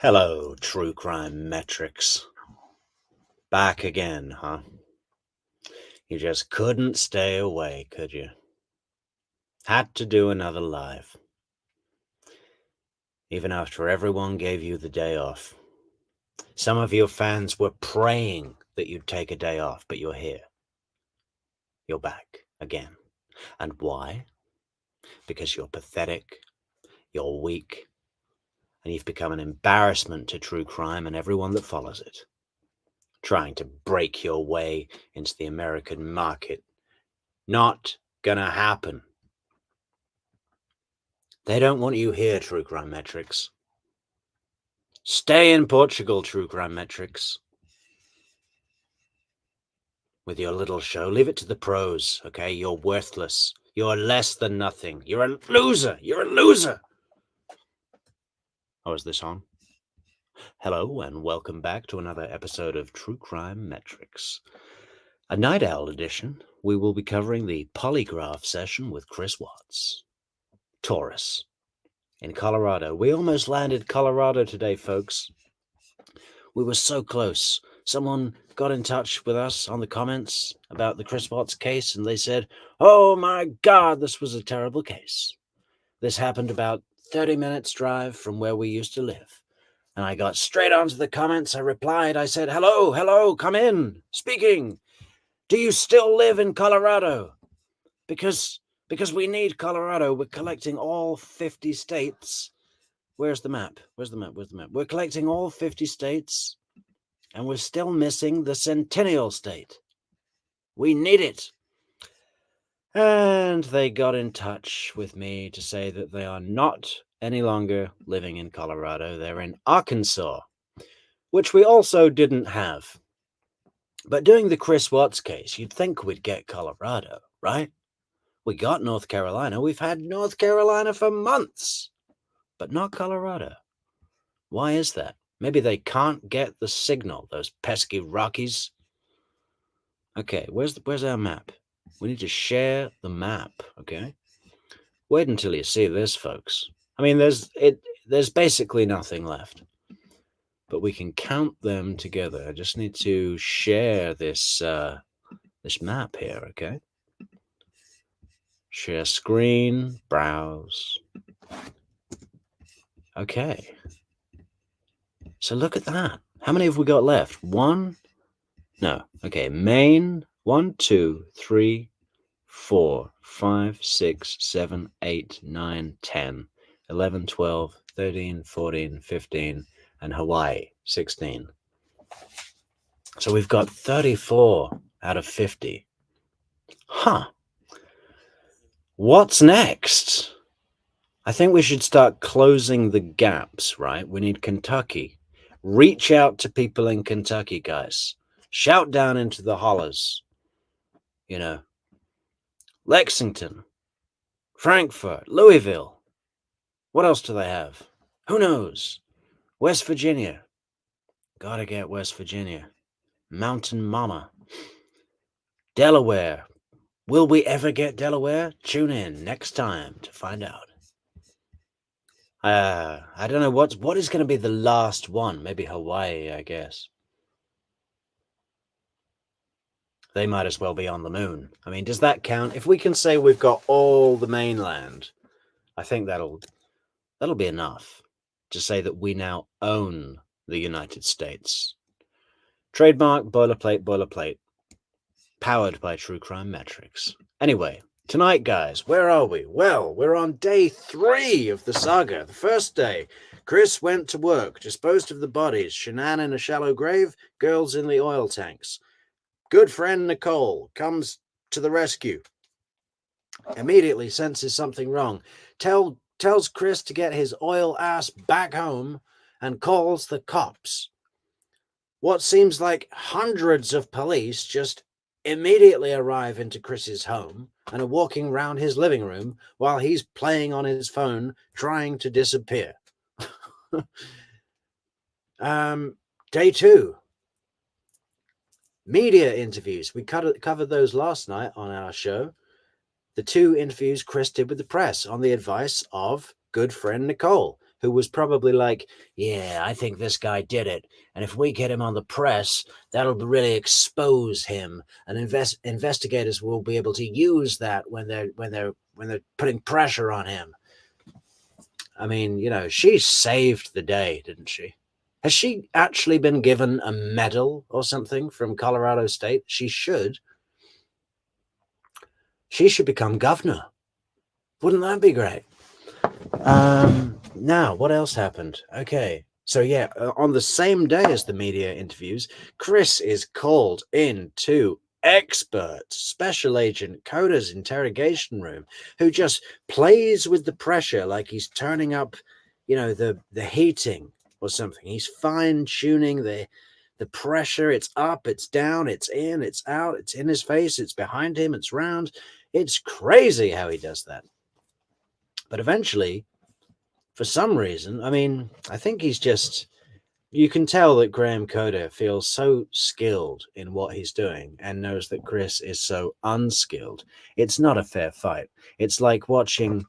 Hello, True Crime Metrix. Back again, huh? You just couldn't stay away, could you? Had to do another live. Even after everyone gave you the day off. Some of your fans were praying that you'd take a day off, but you're here. You're back again. And why? Because you're pathetic, you're weak, and you've become an embarrassment to true crime and everyone that follows it. Trying to break your way into the American market. Not gonna happen. They don't want you here, True Crime Metrics. Stay in Portugal, True Crime Metrics. With your little show, leave it to the pros, okay? You're worthless. You're less than nothing. You're a loser. You're a loser. Oh, is this on? Hello, and welcome back to another episode of True Crime Metrics. A night owl edition, we will be covering the Polygraph session with Chris Watts. Taurus. In Colorado. We almost landed Colorado today, folks. We were so close. Someone got in touch with us on the comments about the Chris Watts case, and they said, "Oh my God, this was a terrible case. This happened about 30 minutes drive from where we used to live." And I got straight onto the comments. I replied, I said, hello, come in, speaking. Do you still live in Colorado? Because we need Colorado. We're collecting all 50 states. Where's the map? We're collecting all 50 states, and we're still missing the Centennial State. We need it. And they got in touch with me to say that they are not any longer living in Colorado. They're in Arkansas, which we also didn't have. But doing the Chris Watts case, you'd think we'd get Colorado, right? We got North Carolina. We've had North Carolina for months, but not Colorado. Why is that? Maybe they can't get the signal, those pesky Rockies. Okay, where's our map? We need to share the map, okay? Wait until you see this, folks. I mean, there's basically nothing left. But we can count them together. I just need to share this this map here, okay? Share screen, browse. Okay. So look at that. How many have we got left? One? No. Okay, main. 1, 2, 3, 4, 5, 6, 7, 8, 9, 10, 11, 12, 13, 14, 15, and Hawaii, 16. So we've got 34 out of 50. Huh. What's next? I think we should start closing the gaps, right? We need Kentucky. Reach out to people in Kentucky, guys. Shout down into the hollers. You know, Lexington, Frankfurt, Louisville. What else do they have? Who knows? West Virginia. Gotta get West Virginia. Mountain Mama. Delaware. Will we ever get Delaware? Tune in next time to find out. I don't know what is going to be the last one. Maybe Hawaii, I guess. They might as well be on the moon. I mean, does that count? If we can say we've got all the mainland, I think that'll be enough to say that we now own the United States. Trademark, boilerplate. Powered by True Crime Metrics. Anyway, tonight, guys, where are we? Well, we're on day 3 of the saga. The first day, Chris went to work, disposed of the bodies, Shannan in a shallow grave, girls in the oil tanks. Good friend Nicole comes to the rescue. Immediately senses something wrong. Tells Chris to get his oil ass back home and calls the cops. What seems like hundreds of police just immediately arrive into Chris's home and are walking around his living room while he's playing on his phone, trying to disappear. Day 2. Media interviews. We covered those last night on our show. The 2 interviews Chris did with the press on the advice of good friend Nicole. who was probably like, yeah, I think this guy did it. And if we get him on the press, that'll really expose him. And investigators will be able to use that when they're putting pressure on him. I mean, you know, she saved the day, didn't she? Has she actually been given a medal or something from Colorado State? She should. She should become governor. Wouldn't that be great? Now, what else happened? Okay. So, yeah, on the same day as the media interviews, Chris is called into expert special agent Coda's interrogation room, who just plays with the pressure like he's turning up, you know, the heating or something. He's fine tuning the pressure. It's up, it's down, it's in, it's out, it's in his face, it's behind him, it's round. It's crazy how he does that. But eventually, for some reason, I mean, I think he's just, you can tell that Graham Coda feels so skilled in what he's doing and knows that Chris is so unskilled. It's not a fair fight. It's like watching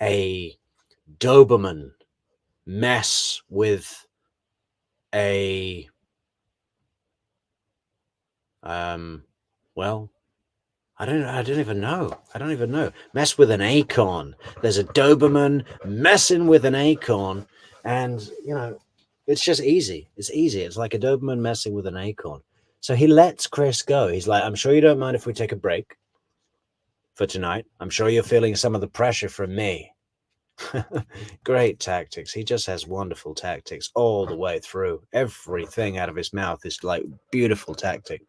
a Doberman mess with a, well, I don't even know. Mess with an acorn. There's a Doberman messing with an acorn, and you know, it's just easy. It's easy. It's like a Doberman messing with an acorn. So he lets Chris go. He's like, I'm sure you don't mind if we take a break for tonight. I'm sure you're feeling some of the pressure from me. Great tactics. He just has wonderful tactics all the way through. Everything out of his mouth is like beautiful tactic.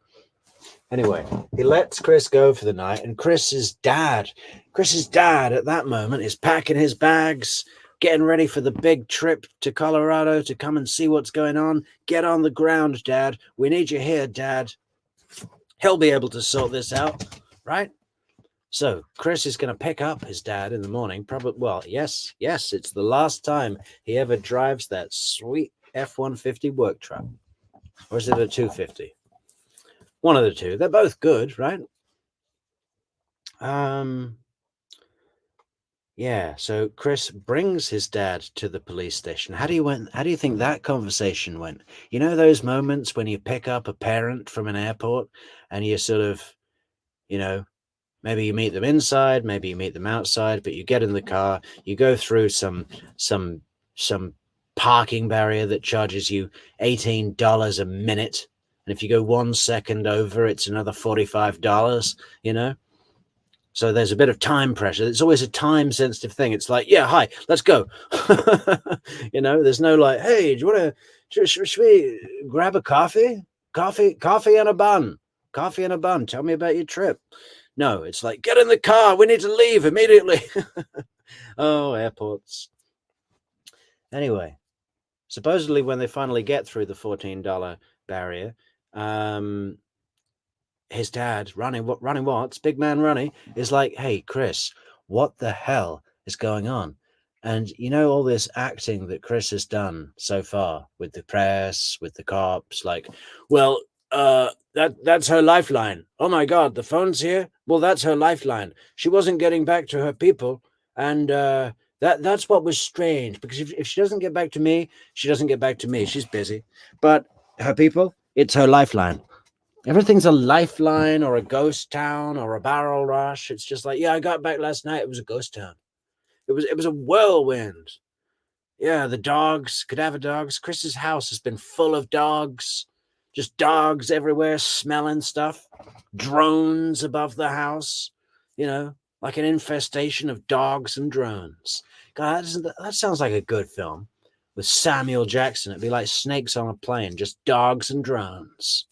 Anyway, he lets Chris go for the night, and Chris's dad at that moment is packing his bags, getting ready for the big trip to Colorado to come and see what's going on. Get on the ground, Dad. We need you here, Dad. He'll be able to sort this out, right? So Chris is going to pick up his dad in the morning. Probably, well, yes, it's the last time he ever drives that sweet F-150 work truck. Or is it a 250? One of the two. They're both good, right? Yeah, so Chris brings his dad to the police station. How do you think that conversation went? You know those moments when you pick up a parent from an airport and you sort of, you know, maybe you meet them inside, maybe you meet them outside, but you get in the car, you go through some parking barrier that charges you $18 a minute. And if you go 1 second over, it's another $45, you know? So there's a bit of time pressure. It's always a time sensitive thing. It's like, yeah, hi, let's go. You know, there's no like, hey, do you want to, should we grab a coffee? Coffee and a bun. Coffee and a bun. Tell me about your trip. No, it's like, get in the car. We need to leave immediately. Oh, airports. Anyway, supposedly when they finally get through the $14 barrier, his dad, Ronnie Watts, big man Ronnie, is like, hey, Chris, what the hell is going on? And you know, all this acting that Chris has done so far with the press, with the cops, like, well, that's her lifeline. Oh my God, the phone's here. Well, that's her lifeline. She wasn't getting back to her people. And that's what was strange, because if she doesn't get back to me, she doesn't get back to me. She's busy. But her people, it's her lifeline. Everything's a lifeline or a ghost town or a barrel rush. It's just like, yeah, I got back last night. It was a ghost town. It was a whirlwind. Yeah, the dogs, cadaver dogs. Chris's house has been full of dogs. Just dogs everywhere, smelling stuff. Drones above the house. You know, like an infestation of dogs and drones. God, that sounds like a good film. With Samuel Jackson, it'd be like Snakes on a Plane, just dogs and drones.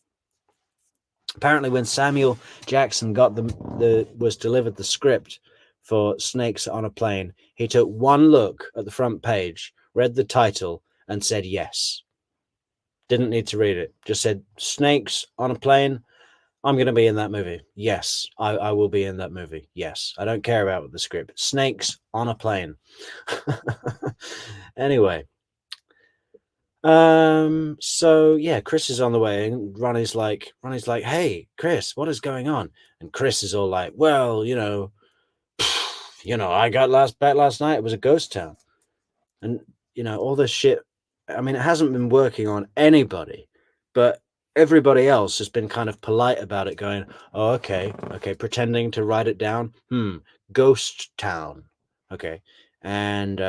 Apparently, when Samuel Jackson was delivered the script for Snakes on a Plane, he took one look at the front page, read the title, and said yes. Didn't need to read it. Just said, Snakes on a Plane, I'm going to be in that movie. Yes, I will be in that movie. Yes, I don't care about the script. Snakes on a Plane. Anyway. So yeah, Chris is on the way, and Ronnie's like, hey, Chris, what is going on? And Chris is all like, well, you know, I got back last night. It was a ghost town. And you know, all this shit. I mean, it hasn't been working on anybody, but everybody else has been kind of polite about it, going, "Oh, okay, pretending to write it down. Ghost town, okay." And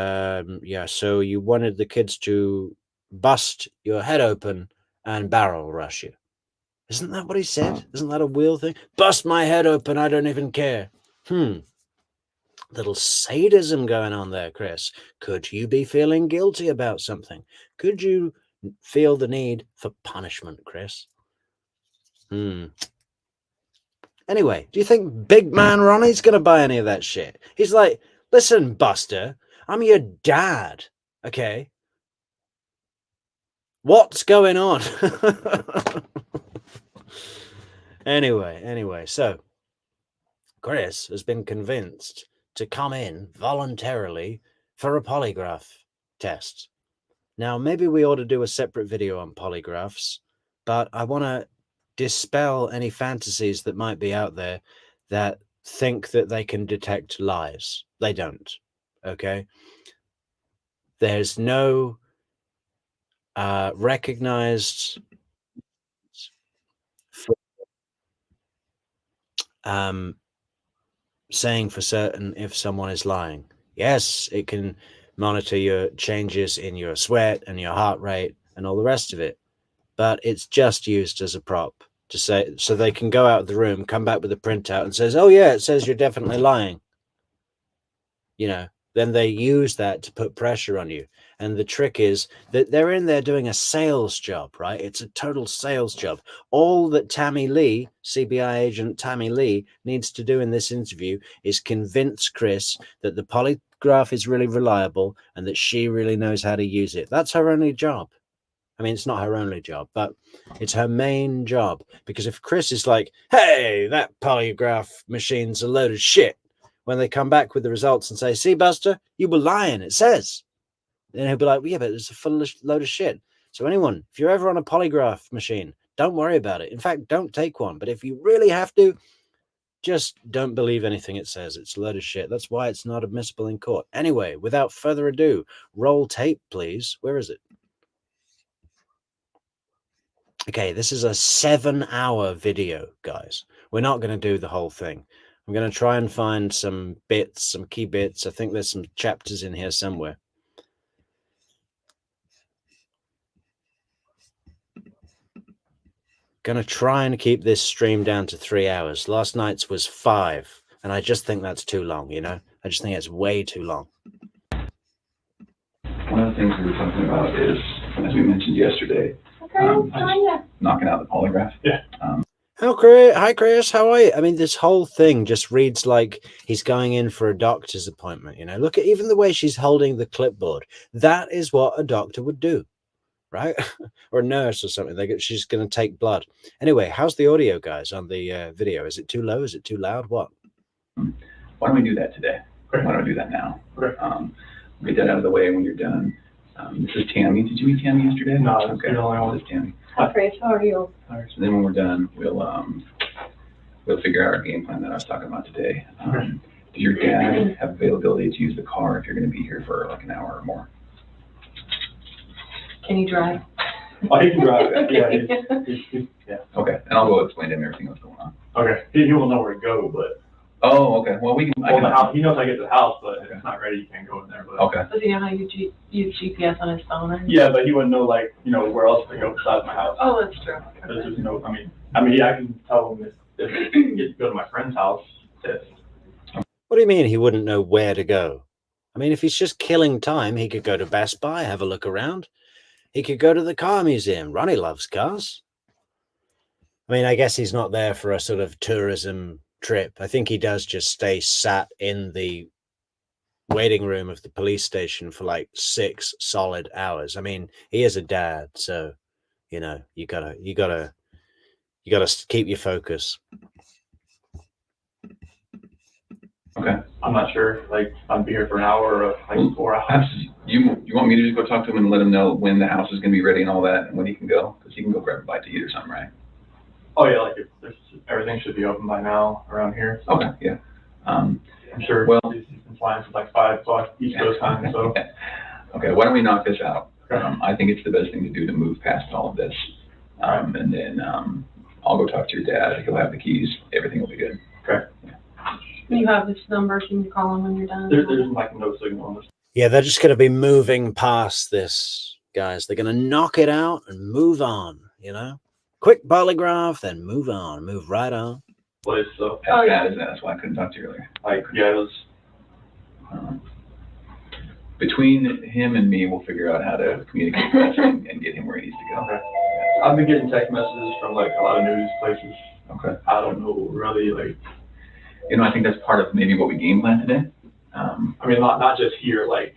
yeah, so you wanted the kids to bust your head open and barrel rush you. Isn't that what he said? Isn't that a real thing? Bust my head open, I don't even care. Little sadism going on there, Chris. Could you be feeling guilty about something? Could you feel the need for punishment, Chris? Anyway, do you think big man Ronnie's going to buy any of that shit? He's like, listen, Buster, I'm your dad, okay? What's going on? Anyway, so Chris has been convinced to come in voluntarily for a polygraph test. Now, maybe we ought to do a separate video on polygraphs, but I want to dispel any fantasies that might be out there that think that they can detect lies. They don't, okay? There's no recognized saying for certain if someone is lying. Yes, it can monitor your changes in your sweat and your heart rate and all the rest of it, but it's just used as a prop to say, so they can go out of the room, come back with a printout and says, oh yeah, it says you're definitely lying. You know, then they use that to put pressure on you. And the trick is that they're in there doing a sales job, right? It's a total sales job. All that Tammy Lee, CBI agent Tammy Lee, needs to do in this interview is convince Chris that the polygraph is really reliable and that she really knows how to use it. That's her only job. I mean, it's not her only job, but it's her main job. Because if Chris is like, hey, that polygraph machine's a load of shit, when they come back with the results and say, see, Buster, you were lying, it says. Then he'll be like, well, yeah, but it's a full load of shit. So anyone, if you're ever on a polygraph machine, don't worry about it. In fact, don't take one. But if you really have to, just don't believe anything it says. It's a load of shit. That's why it's not admissible in court. Anyway, without further ado, roll tape, please. Where is it? Okay, this is a 7-hour video, guys. We're not going to do the whole thing. I'm going to try and find some bits, some key bits. I think there's some chapters in here somewhere. Going to try and keep this stream down to 3 hours. Last night's was 5, and I just think that's too long, you know? I just think it's way too long. One of the things we were talking about is, as we mentioned yesterday, knocking out the polygraph. Yeah. Hi, Chris. How are you? I mean, this whole thing just reads like he's going in for a doctor's appointment. You know, look at even the way she's holding the clipboard. That is what a doctor would do, right? Or a nurse or something. She's going to take blood. Anyway, how's the audio, guys, on the video? Is it too low? Is it too loud? What? Why don't we do that today? Why don't we do that now? Okay. Get that out of the way when you're done. This is Tammy. Did you meet Tammy yesterday? No, okay. This is Tammy. Hi, Chris. How are you? All right. So then when we're done, we'll figure out our game plan that I was talking about today. Does your dad have availability to use the car if you're going to be here for like an hour or more? Can you drive? Oh, he can drive. Yeah, yeah. Okay, and I'll go explain to him everything that's going on. Okay, he will know where to go, but. Oh, okay. Well, we can. Well, the house. He knows how to get to the house, but if it's not ready, you can't go in there. But. Okay. Does he know how to use GPS on his phone? Or yeah, but he wouldn't know where else to go besides my house. Oh, that's true. This is I mean, I can tell him if he gets to go to my friend's house. What do you mean he wouldn't know where to go? I mean, if he's just killing time, he could go to Best Buy, have a look around. He could go to the car museum. Ronnie loves cars. I mean, I guess he's not there for a sort of tourism trip. I think he does just stay sat in the waiting room of the police station for like 6 solid hours. I mean, he is a dad, so you know, you gotta keep your focus. Okay. I'm not sure. I'd be here for an hour or 4 hours. You want me to just go talk to him and let him know when the house is going to be ready and all that, and when he can go? Because he can go grab a bite to eat or something, right? Oh yeah, everything should be open by now around here. So. Okay. Yeah. I'm sure. Well, he's been flying since 5 o'clock East Coast time. So. Okay, why don't we knock this out? Okay. I think it's the best thing to do to move past all of this. And then I'll go talk to your dad. He'll have the keys. Everything will be good. Okay. You have this number, can you call him when you're done? There's like no signal on this. Yeah, they're just going to be moving past this, guys. They're going to knock it out and move on, you know? Quick polygraph, then move on. Move right on. Place, so Oh, yeah. That's why I couldn't talk to you earlier. like, yeah, it was. Between him and me, we'll figure out how to communicate with him and get him where he needs to go. Okay. I've been getting text messages from like a lot of news places. Okay. I don't know really like. You know, I think that's part of maybe what we game plan today. I mean, not just here, like.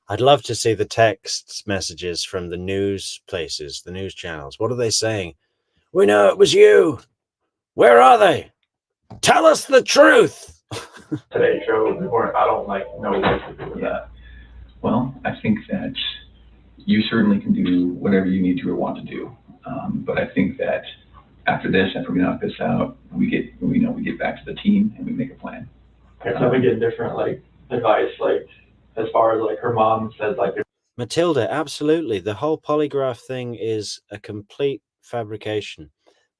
I'd love to see the text messages from the news places, the news channels. What are they saying? We know it was you. Where are they? Tell us the truth. Today's show, or I don't like know what to do with that. Well, I think that you certainly can do whatever you need to or want to do. But I think that after this, after we knock this out, we get back to the team and we make a plan. Okay, so I've been getting different like advice, like as far as like her mom says, like Matilda, absolutely. The whole polygraph thing is a complete fabrication.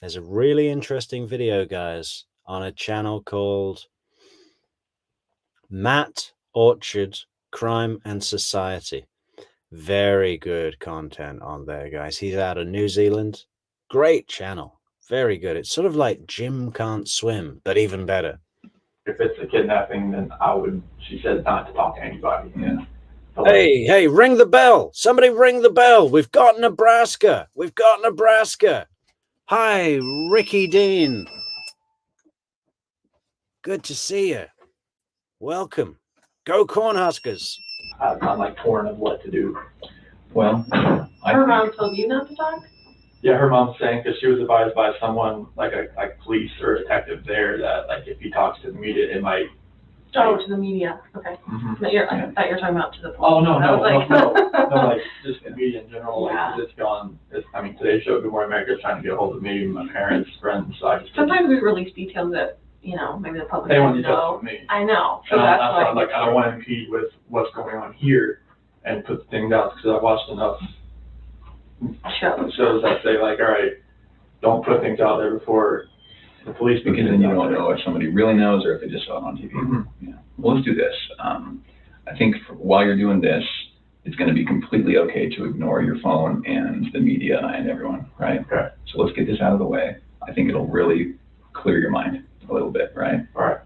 There's a really interesting video, guys, on a channel called Matt Orchard Crime and Society. Very good content on there, guys. He's out of New Zealand. Great channel. Very good. It's sort of like Jim Can't Swim, but even better. if it's a kidnapping, then she said not to talk to anybody. Yeah. So, like, Hey, ring the bell. Somebody ring the bell. We've got Nebraska. We've got Nebraska. Hi, Ricky Dean. Good to see you. Welcome. Go Cornhuskers. I'm like torn of what to do. Well, Her mom told you not to talk? Yeah, her mom's saying, because she was advised by someone, like police or a detective there, that like if he talks to the media, it might. Oh, to the media, okay. Mhm. But I thought you were talking about to the police. Oh, no, I was like- like just the media in general, like, Yeah. 'cause it's gone, I mean, today's show, Good Morning America, is trying to get a hold of me, my parents, friends, so I just. Sometimes we release details that, maybe the public They want doesn't to know. with me. I know, so And that's that's why why. I'm like, I don't want to impede with what's going on here and put things out, because I've watched enough shows that say like, all right, don't put things out there before the police. Because then you don't know if somebody really knows or if they just saw it on TV. Mhm. Yeah. Well, let's do this. I think while you're doing this, it's going to be completely okay to ignore your phone and the media and everyone, right? Okay. So let's get this out of the way. I think it'll really clear your mind a little bit, right? All right.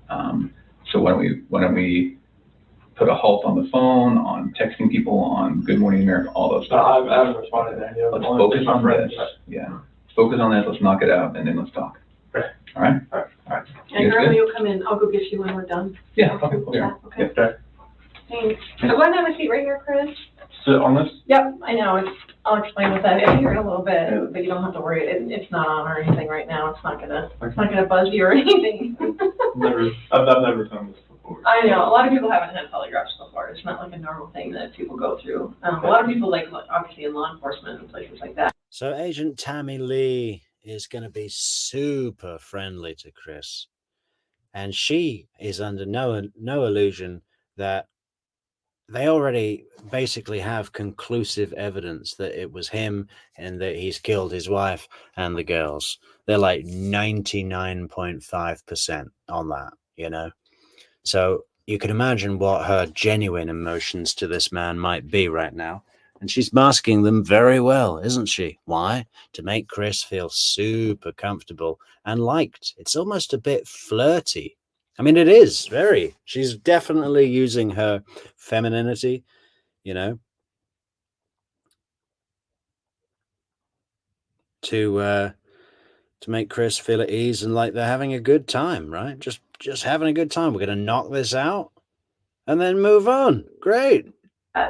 So why don't we put a halt on the phone, on texting people, on Good Morning America, all those So stuff. I haven't responded to any of them. Let's Only focus my on friends. this. Yeah. Focus on this. Let's knock it out, and then let's talk. Okay. All right. All right. And You guys early good? you'll come in, I'll go get you when we're done. Yeah. Okay. Cool. Yeah, okay, Okay. thanks. So go ahead and have a seat right here, Chris. Sit on this. Yep, I know, I'll explain what that is here in a little bit, but you don't have to worry, it's not on or anything right now, it's not gonna buzz you or anything. I've never done this before. I know, a lot of people haven't had polygraphs before, it's not like a normal thing that people go through. A lot of people like, obviously in law enforcement and places like that. So Agent Tammy Lee is going to be super friendly to Chris. And she is under no illusion that they already basically have conclusive evidence that it was him and that he's killed his wife and the girls. They're like 99.5% on that, So you can imagine what her genuine emotions to this man might be right now. And she's masking them very well, isn't she? Why? To make Chris feel super comfortable and liked. It's almost a bit flirty. I mean, it is very. She's definitely using her femininity, to make Chris feel at ease and like they're having a good time, right? Just having a good time. We're going to knock this out and then move on. Great.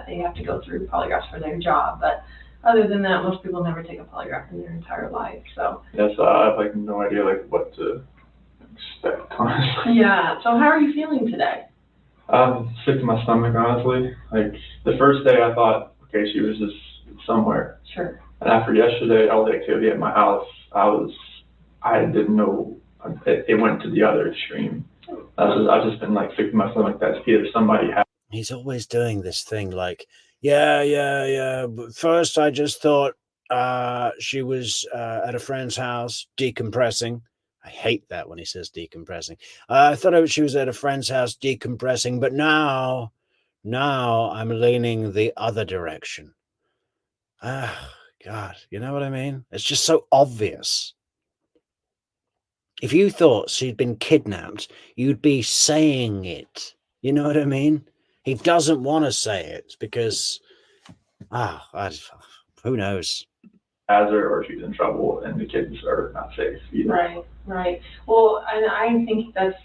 They have to go through polygraphs for their job, but other than that, most people never take a polygraph in their entire life, so. Yes, I have like no idea like what to expect, honestly. Yeah, so how are you feeling today? I'm sick to my stomach, honestly. Like the first day I thought, okay, she was just somewhere. Sure. And after yesterday, all the activity at my house, I didn't know, it went to the other extreme. I've just been like sick to my stomach that either somebody had. He's always doing this thing like, yeah. But first, I just thought she was at a friend's house decompressing. I hate that when he says decompressing. I thought she was at a friend's house decompressing, but now I'm leaning the other direction. Ah, God, you know what I mean? It's just so obvious. If you thought she'd been kidnapped, you'd be saying it. You know what I mean? He doesn't want to say it because, who knows? Has her or she's in trouble and the kids are not safe either. Right. Well, and I think that's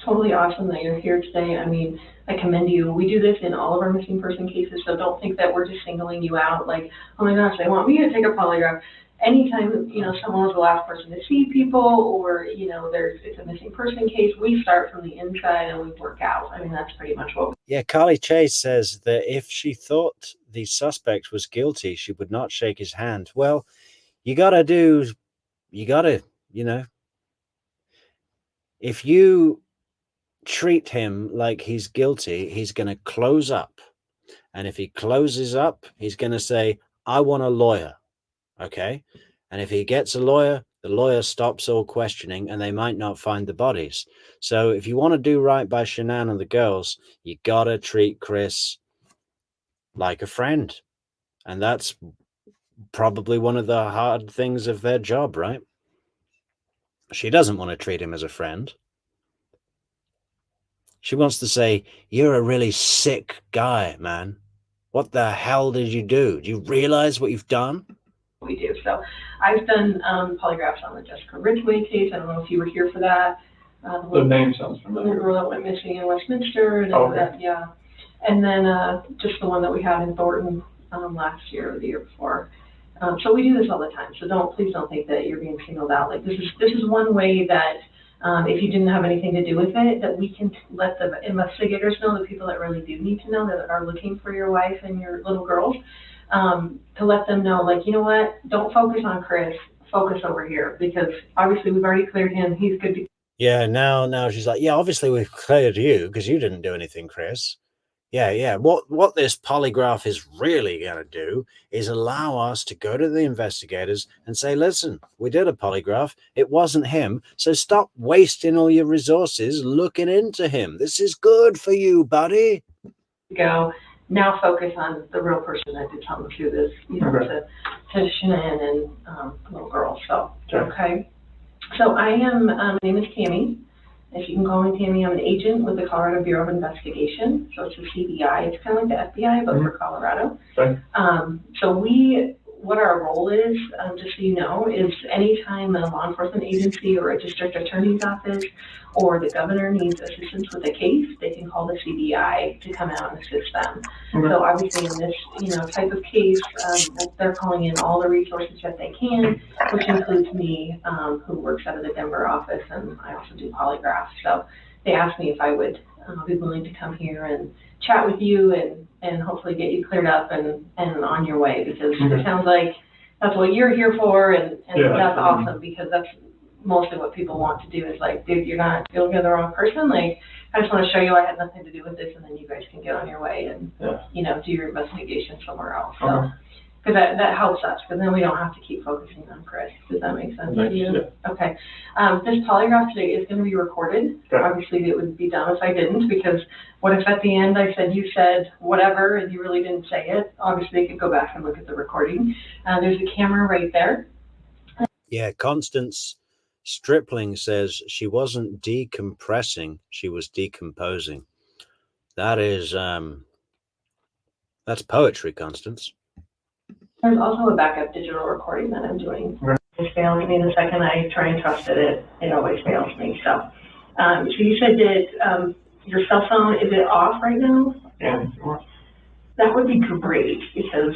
totally awesome that you're here today. I mean, I commend you. We do this in all of our missing person cases, so don't think that we're just singling you out like, oh my gosh, they want me to take a polygraph. Anytime, someone was the last person to see people or, it's a missing person case, we start from the inside and we work out. I mean, that's pretty much what we Yeah, Carly Chase says that if she thought the suspect was guilty, she would not shake his hand. Well, you gotta, if you treat him like he's guilty, he's going to close up. And if he closes up, he's going to say, I want a lawyer. Okay. And if he gets a lawyer, the lawyer stops all questioning and they might not find the bodies. So if you want to do right by Shannan and the girls, you got to treat Chris like a friend. And that's probably one of the hard things of their job, right? She doesn't want to treat him as a friend. She wants to say, you're a really sick guy, man. What the hell did you do? Do you realize what you've done? We do. So I've done polygraphs on the Jessica Ridgway case. I don't know if you were here for that. The name sounds The familiar. girl that went missing in Westminster. And Okay. that, yeah. And then just the one that we had in Thornton last year or the year before. So we do this all the time. So please don't think that you're being singled out. Like this is one way that if you didn't have anything to do with it, that we can let the investigators know, the people that really do need to know, that are looking for your wife and your little girls, to let them know, like, you know what, don't focus on Chris, focus over here, because obviously we've already cleared him, he's good to. Yeah, now she's like, yeah, obviously we've cleared you because you didn't do anything, Chris. Yeah. What this polygraph is really going to do is allow us to go to the investigators and say, listen, we did a polygraph. It wasn't him. So stop wasting all your resources looking into him. This is good for you, buddy. Go. Now focus on the real person that did something to this, to Shannan and the little girl. So, okay. So I am, my name is Tammy. If you can call me Tammy, I'm an agent with the Colorado Bureau of Investigation. So it's the CBI. It's kind of like the FBI, but for Colorado. Okay. So what our role is, just so you know, is anytime a law enforcement agency or a district attorney's office or the governor needs assistance with a case, they can call the CBI to come out and assist them. Okay. So obviously in this, type of case, they're calling in all the resources that they can, which includes me, who works out of the Denver office, and I also do polygraphs. So they asked me if I would be willing to come here and chat with you and hopefully get you cleared up and on your way, because it sounds like that's what you're here for, and that's awesome, because that's mostly what people want to do is like, dude, you're looking at the wrong person. Like, I just want to show you I had nothing to do with this, and then you guys can get on your way and, do your investigation somewhere else. So, because that helps us, because then we don't have to keep focusing on Chris. Does that make sense to you? Yeah. Okay. This polygraph today is going to be recorded. Okay. Obviously, it would be dumb if I didn't, because what if at the end I said you said whatever and you really didn't say it? Obviously, they could go back and look at the recording. There's a camera right there. Yeah, Constance Stripling says she wasn't decompressing, she was decomposing. That is, that's poetry, Constance. There's also a backup digital recording that I'm doing. It fails me the second I try and trust it always fails me. So, so you said that your cell phone, is it off right now? Yeah. That would be great, because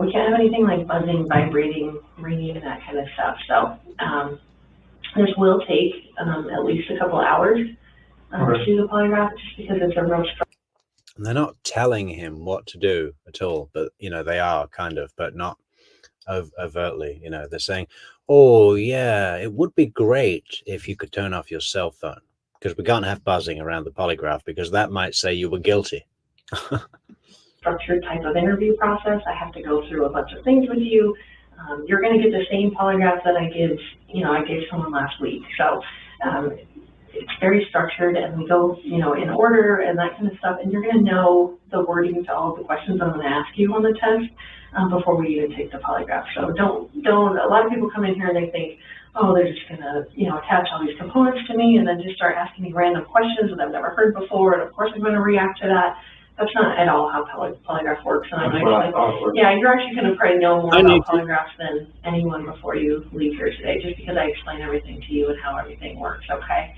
we can't have anything like buzzing, vibrating, ringing, and that kind of stuff. So this will take at least a couple hours to do the polygraph, just because it's a real struggle. And they're not telling him what to do at all, but, they are kind of, but not overtly. They're saying, oh, yeah, it would be great if you could turn off your cell phone, because we can't have buzzing around the polygraph, because that might say you were guilty. structured type of interview process. I have to go through a bunch of things with you. You're going to get the same polygraph that I gave someone last week. So it's very structured, and we go, in order and that kind of stuff. And you're going to know the wording to all of the questions I'm going to ask you on the test before we even take the polygraph. So don't. A lot of people come in here and they think, oh, they're just going to, attach all these components to me and then just start asking me random questions that I've never heard before. And of course, I'm going to react to that. That's not at all how polygraph works. And yeah, you're actually going to probably know more about polygraphs than anyone before you leave here today, just because I explain everything to you and how everything works, okay?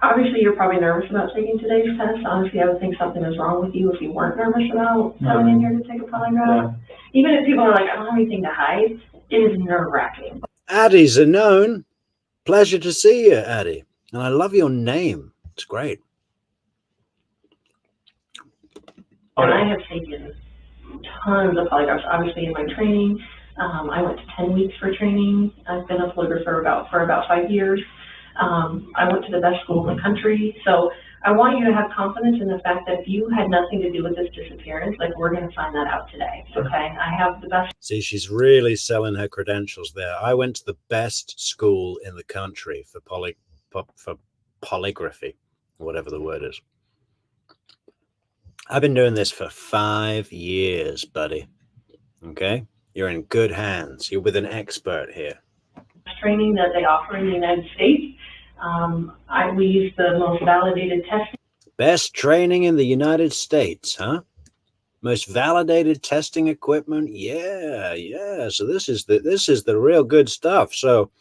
Obviously, you're probably nervous about taking today's test. Honestly, I would think something is wrong with you if you weren't nervous about coming in here to take a polygraph. Yeah. Even if people are like, I don't have anything to hide, it is nerve-wracking. Addie's a known. Pleasure to see you, Addie. And I love your name. It's great. And I have taken tons of polygraphs. Obviously, in my training, I went to 10 weeks for training. I've been a polygrapher for about 5 years. I went to the best school in the country. So I want you to have confidence in the fact that if you had nothing to do with this disappearance, like, we're going to find that out today, okay? I have the best. See, she's really selling her credentials there. I went to the best school in the country for polygraphy, whatever the word is. I've been doing this for 5 years, buddy. Okay? You're in good hands. You're with an expert here. Training that they offer in the United States. We use the most validated testing. Best training in the United States, huh? Most validated testing equipment. Yeah. So this is the real good stuff. So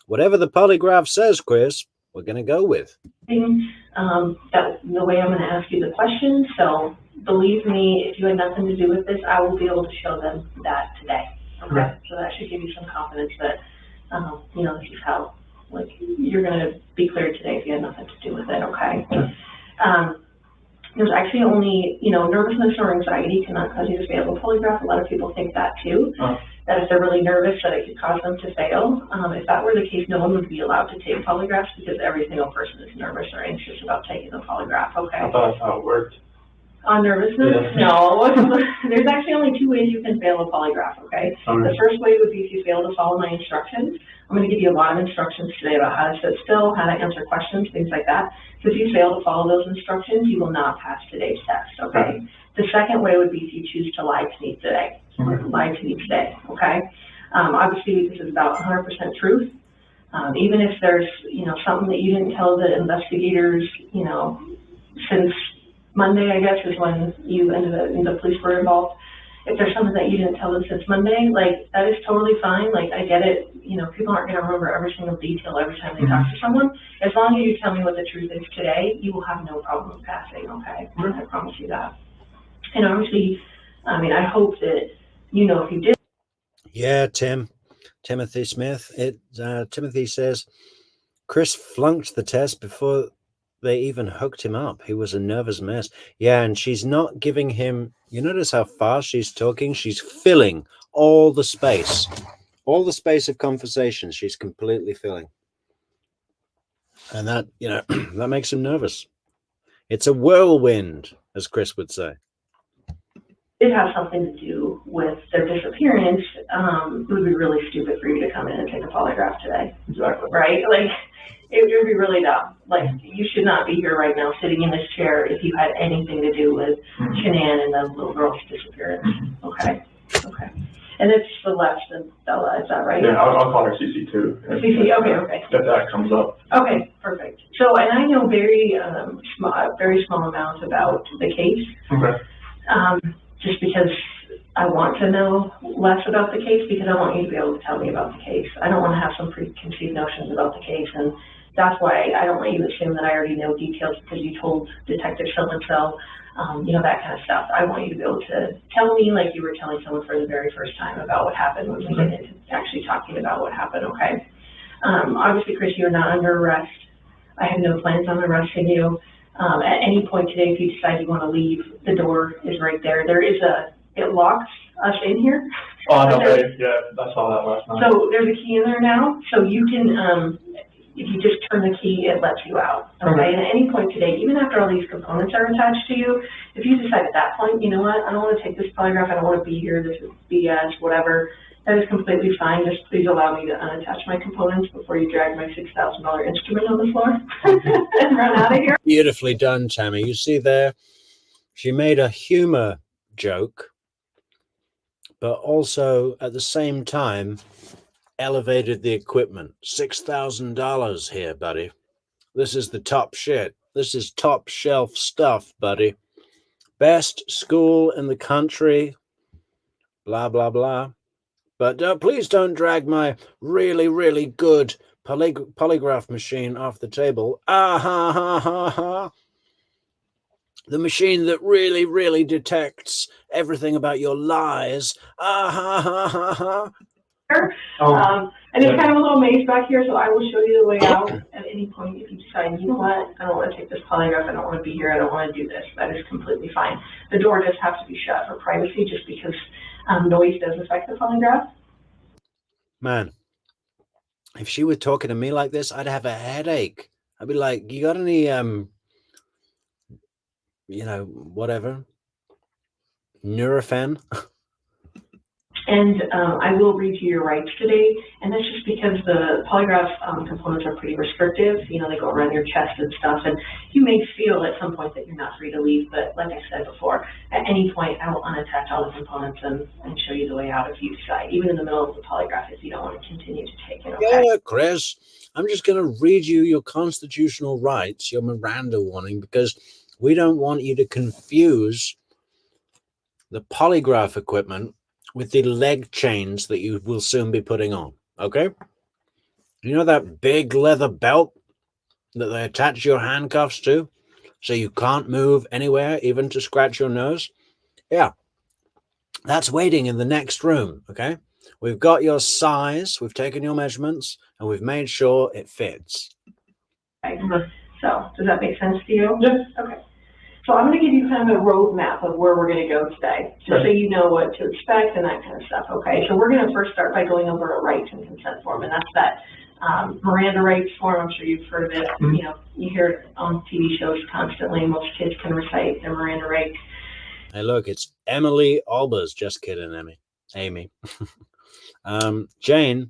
whatever the polygraph says, Chris, we're going to go with. That's the way I'm going to ask you the questions. So believe me, if you had nothing to do with this, I will be able to show them that today. Okay. Right. So that should give you some confidence that, this is how, you're going to be clear today if you had nothing to do with it. Okay. There's actually only, nervousness or anxiety cannot cause you to fail a polygraph. A lot of people think that too. That if they're really nervous, that it could cause them to fail. If that were the case, no one would be allowed to take polygraphs because every single person is nervous or anxious about taking a polygraph, okay? I thought that's how it worked. On nervousness? Yeah. No. There's actually only 2 ways you can fail a polygraph, okay? The first way would be if you fail to follow my instructions. I'm going to give you a lot of instructions today about how to sit still, how to answer questions, things like that. So if you fail to follow those instructions, you will not pass today's test, okay? The second way would be if you choose to lie to me today. Lie to me today, okay? Obviously, this is about 100% truth. Even if there's, something that you didn't tell the investigators, since Monday, I guess, is when you the police were involved. If there's something that you didn't tell them since Monday, that is totally fine. I get it. People aren't going to remember every single detail every time they talk to someone. As long as you tell me what the truth is today, you will have no problem passing, okay? I promise you that. And obviously, I hope that, if you did. Yeah, Timothy Smith. Timothy says, Chris flunked the test before they even hooked him up. He was a nervous mess. Yeah, and she's not giving him, you notice how fast she's talking? She's filling all the space of conversation. She's completely filling. And that, that makes him nervous. It's a whirlwind, as Chris would say. Did have something to do with their disappearance, it would be really stupid for you to come in and take a polygraph today. Exactly. Right? It would be really dumb. You should not be here right now sitting in this chair if you had anything to do with Shannan and the little girl's disappearance. Okay. And it's Celeste and Bella, is that right? Yeah, I'll call her CC too. CC, okay. If that comes up. Okay, perfect. So, and I know very small amounts about the case. Okay. Just because I want to know less about the case, because I want you to be able to tell me about the case. I don't want to have some preconceived notions about the case, and that's why I don't want you to assume that I already know details because you told Detective so-and-so, that kind of stuff. I want you to be able to tell me like you were telling someone for the very first time about what happened when we get into actually talking about what happened, okay? Obviously, Chris, you're not under arrest. I have no plans on arresting you. At any point today, if you decide you want to leave, the door is right there. It locks us in here. Oh, no, yeah, I saw that last night. So there's a key in there now, so you can, if you just turn the key, it lets you out, okay? And at any point today, even after all these components are attached to you, if you decide at that point, you know what, I don't want to take this polygraph, I don't want to be here, this is BS, whatever, that is completely fine. Just please allow me to unattach my components before you drag my $6,000 instrument on the floor and run out of here. Beautifully done, Tammy. You see there, she made a humor joke, but also at the same time elevated the equipment. $6,000 here, buddy. This is the top shit. This is top shelf stuff, buddy. Best school in the country. Blah, blah, blah. But please don't drag my really, really good polygraph machine off the table. Ah, ha, ha, ha, ha. The machine that really, really detects everything about your lies. Ah, ha, ha, ha, ha. And it's kind of a little maze back here, so I will show you the way out at any point if you decide, you know what, I don't want to take this polygraph, I don't want to be here, I don't want to do this. That is completely fine. The door does have to be shut for privacy just because noise does affect the polygraph. Man, if she were talking to me like this, I'd have a headache. I'd be like, you got any, whatever, Nurofen? And I will read you your rights today, and that's just because the polygraph components are pretty restrictive. You know, they go around your chest and stuff, and you may feel at some point that you're not free to leave, but like I said before, at any point I will unattach all the components and show you the way out if you decide, even in the middle of the polygraph if you don't want to continue to take it, okay? Yeah, Chris, I'm just going to read you your constitutional rights, your Miranda warning, because we don't want you to confuse the polygraph equipment with the leg chains that you will soon be putting on, okay? You know that big leather belt that they attach your handcuffs to so you can't move anywhere, even to scratch your nose? Yeah, that's waiting in the next room, okay? We've got your size, we've taken your measurements, and we've made sure it fits. Okay. So, does that make sense to you? Yes. Okay. So I'm going to give you kind of a roadmap of where we're going to go today, just so you know what to expect and that kind of stuff, okay? So we're going to first start by going over a rights and consent form, and that's that Miranda rights form. I'm sure you've heard of it. You know, you hear it on TV shows constantly. Most kids can recite their Miranda rights. Hey, look, it's Emily Albers. Just kidding, Amy. Jane,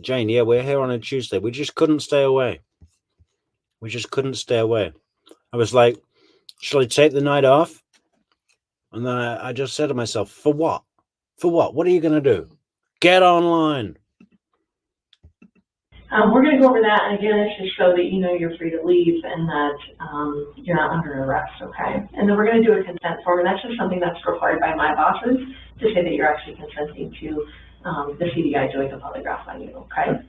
yeah, we're here on a Tuesday. We just couldn't stay away. I was like, shall I take the night off? And then I just said to myself, for what? What are you going to do? Get online. We're going to go over that, and again, it's just so that you know you're free to leave and that you're not under arrest, okay? And then we're going to do a consent form, and that's just something that's required by my bosses to say that you're actually consenting to the CBI doing a polygraph on you, okay?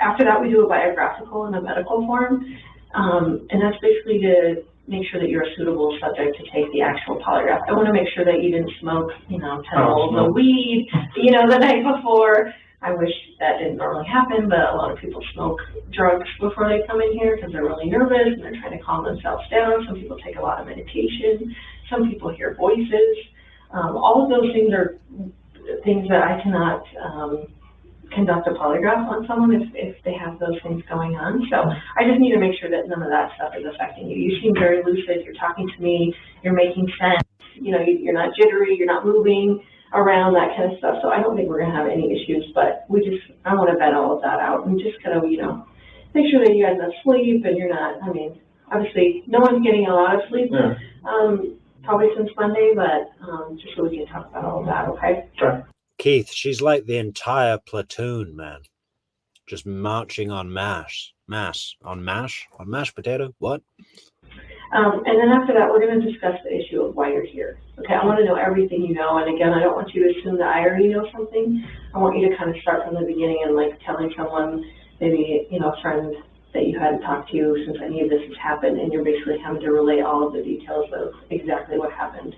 After that, we do a biographical and a medical form, and that's basically to make sure that you're a suitable subject to take the actual polygraph. I want to make sure that you didn't smoke, 10 bowls of weed, the night before. I wish that didn't normally happen, but a lot of people smoke drugs before they come in here because they're really nervous and they're trying to calm themselves down. Some people take a lot of medication. Some people hear voices. All of those things are things that I cannot conduct a polygraph on someone if they have those things going on. So I just need to make sure that none of that stuff is affecting you. You seem very lucid. You're talking to me. You're making sense. You're not jittery. You're not moving around, that kind of stuff. So I don't think we're going to have any issues, but I want to vet all of that out and just kind of, make sure that you had enough sleep and you're not, obviously no one's getting a lot of sleep, probably since Monday, but just so we can talk about all of that, okay? Sure. Keith, she's like the entire platoon, man. Just marching on mashed potato, what? And then after that, we're going to discuss the issue of why you're here. Okay, I want to know everything you know. And again, I don't want you to assume that I already know something. I want you to kind of start from the beginning and like telling someone, maybe, a friend that you hadn't talked to since any of this has happened, and you're basically having to relay all of the details of exactly what happened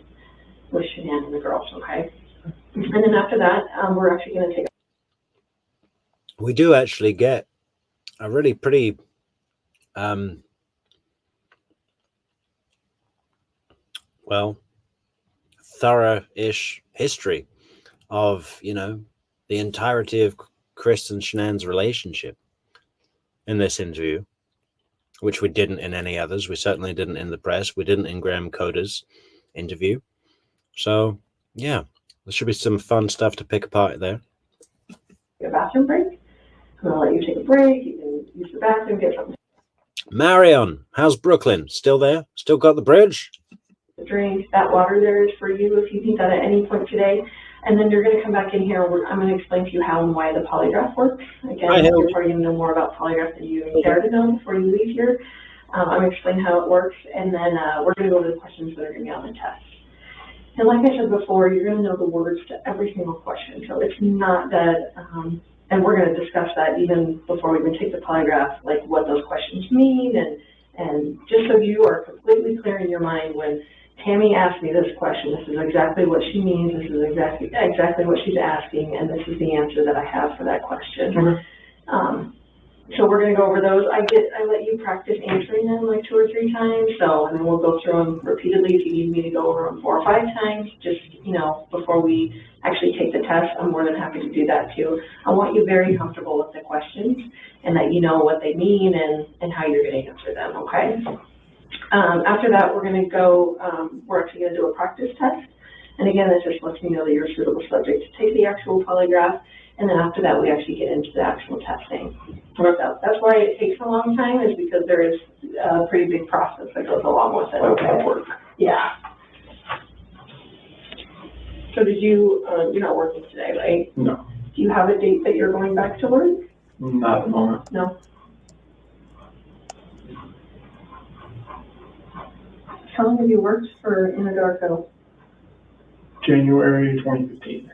with Shannan and the girls, okay? And then after that, we're actually going to take. We do actually get a really pretty thorough-ish history of, the entirety of Chris and Shannan's relationship. in this interview, which we didn't in any others. We certainly didn't in the press. We didn't in Graham Coder's interview. So, yeah, there should be some fun stuff to pick apart there. A bathroom break. I'm gonna let you take a break. You can use the bathroom, get something Marion, how's Brooklyn? Still there? Still got the bridge? to drink. That water there is for you if you need that at any point today. And then you're going to come back in here. I'm going to explain to you how and why the polygraph works. Again, you're probably going to know more about polygraph than you care to know before you leave here. I'm going to explain how it works, and then we're going to go over the questions that are going to be on the test. And like I said before, you're going to know the words to every single question. So it's not that, and we're going to discuss that even before we even take the polygraph, like what those questions mean, and just so you are completely clear in your mind when Tammy asked me this question, this is exactly what she means, this is exactly what she's asking, and this is the answer that I have for that question. Mm-hmm. So we're going to go over those. I let you practice answering them like 2 or 3 times, and then we'll go through them repeatedly if you need me to go over them 4 or 5 times, just, before we actually take the test. I'm more than happy to do that too. I want you very comfortable with the questions and that you know what they mean and how you're going to answer them, okay? After that, we're going to go, we're actually going to do a practice test. And again, this just lets me know that you're a suitable subject to take the actual polygraph. And then after that, we actually get into the actual testing. That's why it takes a long time, is because there is a pretty big process that goes along with it. Okay. Yeah. So did you, you're not working today, right? No. Do you have a date that you're going back to work? Not at the moment. No. How long have you worked for Anadarko? January 2015.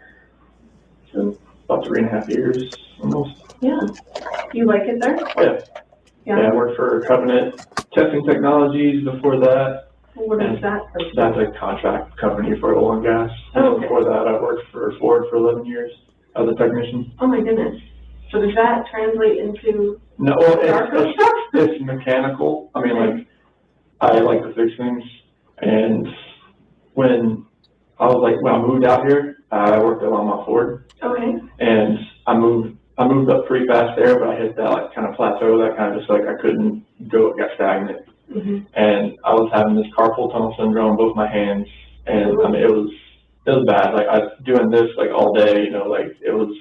So about 3.5 years almost. Yeah. Do you like it there? Oh, yeah. Yeah, I worked for Covenant Testing Technologies before that. What is that? That's a contract company for oil and gas. Oh, okay. Before that, I worked for Ford for 11 years as a technician. Oh my goodness. So does that translate into? No, it's mechanical. I mean, like, I like to fix things. And when I moved out here, I worked at Longmont Ford. Okay. And I moved up pretty fast there, but I hit that like kind of plateau that kind of just like I couldn't go, it got stagnant. Mm-hmm. And I was having this carpal tunnel syndrome in both my hands, and I mean it was bad. Like I was doing this like all day, like it was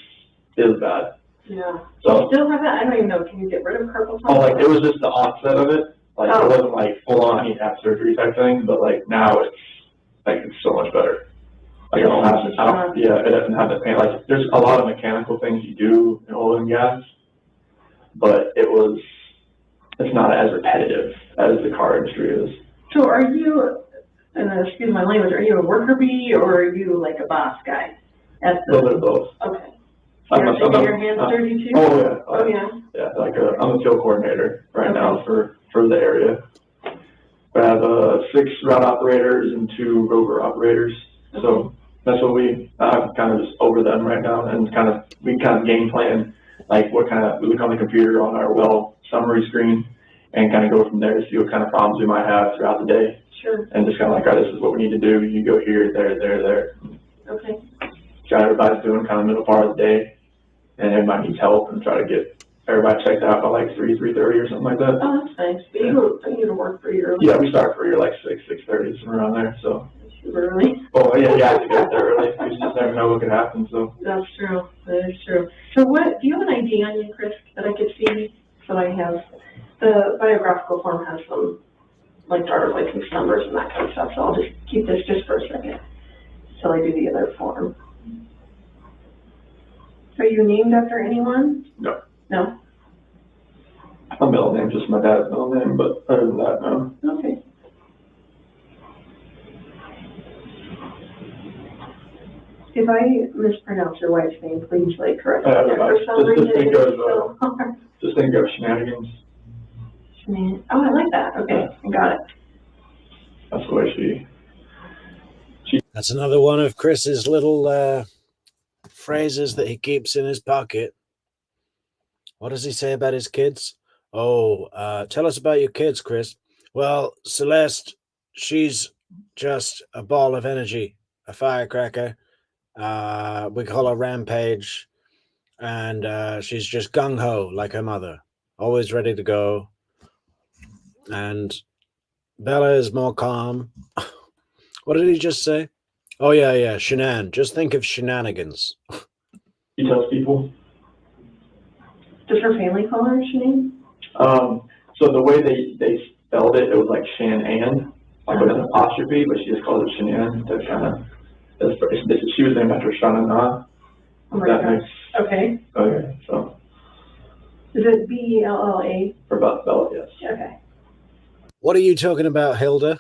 bad. Yeah. So you still have that? I don't even know. Can you get rid of carpal tunnel? Oh, like it was just the onset of it. Like it wasn't like full on I need to have surgery type thing, but like now it's so much better. Like it doesn't have the pain. Like there's a lot of mechanical things you do in oil and gas, but it's not as repetitive as the car industry is. So are you, and excuse my language, are you a worker bee or are you like a boss guy? A little bit of both. Okay. You're getting your hands dirty too? Oh yeah. Oh yeah. Yeah, like I'm a field coordinator right now for the area. We have 6 route operators and 2 rover operators. So that's what we kind of just over them right now, and we kind of game plan like we look on the computer on our well summary screen and kind of go from there to see what kind of problems we might have throughout the day. Sure. And just kind of like, all right, this is what we need to do. You go here, there. Okay. Got everybody's doing kind of middle part of the day, and everybody needs help, and try to get everybody checked out by like 3:30 or something like that. Oh, that's nice. But you go to work pretty early. Yeah, we start pretty like 6:30, somewhere around there. So. Super early. Oh yeah, you have to get there early. You just never know what could happen. So. That's true. That is true. So what? Do you have an ID on you, Chris, that I could see? So I have the biographical form has some like driver's license numbers and that kind of stuff. So I'll just keep this just for a second till I do the other form. Are you named after anyone? No. No. My middle name, just my dad's middle name, but other than that, no. Okay. If I mispronounce your wife's name, please correct me. Just think of Shenanigans. Oh, I like that. Okay, I got it. That's the way she. That's another one of Chris's little phrases that he keeps in his pocket. What does he say about his kids? Oh, tell us about your kids, Chris. Well, Celeste, she's just a ball of energy, a firecracker. We call her Rampage, and she's just gung-ho like her mother. always ready to go. And Bella is more calm. What did he just say? Oh, yeah, Shannan. Just think of shenanigans. He tells people. Does her family call her Shannan? So the way they spelled it, it was like Shannan, like with an apostrophe, but she just calls it Shannan to kind of, she was named after Shannan. Oh my gosh. Okay. Okay, so. Is it Bella? For Bella, yes. Okay. What are you talking about, Hilda?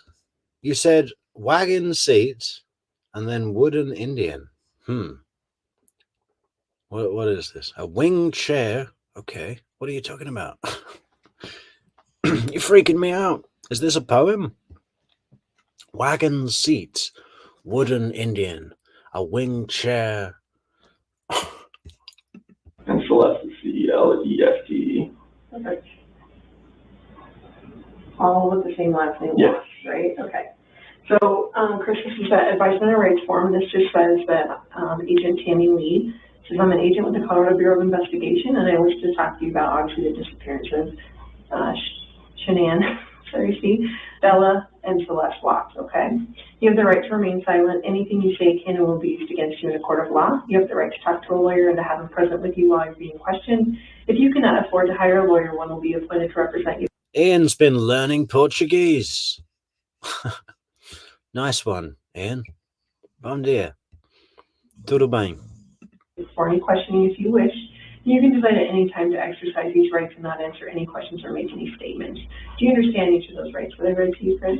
You said wagon seats and then wooden Indian. What is this? A wing chair? Okay. What are you talking about? You're freaking me out. Is this a poem? Wagon seats, wooden Indian, a wing chair. And Celeste is Celeste. Okay. All with the same last name, yes. Right? Okay. So, Chris, this is the advisement and rights form. This just says that Agent Tammy Lee says, I'm an agent with the Colorado Bureau of Investigation, and I wish to talk to you about, obviously, the disappearances. Shannan, Bella, and Celeste Watts, okay? You have the right to remain silent. Anything you say can and will be used against you in a court of law. You have the right to talk to a lawyer and to have him present with you while you're being questioned. If you cannot afford to hire a lawyer, one will be appointed to represent you. Ian's been learning Portuguese. Nice one, Ian. Bom dia. Tudo bem. For any questioning if you wish. You can decide at any time to exercise these rights and not answer any questions or make any statements. Do you understand each of those rights? Were they read to you, Chris?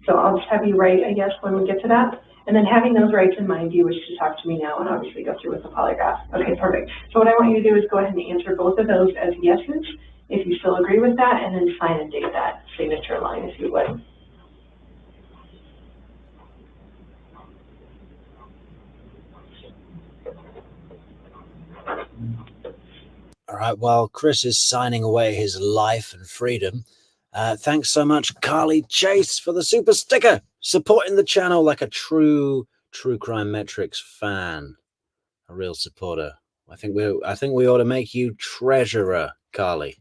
So I'll just have you write, I guess, when we get to that. And then having those rights in mind, do you wish to talk to me now and obviously go through with the polygraph? Okay, perfect. So what I want you to do is go ahead and answer both of those as yeses, if you still agree with that, and then sign and date that signature line, if you would. All right, while Chris is signing away his life and freedom, thanks so much, Carly Chase, for the super sticker, supporting the channel like a true crime Metrix fan, a real supporter. I think we ought to make you treasurer, Carly.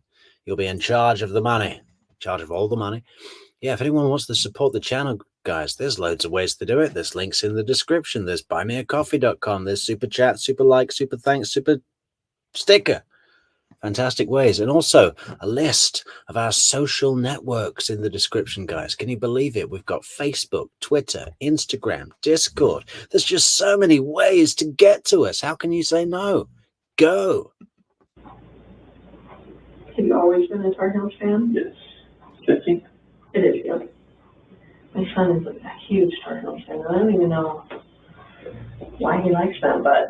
You'll be in charge of the money, in charge of all the money. Yeah, if anyone wants to support the channel, guys, there's loads of ways to do it. There's links in the description. There's buymeacoffee.com. There's super chat, super like, super thanks, super sticker. Fantastic ways. And also a list of our social networks in the description, guys. Can you believe it? We've got Facebook, Twitter, Instagram, Discord. There's just so many ways to get to us. How can you say no? Go. Have you always been a Tar Heels fan? Yes. 15? It is, yeah. My son is a huge Tar Heels fan. I don't even know why he likes them, but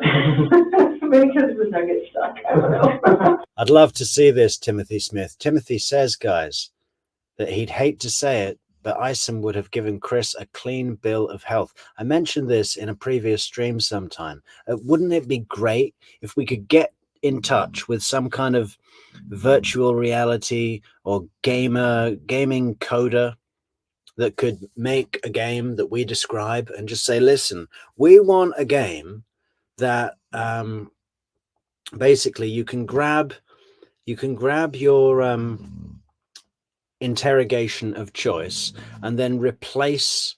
maybe because of the nugget stuck. I don't know. I'd love to see this, Timothy Smith. Timothy says, guys, that he'd hate to say it, but Isom would have given Chris a clean bill of health. I mentioned this in a previous stream sometime. Wouldn't it be great if we could get in touch with some kind of virtual reality or gaming coder that could make a game that we describe and just say, listen, we want a game that basically you can grab your interrogation of choice and then replace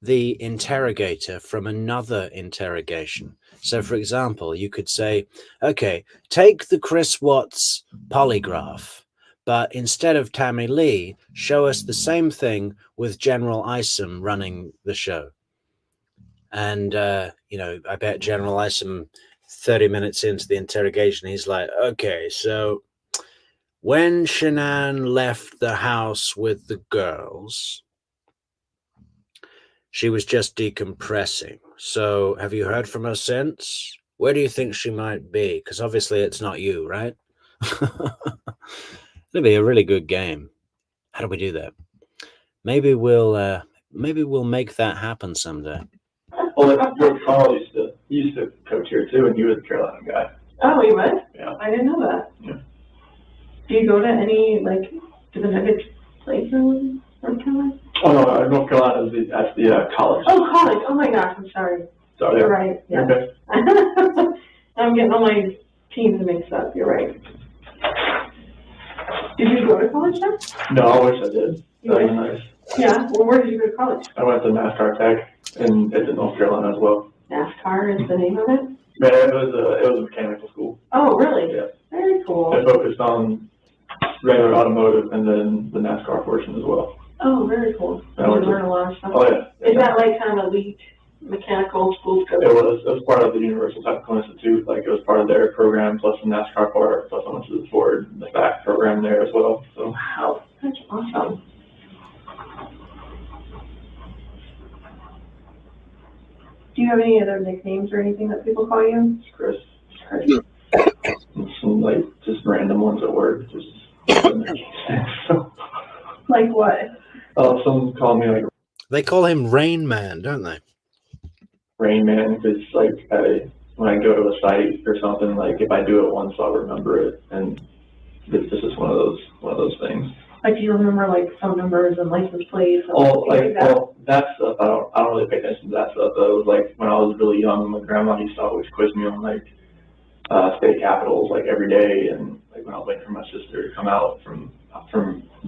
the interrogator from another interrogation. So, for example, you could say, okay, take the Chris Watts polygraph, but instead of Tammy Lee, show us the same thing with General Isom running the show. And, I bet General Isom, 30 minutes into the interrogation, he's like, okay, so when Shannan left the house with the girls, she was just decompressing. So have you heard from her since? Where do you think she might be? Because obviously it's not you, right? It'll be a really good game. How do we do that? Maybe we'll make that happen someday. Well, George Carl used to coach here too, and he was a Carolina guy. Oh, you would? Yeah. I didn't know that. Yeah. Do you go to any, to the Nuggets place in North Carolina? Oh, no, North Carolina that's the college. Oh, college. Oh, my gosh. I'm sorry. Sorry. You're right. Yeah. Okay. I'm getting all my teams mixed up. You're right. Did you go to college then? No, I wish I did. That was nice. Yeah, well, where did you go to college? I went to NASCAR Tech in North Carolina as well. NASCAR is the name of it? Man, it was a mechanical school. Oh, really? Yeah. Very cool. It focused on regular automotive and then the NASCAR portion as well. Oh, very cool. You learn a lot of stuff. Oh, yeah. Is that like kind of elite mechanical school? It was part of the Universal Technical Institute. Like, it was part of their program, plus the NASCAR part, plus I went to the Ford, the back program there as well. So. Wow, that's awesome. Do you have any other nicknames or anything that people call you? Chris. Chris. And some, like, just random ones at work. Just Like what? some call me, like, They call him Rain Man, don't they? Rain Man, because, like, when I go to a site or something, like, if I do it once, I'll remember it. And this is one of those things. Like, do you remember, like, phone numbers and license plates? And That stuff, I don't really pay attention to that stuff, though. It was like, when I was really young, my grandma used to always quiz me on, like, state capitals, like, every day. And, like, when I was waiting for my sister to come out from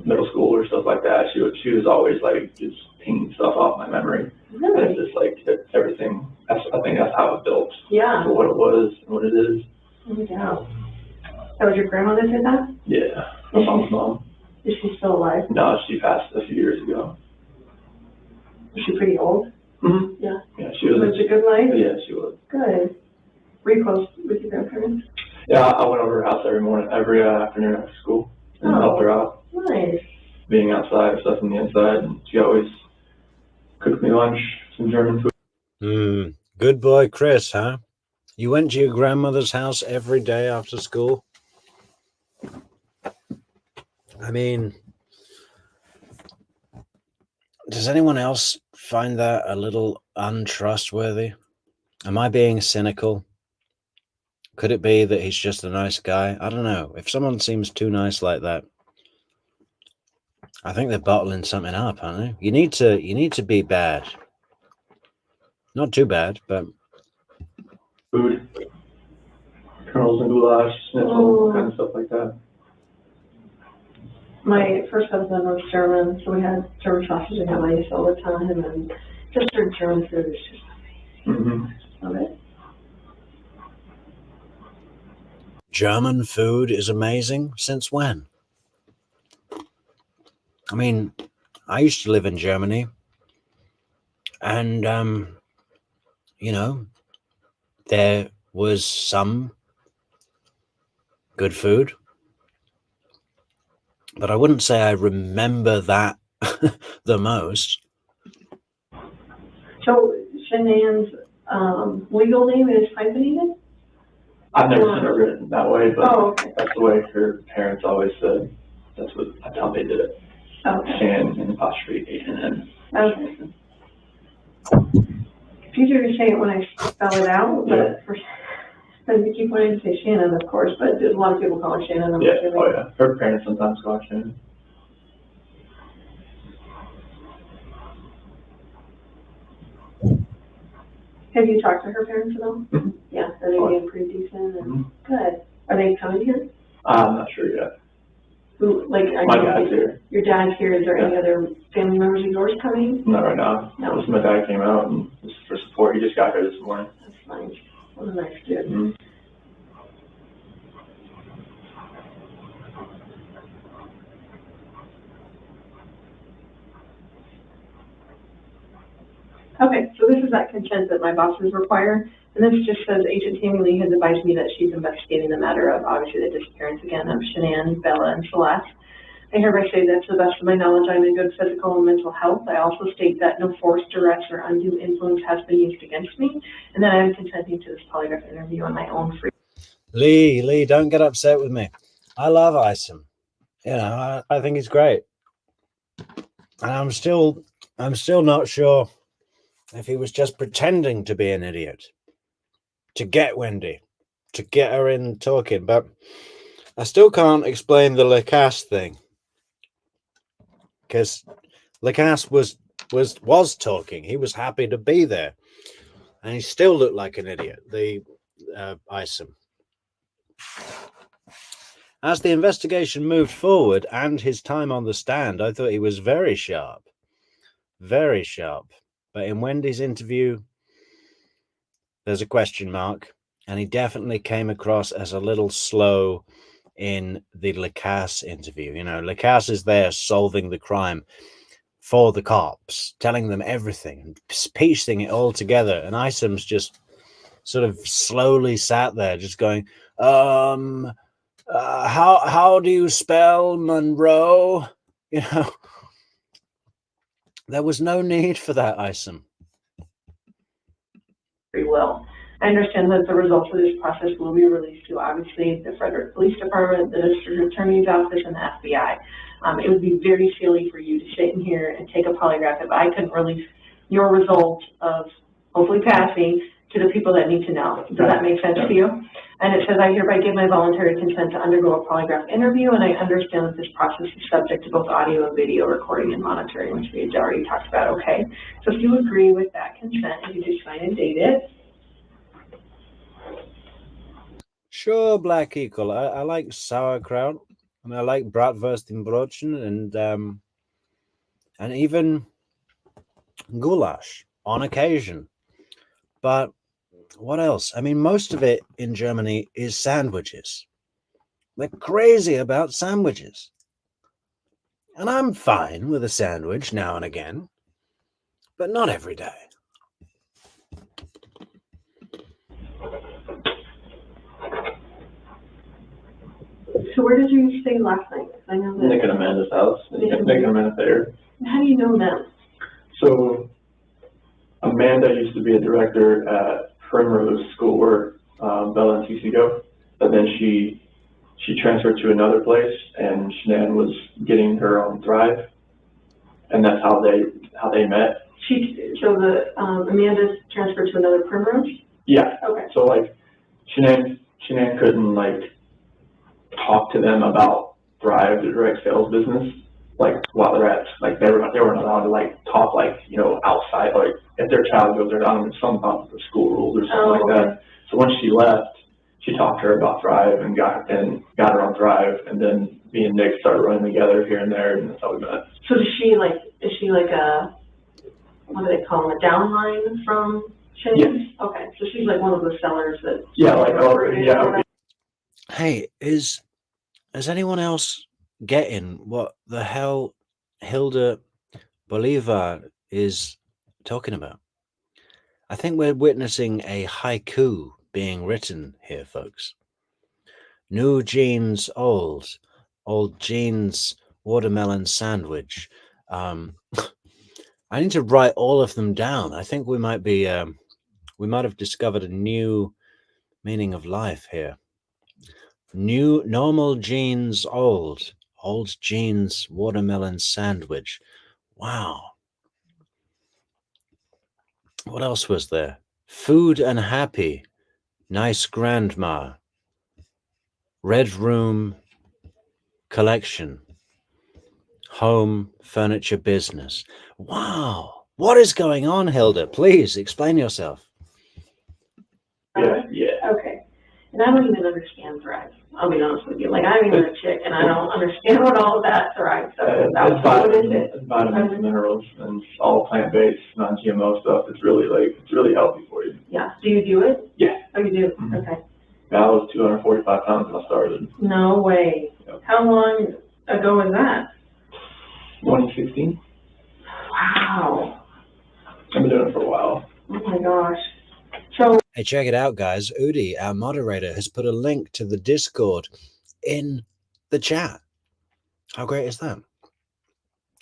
middle school or stuff like that, she was always, like, just pinging stuff off my memory. Really? And it's just, like, everything. I think that's how it built. Yeah. For what it was and what it is. Oh, yeah. That was your grandma that did that? Yeah. My mom's mom. Is she still alive? No, she passed a few years ago. Was she pretty old? Mm-hmm. Yeah. Yeah, she was. Lived a good life? Yeah, she was. Good. Were you close with your grandparents? Yeah, I went over her house every afternoon after school and helped her out. Nice. Being outside, stuff on the inside, and she always cooked me lunch, some German food. Good boy, Chris, huh? You went to your grandmother's house every day after school? I mean, does anyone else find that a little untrustworthy? Am I being cynical? Could it be that he's just a nice guy? I don't know. If someone seems too nice like that, I think they're bottling something up, aren't they? You need to be bad. Not too bad, but Food. Kernels and goulash, schnitzel, kind of stuff like that. My first husband was German, so we had German sausage and rice all the time, and just their German food is just amazing. I love it. German food is amazing. Since when? I mean, I used to live in Germany, and there was some good food, but I wouldn't say I remember that the most. So Shannan's legal name is hyphenated? I've never seen it written that way, but okay. That's the way her parents always said. That's how they did it. Okay. Shannan and apostrophe H-N-N. Okay. It's easier to say it when I spell it out, but we keep wanting to say Shannan, of course, but a lot of people call her Shannan. Yeah, her parents sometimes call her Shannan. Have you talked to her parents at all? Mm-hmm. Yeah, are they being pretty decent? And good. Are they coming here? I'm not sure yet. Who, like, My dad's here. Your dad's here. Is there any other family members of yours coming? Not right now. No. Just my dad came out and just for support. He just got here this morning. That's nice. What a nice dude. Mm-hmm. Okay, so this is that consent that my bosses require, and this just says Agent Tammy Lee has advised me that she's investigating the matter of, obviously, the disappearance again of Shannan, Bella, and Celeste. I hereby say that to the best of my knowledge, I'm in good physical and mental health. I also state that no force, duress, or undue influence has been used against me, and that I am consenting to this polygraph interview on my own free. Lee, don't get upset with me. I love Isom. I think he's great. And I'm still not sure if he was just pretending to be an idiot to get Wendy, to get her in talking. But I still can't explain the Lacasse thing, because Lacasse was talking. He was happy to be there, and he still looked like an idiot. The Isom. As the investigation moved forward and his time on the stand, I thought he was very sharp. Very sharp. But in Wendy's interview, there's a question mark. And he definitely came across as a little slow in the Lacasse interview. You know, Lacasse is there solving the crime for the cops, telling them everything, piecing it all together. And Isom's just sort of slowly sat there, just going, how do you spell Monroe? You know, there was no need for that, Isom. Very well. I understand that the results of this process will be released to, obviously, the Frederick Police Department, the District Attorney's Office, and the FBI. It would be very silly for you to sit in here and take a polygraph if I couldn't release your result of hopefully passing to the people that need to know. Does that make sense to you? And it says, I hereby give my voluntary consent to undergo a polygraph interview, and I understand that this process is subject to both audio and video recording and monitoring, which we had already talked about, okay? So if you agree with that consent, you just sign and date it. Sure, Black Eagle. I like sauerkraut, and I like bratwurst in Brötchen, and even goulash on occasion. But what else? I mean, most of it in Germany is sandwiches. They're crazy about sandwiches. And I'm fine with a sandwich now and again, but not every day. So where did you stay last night? I know that. Nick and Amanda's house. Nick and Amanda there. How do you know them? So Amanda used to be a director at Primrose School where Bella and Cece go, but then she transferred to another place, and Shannan was getting her own Thrive, and that's how they met. Amanda's transferred to another Primrose? Yeah. Okay. So like Shannan couldn't like talk to them about Thrive, the direct sales business, like while they're at, like they weren't allowed to like talk, like, you know, outside, like if their child goes there, I don't know, something about the school rules or something like that. So once she left, she talked to her about Thrive and got her on Thrive, and then me and Nick started running together here and there, and that's how we met. So is she like a, what do they call them, a downline from Shannon? Yes. Okay, so she's like one of the sellers that. Yeah, like, yeah. Hey, is anyone else getting what the hell Hilda Bolivar is talking about? I think we're witnessing a haiku being written here, folks. New jeans, old jeans, watermelon sandwich. I need to write all of them down. I think we might have discovered a new meaning of life here. New normal jeans, old jeans, watermelon sandwich. Wow. What else was there? Food and happy, nice grandma, red room collection, home furniture business. Wow. What is going on, Hilda? Please explain yourself. Yeah. Okay. And I don't even understand Thrive. I'll be honest with you. Like, I'm even a chick, and I don't understand what all of that Thrive stuff is. It's vitamins and minerals, and it's all plant-based, non-GMO stuff. It's really healthy for you. Yeah. Do you do it? Yeah. Oh, you do? Mm-hmm. Okay. I was 245 pounds when I started. No way. Yep. How long ago was that? 2016. Wow. I've been doing it for a while. Oh my gosh. So, hey, check it out, guys. Udi, our moderator, has put a link to the Discord in the chat. How great is that?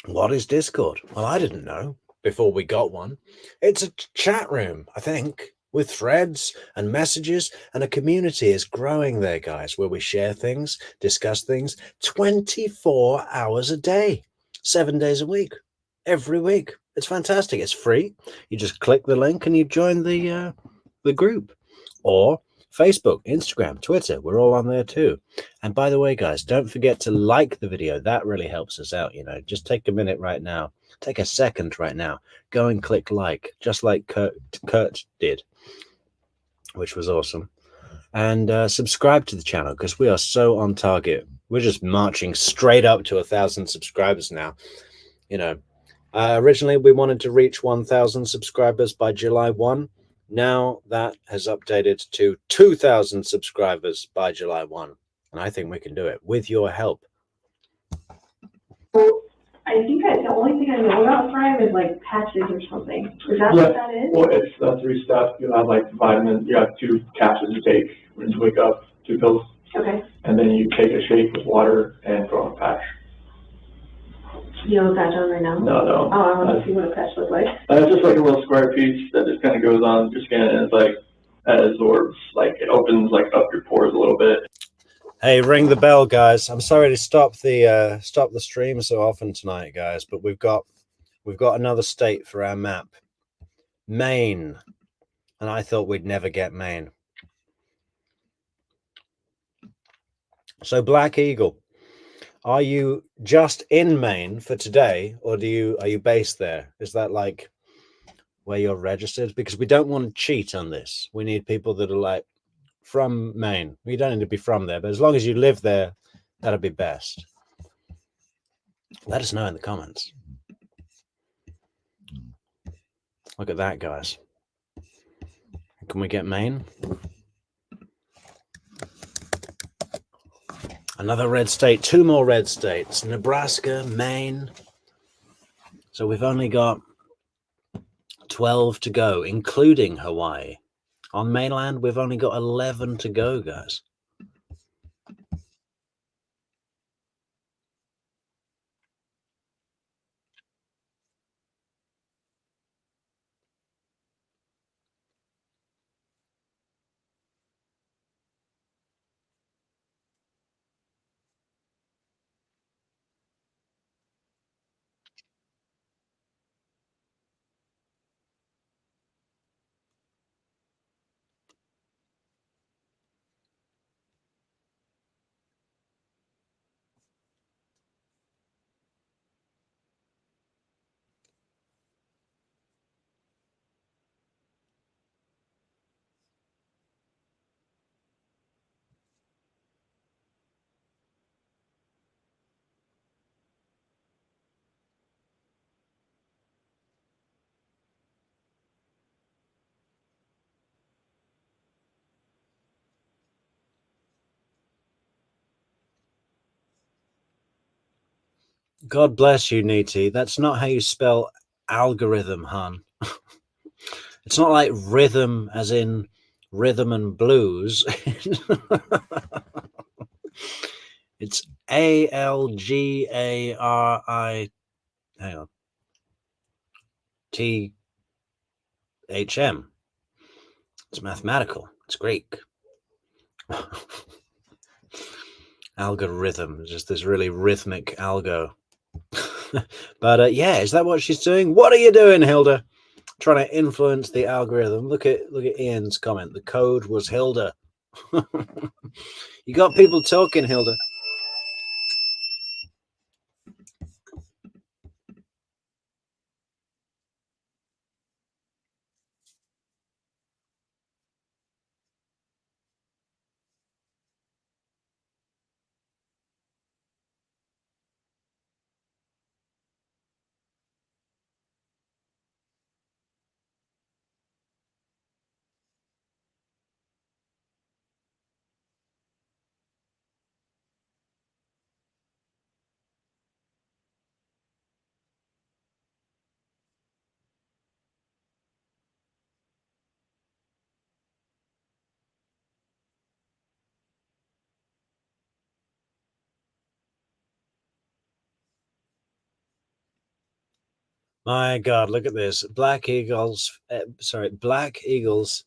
What is Discord? Well, I didn't know before we got one. It's a chat room, I think, with threads and messages, and a community is growing there, guys, where we share things, discuss things 24 hours a day, 7 days a week, every week. It's fantastic. It's free. You just click the link and you join the group. Or Facebook, Instagram, Twitter, we're all on there too. And by the way, guys, don't forget to like the video. That really helps us out. You know, just take a minute right now, take a second right now, go and click like, just like Kurt did, which was awesome. and subscribe to the channel because we are so on target. We're just marching straight up to 1,000 subscribers now. You know, originally we wanted to reach 1,000 subscribers by July 1. Now that has updated to 2,000 subscribers by July 1. And I think we can do it with your help. Well, I think the only thing I know about Thrive is like patches or something. Is that what that is? Well, it's 3 steps. You have like vitamins. You have 2 capsules you take when you wake up, 2 pills. Okay. And then you take a shake with water and throw in a patch. You have a patch on right now? No. Oh, I want to see what a patch looks like. It's just like a little square piece that just kind of goes on your skin, and it's like it absorbs, like it opens like up your pores a little bit. Hey, ring the bell, guys. I'm sorry to stop the stream so often tonight, guys, but we've got another state for our map, Maine, and I thought we'd never get Maine. So, Black Eagle, are you just in Maine for today, or are you based there? Is that like where you're registered? Because we don't want to cheat on this. We need people that are like from Maine. You don't need to be from there, but as long as you live there, that'd be best. Let us know in the comments. Look at that, guys. Can we get Maine? Another red state, 2 more red states, Nebraska, Maine. So we've only got 12 to go, including Hawaii. On mainland, we've only got 11 to go, guys. God bless you, Niti. That's not how you spell algorithm, hon. It's not like rhythm as in rhythm and blues. It's ALGARI. Hang on. THM. It's mathematical. It's Greek. Algorithm, just this really rhythmic algo. But yeah, is that what she's doing? What are you doing, Hilda? Trying to influence the algorithm. Look at Ian's comment. The code was Hilda. You got people talking, Hilda. My God, look at this. Black Eagles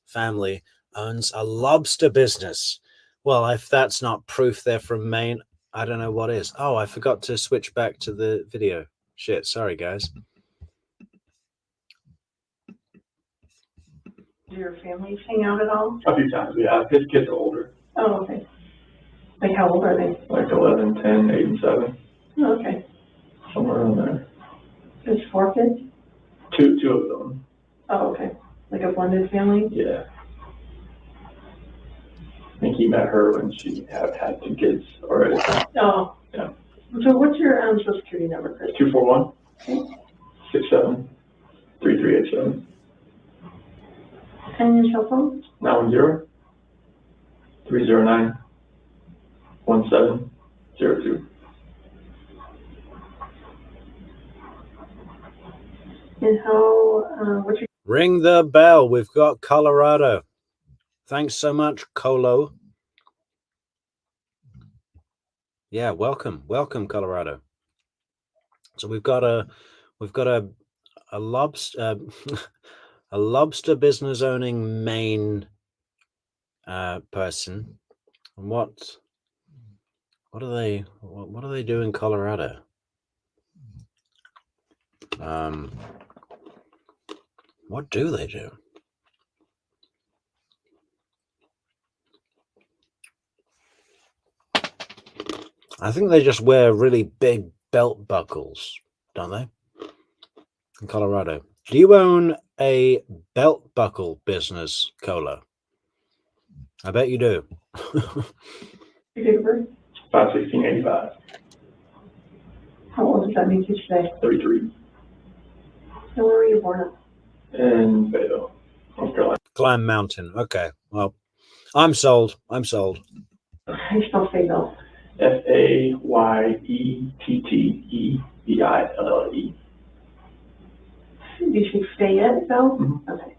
family owns a lobster business. Well, if that's not proof they're from Maine, I don't know what is. Oh, I forgot to switch back to the video. Shit, sorry, guys. Do your families hang out at all? A few times, yeah. His kids are older. Oh, okay. Like how old are they? Like 11, 10, 8, and 7. Oh, okay. Somewhere around there. There's 4 kids? Two of them. Oh, okay. Like a blended family? Yeah. I think he met her when she had 2 kids already. Oh. Yeah. So what's your social security number, Chris? 241 67 3387. And your cell phone? 910 309 1702. And how, what's your... Ring the bell. We've got Colorado. Thanks so much, Colo. Yeah, welcome, Colorado. So we've got a lobster a lobster business owning Maine person. And what do they do in Colorado? What do they do? I think they just wear really big belt buckles, don't they? In Colorado. Do you own a belt buckle business, Cola? I bet you do. Your date of birth? 5/16/85. How old does that make you today? 33. And where were you born at? In Fayetteville, North Carolina. Climb Mountain. Okay. Well, I'm sold. How do you spell Fayetteville? FAYETTEVILLE. Did you stay at, Bill? Mm-hmm. Okay.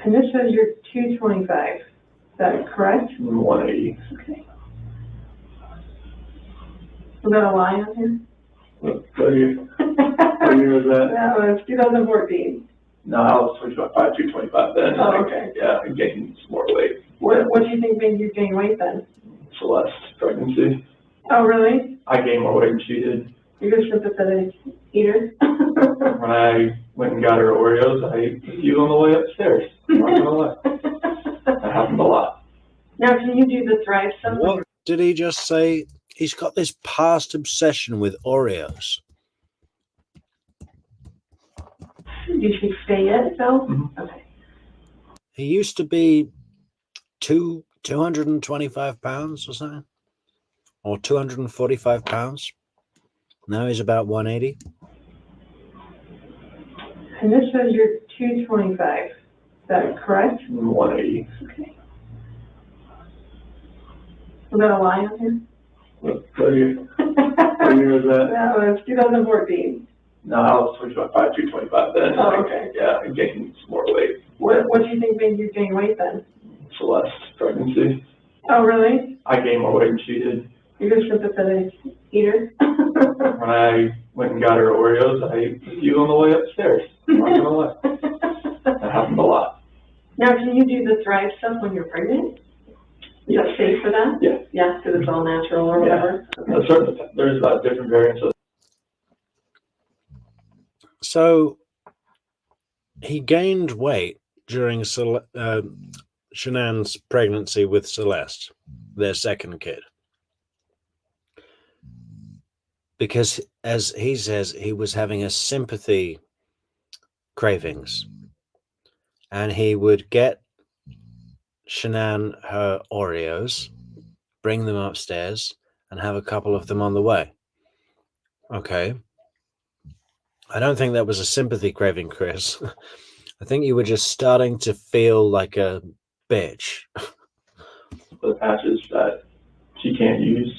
And this says you're 225. Is that correct? 180. Okay. Was that a lie on here? What year was that? That was 2014. No, I was 225 then. Oh, okay. Yeah, I gained some more weight. What do you think made you gain weight then? Celeste, pregnancy. Oh, really? I gained more weight than she did. You're a sympathetic eater? When I went and got her Oreos, I ate a few on the way upstairs. I'm not gonna lie. That happened a lot. Now, can you do the thrive stuff? What did he just say? He's got this past obsession with Oreos. Did you stay at, Bill? Mm-hmm. Okay. He used to be 225 pounds or something, or 245 pounds. Now he's about 180. And this says you're 225. Is that correct? 180. Okay. Was that a lie on here? What year was that? That was 2014. No, I was 225 then. Oh, okay. Yeah, I gained some more weight. What do you think made you gain weight then? Celeste, pregnancy. Oh, really? I gained more weight than she did. You're a sympathetic eater? When I went and got her Oreos, I ate a few on the way upstairs. I'm not gonna lie. That happened a lot. Now, can you do the thrive stuff when you're pregnant? Is that safe for that? Yeah. Yeah, because it's all natural or whatever? Yeah. There's different variants of. So he gained weight during Shannan's pregnancy with Celeste, their second kid. Because, as he says, he was having a sympathy cravings. And he would get Shannan her Oreos, bring them upstairs, and have a couple of them on the way. Okay. I don't think that was a sympathy craving, Chris. I think you were just starting to feel like a bitch. The patches that she can't use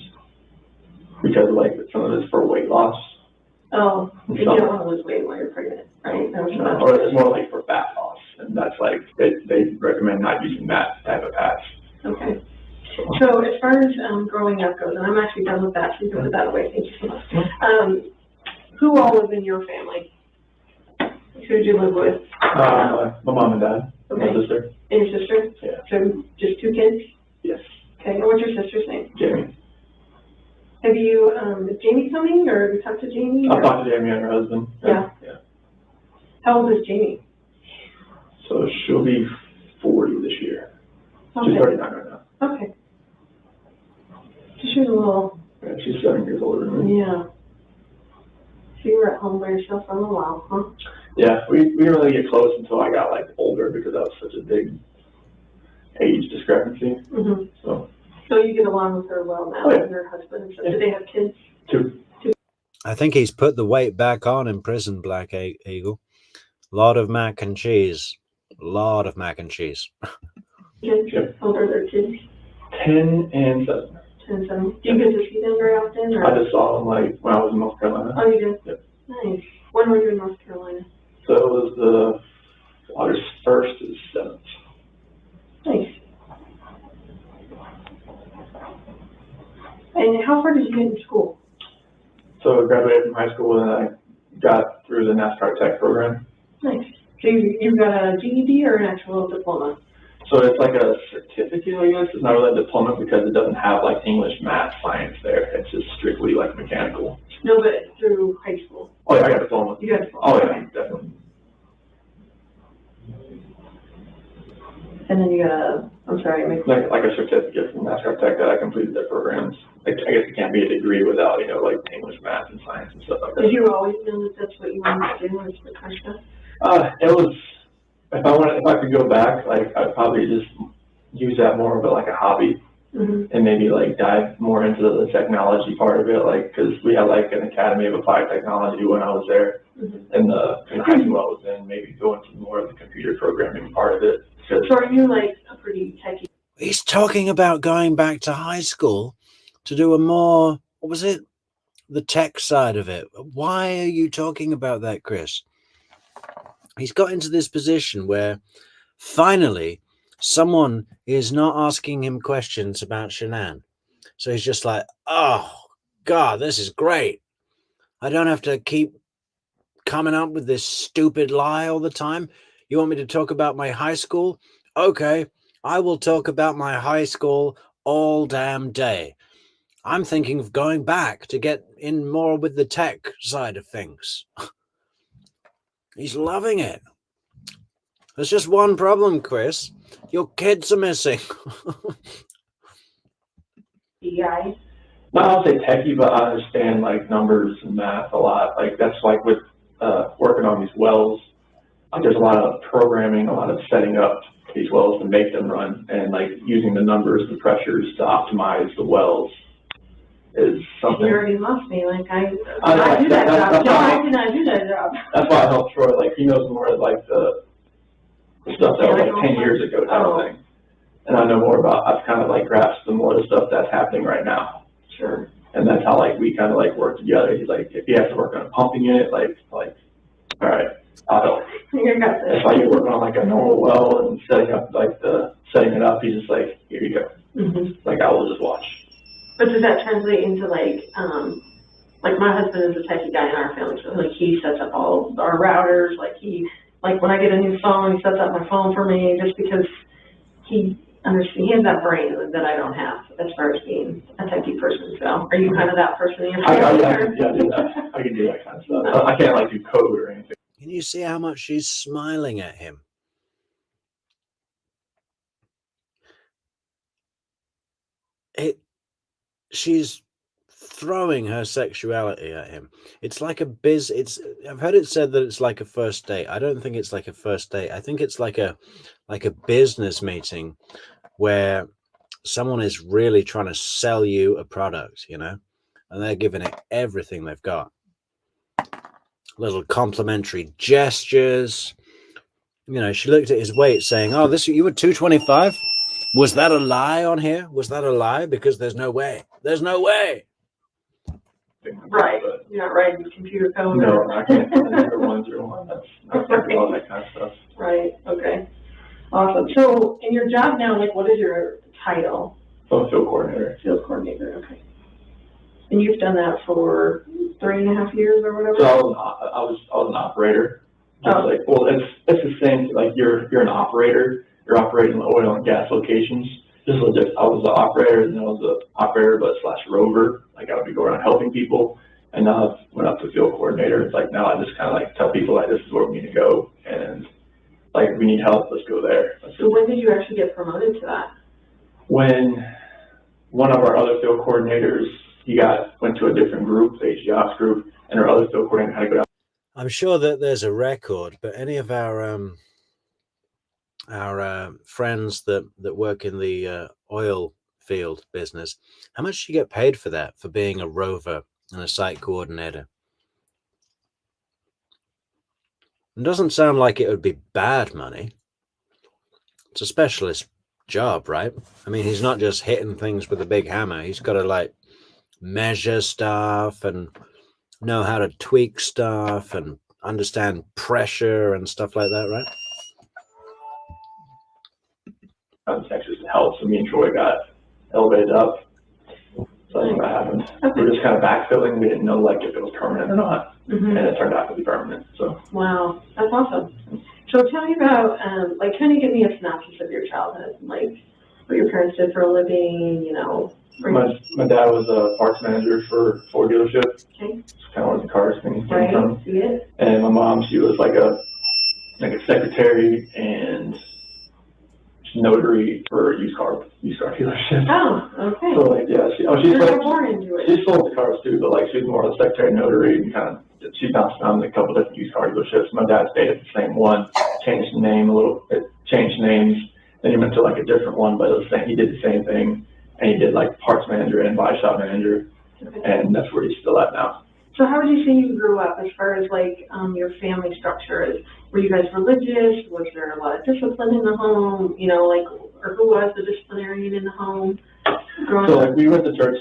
because, like, some of it's for weight loss. Oh, you don't want to lose weight while you're pregnant, right? No, or it's more like for fat loss, and that's like they recommend not using that type of patch. Okay. So as far as growing up goes, and I'm actually done with that, so you can put that away. Thank you so much. Who all live in your family? Who did you live with? My mom and dad, Okay. my sister. And your sister? Yeah. So just 2 kids? Yes. Okay. And what's your sister's name? Jamie. Have you, is Jamie coming, or have you talked to Jamie? I'll talk to Jamie and her husband. Yeah. Yeah. How old is Jamie? So she'll be 40 this year. Okay. She's 39 right now. Okay. So she's a little, Yeah, she's 7 years older than me. yeah. So you were at home by yourself for a little while, huh? Yeah, we didn't really get close until I got like older because I was such a big age discrepancy. Mm-hmm. So you get along with her well now, Oh, yeah. and her husband and stuff. Do they have kids? 2. I think he's put the weight back on in prison, Black Eagle. Lot of mac and cheese. Lot of mac and cheese. Kids? Yep. How old are their kids? 10 and 7. 10 and 7. Do you get to see them very often? Or? I just saw them like when I was in North Carolina. Oh, you did? Yep. Nice. When were you in North Carolina? So it was the August 1st to the 7th. Nice. And how far did you get in school? So I graduated from high school and I got through the NASCAR Tech program. Nice. So you got a GED or an actual diploma? So it's like a certificate, I guess. It's not really a diploma because it doesn't have like English, math, science there. It's just strictly like mechanical. No, but through high school. Oh yeah, I got a diploma. You got a diploma? Oh yeah, definitely. And then you got a, I'm sorry, Like a certificate from NASCAR Tech that I completed their programs. Like, I guess it can't be a degree without, you know, like English, math, and science and stuff like that. Did you always know that that's what you wanted to do, was the car stuff? It was, if I could go back, like, I'd probably just use that more of like a hobby. Mm-hmm. And maybe like dive more into the technology part of it, like, cause we had like an Academy of Applied Technology when I was there. Mm-hmm. In the high school I was in, maybe go into more of the computer programming part of it. So are you like a pretty techie? He's talking about going back to high school to do a more, what was it? The tech side of it. Why are you talking about that, Chris? He's got into this position where finally someone is not asking him questions about Shannan. So he's just like, oh, God, this is great. I don't have to keep coming up with this stupid lie all the time. You want me to talk about my high school? Okay, I will talk about my high school all damn day. I'm thinking of going back to get in more with the tech side of things. He's loving it. There's just one problem, Chris. Your kids are missing. CBI? Not I'll say techie, but I understand like numbers and math a lot. Like that's like with working on these wells. Like there's a lot of programming, a lot of setting up these wells to make them run, and like using the numbers, the pressures to optimize the wells is something. You already lost me. Like I do that job. No, I did not do that job. That's why I helped Troy. Like he knows more like the stuff that was like 10 years ago type of thing. And I know more about, I've kind of like grasped the more of the stuff that's happening right now. Sure. And that's how like we kind of like work together. He's like, if he has to work on a pumping unit, like, all right, I'll help. You got this. If you're working on like a normal well and setting up like setting it up, he's just like, here you go. Mm-hmm. Like I will just watch. But does that translate into like my husband is a techie guy in our family, so like he sets up all our routers, like when I get a new phone, he sets up my phone for me just because he has that brain that I don't have as far as being a techie person. So are you kind of that person in your family? I do that. I can do that kind of stuff. I can't like do code or anything. Can you see how much she's smiling at him? She's throwing her sexuality at him. It's like I've heard it said that it's like a first date. I don't think it's like a first date. I think it's like a business meeting where someone is really trying to sell you a product, you know, and they're giving it everything they've got. Little complimentary gestures. You know, she looked at his weight saying, oh, you were 225? Was that a lie on here? Was that a lie? Because there's no way. There's no way. Right. You're not writing computer code. No, I can't. Never 101. That's all that kind of stuff. Right. Okay. Awesome. So in your job now, like what is your title? So field coordinator. Field coordinator. Okay. And you've done that for 3.5 years or whatever? So I was an operator. Oh. Like, well, it's the same. Like you're an operator. You're operating the oil and gas locations. I was an operator, and I was an operator, but / rover. Like I would be going around helping people, and now I went up to field coordinator. It's like now I just kind of like tell people like this is where we need to go, and like we need help, let's go there. So when did you actually get promoted to that? When one of our other field coordinators, went to a different group, the HGOps group, and our other field coordinator had to go down. I'm sure that there's a record, but any of our our friends that work in the oil field business, how much do you get paid for that, for being a rover and a site coordinator? It doesn't sound like it would be bad money. It's a specialist job, right? I mean, he's not just hitting things with a big hammer. He's got to like measure stuff and know how to tweak stuff and understand pressure and stuff like that, right? Texas helped, so me and Troy got elevated up. So that's what happened. We were just kind of backfilling. We didn't know like if it was permanent or not, and it turned out to be permanent. So wow, that's awesome. So tell me about like, kind of give me a synopsis of your childhood, like what your parents did for a living, you know. My dad was a parts manager for Ford dealership. Okay. It's kind of where the cars came Right. from. See it. And my mom, she was like a secretary and notary for used car dealership. Oh, okay. So like, yeah, You're born into it. she sold the cars too, but like she's more of a secretary notary and kind of she bounced around a couple different used car dealerships. My dad stayed at the same one, changed the name a little bit, changed names. Then he went to like a different one, but it was he did the same thing, and he did like parts manager and body shop manager, and that's where he's still at now. So how would you say you grew up as far as like your family structure is? Were you guys religious? Was there a lot of discipline in the home? You know, like, or who was the disciplinarian in the home? So like we went to church,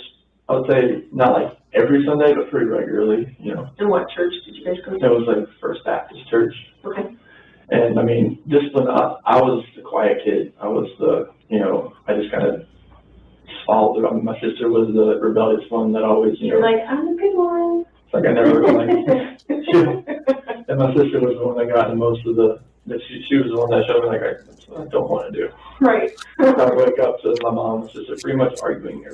I would say not like every Sunday, but pretty regularly, you know. And what church did you guys go to? It was like First Baptist Church. Okay. And I mean, discipline, I was the quiet kid. I was the, you know, I just kind of followed. I mean, my sister was the rebellious one that always, you know. You're like, I'm the good one. It's like I never, like, and my sister was the one that got the most of she was the one that showed me, like, I don't want to do. Right. I wake up to my mom and sister pretty much arguing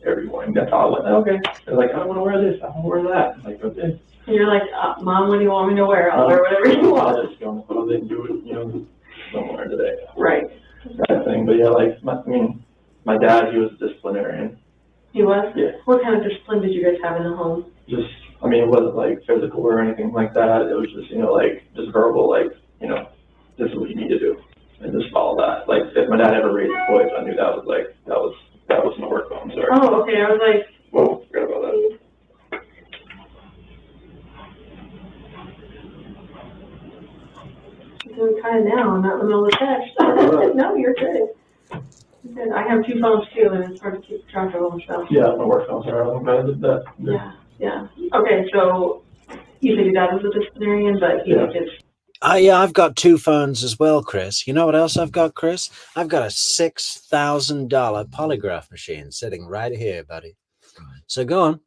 every morning. That's how I went, okay. They're like, I don't want to wear this, I don't want to wear that. I'm like, okay. And you're like, Mom, what do you want me to wear? I'll wear whatever you want. I'll just go, I didn't do it, you know, don't wear it today. Right. That thing, but yeah, like, my dad, he was a disciplinarian. He was? Yeah. What kind of discipline did you guys have in the home? Just, I mean, it wasn't like physical or anything like that. It was just, you know, like, just verbal, like, you know, this is what you need to do. And just follow that. Like, if my dad ever raised his voice, I knew that was like, that was my work phone, sorry. Oh, okay, I was like, whoa, forgot about that. doing kind of now, not in the middle of the text. No, you're good. You're good. I have two phones too, and it's hard to keep track of them, so. Yeah, my work phone, sorry, I'm glad I did that. Yeah. Okay, so you said your dad was a disciplinarian, but he just. Yeah, I've got two phones as well, Chris. You know what else I've got, Chris? I've got a $6,000 polygraph machine sitting right here, buddy. So go on.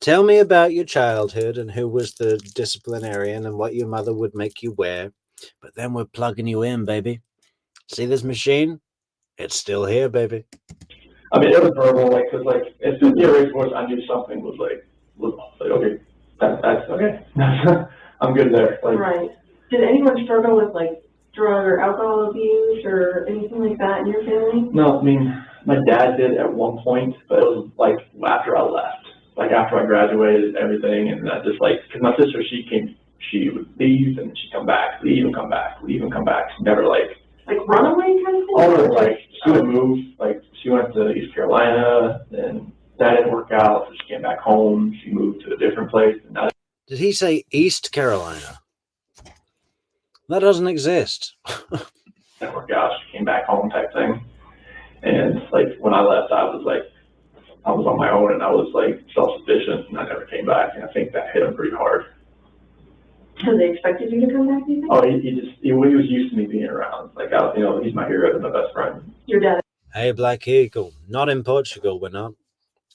Tell me about your childhood and who was the disciplinarian and what your mother would make you wear. But then we're plugging you in, baby. See this machine? It's still here, baby. I mean, it was verbal, like, cause like, as soon as you raised voice, I knew something was okay, that's okay. I'm good there. Like, right. Did anyone struggle with like drug or alcohol abuse or anything like that in your family? No, I mean, my dad did at one point, but it was like after I left, like after I graduated and everything, and that just like, cause my sister, she would leave and she'd come back, leave and come back, leave and come back. She never like runaway kind of thing? All of like, she would move, like she went to East Carolina, and that didn't work out, so she came back home, she moved to a different place. And now, did he say East Carolina? That doesn't exist. didn't work out, she came back home type thing. And like when I left, I was on my own and I was like self-sufficient, and I never came back, and I think that hit him pretty hard. Have they expected you to come back, do you think? Oh, he was used to me being around. Like, you know, he's my hero and my best friend. Your dad. Hey, Black Eagle, not in Portugal, we're not.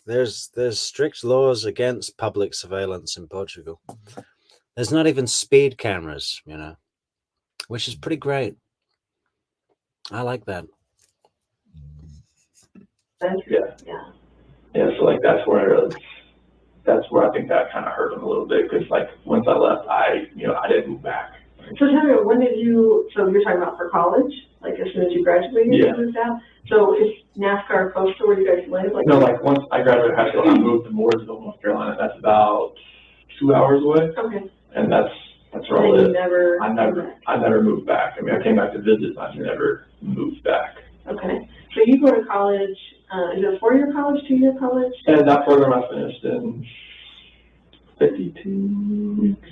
There's strict laws against public surveillance in Portugal. There's not even speed cameras, you know, which is pretty great. I like that. Yeah, so like that's where I think that kind of hurt him a little bit, because like once I left, I didn't move back. So tell me, when did you, so you're talking about for college, like as soon as you graduated, you moved out? So is NASCAR close to where you guys live? No, like once I graduated high school, I moved to Mooresville, North Carolina. That's about 2 hours away. Okay. And that's That's where all I never moved back. I mean, I came back to visit, but I never moved back. Okay. So you go to college, is it a 4-year college, 2-year college? And that program I finished in 52 weeks.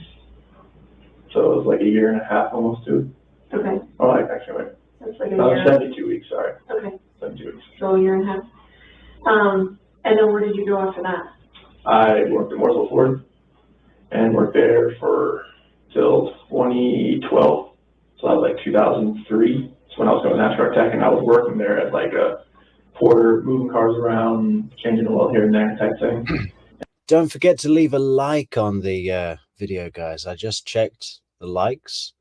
So it was like a year and a half almost too. Okay. Oh, like, actually, wait. That's like a No, year. 72 weeks, sorry. Okay. 72 weeks. So a year and a half. And then where did you go after that? I worked at Mooresville Ford and worked there till 2012. So that was like 2003. That's when I was going to NASCAR Tech, and I was working there as like a porter, moving cars around, changing the oil here and there type thing. Don't forget to leave a like on the video, guys. I just checked the likes,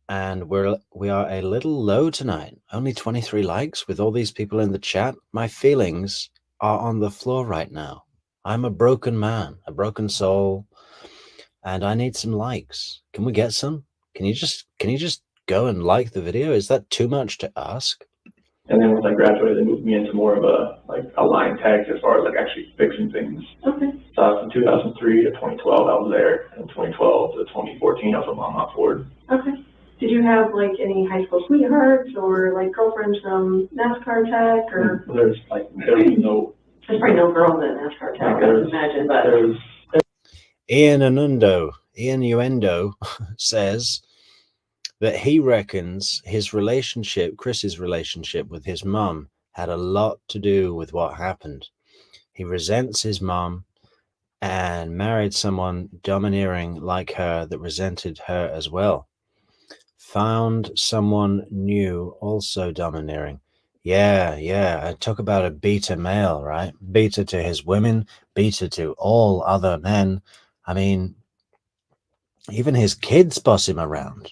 and we are a little low tonight. Only 23 likes with all these people in the chat. My feelings are on the floor right now. I'm a broken man, a broken soul, and I need some likes. Can we get some? Can you just go and like the video? Is that too much to ask? And then once I graduated, they moved me into more of a line tech as far as like actually fixing things. Okay. So from 2003 to 2012, I was there. And 2012 to 2014, I was at Mont Ford. Okay. Did you have like any high school sweethearts or like girlfriends from NASCAR Tech or? There's no. There's probably no girls at NASCAR Tech, I would imagine, but. Ian Uendo says that he reckons Chris's relationship with his mum had a lot to do with what happened. He resents his mum and married someone domineering like her that resented her as well. Found someone new, also domineering. Yeah. I talk about a beta male, right? Beta to his women, beta to all other men. I mean, even his kids boss him around.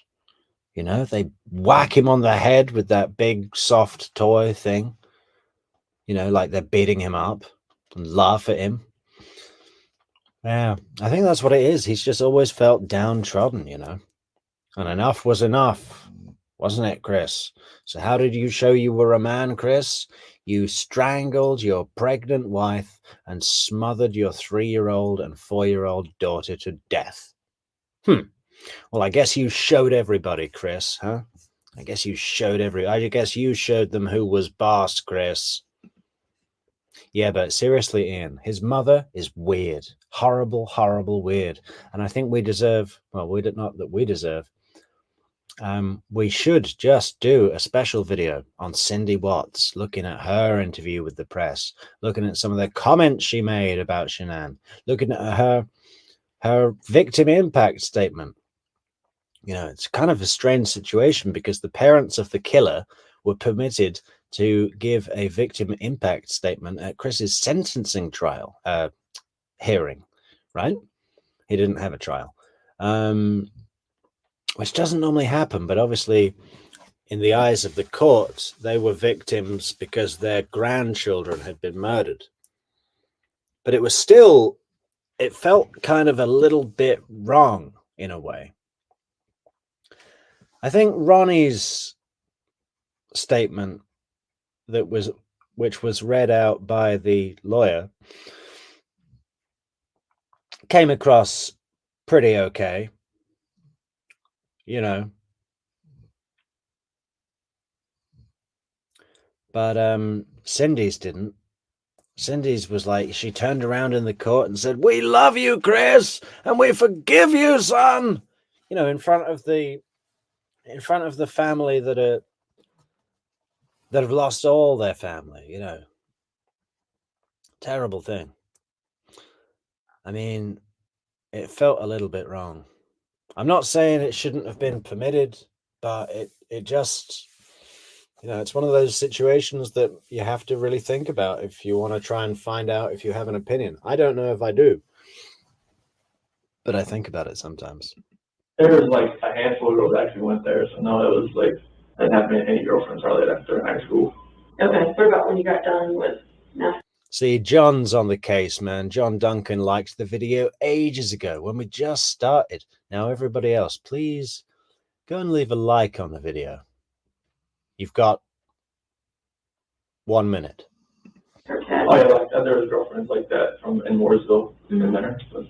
You know, they whack him on the head with that big soft toy thing. You know, like they're beating him up and laugh at him. Yeah, I think that's what it is. He's just always felt downtrodden, you know. And enough was enough, wasn't it, Chris? So how did you show you were a man, Chris? You strangled your pregnant wife and smothered your 3-year-old and 4-year-old daughter to death. Well, I guess you showed everybody, Chris, huh? I guess you showed them who was boss, Chris. Yeah, but seriously, Ian, his mother is weird. Horrible, horrible weird. And I think we deserve, well, we should just do a special video on Cindy Watts, looking at her interview with the press, looking at some of the comments she made about Shannan, looking at her victim impact statement. You know, it's kind of a strange situation because the parents of the killer were permitted to give a victim impact statement at Chris's sentencing trial hearing, right? He didn't have a trial, which doesn't normally happen, but obviously in the eyes of the court, they were victims because their grandchildren had been murdered. But it felt kind of a little bit wrong in a way. I think Ronnie's statement which was read out by the lawyer came across pretty okay, you know. But Cindy's didn't. Cindy's was like, she turned around in the court and said, "We love you, Chris, and we forgive you, son." You know, in front of the family that have lost all their family, you know. Terrible thing. I mean, it felt a little bit wrong. I'm not saying it shouldn't have been permitted, but it just, you know, it's one of those situations that you have to really think about if you want to try and find out if you have an opinion. I don't know if I do, but I think about it sometimes. There was like a handful of girls that actually went there, so no, it was like I didn't have any girlfriends hardly after high school. Okay, what about when you got done with NASCAR? See, John's on the case, man. John Duncan liked the video ages ago when we just started. Now, everybody else, please go and leave a like on the video. You've got 1 minute. Oh yeah, like there was girlfriends like that in Mooresville in there, but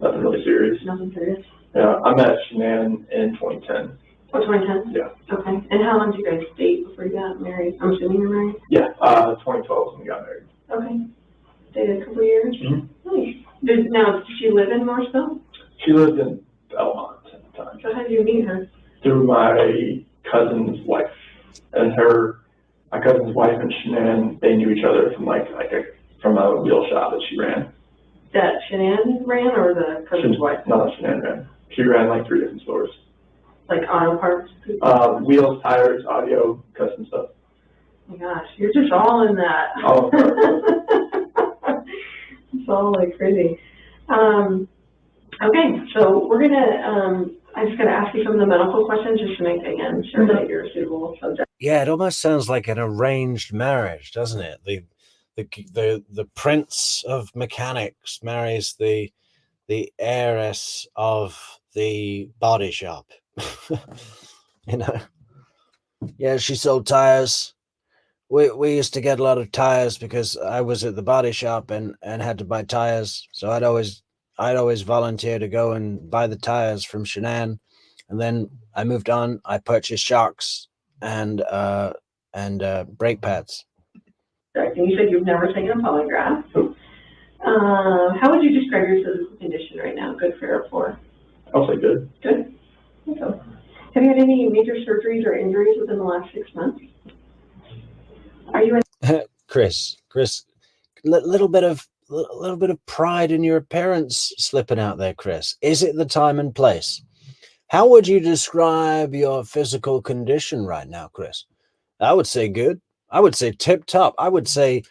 nothing really serious. Nothing serious. Yeah, I met Shannan in 2010. Oh, 2010? Yeah. Okay. And how long did you guys date before you got married? I'm assuming you're married? Yeah, 2012 when we got married. Okay. Dated a couple of years? Mm-hmm. Nice. Now, does she live in Morrisville? She lived in Belmont at the time. So how did you meet her? Through my cousin's wife. And my cousin's wife and Shannan, they knew each other from a wheel shop that she ran. That Shannan ran or the cousin's wife? No, Shannan ran. She ran like 3 different stores. Like auto parts? Wheels, tires, audio, custom stuff. Oh my gosh, you're just all in that. All It's all like crazy. Okay, so we're gonna, I'm just gonna ask you some of the medical questions just to make, again, sure that you're a suitable subject. Yeah, it almost sounds like an arranged marriage, doesn't it? The prince of mechanics marries the heiress of the body shop. You know. Yeah, she sold tires. We used to get a lot of tires because I was at the body shop and had to buy tires. So I'd always volunteer to go and buy the tires from Shannan, and then I moved on. I purchased shocks and brake pads. And you said you've never taken a polygraph. How would you describe your physical condition right now? Good, fair, or poor? I'll say good. Good. Okay. Have you had any major surgeries or injuries within the last 6 months? Are you in? Chris, little bit of pride in your appearance slipping out there, Chris. Is it the time and place? How would you describe your physical condition right now, Chris? I would say good. I would say tip top. I would say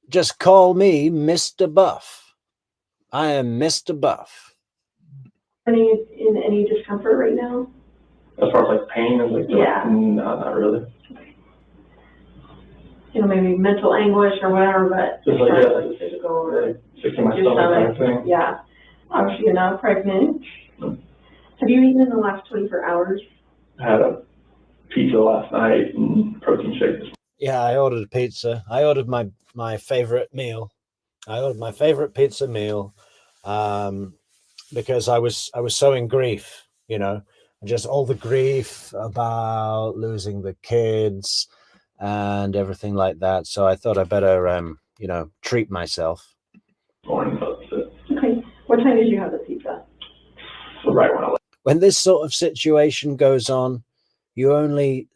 just call me Mr. Buff. I am Mr. Buff. In any discomfort right now? As far as like pain and like yeah. No, not really. You know, maybe mental anguish or whatever, but just like physical or like fixing my stomach kind of thing. Yeah. Obviously you're not pregnant. Have you eaten in the last 24 hours? I had a pizza last night and protein shakes. Yeah, I ordered a pizza. I ordered my favorite meal. I ordered my favorite pizza meal because I was so in grief, you know, just all the grief about losing the kids and everything like that. So I thought I better, you know, treat myself. Morning, that's it. Okay. What time did you have the pizza? So right when I left. When this sort of situation goes on, you only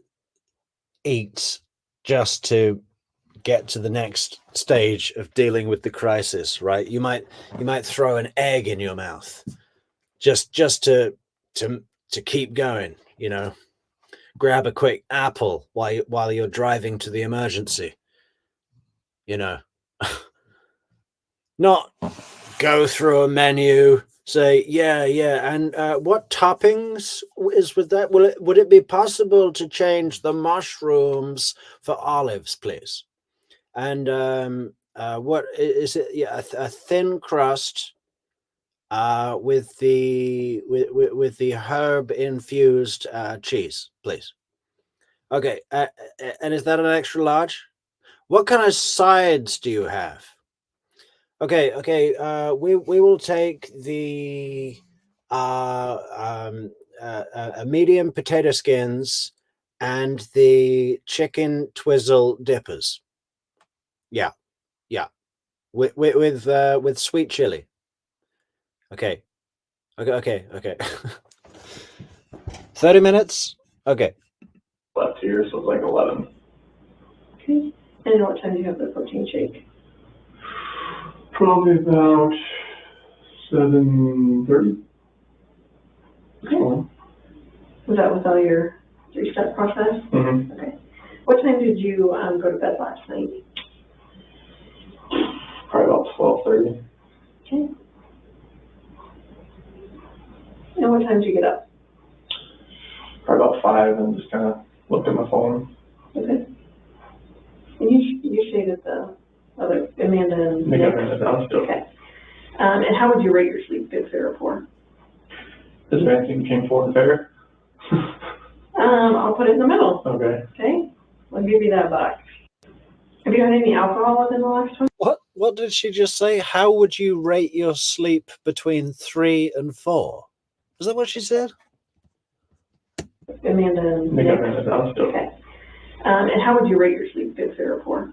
eat just to get to the next stage of dealing with the crisis, right? You might throw an egg in your mouth just to keep going, you know. Grab a quick apple while you're driving to the emergency, you know. Not go through a menu, say yeah, and what toppings is with that? Would it be possible to change the mushrooms for olives, please? And what is it? Yeah, a thin crust with the herb infused cheese, please. Okay, and is that an extra large? What kind of sides do you have? Okay. We will take the medium potato skins and the chicken twizzle dippers. Yeah, with sweet chili. Okay. 30 minutes. Okay. Left here, so it's like 11. Okay. And what time do you have the protein shake? Probably about 7:30. Okay. Was that with all your 3-step process? Mm-hmm. Okay. What time did you go to bed last night? Probably about 12:30. Okay. And what time did you get up? Probably about 5 and just kind of looked at my phone. Okay. And you stayed at the other Amanda and Nick? Okay. And how would you rate your sleep, good, fair, or poor? Is there anything that came forward fair? I'll put it in the middle. Okay. Okay. I'll give you that box. Have you had any alcohol within the last 20? What did she just say? How would you rate your sleep between 3 and 4? Is that what she said? Amanda and Nick, Nick? Amanda, Dallas. Okay. And how would you rate your sleep, good, fair, or poor?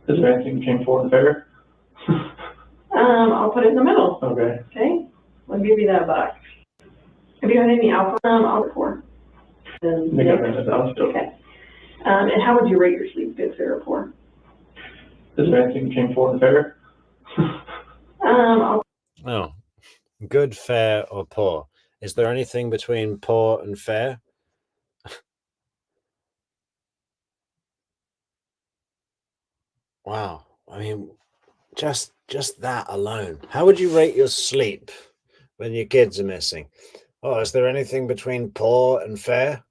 Is there anything between 4 and fair? I'll put it in the middle. Okay. Okay. I'll give you that box. Have you had any alcohol? I'll put 4. And Nick, Amanda, Dallas. Okay. And how would you rate your sleep, good, fair, or poor? Is there anything between 4 and fair? I'll Oh, good, fair, or poor. Is there anything between poor and fair? Wow. I mean, just that alone. How would you rate your sleep when your kids are missing? Oh, is there anything between poor and fair?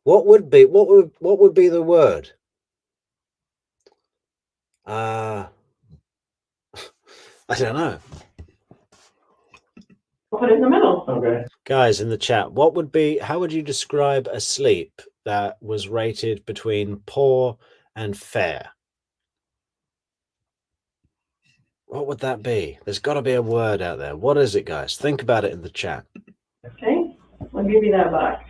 What would be the word? I don't know. put it in the middle. Okay. Guys in the chat, how would you describe a sleep that was rated between poor and fair? What would that be? There's got to be a word out there. What is it, guys? Think about it in the chat. Okay. I'll give you that box.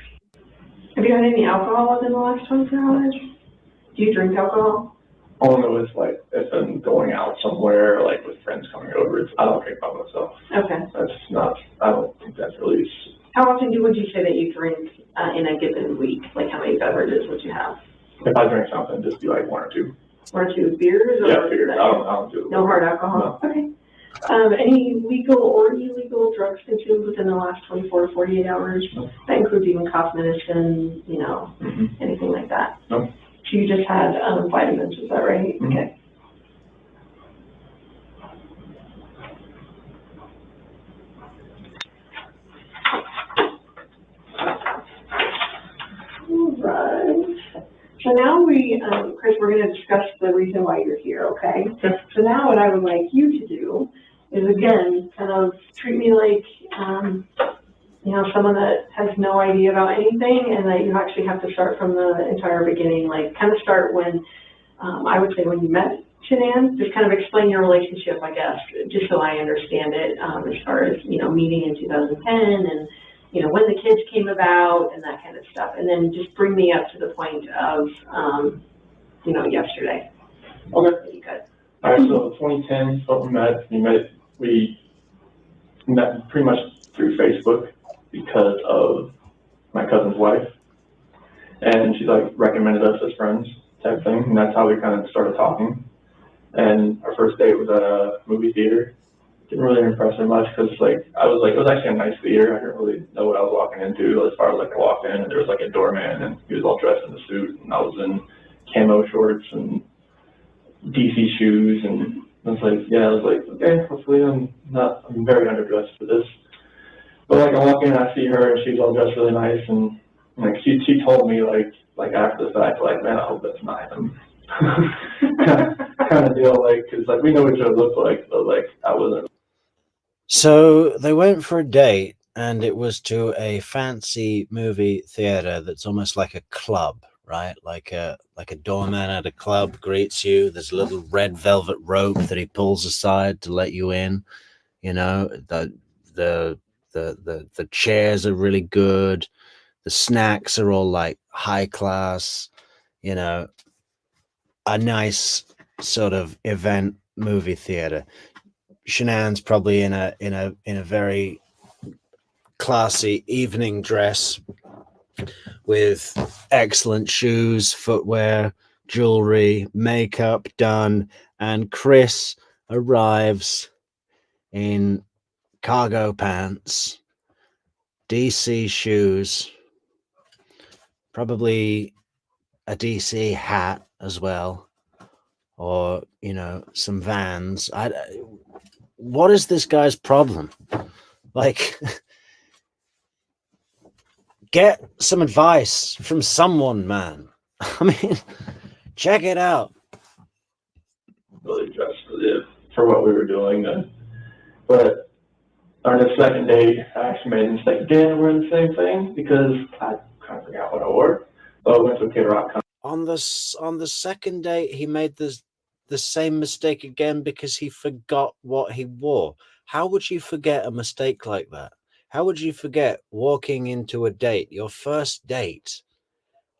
Have you had any alcohol within the last 24 hours? Do you drink alcohol? Only with like if I'm going out somewhere, like with friends coming over. I don't drink by myself. Okay. That's not. I don't think that's really. How often would you say that you drink in a given week? Like how many beverages would you have? If I drink something, just be like 1 or 2. 1 or 2 beers? Or Yeah, beers. I don't do it. No hard alcohol? No. Okay. Any legal or illegal drugs consumed within the last 24 to 48 hours? No. That includes even cough medicine, anything like that? No. So you just had vitamins, is that right? Mm-hmm. Okay. All right. So now Chris, we're going to discuss the reason why you're here, okay? So now what I would like you to do is, again, kind of treat me like, someone that has no idea about anything, and that you actually have to start from the entire beginning, like kind of start when, I would say when you met Shannan, just kind of explain your relationship, I guess, just so I understand it, as far as, meeting in 2010 and, when the kids came about and that kind of stuff. And then just bring me up to the point of, yesterday. Okay. Good. All right. So 2010, so we met pretty much through Facebook because of my cousin's wife, and she like recommended us as friends type thing, and that's how we kind of started talking. And our first date was at a movie theater. Didn't really impress her much because it was actually a nice theater. I didn't really know what I was walking into as far as I walked in, and there was like a doorman, and he was all dressed in a suit, and I was in camo shorts and DC shoes, and I was like, okay, hopefully I'm very underdressed for this. But I walk in and I see her, and she's all dressed really nice, and she told me like after the fact, man, I hope that's not him. kind of deal, because we know what each other look like, but I wasn't. So they went for a date, and it was to a fancy movie theater that's almost like a club, right? Like a doorman at a club greets you. There's a little red velvet rope that he pulls aside to let you in. The chairs are really good. The snacks are all like high class. A nice sort of event movie theater. Shannan's probably in a very classy evening dress with excellent shoes, footwear, jewelry, makeup done, and Chris arrives in cargo pants, DC shoes, probably a DC hat as well, or some Vans. What is this guy's problem? Get some advice from someone, man. I mean, check it out. Really dressed for what we were doing then. But on the second date, I actually made a mistake again. We're in the same thing because I kind of forgot what I wore. But we went to a Kid Rock. On the second date, he made the same mistake again because he forgot what he wore. How would you forget a mistake like that? How would you forget walking into a date, your first date,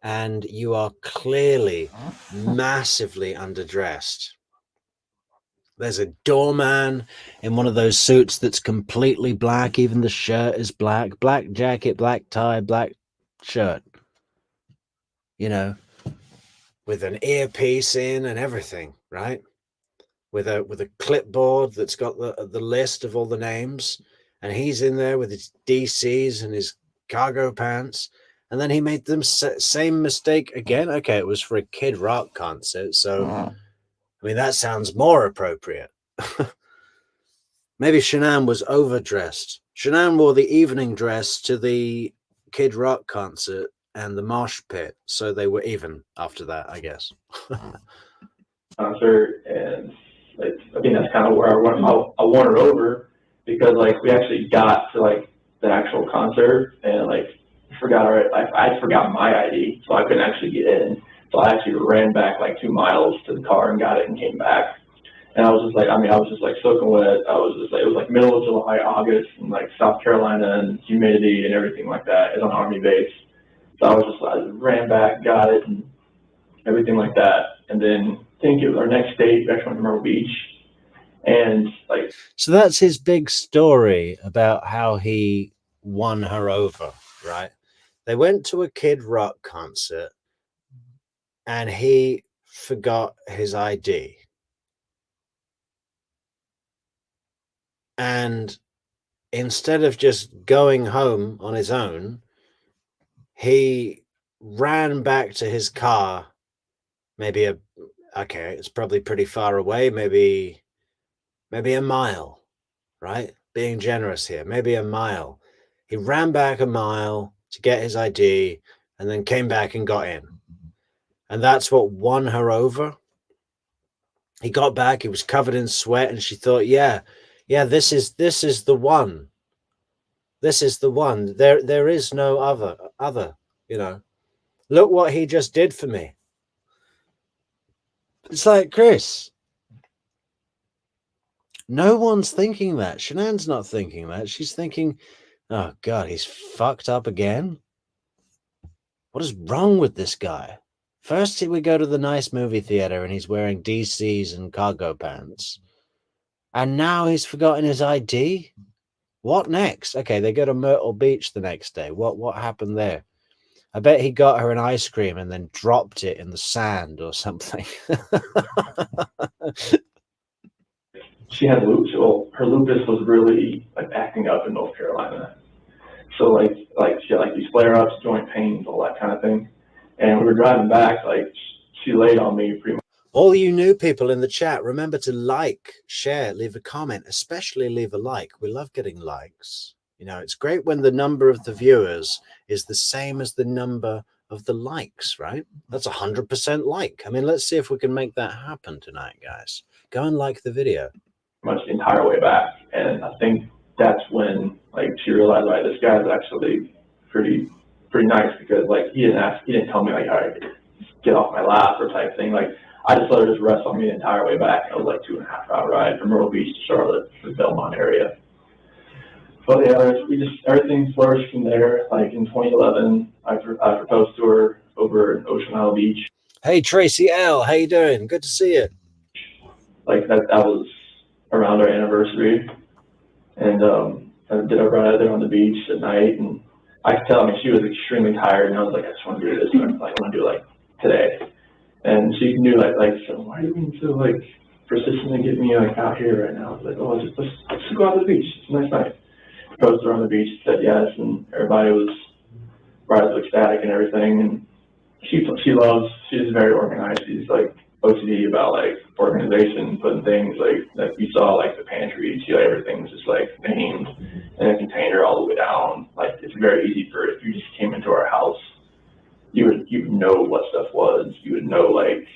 and you are clearly massively underdressed? There's a doorman in one of those suits that's completely black. Even the shirt is black. Black jacket, black tie, black shirt. You know, with an earpiece in and everything, right? With a clipboard that's got the list of all the names, and he's in there with his DCs and his cargo pants. And then he made them same mistake again. Okay, it was for a Kid Rock concert, so I mean that sounds more appropriate. Maybe Shannan was overdressed. Shannan wore the evening dress to the Kid Rock concert and the mosh pit, so they were even after that, I guess. Concert, and like I think that's kind of where I won her over, because like we actually got to like the actual concert, and like I forgot my ID, so I couldn't actually get in. So I actually ran back like 2 miles to the car and got it and came back. And I was just like, I was just like soaking wet. I was just like, it was like middle of July, August, and like South Carolina and humidity and everything like that. It's on Army base. So I just ran back, got it, and everything like that. And then I think it was our next date, we actually went to Myrtle Beach. And like, so that's his big story about how he won her over, right? They went to a Kid Rock concert and he forgot his ID. And instead of just going home on his own, he ran back to his car. Maybe it's probably pretty far away, maybe a mile, right? Being generous here, maybe a mile. He ran back a mile to get his ID and then came back and got in. And that's what won her over. He got back, he was covered in sweat, and she thought, yeah, this is the one. This is the one. There is no other, you know. Look what he just did for me. It's like, Chris, no one's thinking that. Shannan's not thinking that. She's thinking, oh God, he's fucked up again. What is wrong with this guy? First, we go to the nice movie theater and he's wearing DCs and cargo pants. And now he's forgotten his ID? What next? Okay, they go to Myrtle Beach the next day. What happened there? I bet he got her an ice cream and then dropped it in the sand or something. she had lupus. Well, her lupus was really like acting up in North Carolina. So like she had like these flare-ups, joint pains, all that kind of thing. And we were driving back, like she laid on me pretty much. All you new people in the chat, remember to like, share, leave a comment, especially leave a like. We love getting likes. You know, it's great when the number of the viewers is the same as the number of the likes, right? That's 100% like. I mean, let's see if we can make that happen tonight, guys. Go and like the video. Much the entire way back. And I think that's when like she realized, like, this guy's actually pretty nice, because like he didn't tell me like, all right, get off my lap or type thing. Like I just let her just rest on me the entire way back. It was like 2.5 hour ride from Myrtle Beach to Charlotte, the Belmont area. But yeah, everything flourished from there. Like in 2011, I proposed to her over in Ocean Isle Beach. Hey Tracy L, how you doing? Good to see you. Like that was around our anniversary, and I did a ride there on the beach at night, and I could tell, I mean, she was extremely tired, and I was like, I just want to do this, I want to do it like today. And she knew like, so why are you being so like persistent to get me like out here right now? I was like, oh, let's just go out to the beach. It's a nice night. Proposed her on the beach, said yes, and everybody was ecstatic and everything. And she's very organized. She's like OCD about like organization, putting things like you saw like the pantry, she, like, everything was just like named in a container all the way down. Like it's very easy for, if you just came into our house, you would know what stuff was. You would know like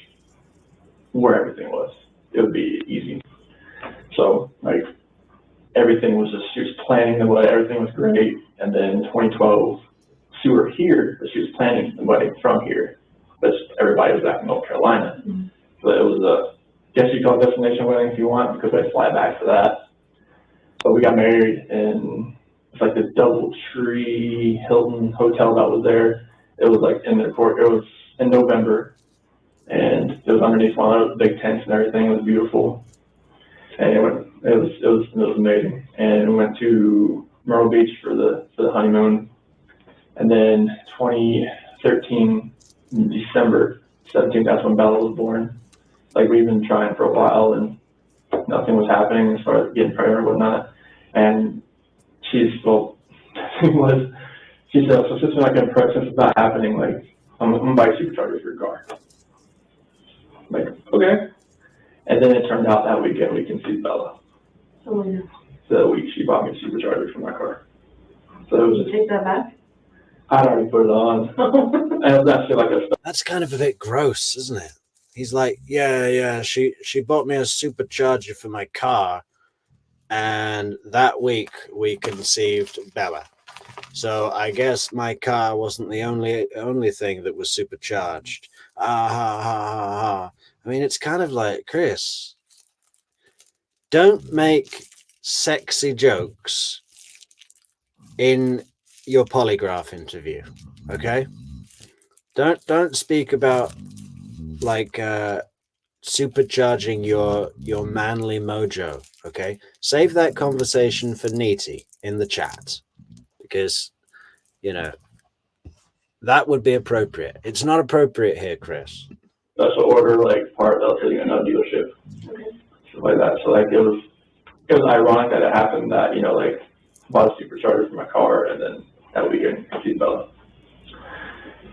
where everything was. It would be easy. So like everything was just, she was planning the wedding, everything was great. And then 2012, she was here, but she was planning the wedding from here, but everybody was back in North Carolina. Mm-hmm. So it was a, guess you call it destination wedding if you want, because I fly back for that. But we got married in it's like the DoubleTree Hilton hotel that was there. It was like in their court. It was in November, and it was underneath one of those big tents and everything. It was beautiful, and it was amazing. And we went to Myrtle Beach for the honeymoon, and then 2013 December 17th, that's when Bella was born. Like we've been trying for a while, and nothing was happening as far as getting pregnant or whatnot. And she said, so since we're not getting pregnant, since it's not happening, like I'm gonna buy superchargers for your car. I'm like, okay. And then it turned out that weekend we conceived Bella. Oh, yeah. So that week she bought me a supercharger for my car. So it was Did you take that back? I'd already put it on. And it was actually like a That's kind of a bit gross, isn't it? He's like, yeah, she bought me a supercharger for my car, and that week we conceived Bella. So I guess my car wasn't the only thing that was supercharged. Ah ha ha ha ha. I mean, it's kind of like, Chris, don't make sexy jokes in your polygraph interview, okay? Don't speak about like supercharging your manly mojo, okay? Save that conversation for Neety in the chat, because that would be appropriate. It's not appropriate here, Chris. special order like part of sitting in a dealership, stuff like that. So like it was ironic that it happened that like I bought a supercharger for my car, and then that weekend conceived Bella.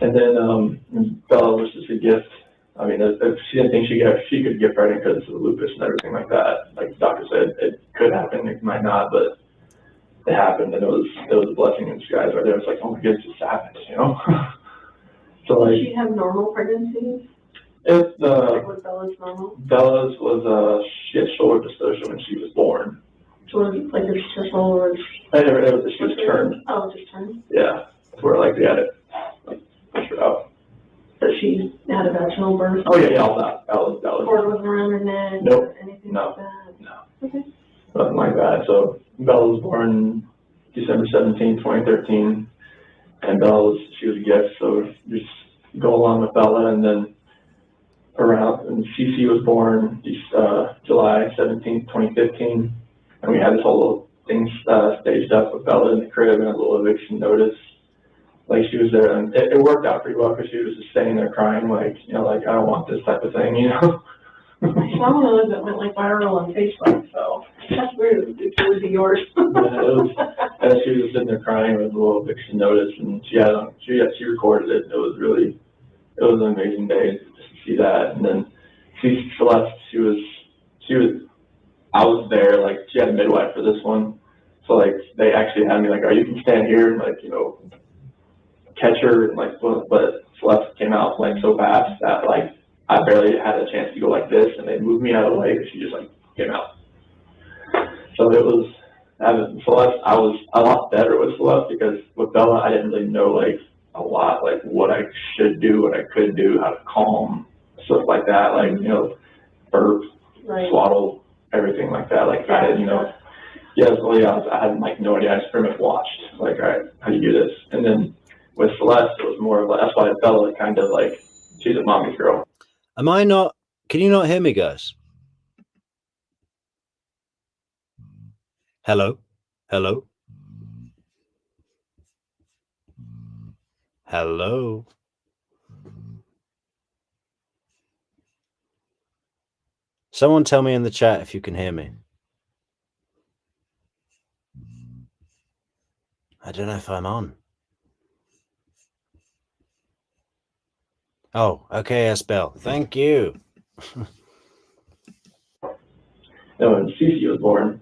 And then Bella was just a gift. I mean, if she didn't think she could get pregnant because of the lupus and everything like that. Like the doctor said, it could happen, it might not, but it happened, and it was a blessing in disguise right there. It's like, oh my goodness, it's happened, So Did like, she have normal pregnancies? it's Like was Bella's normal? Bella's was she had shoulder dystocia when she was born. So like her shoulder was. She was turned. Oh, just turned. Yeah, where like they had it like pushed her out. But she had a vaginal birth. Oh yeah, all that. That was. Cord wasn't around her neck. Nope. Or anything No. like that. No. Okay. Nothing like that. So Bella was born December 17, 2013, and she was a gift. So just go along with Bella, and then and CC was born July 17, 2015, and we had this whole little thing staged up with Bella in the crib and a little eviction notice. Like she was there, and it worked out pretty well because she was just sitting there crying, like like I don't want this type of thing, I saw one of those that went like viral on Facebook, so that's weird. It would be yours. Yeah, and she was just sitting there crying with a little eviction notice, and she recorded it. It was an amazing day just to see that. And then Celeste, I was there, like she had a midwife for this one, so like they actually had me like, you can stand here and like catch her, and like, but Celeste came out like so fast that like I barely had a chance to go like this, and they moved me out of the way because she just like came out. So it was, Celeste, I was a lot better with Celeste because with Bella, I didn't really know like a lot, like what I should do, what I could do, how to calm, stuff like that, like, burp, Right. swaddle, everything like that. Like I didn't, I had like no idea. I just pretty much watched, like, all right, how do you do this? And then with Celeste, it was more of like, that's why Bella kind of like, she's a mommy's girl. Can you not hear me, guys? Hello? Hello? Hello? Someone tell me in the chat if you can hear me. I don't know if I'm on. Oh, okay, Esbel. Thank you. No, when Cece was born,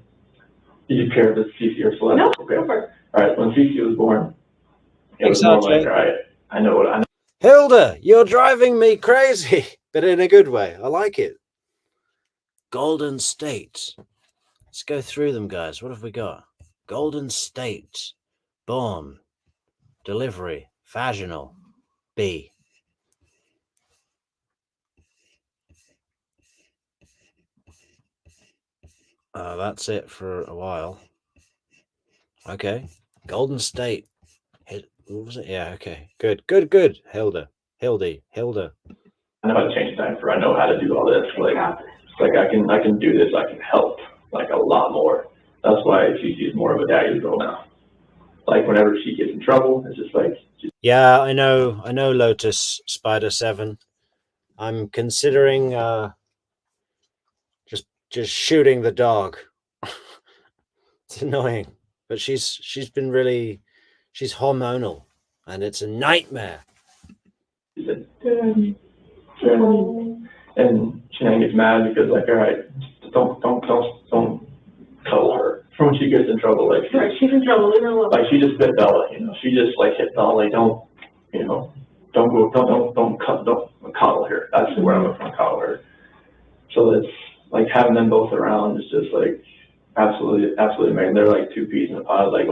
did you care if it's Cece or Celeste? No, okay. go for it. All right, when Cece was born, it was Thanks, more RJ. like, all right, I know what I know. Hilda, you're driving me crazy, but in a good way. I like it. Golden State. Let's go through them, guys. What have we got? Golden State. Born. Delivery. Vaginal. B. That's it for a while. Okay. Golden State. What was it? Yeah, okay. Good. Hilda. I know how to change a diaper. I know how to do all this. Like, it's like I can do this. I can help like a lot more. That's why she's more of a daddy's girl now. Like whenever she gets in trouble, it's just like. Yeah, I know, Lotus Spider 7. I'm considering just shooting the dog. It's annoying, but she's hormonal, and it's a nightmare. She said, Daddy. And Shannan gets mad because like, all right, don't cuddle her. For when she gets in trouble, like she's in trouble. Leave her alone. Like she just bit Bella, she just like hit Bella. Like don't coddle her. That's where I'm from, coddle her. So it's like having them both around is just like absolutely amazing. They're like two peas in a pod. Like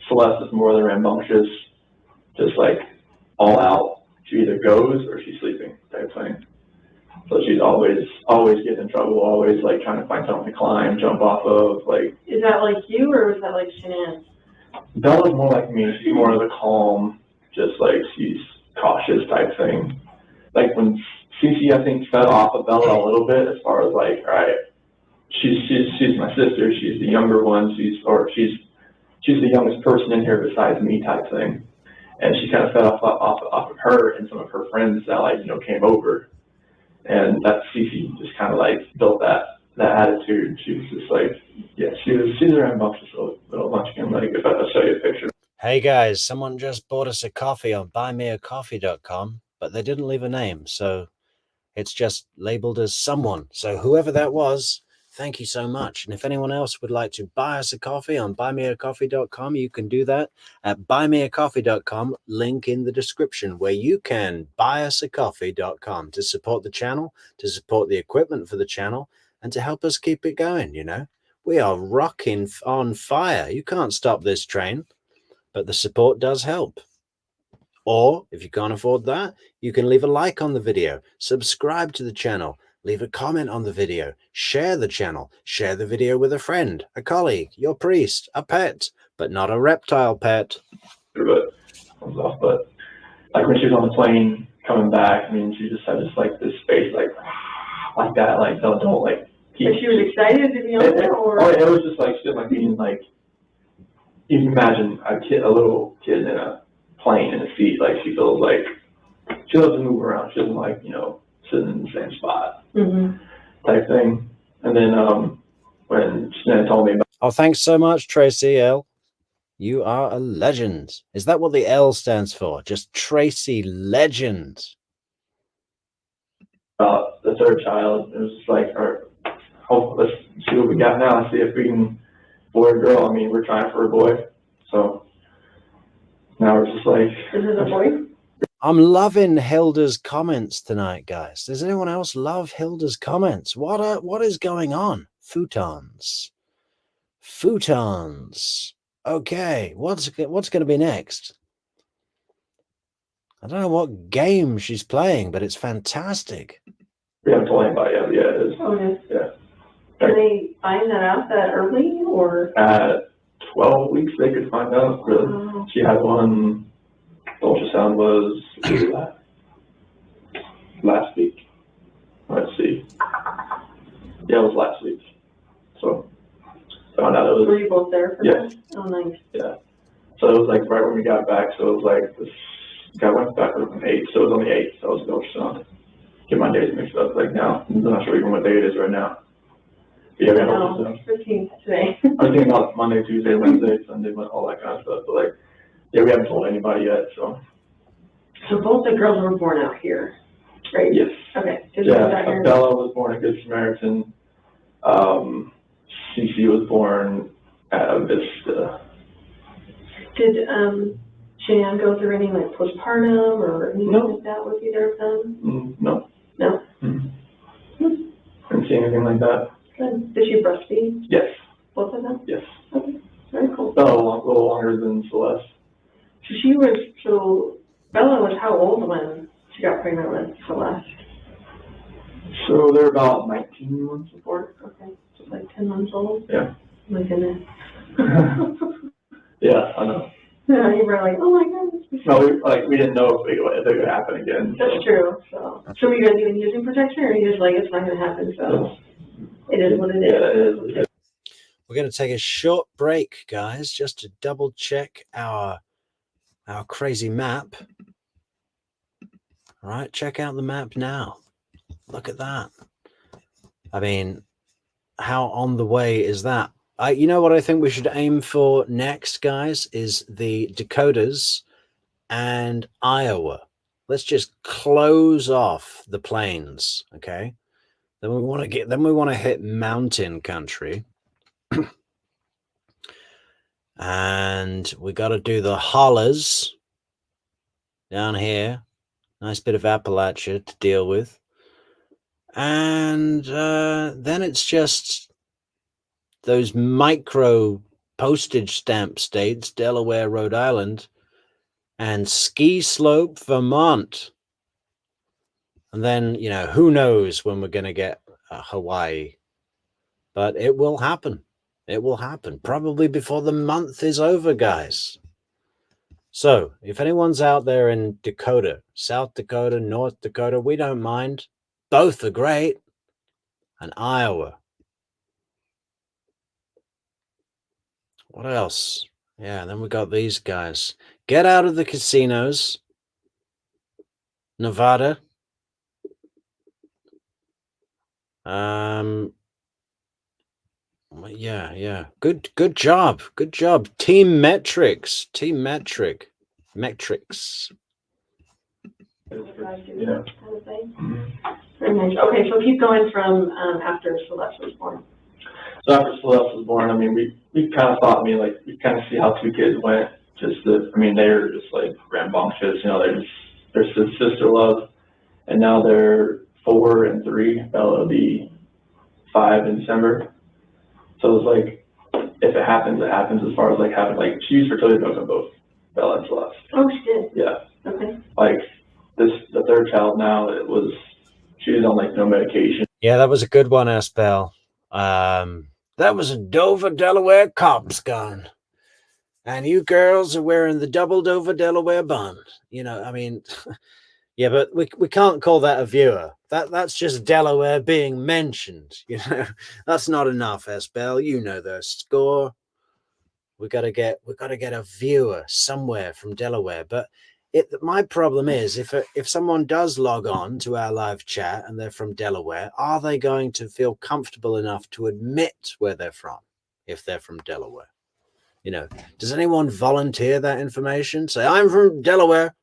Celeste is more the rambunctious, just like all out. She either goes or she's sleeping type thing. So she's always getting in trouble, always like trying to find something to climb, jump off of. Like, is that like you or is that like Shannan? Bella's more like me. She's more of the calm, just like she's cautious type thing. Like when Cece, I think, fed off of Bella a little bit as far as like, all right, she's my sister. She's the younger one. She's the youngest person in here besides me type thing. And she kind of fed off of her and some of her friends that like came over. And that Cece just kind of like built that attitude. She was just like, yeah, she's a rambunctious little munchkin. Like if I'll show you a picture. Hey guys, someone just bought us a coffee on buymeacoffee.com, but they didn't leave a name, so it's just labeled as someone. So whoever that was, thank you so much. And if anyone else would like to buy us a coffee on buymeacoffee.com, you can do that at buymeacoffee.com, link in the description, where you can buyusacoffee.com to support the channel, to support the equipment for the channel, and to help us keep it going. We are rocking on fire. You can't stop this train, but the support does help. Or if you can't afford that, you can leave a like on the video, subscribe to the channel, leave a comment on the video, share the channel, share the video with a friend, a colleague, your priest, a pet, but not a reptile pet. But like when she was on the plane coming back, I mean, she just had this face like that, like don't like. But she was excited to be on there, or? Oh, it was just like she like being like. You can imagine a little kid in a plane in a seat, like she feels like she loves to move around. She doesn't like, sitting in the same spot type thing. And then when Shannan told me about. Oh, thanks so much, Tracy L. You are a legend. Is that what the L stands for? Just Tracy Legend. The third child, it was just like, all right, let's see what we got now. Let's see if we can, boy or girl. I mean, we're trying for a boy. So now we're just like. Is it a boy? I'm loving Hilda's comments tonight, guys. Does anyone else love Hilda's comments? What is going on? Futons. Okay, what's going to be next? I don't know what game she's playing, but it's fantastic. We haven't told anybody yet. Yeah, it is. Oh, it is. Yeah. Can they find that out that early, or? At 12 weeks, they could find out. Really, she had one. The ultrasound was last week. Let's see. Yeah, it was last week. So found out it was. Were you both there for that? Oh, nice. Yeah. So it was like right when we got back. So it was like this guy went back on the 8th. So it was on the 8th. So it was the ultrasound. Get my days mixed up. Like now, I'm not sure even what day it is right now. But yeah, we had ultrasound. 15th today. I was thinking about Monday, Tuesday, Wednesday, Sunday, all that kind of stuff. But like, yeah, we haven't told anybody yet. So both the girls were born out here, right? Yes. Okay. Yeah, Bella was born at Good Samaritan. Cece was born at Vista. Did Shannan go through any like postpartum or anything like that with either of them? No. No? Didn't see anything like that. Good. Did she breastfeed? Yes. Both of them? Yes. Okay. Very cool. Bella a little longer than Celeste. Bella was how old when she got pregnant with Celeste? So they're about 19 months apart. Okay. So like 10 months old? Yeah. Oh my goodness. Yeah, I know. You were like, oh my goodness. No, we didn't know if it would happen again. That's true. So are you guys even using protection, or are you just like, it's not going to happen? So it is what it is. Yeah, it is. We're going to take a short break, guys, just to double check our crazy map. All right, check out the map now. Look at that. I mean, how on the way is that? You know what I think we should aim for next, guys, is the Dakotas and Iowa. Let's just close off the plains, okay? Then we want to hit mountain country. And we got to do the hollers down here. Nice bit of Appalachia to deal with. And then it's just those micro postage stamp states, Delaware, Rhode Island, and Ski Slope, Vermont. And then, who knows when we're going to get Hawaii. But it will happen. It will happen. Probably before the month is over, guys. So, if anyone's out there in Dakota, South Dakota, North Dakota, we don't mind. Both are great. And Iowa. What else? Yeah, then we got these guys. Get out of the casinos. Nevada. Yeah. Good job. Good job. Team Metrix. Metrix. Yeah. Very nice. Okay, so keep going from after Celeste was born. So after Celeste was born, I mean, we kind of thought, we kind of see how two kids went. They're just like rambunctious, they're sister love. And now they're 4 and 3. Bella will be 5 in December. So it's like, if it happens, it happens. As far as having she used fertility drugs on both Bella and Celeste. Oh, she did? Yeah. Okay. The third child now, she was on no medication. Yeah, that was a good one, Asbel. That was a Dover, Delaware cop's gun. And you girls are wearing the double Dover, Delaware bun. Yeah, but we can't call that a viewer. That's just Delaware being mentioned. That's not enough, Asbel. You know the score. We gotta get a viewer somewhere from Delaware. But my problem is if someone does log on to our live chat and they're from Delaware, are they going to feel comfortable enough to admit where they're from if they're from Delaware? Does anyone volunteer that information? Say, I'm from Delaware.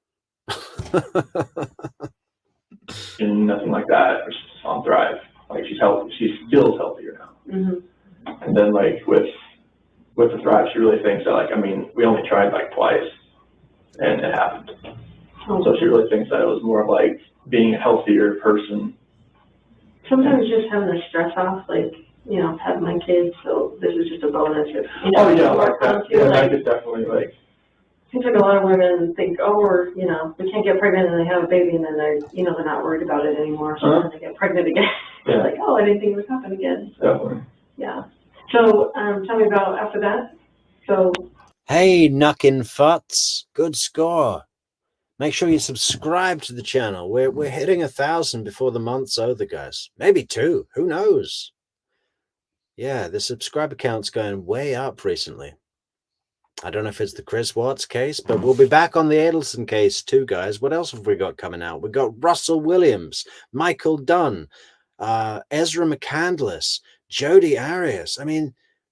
And nothing like that. She's on Thrive. She's healthy. She feels healthier now. Mm-hmm. And then with the Thrive, she really thinks that we only tried twice, and it happened. Oh. So she really thinks that it was more of being a healthier person. Sometimes just having the stress off, have my kids, so this is just a bonus. Oh yeah, that. Yeah, that could definitely Seems like a lot of women think, we can't get pregnant and they have a baby, and then they're not worried about it anymore. So then they get pregnant again. Yeah. They're like, oh, I didn't think it would happen again. So, definitely. Yeah. So tell me about after that. So. Hey, Knuckin' Futs. Good score. Make sure you subscribe to the channel. We're hitting 1,000 before the month's over, guys. Maybe 2. Who knows? Yeah, the subscriber count's going way up recently. I don't know if it's the Chris Watts case, but we'll be back on the Adelson case too, guys. What else have we got coming out? We've got Russell Williams, Michael Dunn, Ezra McCandless, Jodi Arias.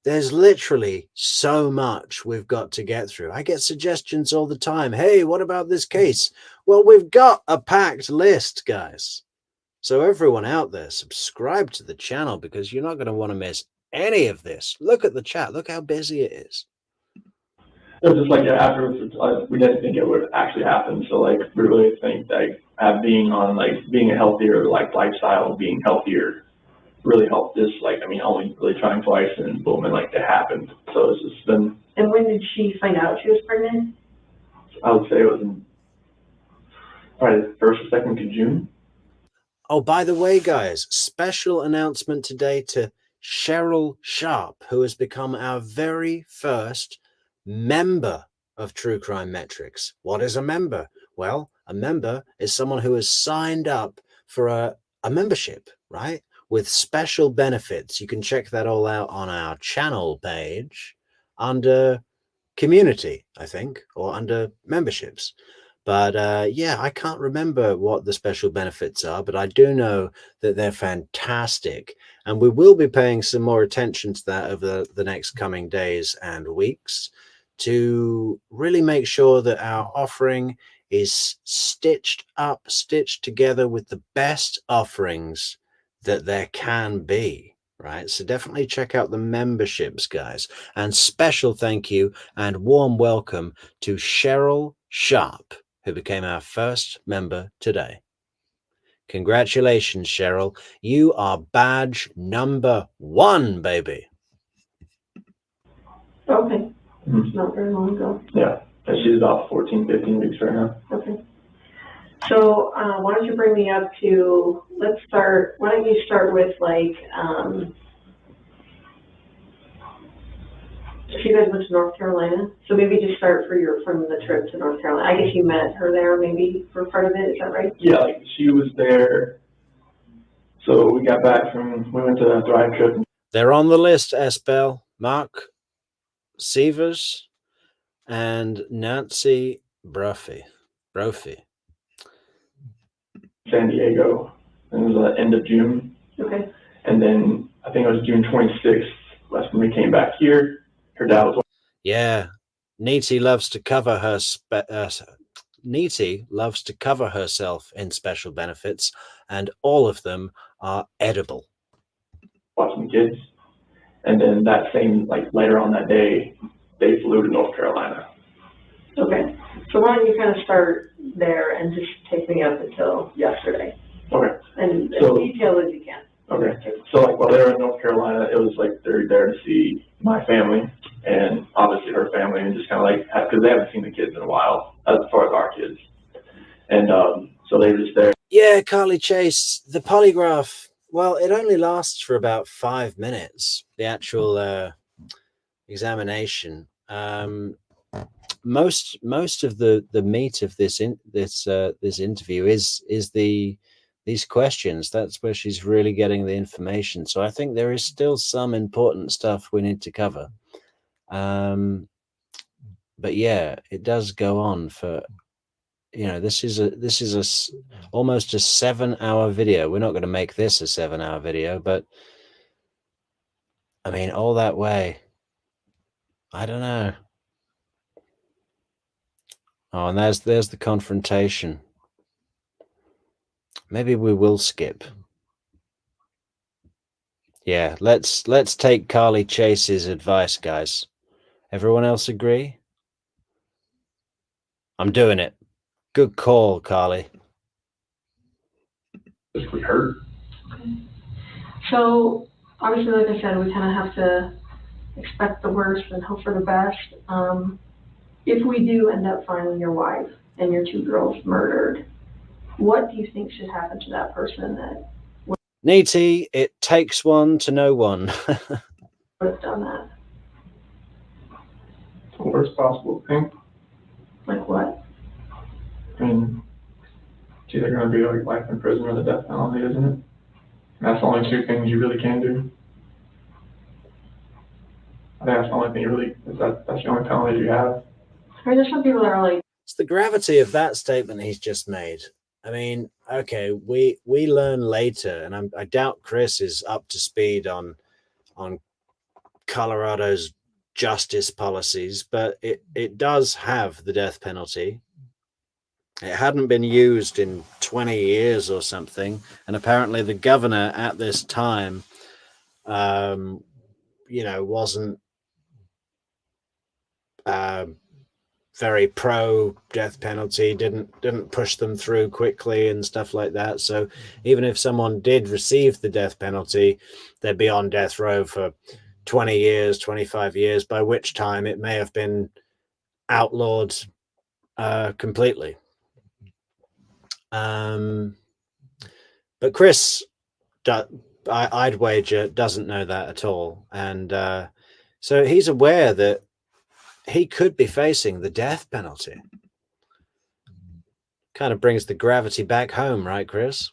There's literally so much we've got to get through. I get suggestions all the time. Hey, what about this case? Well, we've got a packed list, guys. So everyone out there, subscribe to the channel because you're not going to want to miss any of this. Look at the chat. Look how busy it is. It was just afterwards, we didn't think it would actually happen. So we really think that being a healthier lifestyle, being healthier, really helped this. Only really trying twice, and boom, and it happened. So it's just been. And when did she find out she was pregnant? I would say it was in probably the 1st or 2nd week of June. Oh, by the way, guys, special announcement today to Cheryl Sharp, who has become our very first member of True Crime Metrics. What is a member? Well, a member is someone who has signed up for a membership, right? With special benefits. You can check that all out on our channel page under community, I think, or under memberships. But yeah, I can't remember what the special benefits are, but I do know that they're fantastic. And we will be paying some more attention to that over the next coming days and weeks to really make sure that our offering is stitched together with the best offerings that there can be, right? So definitely check out the memberships, guys. And special thank you and warm welcome to Cheryl Sharp, who became our first member today. Congratulations, Cheryl. You are badge number 1, baby. Okay, Mhm. not very long ago. Yeah, and she's about 14, 15 weeks right now. Okay. So, why don't you bring me up to, why don't you start with like, if you guys went to North Carolina, so maybe just start from the trip to North Carolina. I guess you met her there maybe for part of it, is that right? Yeah, like she was there. So we got back we went to a drive trip. They're on the list, Esbel, Mark Severs, and Nancy Brophy. San Diego, and it was the end of June. Okay. And then I think it was June 26th. That's when we came back here. Her dad was. Yeah, Neeti loves to cover herself in special benefits, and all of them are edible. Watching the kids, and then that same later on that day, they flew to North Carolina. Okay. So why don't you kind of start there and just take me up until yesterday? Okay. And as So, detailed as you can. Okay. So while they were in North Carolina, it was they're there to see my family and obviously her family, and just kind of because they haven't seen the kids in a while as far as our kids, and so they were just there. Yeah, Carly Chase, the polygraph. Well, it only lasts for about 5 minutes. The actual examination. Most of the meat of this interview is these questions. That's where she's really getting the information. So I think there is still some important stuff we need to cover. But yeah, it does go on for, this is almost a 7-hour video. We're not going to make this a 7-hour video, but I mean, all that way, I don't know. Oh, and there's the confrontation. Maybe we will skip. Yeah, let's take Carly Chase's advice, guys. Everyone else agree? I'm doing it. Good call, Carly. Physically hurt. So obviously, like I said, we kind of have to expect the worst and hope for the best. If we do end up finding your wife and your 2 girls murdered, what do you think should happen to that person that Neeti, it takes one to know one. would have done that? The worst possible thing. Like what? I mean, it's either going to be life in prison or the death penalty, isn't it? And that's the only 2 things you really can do. I think that's the only thing that's the only penalty you have. I mean, there's some people that are like, It's the gravity of that statement he's just made. I mean, okay, we learn later, and I doubt Chris is up to speed on Colorado's justice policies, but it does have the death penalty. It hadn't been used in 20 years or something, and apparently the governor at this time, wasn't very pro death penalty, didn't push them through quickly and stuff like that. So even if someone did receive the death penalty, they'd be on death row for 20 years, 25 years, by which time it may have been outlawed completely. But Chris, I'd wager, doesn't know that at all. And so he's aware that he could be facing the death penalty. Kind of brings the gravity back home, right, Chris?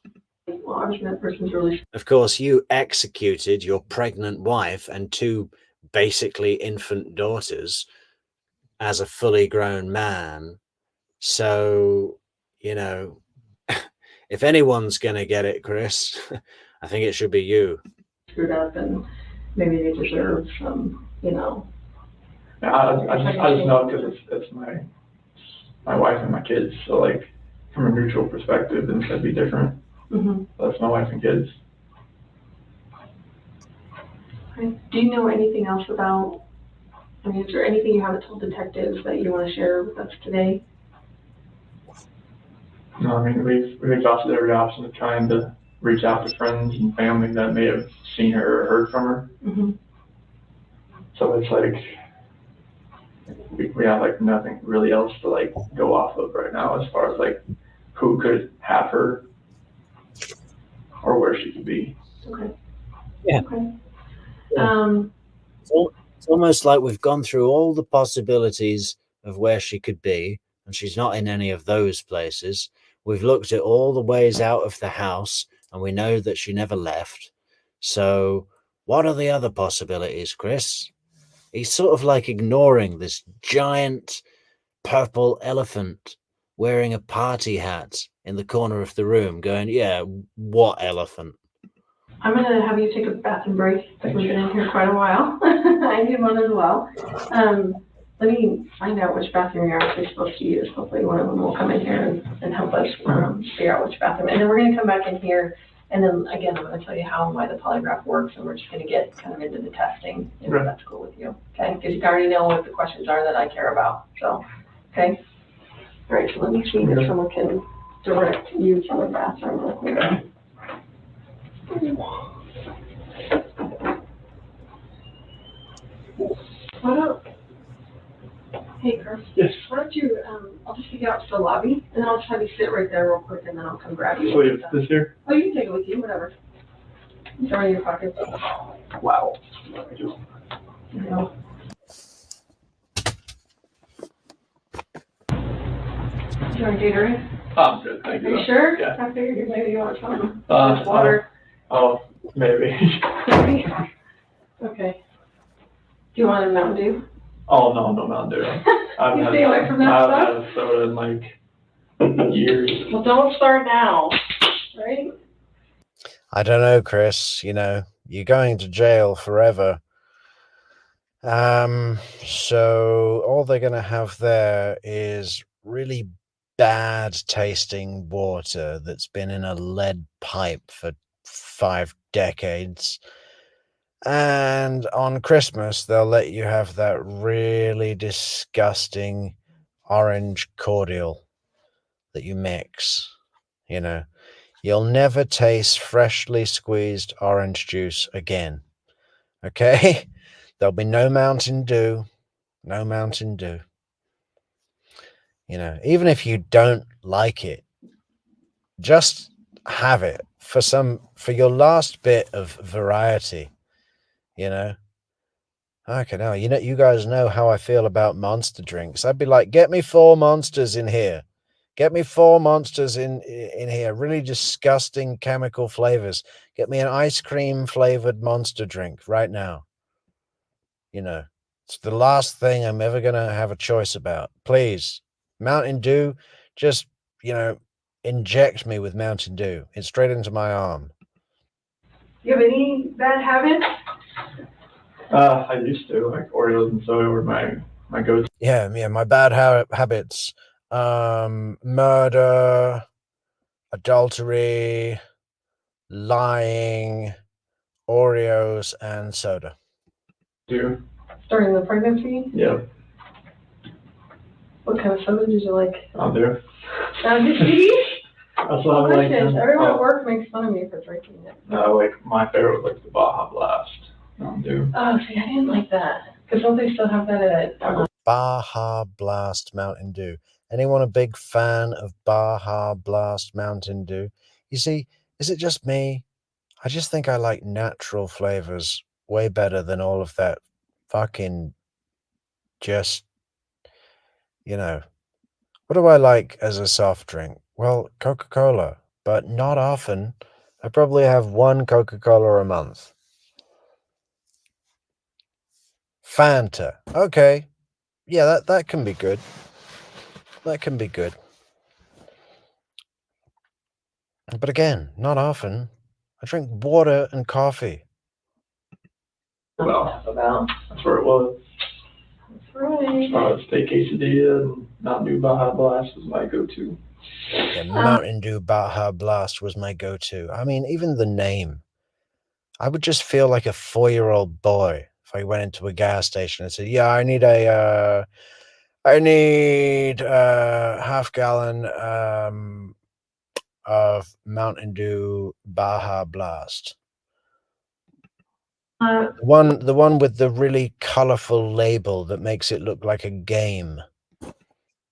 Well, obviously that person's really. Of course, you executed your pregnant wife and 2 basically infant daughters as a fully grown man. So, if anyone's going to get it, Chris, I think it should be you. Screwed up, and maybe they deserve some, Yeah, I just know because it's my wife and my kids. So like from a neutral perspective, then it'd be different. Mm-hmm. That's my wife and kids. Okay. Do you know anything else about? I mean, is there anything you haven't told detectives that you want to share with us today? No, I mean we've exhausted every option of trying to reach out to friends and family that may have seen her or heard from her. Mm-hmm. So it's like we have like nothing really else to like go off of right now as far as like who could have her or where she could be. Okay. Yeah. Okay. It's almost like we've gone through all the possibilities of where she could be, and she's not in any of those places. We've looked at all the ways out of the house, and we know that she never left. So what are the other possibilities, Chris? He's sort of like ignoring this giant purple elephant wearing a party hat in the corner of the room, going, yeah, what elephant? I'm going to have you take a bathroom break. We've been in here quite a while. I need one as well. Let me find out which bathroom you're actually supposed to use. Hopefully one of them will come in here and help us figure out which bathroom. And then we're going to come back in here. And then again, I'm going to tell you how and why the polygraph works. And we're just going to get kind of into the testing, if that's cool with you. Okay? Because you already know what the questions are that I care about. So, okay? All right, so let me see if someone can direct you to the bathroom. What up? Hey, Chris. Yes. Why don't you, I'll just take you out to the lobby, and then I'll just have you sit right there real quick, and then I'll come grab you. So you have this here? Oh, you can take it with you, whatever. Throw it in your pocket. Wow. You know. You want a Gatorade? I'm good, thank Are you. you sure? Yeah. I figured maybe you want some. Water. Oh, maybe. Maybe. Okay. Do you want a Mountain Dew? Oh, no, Mountain Dew. You stay away from that I stuff? haven't had a soda in like years. Well, don't start now, right? I don't know, Chris. You're going to jail forever. So all they're going to have there is really bad tasting water that's been in a lead pipe for 5 decades. And on Christmas, they'll let you have that really disgusting orange cordial that you mix. You'll never taste freshly squeezed orange juice again. Okay? There'll be no Mountain Dew. No Mountain Dew. Even if you don't like it, just have it for your last bit of variety. Okay, now, you guys know how I feel about monster drinks. I'd be like, get me 4 monsters in here. Get me 4 monsters in here. Really disgusting chemical flavors. Get me an ice cream flavored monster drink right now. It's the last thing I'm ever going to have a choice about. Please, Mountain Dew, just, inject me with Mountain Dew. It's straight into my arm. You have any bad habits? I used to, like Oreos and soda were my go-to. Yeah, my bad habits. Murder, adultery, lying, Oreos, and soda. During the pregnancy? Yep. What kind of soda did you like? I'll do. Did you? That's what I like. Everyone at work makes fun of me for drinking it. No, like my favorite was like the Baja Blast. I'll do. Oh, see, I didn't like that. Because don't they still have that at Baja Blast Mountain Dew. Anyone a big fan of Baja Blast Mountain Dew? You see, is it just me? I just think I like natural flavors way better than all of that fucking just You know, what do I like as a soft drink? Well, Coca-Cola, but not often. I probably have one Coca-Cola a month. Fanta. Okay. Yeah, that can be good. That can be good. But again, not often. I drink water and coffee. Well, About. that's where it was. That's right. Steak quesadilla and Mountain Dew Baja Blast was my go-to. Yeah, Mountain Dew Baja Blast was my go-to. I mean, even the name. I would just feel like a 4-year-old boy if I went into a gas station and said, "Yeah, I need a half gallon of Mountain Dew Baja Blast." The one with the really colorful label that makes it look like a game.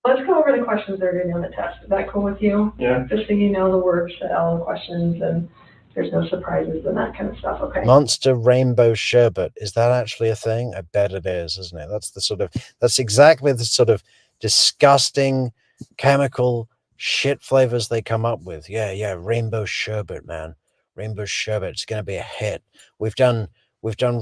Let's go over the questions that are going to be on the test. Is that cool with you? Yeah. Just so you know the words to all the questions and there's no surprises and that kind of stuff, okay? Monster Rainbow Sherbet. Is that actually a thing? I bet it is, isn't it? That's exactly the sort of disgusting chemical shit flavors they come up with. Yeah, Rainbow Sherbet, man. Rainbow Sherbet. It's going to be a hit. We've done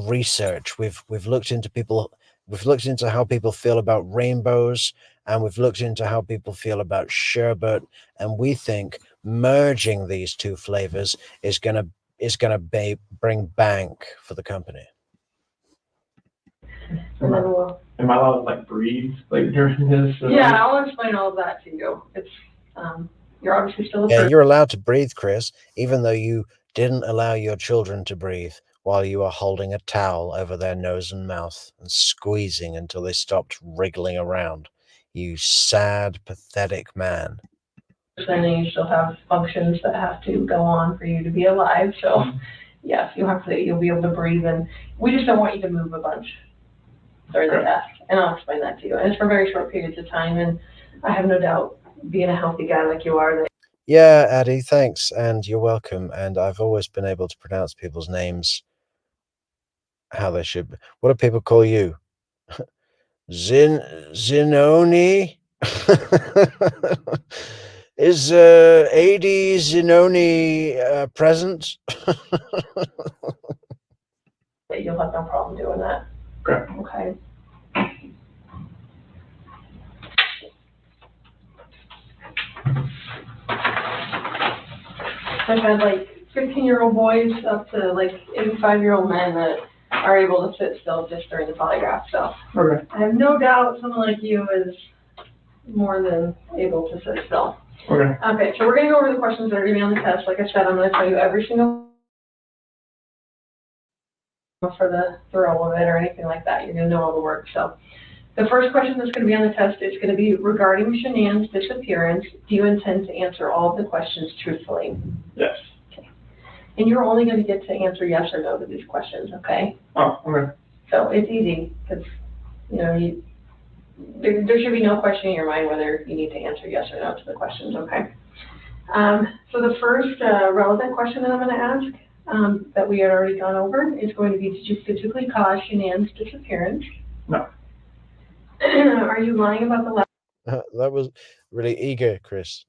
research. We've looked into how people feel about rainbows, and we've looked into how people feel about sherbet, and we think merging these two flavors is going to bring bank for the company. And then we'll... Am I allowed to like breathe like during this? Yeah, I'll explain all of that to you. It's you're obviously still a Yeah, person. you're allowed to breathe, Chris, even though you didn't allow your children to breathe while you were holding a towel over their nose and mouth and squeezing until they stopped wriggling around. You sad, pathetic man. And you still have functions that have to go on for you to be alive. So yes, you'll be able to breathe, and we just don't want you to move a bunch during the test. And I'll explain that to you. And it's for very short periods of time, and I have no doubt, being a healthy guy like you are, that... Yeah, Addie, thanks, and you're welcome. And I've always been able to pronounce people's names how they should be. What do people call you? Zinoni? Is AD Zinoni present? You'll have no problem doing that. Okay. I've had like 15-year-old boys up to like 85-year-old men that are able to sit still just during the polygraph. So Okay. I have no doubt someone like you is more than able to sit still. Okay. Okay, so we're going to go over the questions that are going to be on the test. Like I said, I'm going to tell you every single for the throw of it or anything like that. You're going to know all the words. So the first question that's going to be on the test is going to be regarding Shannan's disappearance. Do you intend to answer all of the questions truthfully? Yes. Okay. And you're only going to get to answer yes or no to these questions, okay? Oh, okay. So it's easy because, you know, there should be no question in your mind whether you need to answer yes or no to the questions, okay? So the first relevant question that I'm going to ask that we had already gone over is going to be, did you physically cause Shannan's disappearance? No. Are you lying about the last? That was really eager, Chris.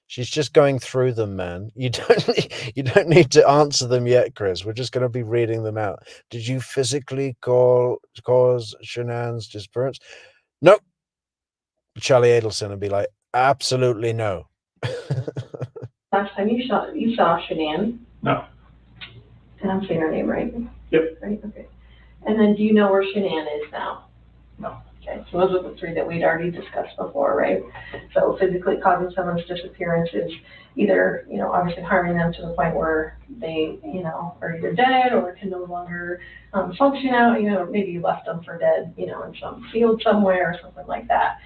She's just going through them, man. You don't need to answer them yet, Chris. We're just going to be reading them out. Did you physically cause Shannan's disappearance? Nope. Charlie Adelson would be like, absolutely no. Last time you saw Shannan? No. And I'm saying her name right? Yep. Right, okay. And then do you know where Shannan is now? No. Okay, so those are the three that we'd already discussed before, right? So physically causing someone's disappearance is either, you know, obviously harming them to the point where they, you know, are either dead or can no longer function out, you know, maybe you left them for dead, you know, in some field somewhere or something like that.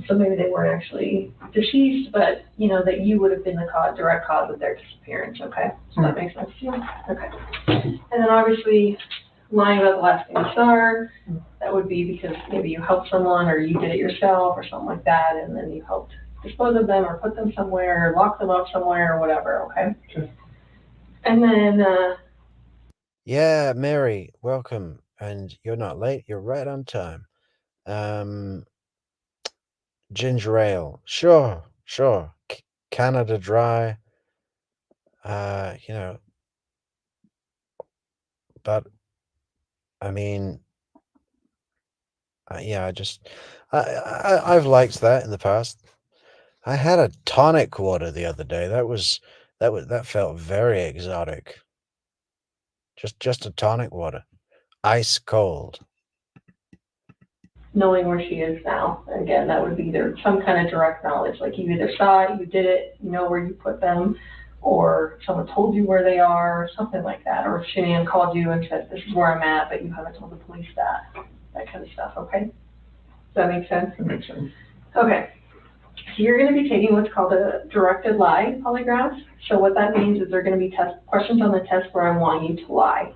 So maybe they weren't actually deceased, but, you know, that you would have been the direct cause of their disappearance, okay? So that makes sense to you? Okay. And then obviously, lying about the last thing you saw her, that would be because maybe you helped someone or you did it yourself or something like that, and then you helped dispose of them or put them somewhere or lock them up somewhere or whatever, okay? Sure. And then... Yeah, Mary, welcome. And you're not late, you're right on time. Ginger ale. Sure. Canada Dry. But I mean, yeah, I've liked that in the past. I had a tonic water the other day. That felt very exotic. Just a tonic water, ice cold. Knowing where she is now. Again, that would be either some kind of direct knowledge, like you either saw it, you did it, you know where you put them, or someone told you where they are, something like that. Or if Shannan called you and said, this is where I'm at, but you haven't told the police that kind of stuff, okay? Does that make sense? That makes sense. Okay. So you're going to be taking what's called a directed lie polygraph. So what that means is there are going to be questions on the test where I want you to lie.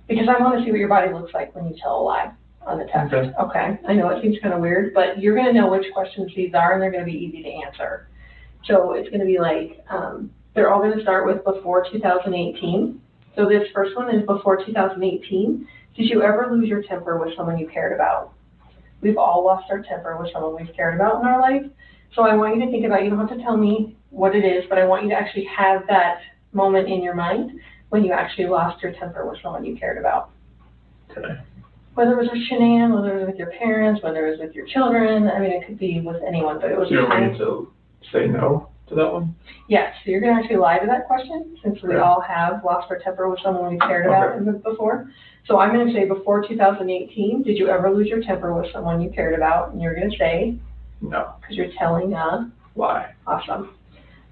Because I want to see what your body looks like when you tell a lie on the test. Okay. I know it seems kind of weird, but you're going to know which questions these are, and they're going to be easy to answer. So it's going to be like, they're all going to start with before 2018. So this first one is before 2018. Did you ever lose your temper with someone you cared about? We've all lost our temper with someone we've cared about in our life. So I want you to think about, you don't have to tell me what it is, but I want you to actually have that moment in your mind when you actually lost your temper with someone you cared about. Okay. Whether it was with Shannan, whether it was with your parents, whether it was with your children, I mean, it could be with anyone, but it was. Do you want me to say no to that one? Yes, so you're gonna actually lie to that question, since we all have lost our temper with someone we cared about before. So I'm gonna say before 2018, did you ever lose your temper with someone you cared about? And you're gonna say no, because you're telling a lie. Awesome.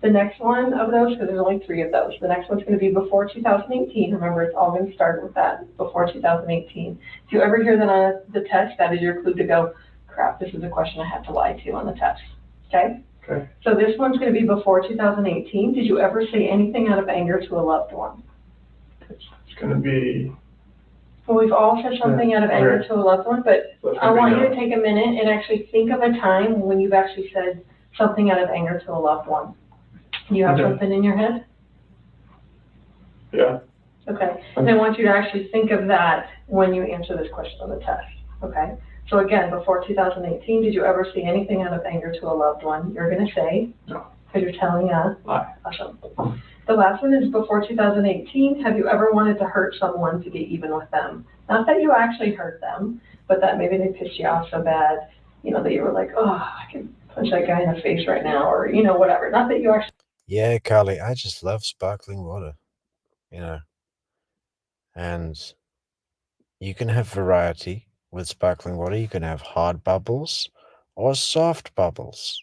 The next one of those, because there's only 3 of those, the next one's gonna be before 2018. Remember, it's all gonna start with that, before 2018. If you ever hear that on the test, that is your clue to go, crap, this is a question I have to lie to on the test, okay? Okay. So this one's gonna be before 2018. Did you ever say anything out of anger to a loved one? It's gonna be. Well, we've all said something out of anger to a loved one, but I want you to take a minute and actually think of a time when you've actually said something out of anger to a loved one. Do you have something in your head? Yeah. Okay. And I want you to actually think of that when you answer this question on the test. Okay. So again, before 2018, did you ever say anything out of anger to a loved one? You're going to say no, because you're telling a lie. Awesome. The last one is before 2018. Have you ever wanted to hurt someone to get even with them? Not that you actually hurt them, but that maybe they pissed you off so bad, you know, that you were like, oh, I can punch that guy in the face right now, or, you know, whatever. Not that you actually. Yeah, Carly, I just love sparkling water, and you can have variety with sparkling water. You can have hard bubbles or soft bubbles.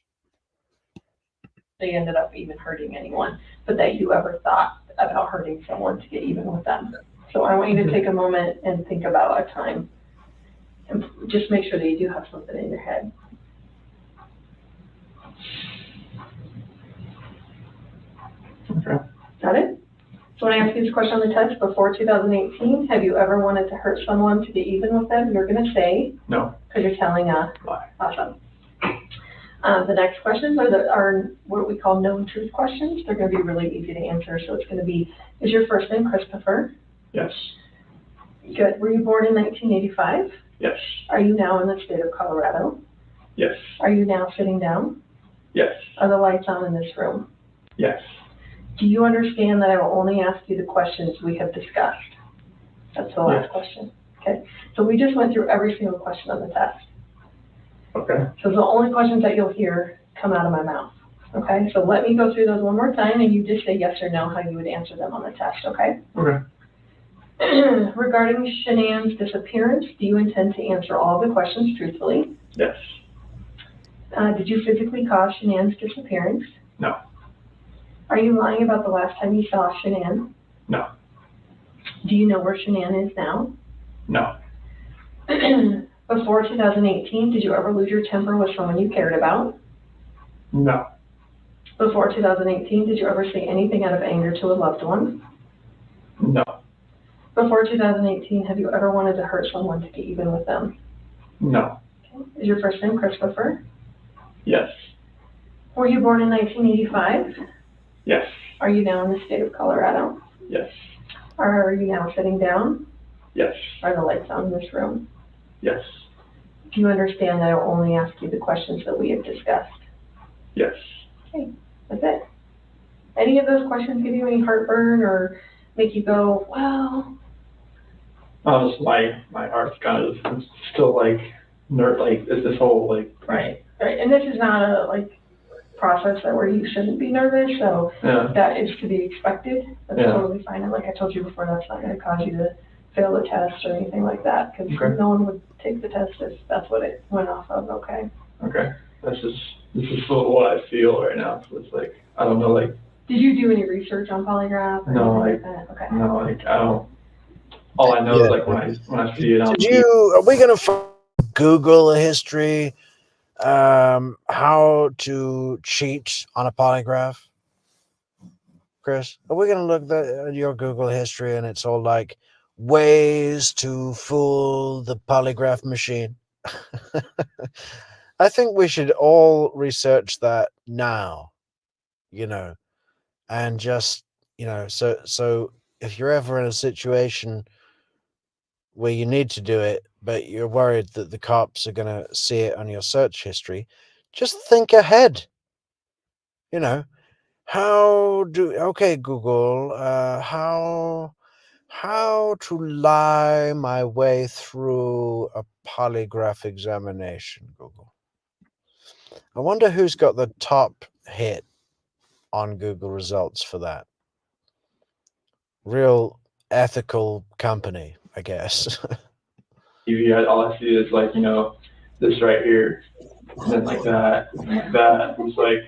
They ended up even hurting anyone, but that you ever thought about hurting someone to get even with them. So I want you to take a moment and think about a time and just make sure that you do have something in your head. Okay. Got it? So when I ask you this question on the test, before 2018, have you ever wanted to hurt someone to get even with them? You're going to say no, because you're telling a lie. Awesome. The next questions are what we call known truth questions. They're going to be really easy to answer. So it's going to be, is your first name Christopher? Yes. Good. Were you born in 1985? Yes. Are you now in the state of Colorado? Yes. Are you now sitting down? Yes. Are the lights on in this room? Yes. Do you understand that I will only ask you the questions we have discussed? That's the last question. Okay. So we just went through every single question on the test. Okay. So the only questions that you'll hear come out of my mouth. Okay. So let me go through those one more time, and you just say yes or no how you would answer them on the test. Okay. Okay. Regarding Shannan's disappearance, do you intend to answer all of the questions truthfully? Yes. Did you physically cause Shannan's disappearance? No. Are you lying about the last time you saw Shannan? No. Do you know where Shannan is now? No. Before 2018, did you ever lose your temper with someone you cared about? No. Before 2018, did you ever say anything out of anger to a loved one? No. Before 2018, have you ever wanted to hurt someone to get even with them? No. Okay. Is your first name Christopher? Yes. Were you born in 1985? Yes. Are you now in the state of Colorado? Yes. Are you now sitting down? Yes. Are the lights on in this room? Yes. Do you understand that I'll only ask you the questions that we have discussed? Yes. Okay, that's it. Any of those questions give you any heartburn or make you go, well? Just my heart's kind of still like it's this whole like. Right. And this is not a process that where you shouldn't be nervous, so that is to be expected. That's totally fine. And like I told you before, that's not going to cause you to fail the test or anything like that, because no one would take the test if that's what it went off of. Okay. This is sort of what I feel right now. So it's like, I don't know, like. Did you do any research on Polygraph? Or no, anything like that? Okay. No, like I don't. All I know is like when I see it on. Are we gonna Google a history? How to cheat on a polygraph, Chris? Are we gonna look at your Google history and it's all like ways to fool the polygraph machine? I think we should all research that now, and just, so if you're ever in a situation where you need to do it, but you're worried that the cops are going to see it on your search history, just think ahead. Google, how to lie my way through a polygraph examination, Google. I wonder who's got the top hit on Google results for that. Real ethical company, I guess. TV, all I see is like, this right here, and then like that, and like that. It's like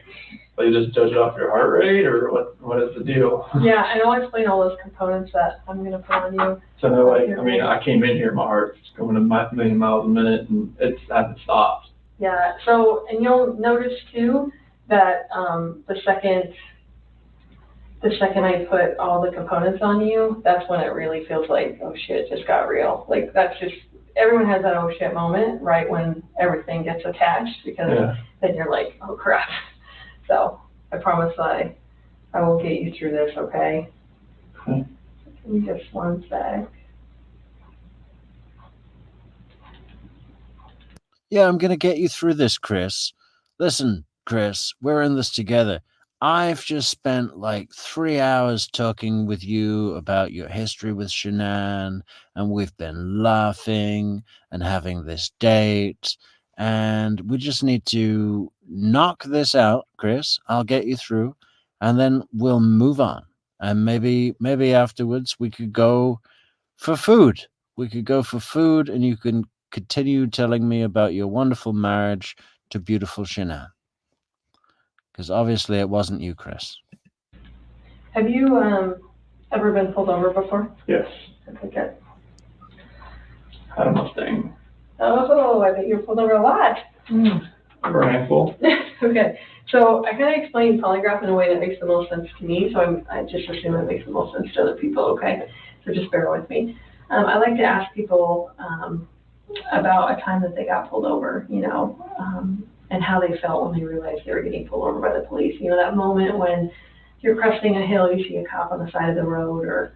you just judge it off your heart rate, or what is the deal? Yeah, and I'll explain all those components that I'm going to put on you. So I came in here, my heart's going a million miles a minute, and it hasn't stopped. Yeah, so, and you'll notice too that the second I put all the components on you, that's when it really feels like, oh shit, it just got real. Like that's just, everyone has that oh shit moment, right, when everything gets attached, because then you're like, oh crap. So I promise I will get you through this, okay? Give me just one sec. Yeah, I'm going to get you through this, Chris. Listen, Chris, we're in this together. I've just spent like 3 hours talking with you about your history with Shannan, and we've been laughing and having this date, and we just need to knock this out, Chris. I'll get you through, and then we'll move on. And maybe afterwards we could go for food. And you can continue telling me about your wonderful marriage to beautiful Shannan. Because obviously it wasn't you, Chris. Have you ever been pulled over before? Yes. Okay, good. Had a Mustang. Oh, I bet you were pulled over a lot. For a handful. Okay, so I kind of explained polygraph in a way that makes the most sense to me, so I just assume it makes the most sense to other people, okay? So just bear with me. I like to ask people about a time that they got pulled over, and how they felt when they realized they were getting pulled over by the police. That moment when you're cresting a hill, you see a cop on the side of the road, or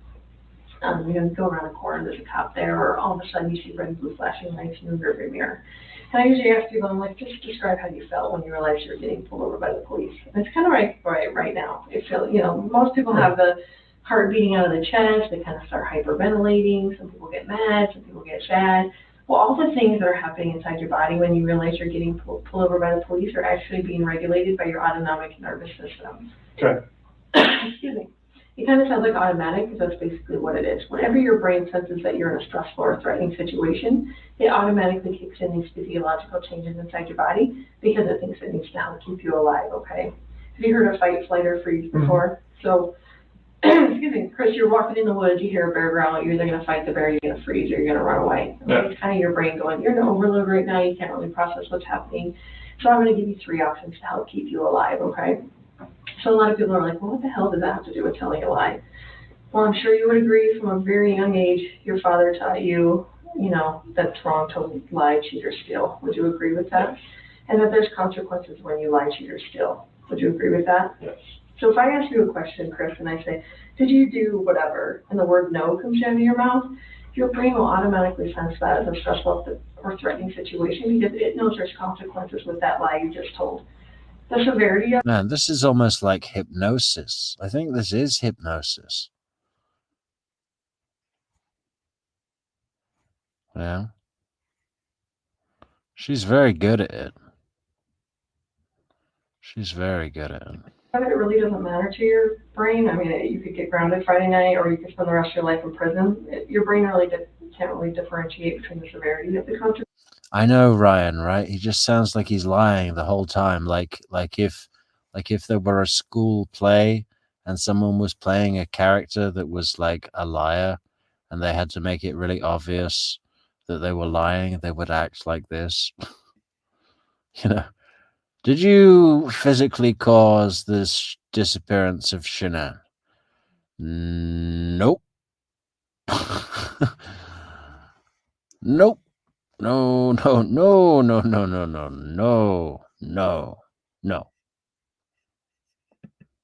you go around a corner, there's a cop there, or all of a sudden you see red and blue flashing lights in the rearview mirror. And I usually ask people, I'm like, just describe how you felt when you realized you were getting pulled over by the police. And it's kind of right now. It feels, most people have the heart beating out of the chest. They kind of start hyperventilating. Some people get mad. Some people get sad. Well, all the things that are happening inside your body when you realize you're getting pulled over by the police are actually being regulated by your autonomic nervous system. Okay. Excuse me. It kind of sounds like automatic, because that's basically what it is. Whenever your brain senses that you're in a stressful or threatening situation, it automatically kicks in these physiological changes inside your body because it thinks it needs to help keep you alive, okay? Have you heard of fight, flight, or freeze before? So, excuse me, Chris, you're walking in the woods, you hear a bear growl, you're either going to fight the bear, you're going to freeze, or you're going to run away. Okay? It's kind of your brain going, you're in overload right now, you can't really process what's happening. So I'm going to give you 3 options to help keep you alive, okay? So a lot of people are like, well, what the hell does that have to do with telling a lie? Well, I'm sure you would agree from a very young age, your father taught you, that it's wrong to lie, cheat, or steal. Would you agree with that? And that there's consequences when you lie, cheat, or steal. Would you agree with that? Yes. So if I ask you a question, Chris, and I say, did you do whatever, and the word no comes out of your mouth, your brain will automatically sense that as a stressful or threatening situation because it knows there's consequences with that lie you just told. The severity of Man, this is almost like hypnosis. I think this is hypnosis. Yeah. She's very good at it. She's very good at it. it really doesn't matter to your brain. I mean, you could get grounded Friday night or you could spend the rest of your life in prison. Your brain really can't really differentiate between the severity of the consequences. I know Ryan, right? He just sounds like he's lying the whole time. Like if there were a school play and someone was playing a character that was like a liar and they had to make it really obvious that they were lying, they would act like this. You know, did you physically cause this disappearance of Shannan? Nope. Nope. No.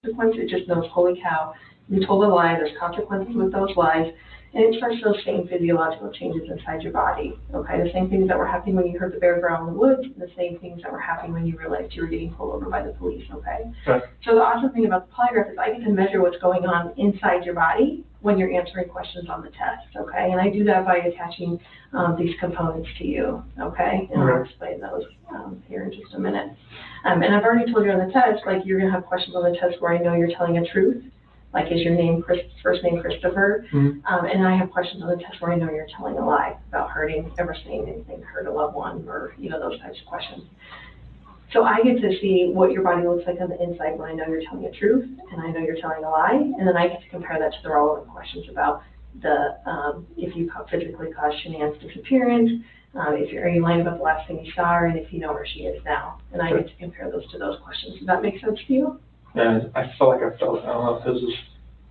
It just knows, holy cow, you told a lie, there's consequences with those lies, and it starts those same physiological changes inside your body, okay? The same things that were happening when you heard the bear growl in the woods, and the same things that were happening when you realized you were getting pulled over by the police, okay? Okay. So the awesome thing about the polygraph is I get to measure what's going on inside your body when you're answering questions on the test, okay? And I do that by attaching these components to you, okay? And I'll explain those here in just a minute. And I've already told you on the test, like you're gonna have questions on the test where I know you're telling a truth, like is your name first name Christopher? Mm-hmm. And I have questions on the test where I know you're telling a lie about ever saying anything, hurt a loved one, or those types of questions. So I get to see what your body looks like on the inside when I know you're telling a truth and I know you're telling a lie, and then I get to compare that to the relevant questions about if you physically caused Shannan's disappearance, are you lying about the last thing you saw her, and if you know where she is now. And I get to compare those to those questions. Does that make sense to you? Yeah, I felt like I don't know if this is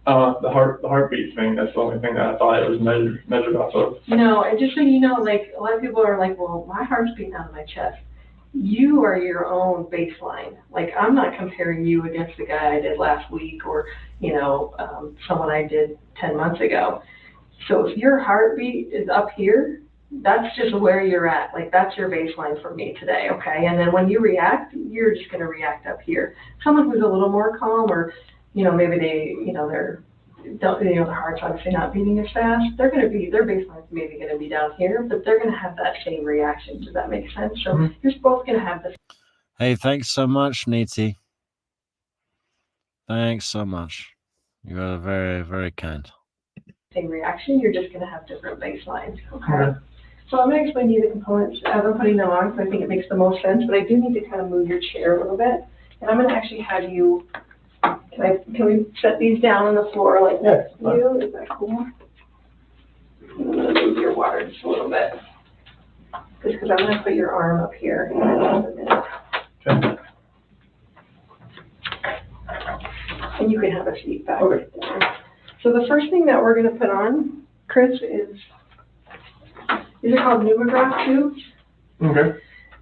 the heartbeat thing. That's the only thing that I thought it was measured off of. And just so you know, like a lot of people are like, well, my heart's beating out of my chest. You are your own baseline. Like, I'm not comparing you against the guy I did last week or, someone I did 10 months ago. So if your heartbeat is up here, that's just where you're at. Like, that's your baseline for me today, okay? And then when you react, you're just going to react up here. Someone who's a little more calm or, maybe their heart's obviously not beating as fast, their baseline's maybe going to be down here, but they're going to have that same reaction. Does that make sense? So you're both going to have this. Hey, thanks so much, Neeti. Thanks so much. You are very, very kind. Same reaction, you're just going to have different baselines, okay? So I'm going to explain to you the components as I'm putting them on, because I think it makes the most sense, but I do need to kind of move your chair a little bit. And I'm going to actually have you, can we set these down on the floor like next to you? Is that cool? I'm going to move your water just a little bit. Just because I'm going to put your arm up here in just a minute. Okay. And you can have a seat back there. So the first thing that we're going to put on, Chris, is, these are called pneumograph tubes. Okay.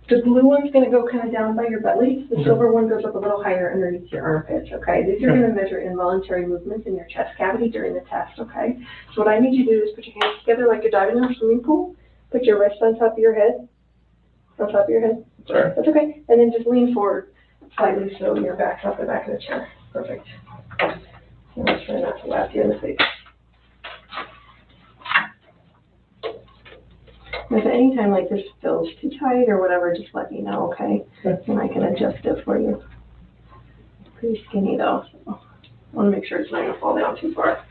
The blue one's going to go kind of down by your belly. The silver one goes up a little higher underneath your armpits, okay? These are going to measure involuntary movements in your chest cavity during the test, okay? So what I need you to do is put your hands together like you're diving in a swimming pool. Put your wrist on top of your head. On top of your head. Sorry. That's okay. And then just lean forward slightly so your back's off the back of the chair. Perfect. And let's try not to laugh you in the face. If at any time like this feels too tight or whatever, just let me know, okay? And I can adjust it for you. Pretty skinny though, so I want to make sure it's not going to fall down too far.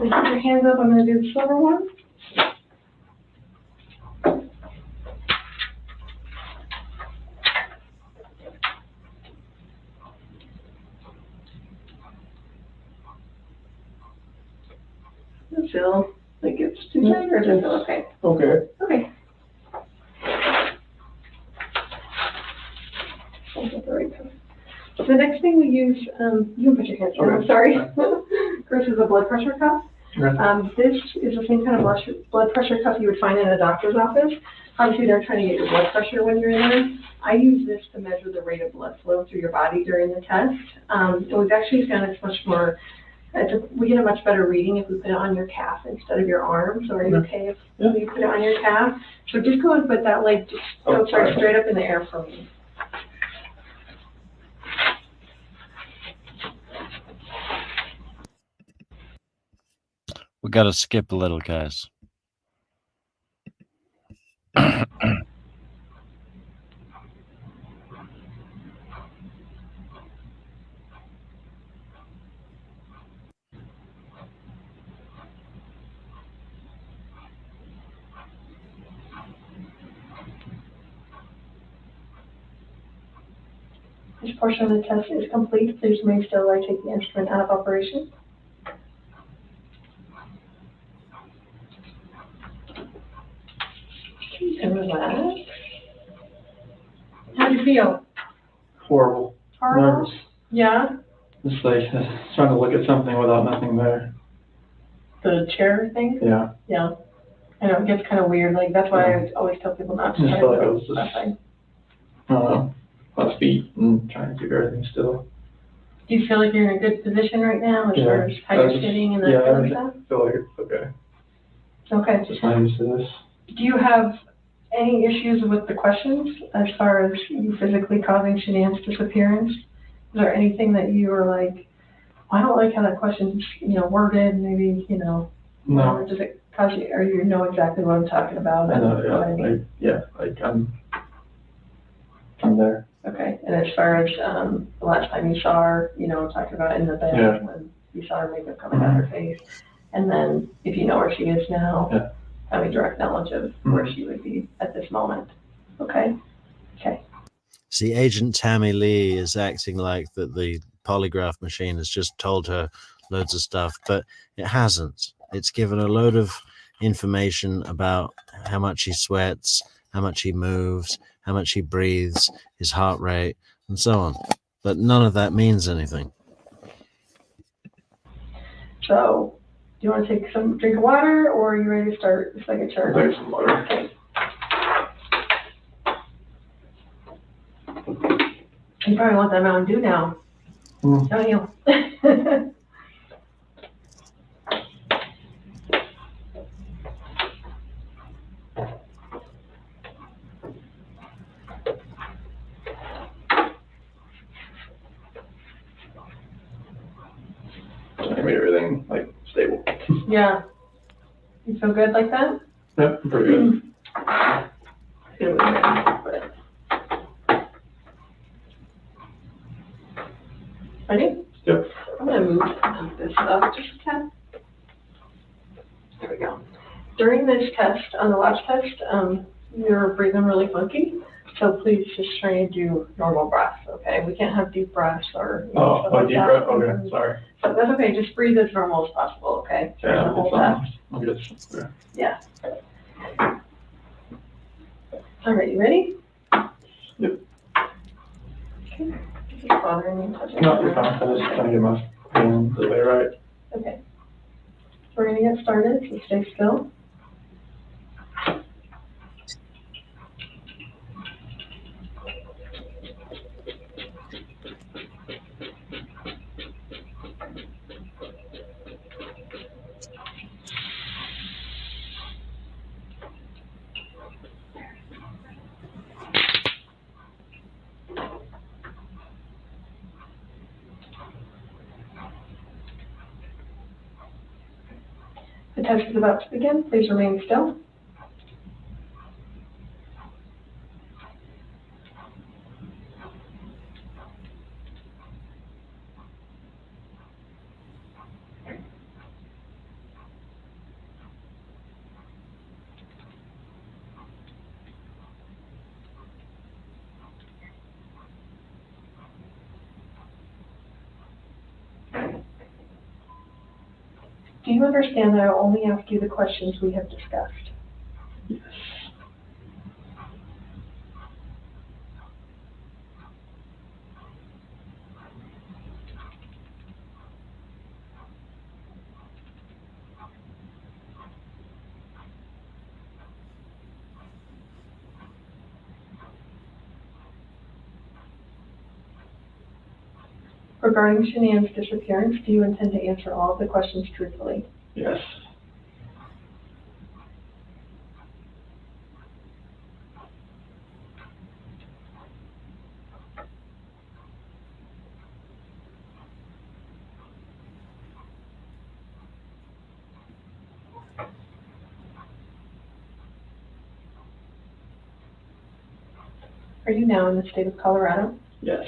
And put your hands up, I'm going to do the silver one. Does it feel like it's too tight or does it feel okay? Okay. Okay. So the next thing we use, you can put your hands down, I'm sorry. Chris is a blood pressure cuff. This is the same kind of blood pressure cuff you would find in a doctor's office. Obviously, they're trying to get your blood pressure when you're in there. I use this to measure the rate of blood flow through your body during the test. And we've actually found it's much more We get a much better reading if we put it on your calf instead of your arm. So are you okay if we put it on your calf? So just go and put that leg, just go straight up in the air for me. We got to skip a little, guys. This portion of the test is complete. Please remain still while I take the instrument out of operation. And relax. How do you feel? Horrible. Horrible? Nervous. Yeah? Just like trying to look at something without nothing there. The chair thing? Yeah. Yeah. I know, it gets kind of weird. Like, that's why I always tell people not to I try felt like to I do was just, that thing. I don't know, last feet and trying to keep everything still. Do you feel like you're in a good position right now as far as how you're sitting and that kind of stuff? I feel like it's okay. Okay. Just not used to this. Do you have any issues with the questions as far as you physically causing Shannan's disappearance? Is there anything that you are like, I don't like how that question's, worded, maybe, No. or does it cause you, or you know exactly what I'm talking about? I know, what I mean? I'm there. Okay, and as far as, the last time you saw her, talking about in the bed, Yeah. when you saw her makeup coming down her face, and then if you know where she is now, Yeah. having direct knowledge of where she would be at this moment. Okay? Okay. See, Agent Tammy Lee is acting like that the polygraph machine has just told her loads of stuff, but it hasn't. It's given a load of information about how much he sweats, how much he moves, how much he breathes, his heart rate, and so on. But none of that means anything. So, do you want to take some drink of water, or are you ready to start the second chart? I'll take some water. Okay. You probably want that Mountain Dew now, don't you? I made everything like stable. Yeah. You feel good like that? Yep, I'm pretty good. Feel good. Ready? Yep. I'm gonna move this up just a tad. There we go. During this test, on the last test, you're breathing really funky, so please just try and do normal breaths, okay? We can't have deep breaths or, stuff like Deep that. breath? Okay, sorry. So that's okay, just breathe as normal as possible, okay? During the whole test. I'll get it. Yeah. All right, you ready? Yep. Okay. Is this bothering you? Touching No, you're fine. I just trying to get my hand the way right. Okay. We're gonna get started, so stay still. The test is about to begin. Please remain still. Do you understand that I'll only ask you the questions we have discussed? Yes. Regarding Shannan's disappearance, do you intend to answer all of the questions truthfully? Yes. Are you now in the state of Colorado? Yes.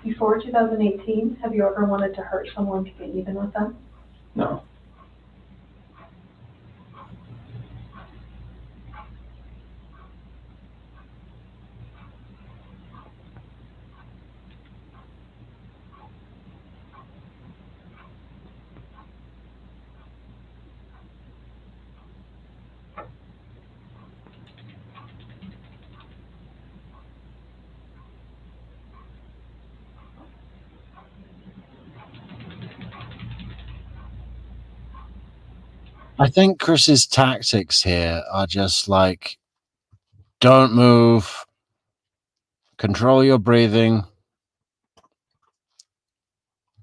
Before 2018, have you ever wanted to hurt someone to get even with them? No. I think Chris's tactics here are just like, don't move, control your breathing,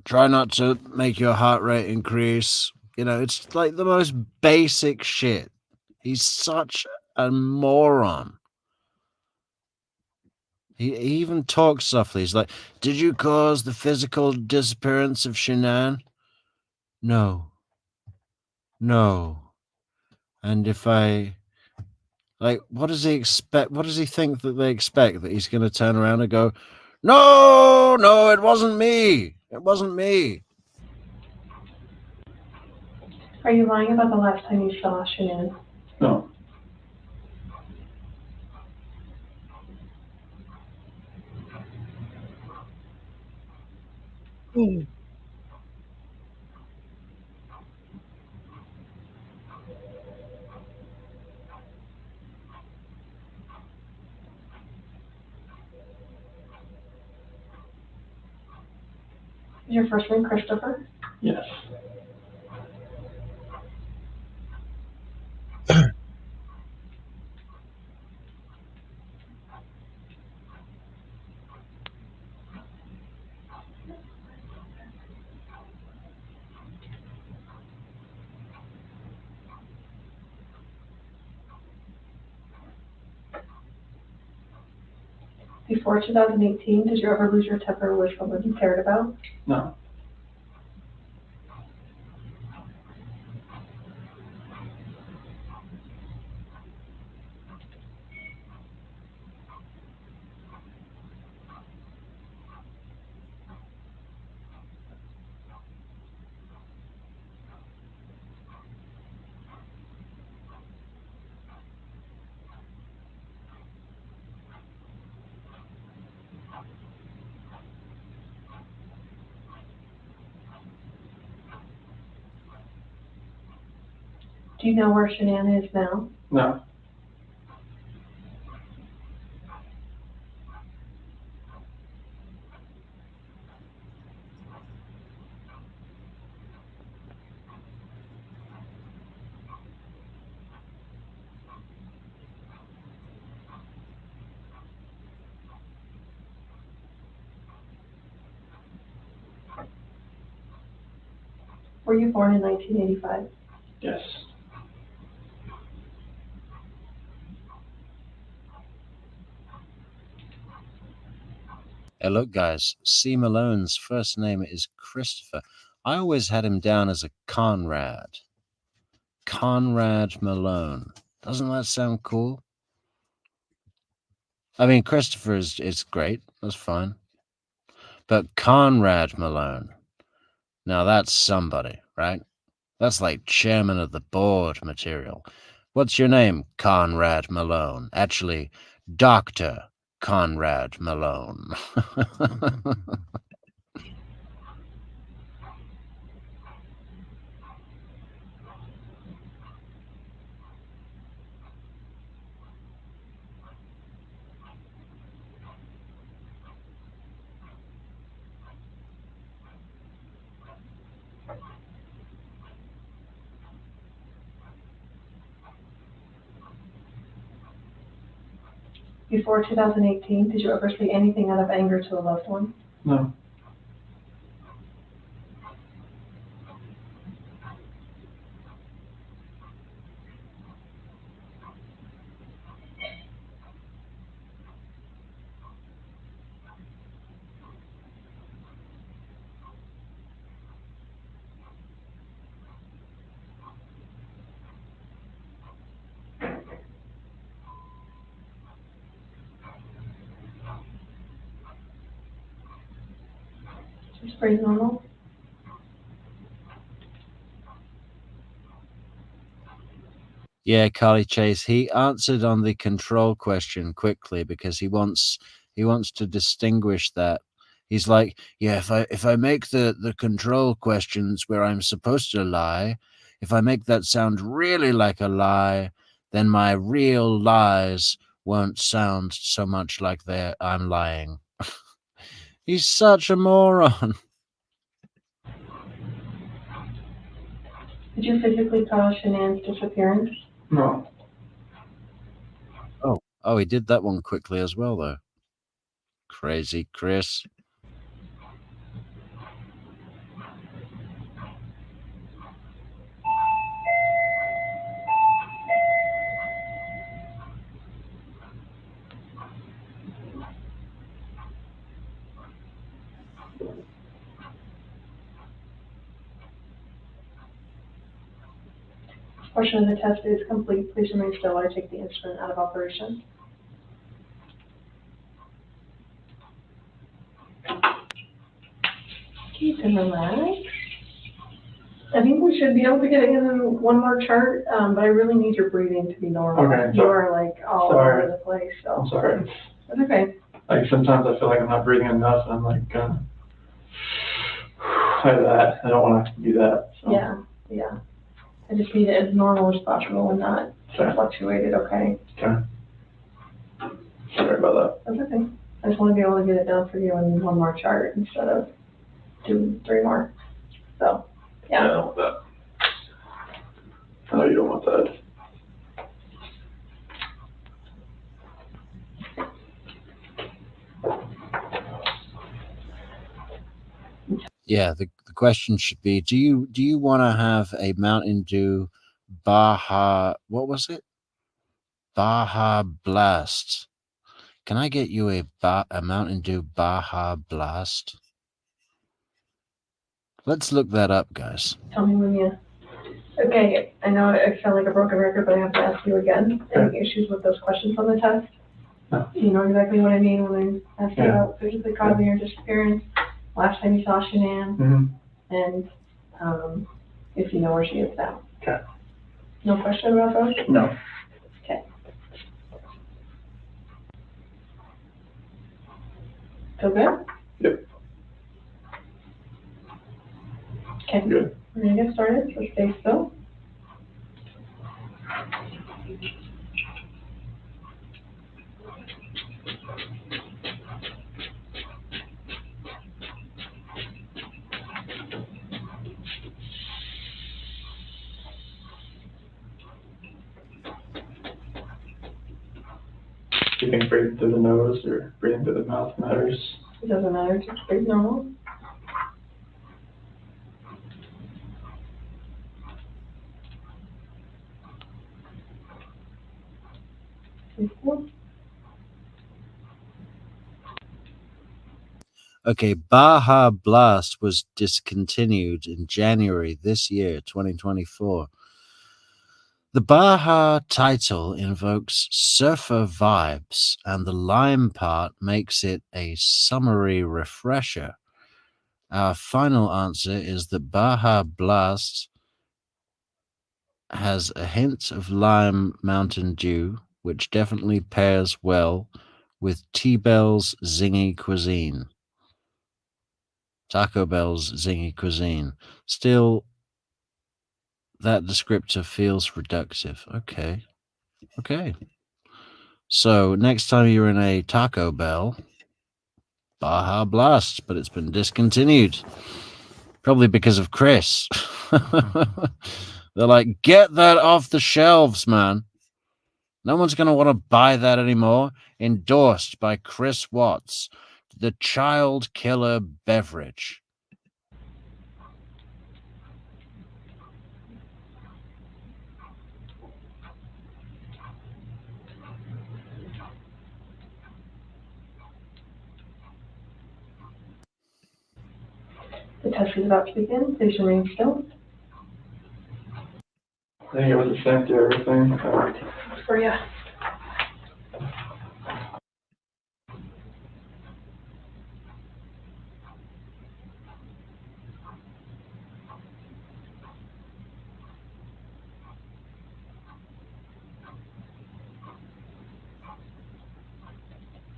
try not to make your heart rate increase. You know, it's like the most basic shit. He's such a moron. He even talks softly. He's like, did you cause the physical disappearance of Shannan? No. No. And if I... Like, what does he expect? What does he think that they expect? That he's going to turn around and go, no, no, it wasn't me. It wasn't me. Are you lying about the last time you saw Shannan? No. Is your first name Christopher? Yes. Before 2018, did you ever lose your temper with someone you cared about? No. Do you know where Shannan is now? No. Were you born in 1985? Yes. Hey, look, guys, C. Malone's first name is Christopher. I always had him down as a Conrad. Conrad Malone. Doesn't that sound cool? I mean, Christopher is great. That's fine. But Conrad Malone. Now that's somebody, right? That's like chairman of the board material. What's your name, Conrad Malone? Actually, Dr. Conrad Malone. Before 2018, did you ever say anything out of anger to a loved one? No. Just pretty normal. Yeah, Carly Chase, he answered on the control question quickly because he wants to distinguish that. He's like, yeah, if I make the control questions where I'm supposed to lie, if I make that sound really like a lie, then my real lies won't sound so much like I'm lying. He's such a moron. Did you physically cause Shannan's disappearance? No. Oh, he did that one quickly as well, though. Crazy Chris. This portion of the test is complete. Please remain still while I take the instrument out of operation. Keep and relax. I think we should be able to get it in one more chart, but I really need your breathing to be normal. Okay. You are like all Sorry. over the place, so. I'm sorry. That's okay. Like sometimes I feel like I'm not breathing enough and I'm like, like that. I don't want to do that. So. Yeah. I just need it as normal as possible and not Okay. fluctuated, okay? Okay. Sorry about That's okay. I just want to be able to get it done for you in one more chart instead of 2, 3 more. So, that. I don't want that. I know you don't want that. Yeah, the question should be, do you want to have a Mountain Dew Baja, what was it? Baja Blast. Can I get you a Mountain Dew Baja Blast? Let's look that up, guys. tell me when you. Okay, I know I sound like a broken record, but I have to ask you again. Any issues with those questions on the test? No. You know exactly what I mean when I ask you Yeah. about physically causing your disappearance, last time you saw Shannan, Mm-hmm. and if you know where she is now. Okay. No question about those? No. Okay. Feel good? Yep. Okay. Good. We're gonna get started, so stay still. Do you think breathing through the nose or breathing through the mouth matters? It doesn't matter, just breathe normal. Stay still. Okay, Baja Blast was discontinued in January this year, 2024. The Baja title invokes surfer vibes, and the lime part makes it a summery refresher. Our final answer is that Baja Blast has a hint of lime Mountain Dew, which definitely pairs well with T-Bell's zingy cuisine. Taco Bell's zingy cuisine. Still, that descriptor feels reductive. Okay. So next time you're in a Taco Bell, Baja Blast, but it's been discontinued. Probably because of Chris. They're like, get that off the shelves, man. No one's going to want to buy that anymore. Endorsed by Chris Watts, the child killer beverage. The test is about to begin. Please remain still. I think it was a sync to everything. For you.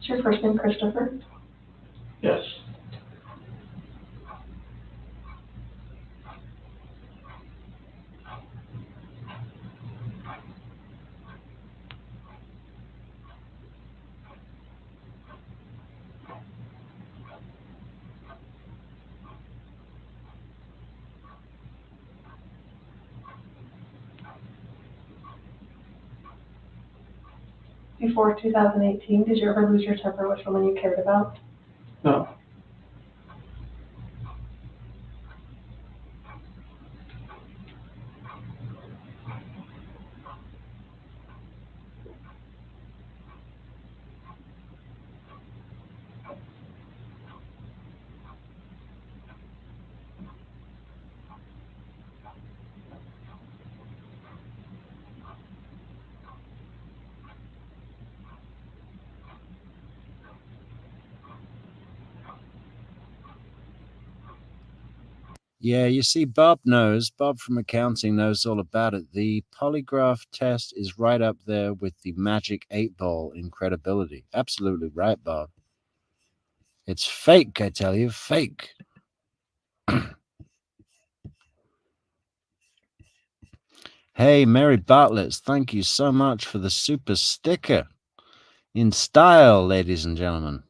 Is your first name Christopher? Yes. Before 2018, did you ever lose your temper with someone you cared about? No. Yeah, you see, Bob from accounting knows all about it. The polygraph test is right up there with the magic 8-ball in credibility. Absolutely right, Bob. It's fake, I tell you, fake. Hey, Mary Bartlett, thank you so much for the super sticker. In style, ladies and gentlemen.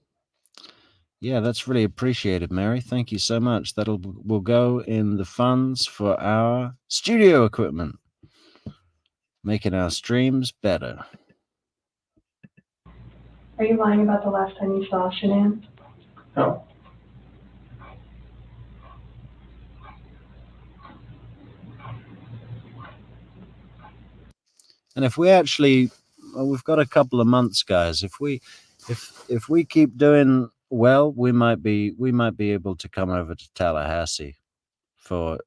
Yeah, that's really appreciated, Mary. Thank you so much. Will go in the funds for our studio equipment, making our streams better. Are you lying about the last time you saw Shannan? No. And if we actually, well, we've got a couple of months, guys. If we keep doing well, we might be able to come over to Tallahassee for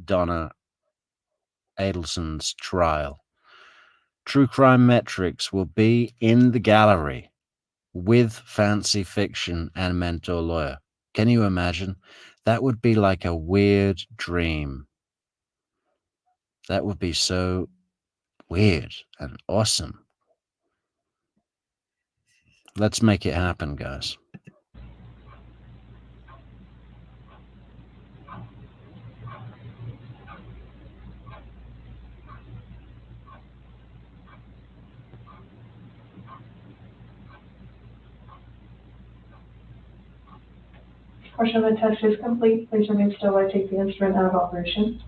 Donna Adelson's trial. True Crime Metrix will be in the gallery with Fancy Fiction and Mentor Lawyer. Can you imagine? That would be like a weird dream. That would be so weird and awesome. Let's make it happen, guys. Portion of the test is complete. Please remain still while I take the instrument out of operation.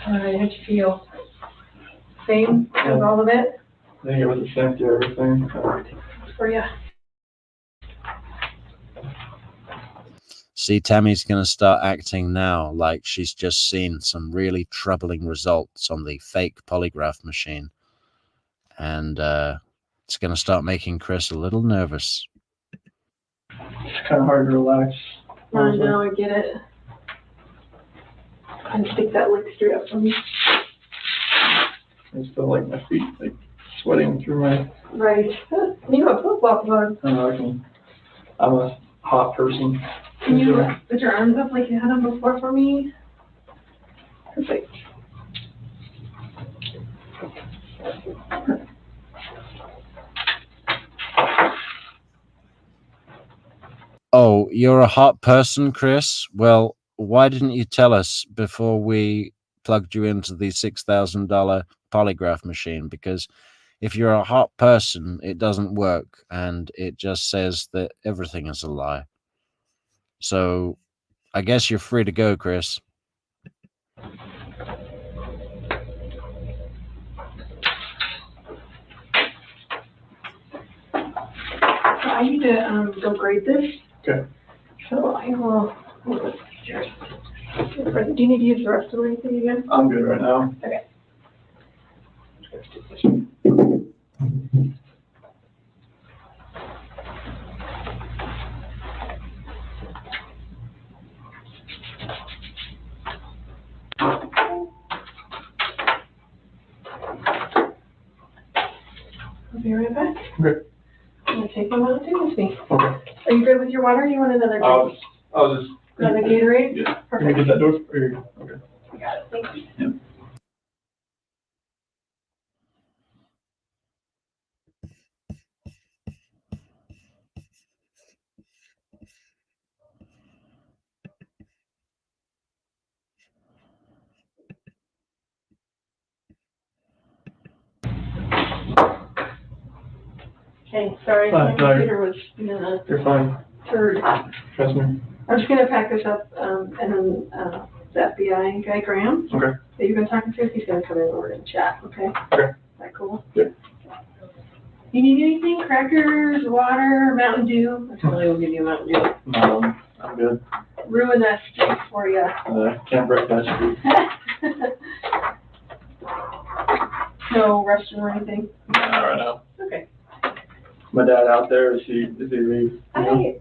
All right, how'd you feel? Same as all of it? I think it was a sync to everything. For you. See, Tammy's going to start acting now like she's just seen some really troubling results on the fake polygraph machine. And it's going to start making Chris a little nervous. It's kind of hard to relax. I know, I get it. And stick that leg straight up for me. I still like my feet like sweating through my. Right. You have flip-flops on. I know I'm a hot person. Can you put your arms up like you had them before for me? Perfect. Oh, you're a hot person, Chris? Well, why didn't you tell us before we plugged you into the $6,000 polygraph machine? Because if you're a hot person, it doesn't work, and it just says that everything is a lie. So I guess you're free to go, Chris. So I need to go grade this. Okay. So I will. Do you need to use the rest of anything again? I'm good right now. Okay. I'll be right back. Okay. I'm gonna take my mountain with me. Okay. Are you good with your water? You want another drink? I'll just. Another Gatorade? Yeah. Can you Perfect. get that door? Or you- Okay. I got it. Thank you. Yep. Okay, sorry, Fine, my sorry. computer was being a You're fine. turd. Trust me. I'm just gonna pack this up, and then, the FBI guy Graham, Okay. that you've been talking to, he's gonna come in and we're gonna chat, okay? Okay. Is that cool? Yeah. You need anything? Crackers, water, Mountain Dew? I totally will give you a Mountain Dew. No, I'm good. Ruin that steak for you. Can't break that streak. No rushing or anything? Not right now. Okay. My dad out there, is he leave? I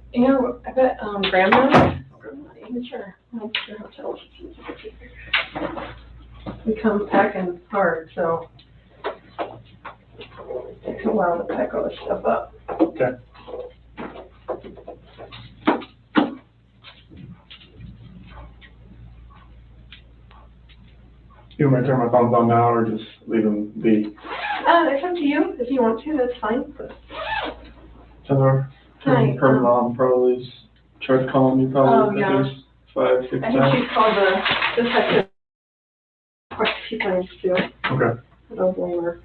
bet, Grandma? I'm not even sure. I'm not sure hotels. We come packing hard, so it takes a while to pack all this stuff up. Okay. You want me to turn my thumbs on now or just leave them be? It's up to you. If you want to, that's fine. Her Hi, mom probably tried to call me probably. Oh, yeah. 5, 6 I think times. she's called the detective quite a few times too. Okay. I don't blame her.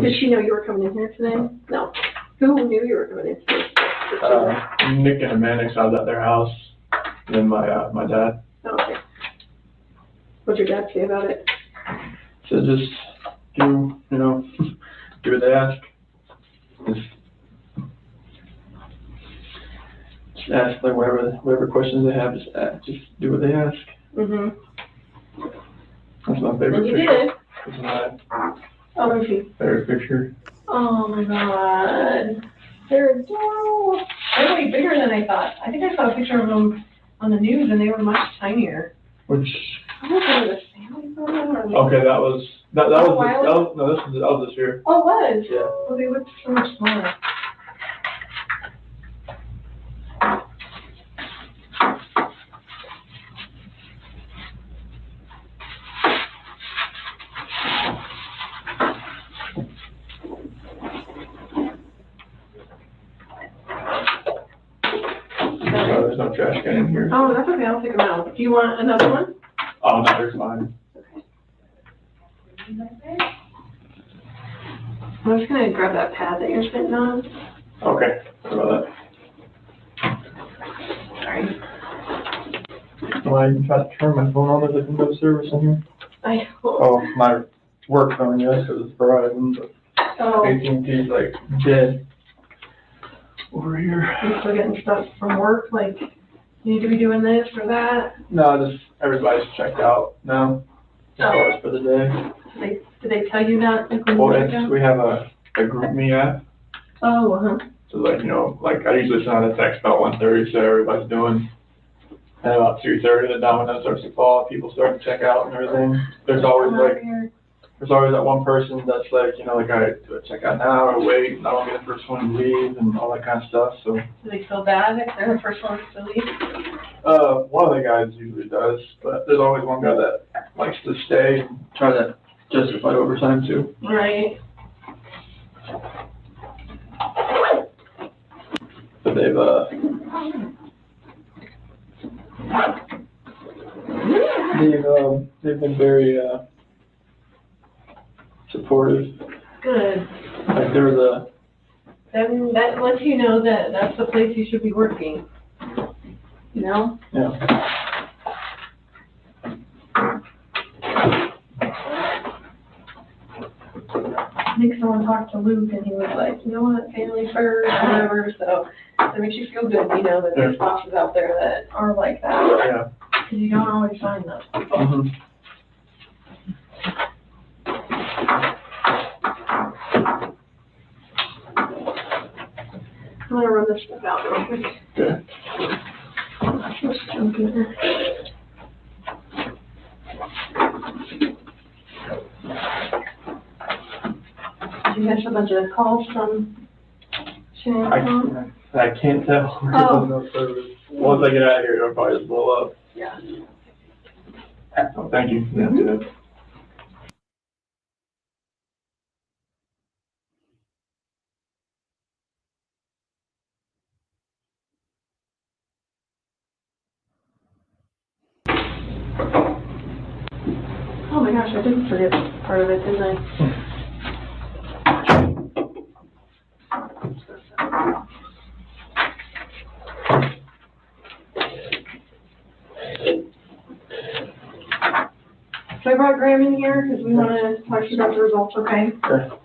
Did she know you were coming in here today? No. Who knew you were coming in today? Nick and Mannix, I was at their house, and then my dad. Oh, okay. What'd your dad say about it? So just do what they ask. Just ask like whatever questions they have. Just do what they ask. Mm-hmm. That's my favorite And you picture. did. That's my Oh, let me see. favorite picture. Oh my God. They're adorable. They're way bigger than I thought. I think I saw a picture of them on the news and they were much tinier. Which I don't know if it was a family photo or. okay, that was this year. Oh, it was? Yeah. Well, they looked so much smaller. There's no trash can in here. Oh, that's okay. I'll take them out. Do you want another one? Oh, no, there's mine. I'm just gonna grab that pad that you're sitting on. Okay, sorry about Sorry. that. Well, I tried to turn my phone on, there's like no service in here. Oh, my work phone, yes, because it's Verizon, but Oh, AT&T's like dead over here. you still getting stuff from work, like, you need to be doing this or that? No, just everybody's checked out now, as far as for the day. Did they tell you that? Like, when you Well, checked out? we have a group me app, Oh, uh-huh. so like, like I usually send out a text about 1:30, so everybody's doing. And about 2:30, the domino starts to fall, people start to check out and everything. There's always that one person that's like, like, all right, do I check out now or wait, and I don't get the first one to leave and all that kind of stuff, so. Do they feel bad if they're the first ones to leave? One of the guys usually does, but there's always one guy that likes to stay and try to justify overtime too. Right. But they've been very, supportive. Good. Like there was Then that lets you know that that's the place you should be working. you know? Yeah. I think someone talked to Luke and he was like, you know what, family first, whatever, so it makes you feel good, you know, that there's bosses out there that are like that. Yeah. Because you don't always find those people. Mm-hmm. I'm gonna run this stuff out real quick. Good. Let's jump in there. Did you catch a bunch of calls from Shannan? I can't tell. Oh. No service. Once I get out of here, it'll probably just blow up. Yeah. So thank you. Yeah. Oh my gosh, I didn't forget part of it, didn't I? So I brought Graham in here because we want to talk to you about the results, okay? Sure.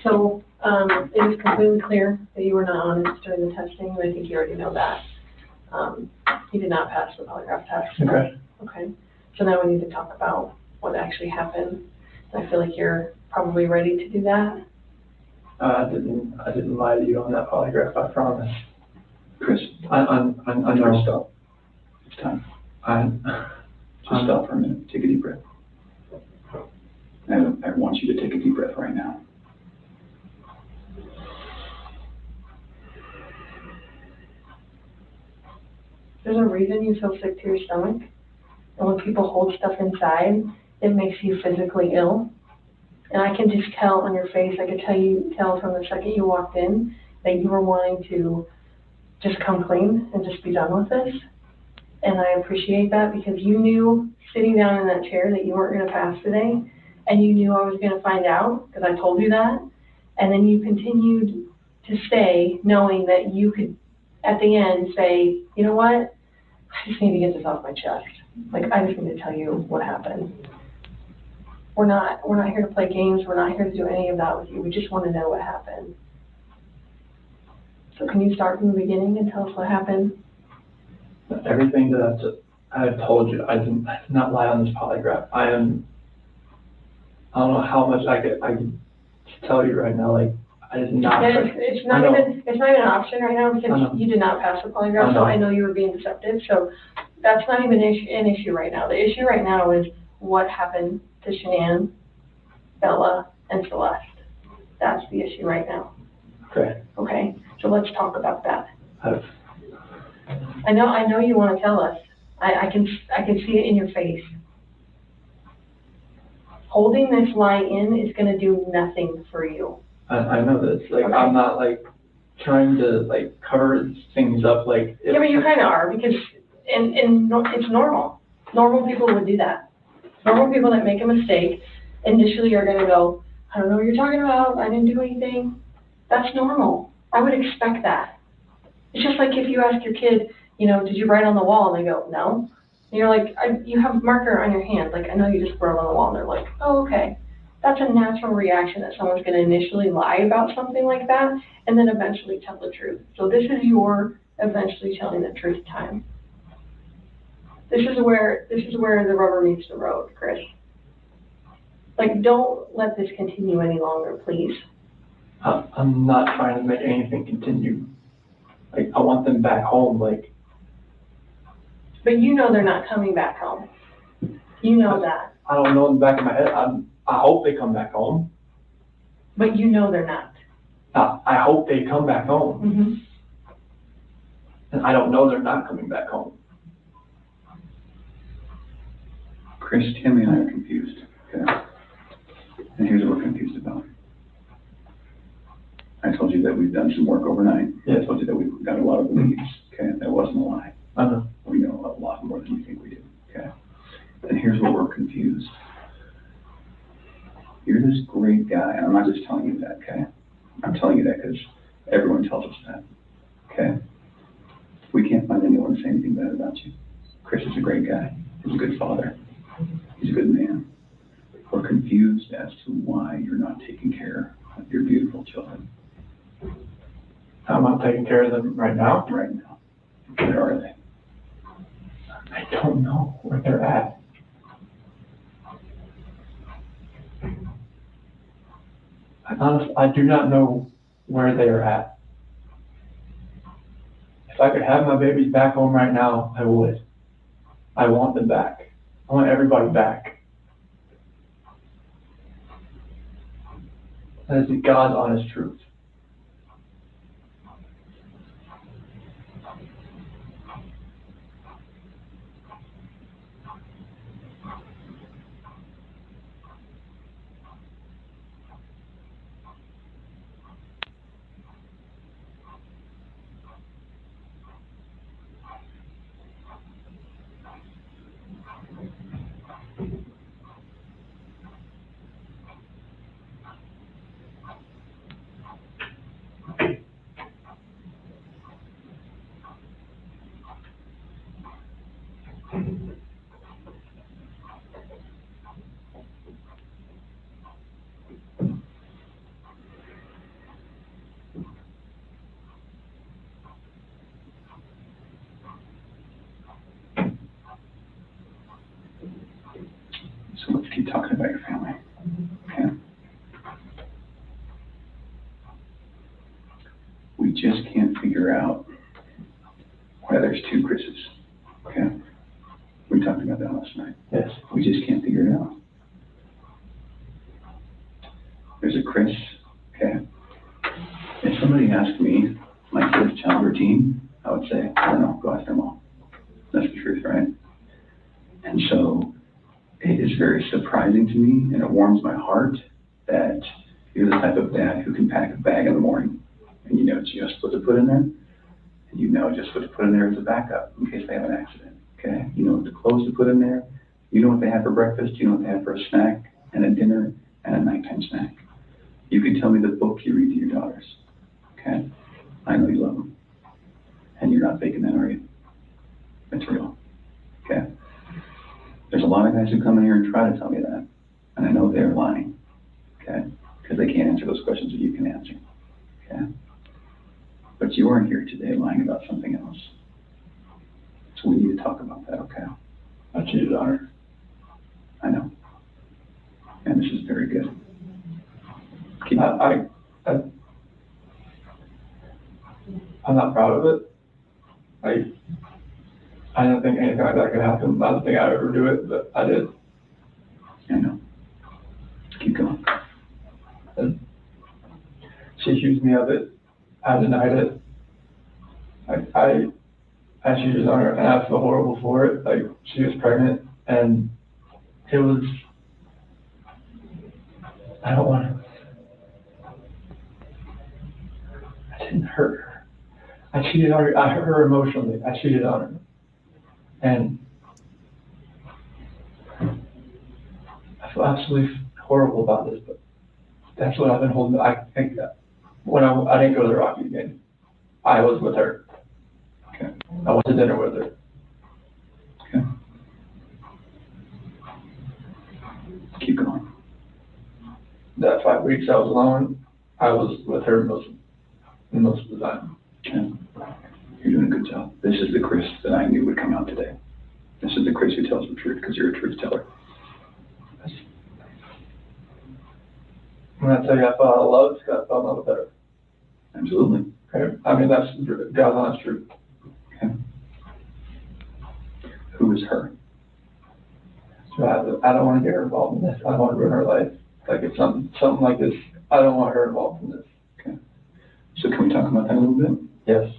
So, it is completely clear that you were not honest during the testing, and I think you already know that. You did not pass the polygraph test. Okay. Okay, so now we need to talk about what actually happened. I feel like you're probably ready to do that. I didn't lie to you on that polygraph, I promise. Chris, I know. stop. It's time. Just stop for a minute. Take a deep breath. I want you to take a deep breath right now. There's a reason you feel sick to your stomach. And when people hold stuff inside, it makes you physically ill. And I can just tell on your face, I could tell from the second you walked in that you were wanting to just come clean and just be done with this. And I appreciate that because you knew sitting down in that chair that you weren't going to pass today. And you knew I was going to find out because I told you that. And then you continued to stay knowing that you could, at the end, say, you know what? I just need to get this off my chest. Like, I just need to tell you what happened. We're not here to play games. We're not here to do any of that with you. We just want to know what happened. So can you start from the beginning and tell us what happened? Everything that I have told you, I did not lie on this polygraph. I don't know how much I could tell you right now, like, I did not. Yeah, it's not even an option right now because you did not pass the polygraph, so I know you were being deceptive. So that's not even an issue right now. The issue right now is what happened to Shannan, Bella, and Celeste. That's the issue right now. Okay. Okay, so let's talk about that. I've I know you want to tell us. I can see it in your face. Holding this lie in is going to do nothing for you. I know this. Like, okay. I'm not like trying to like cover things up. Like, yeah, but you kind of are because it's normal. Normal people would do that. Normal people that make a mistake initially are going to go, I don't know what you're talking about. I didn't do anything. That's normal. I would expect that. It's just like if you ask your kid, you know, did you write on the wall? And they go, no. And you're like, you have a marker on your hand. Like, I know you just wrote on the wall. And they're like, oh, okay. That's a natural reaction that someone's going to initially lie about something like that and then eventually tell the truth. So this is your eventually telling the truth time. This is where the rubber meets the road, Chris. Like, don't let this continue any longer, please. I'm not trying to make anything continue. Like, I want them back home, like. But you know they're not coming back home. You know that. I don't know in the back of my head. I hope they come back home. But you know they're not. I hope they come back home. Mm-hmm. And I don't know they're not coming back home. Chris, Tammy and I are confused, okay? And here's what we're confused about. I told you that we've done some work overnight. Yeah. I told you that we've got a lot of leads, okay? That wasn't a lie. I know. We know a lot more than you think we do, okay? And here's where we're confused. You're this great guy, and I'm not just telling you that, okay? I'm telling you that because Everyone tells us that, okay? We can't find anyone to say anything bad about you. Chris is a great guy. He's a good father. He's a good man. We're confused as to why you're not taking care of your beautiful children. I'm not taking care of them right now. Right now. Where are they? I don't know where they're at. Honestly, I do not know where they are at. If I could have my babies back home right now, I would. I want them back. I want everybody back. That is the God's honest truth. So let's keep talking about your family, okay? We just can't figure out why there's two Chris's, okay? We talked about that last night. Yes. We just can't figure it out. There's a Chris, okay? If somebody asked me my kid's child routine, I would say, I don't know, go ask their mom. That's the truth, right? And so it is very surprising to me, and it warms my heart that you're the type of dad who can pack a bag in the morning and you know just what to put in there, and you know just what to put in there as a backup in case they have an accident, okay? You know what the clothes to put in there, you know what they have for breakfast, you know what they have for a snack and a dinner and a nighttime snack. You can tell me the book you read to your daughters, okay? I know you love them, and you're not faking that, are you? It's real, okay? There's a lot of guys who come in here and try to tell me that, and I know they're lying, okay? Because they can't answer those questions that you can answer, okay? But you aren't here today lying about something else. So we need to talk about that, okay? I cheated on her. I know. And this is very good. Keep I'm not proud of it. I don't think anything like that could happen. I don't think I'd ever do it, but I did. I know. Keep going. And she accused me of it. I denied it. I cheated on her, and I feel horrible for it. Like, she was pregnant, and it was, I don't want to, I didn't hurt her. I cheated on her. I hurt her emotionally. I cheated on her. And I feel absolutely horrible about this, but that's what I've been holding. I think that when I didn't go to the Rocky game, I was with her. Okay. I went to dinner with her. Okay. Keep going. That 5 weeks I was alone, I was with her most of the time. Okay. You're doing a good job. This is the Chris that I knew would come out today. This is the Chris who tells the truth because you're a truth teller. When I tell you I fell out of love, I fell in love with her. Absolutely. Okay? I mean, that's God's honest truth. Okay. Who is her? So I don't want to get her involved in this. I don't want to ruin her life. Like, if something like this, I don't want her involved in this. Okay. So can we talk about that a little bit? Yes.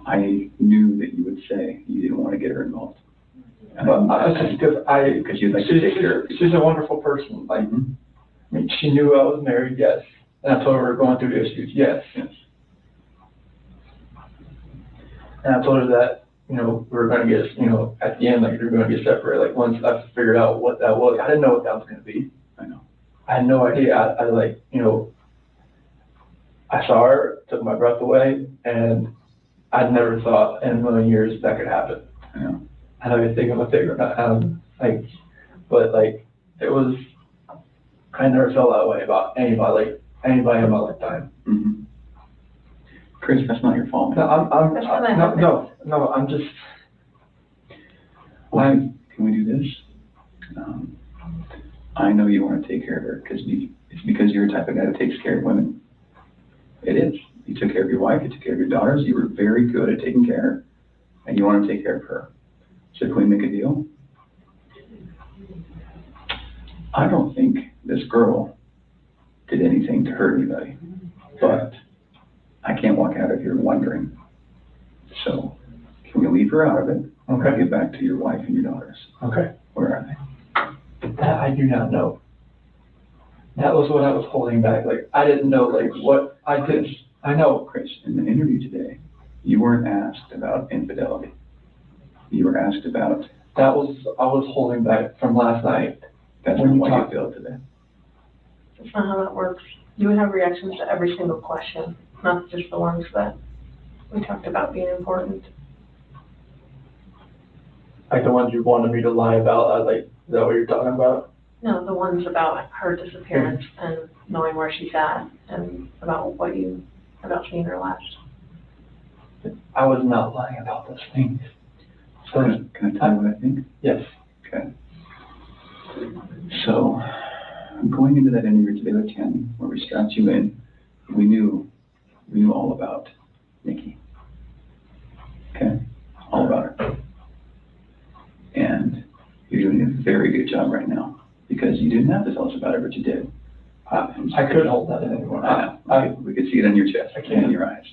I knew that you would say you didn't want to get her involved. But just because you'd like to take care of her. She's a wonderful person. Like, Mm-hmm. I mean, she knew I was married, yes. And I told her we were going through issues, yes. Yes. And I told her that, we were going to get, at the end, like, we were going to get separated. Like, once I figured out what that was, I didn't know what that was going to be. I know. I had no idea. I I saw her, took my breath away, and I'd never thought in a million years that could happen. I know. I know you're thinking of a figure, but it was, I never felt that way about anybody in my lifetime. Mm-hmm. Chris, that's not your fault, man. No, I'm just, Well, can we do this? I know you want to take care of her because it's because you're the type of guy that takes care of women. It is. You took care of your wife, you took care of your daughters, you were very good at taking care of her, and you want to take care of her. So can we make a deal? I don't think this girl did anything to hurt anybody, but I can't walk out of here wondering. So can we leave her out of it? Okay. Get back to your wife and your daughters. okay. Where are they? That I do not know. That was what I was holding back. I didn't know, what I did. I know. Chris, in the interview today, you weren't asked about infidelity. You were asked about. I was holding back from last night. That's When you why talk- you feel today. That's not how that works. You would have reactions to every single question, not just the ones that we talked about being important. Like the ones you wanted me to lie about, is that what you're talking about? No, the ones about her disappearance and knowing where she's at and about seeing her last. I was not lying about those things. So, Can I tell you what I think? yes. Okay. So, going into that interview today with Tammy, where we strapped you in, we knew all about Nikki. Okay? All about her. And you're doing a very good job right now, because you didn't have to tell us about it, but you did. I couldn't hold that in anymore. I know. We could see it on your chest. I can't. In your eyes.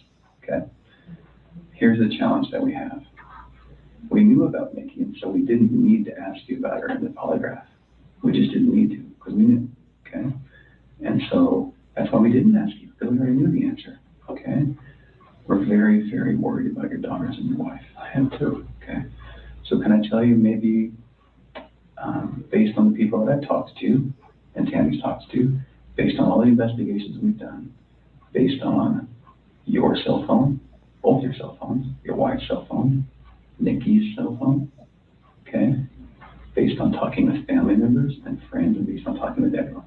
Okay? Here's the challenge that we have. We knew about Nikki, and so we didn't need to ask you about her in the polygraph. We just didn't need to, because we knew. Okay? And so that's why we didn't ask you, because we already knew the answer. Okay? We're very, very worried about your daughters and your wife. I am too. Okay? So can I tell you, maybe based on the people that I've talked to, and Tammy's talked to, based on all the investigations we've done, based on your cell phone, both your cell phones, your wife's cell phone, Nikki's cell phone, okay, based on talking with family members and friends, and based on talking with everyone,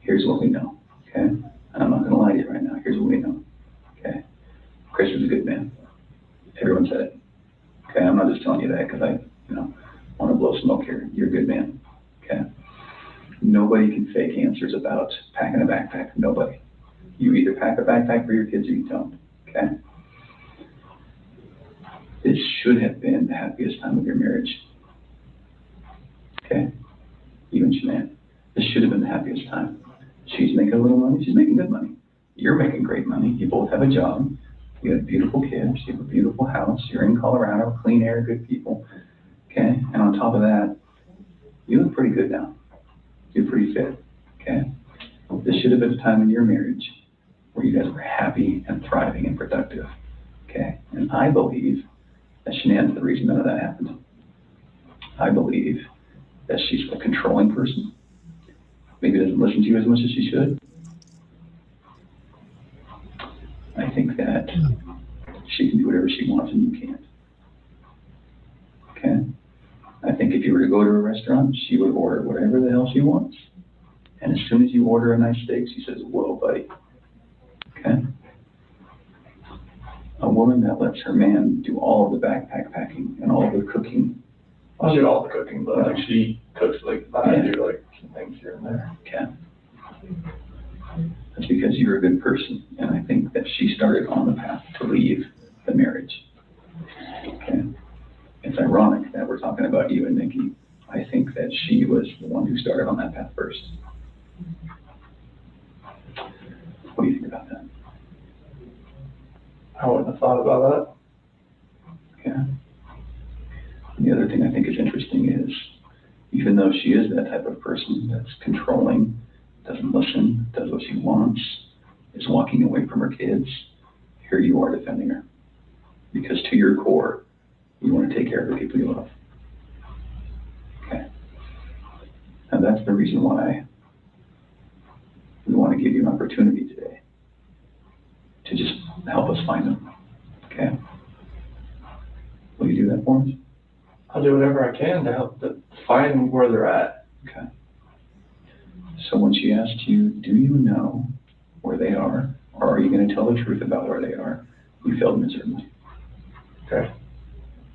here's what we know, okay? And I'm not going to lie to you right now. Here's what we know, okay? Chris is a good man. Everyone said it. Okay, I'm not just telling you that because I, want to blow smoke here. You're a good man, okay? Nobody can fake answers about packing a backpack. Nobody. You either pack a backpack for your kids or you don't, okay? This should have been the happiest time of your marriage, okay? You and Shannan. This should have been the happiest time. She's making a little money. She's making good money. You're making great money. You both have a job. You have beautiful kids. You have a beautiful house. You're in Colorado, clean air, good people. Okay? And on top of that, you look pretty good now. You're pretty fit. Okay? This should have been a time in your marriage where you guys were happy and thriving and productive. Okay? And I believe that Shannan's the reason none of that happened. I believe that she's a controlling person. Maybe doesn't listen to you as much as she should. I think that she can do whatever she wants and you can't. Okay? I think if you were to go to a restaurant, she would order whatever the hell she wants. And as soon as you order a nice steak, she says, whoa, buddy. Okay? A woman that lets her man do all of the backpack packing and all of the cooking. I'll do all the cooking, but she cooks I do some things here and there. Okay? That's because you're a good person, and I think that she started on the path to leave the marriage. Okay? It's ironic that we're talking about you and Nikki. I think that she was the one who started on that path first. What do you think about that? I wouldn't have thought about Okay. And the other thing I think is interesting is, even though she is that type of person that's controlling, doesn't listen, does what she wants, is walking away from her kids, here you are defending her. Because to your core, you want to take care of the people you love. Okay. And that's the reason why we want to give you an opportunity today to just help us find them. Okay? Will you do that for us? I'll do whatever I can to help to find where they're at. Okay. So when she asked you, do you know where they are, or are you going to tell the truth about where they are, you failed miserably. Okay.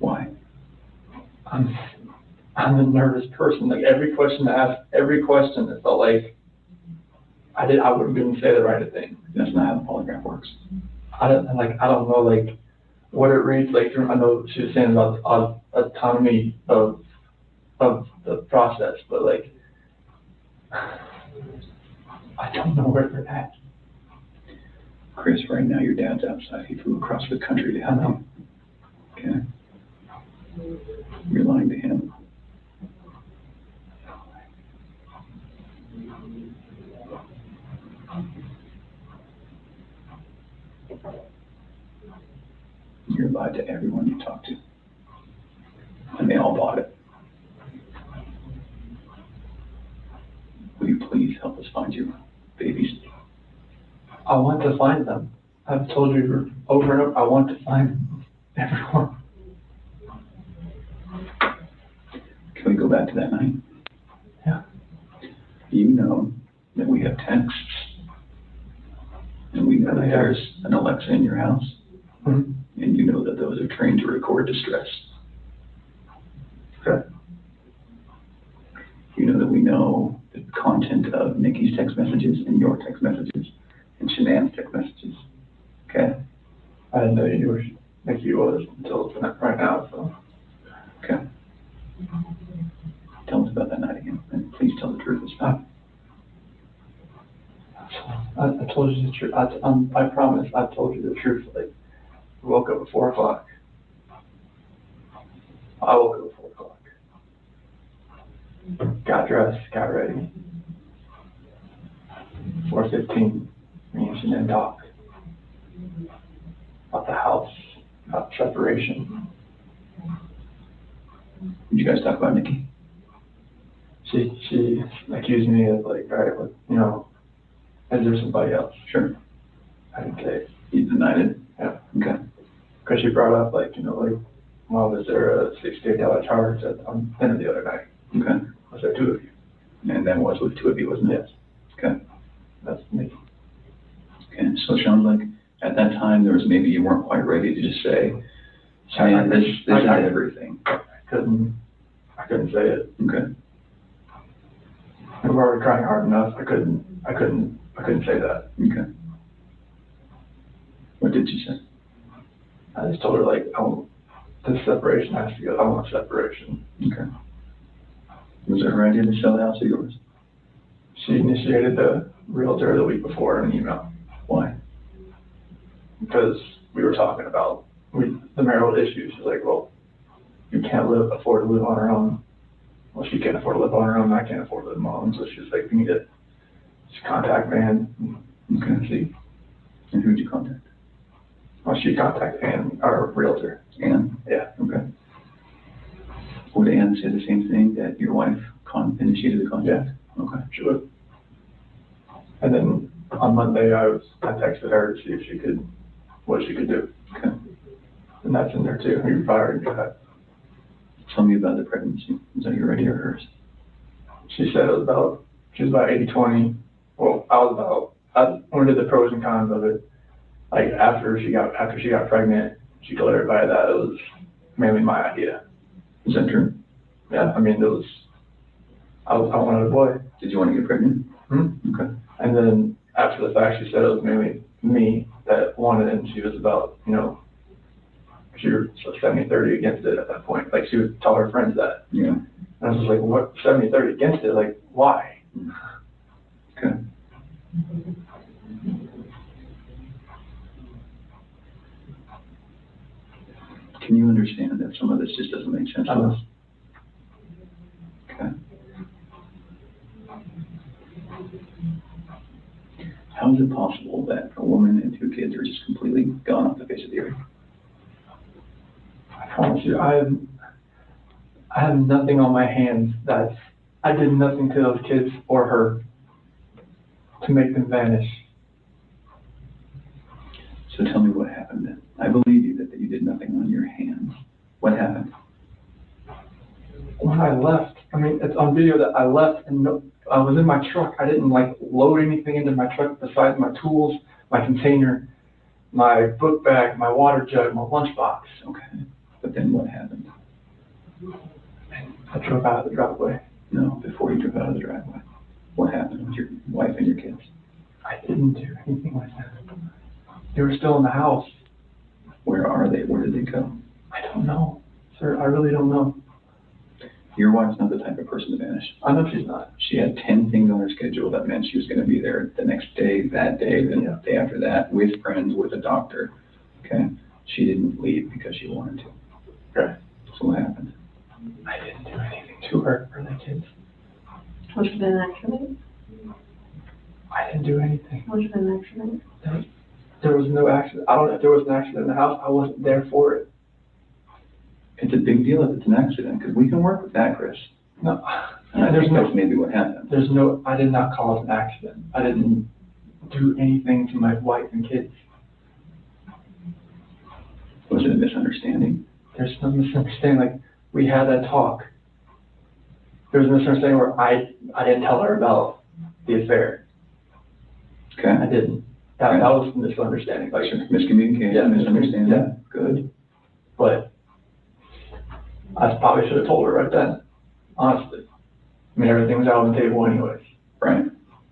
Why? I'm a nervous person. Like every question I ask, every question, it felt like I wouldn't say the right thing. That's not how the polygraph works. I don't know like what it reads like. I know she was saying about the autonomy of the process, but like I don't know where they're at. Chris, right now your dad's outside. He flew across the country to help you. Okay? You're lying to him. You're lied to everyone you talk to. And they all bought it. Will you please help us find your babies? I want to find them. I've told you over and over, I want to find everyone. Can we go back to that night? Yeah. You know that we have texts, and we know that there's an Alexa in your house, Mm-hmm. and you know that those are trained to record distress. Okay. You know that we know the content of Nikki's text messages and your text messages and Shannan's text messages. Okay? I didn't know you knew where Nikki was until right now, so. Okay. Tell us about that night again, and please tell the truth this time. I told you the truth. I promise I told you the truth. Like, I woke up at 4 o'clock. I woke up at 4 o'clock. Got dressed, got ready. 4:15, me and Shannan talked about the house, about separation. Did you guys talk about Nikki? She accused me of like, all right, you know, is there somebody else? Sure. I didn't say it. You denied it? Yeah. Okay. Because she brought up like, you know, like, well, was there a $68 charge at dinner the other night? Okay. Was there 2 of you? And that was with 2 of you, wasn't it? Yes. Okay. That's me. Okay. So it sounds like at that time there was maybe you weren't quite ready to just say, Shannan, this is everything. I couldn't say it. Okay. We were already trying hard enough. I couldn't say that. Okay. What did you say? I just told her like, this separation has to go. I want separation. Okay. Was it her idea to sell the house or yours? She initiated the realtor the week before in an email. Why? Because we were talking about the marital issues. She's like, well, you can't afford to live on her own. Well, she can't afford to live on her own, and I can't afford to live on my own. So she's like, we need to contact Van. Okay. See. And who'd you contact? Well, she contacted Ann, our realtor. Ann? Yeah. Okay. Would Ann say the same thing, that your wife initiated the contact? Yeah. Okay. She would. And then on Monday, I texted her to see if what she could do. Okay. And that's in there too. You probably already knew that. Tell me about the pregnancy. Was that your idea or hers? She said she was about 80-20. Well, I went to the pros and cons of it. Like after she got pregnant, she told everybody that it was mainly my idea. Is that true? Yeah, I mean, I wanted a boy. Did you want to get pregnant? Mm-hmm. Okay. And then after the fact, she said it was mainly me that wanted it, and she was about, you know, she was 70-30 against it at that point. Like she would tell her friends that. Yeah. And I was just like, what, 70-30 against it? Like, why? Okay. Can you understand that some of this just doesn't make sense to us? Okay. How is it possible that a woman and 2 kids are just completely gone off the face of the earth? I promise you, I have nothing on my hands I did nothing to those kids or her to make them vanish. So tell me what happened then. I believe you that you did nothing on your hands. What happened? When I left, I mean, it's on video that I left and I was in my truck. I didn't like load anything into my truck besides my tools, my container, my book bag, my water jug, my lunchbox. Okay. But then what happened? I drove out of the driveway. No, before you drove out of the driveway. What happened with your wife and your kids? I didn't do anything like that. They were still in the house. Where are they? Where did they go? I don't know, sir. I really don't know. Your wife's not the type of person to vanish. I know she's not. She had 10 things on her schedule that meant she was going to be there the next day, that day, the day after that, with friends, with a doctor. Okay? She didn't leave because she wanted to. Okay. So what happened? I didn't do anything to her or the kids. Was it an accident? I didn't do anything. Was it an accident? There was no accident. I don't know if there was an accident in the house. I wasn't there for it. It's a big deal if it's an accident, because we can work with that, Chris. No. There's no, maybe what happened. I did not cause an accident. I didn't do anything to my wife and kids. Was it a misunderstanding? There's no misunderstanding. Like, we had that talk. There was a misunderstanding where I didn't tell her about the affair. Okay. I didn't. That was a misunderstanding. Like, miscommunication, yeah, misunderstanding. Yeah. Good. But I probably should have told her right then, honestly. I mean, everything was out on the table anyways. Right.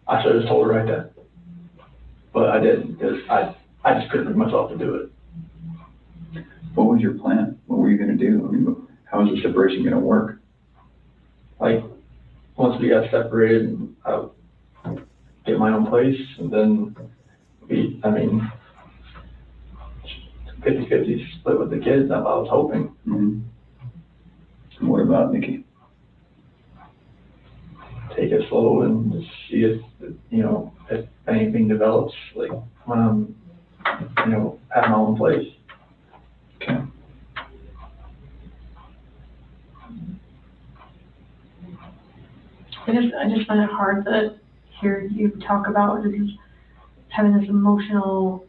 I should have just told her right then. But I didn't, because I just couldn't bring myself to do it. What was your plan? What were you going to do? I mean, how was the separation going to work? Like, once we got separated, I would get my own place, and then 50-50 split with the kids, that's what I was hoping. Mm-hmm. And what about Nikki? Take it slow and just see if anything develops, like when I'm, at my own place. Okay. I just find it hard to hear you talk about just having this emotional,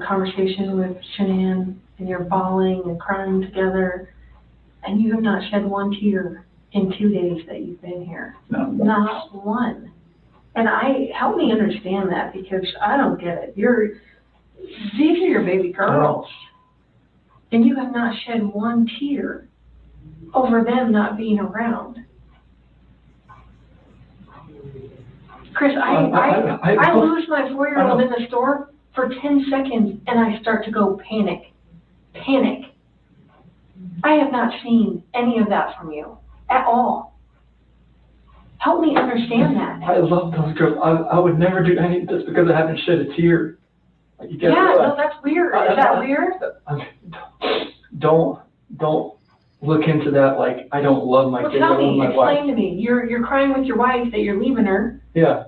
conversation with Shannan, and you're bawling and crying together, and you have not shed one tear in 2 days that you've been here. Not one. And help me understand that, because I don't get it. These are your baby girls, and you have not shed one tear over them not being around. Chris, I lose my 4-year-old in the store for 10 seconds and I start to go panic. I have not seen any of that from you at all. Help me understand that. I love those girls. I would never do anything just because I haven't shed a tear. Like, you no, that's weird. Is that weird? Don't look into that like I don't love my kids. Tell me, explain to me. You're crying with your wife that you're leaving her. Yeah.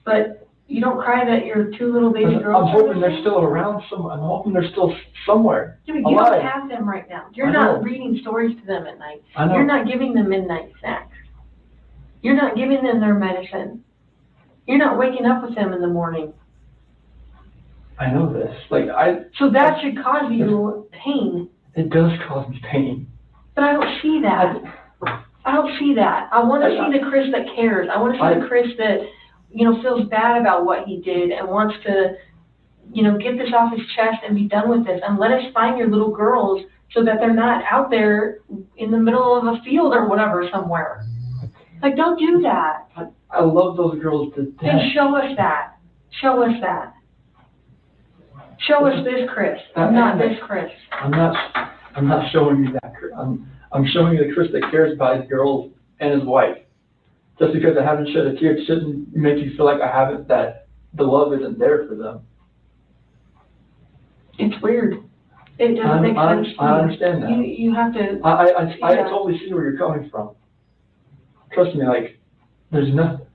But you don't cry that your 2 little baby girls. I'm hoping they're still around somewhere. I'm hoping they're still somewhere. Yeah, but you don't have them right now. You're not reading stories to them at night. I know. You're not giving them midnight snacks. You're not giving them their medicine. You're not waking up with them in the morning. I know this. So that should cause you pain. It does cause me pain. But I don't see that. I don't see that. I want to see the Chris that cares. I want to see the Chris that, feels bad about what he did and wants to, get this off his chest and be done with this. And let us find your little girls so that they're not out there in the middle of a field or whatever somewhere. Like, don't do that. I love those girls to death. Then show us that. Show us that. Show us this Chris, not this Chris. I'm not showing you that Chris. I'm showing you the Chris that cares about his girls and his wife. Just because I haven't shed a tear shouldn't make you feel like I haven't, that the love isn't there for them. It's weird. It doesn't make sense to I understand that. You have to. I totally see where you're coming from. Trust me, there's nothing.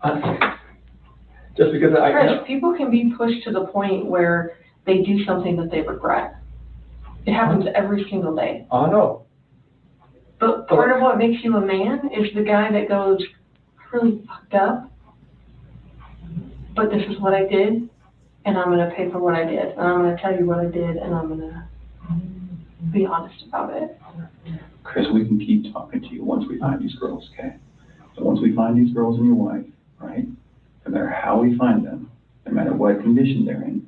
Just because Chris, people can be pushed to the point where they do something that they regret. It happens every single day. I know. But part of what makes you a man is the guy that goes, I really fucked up, but this is what I did, and I'm gonna pay for what I did, and I'm gonna tell you what I did, and I'm gonna be honest about it. Chris, we can keep talking to you once we find these girls, okay? So once we find these girls and your wife, right? No matter how we find them, no matter what condition they're in,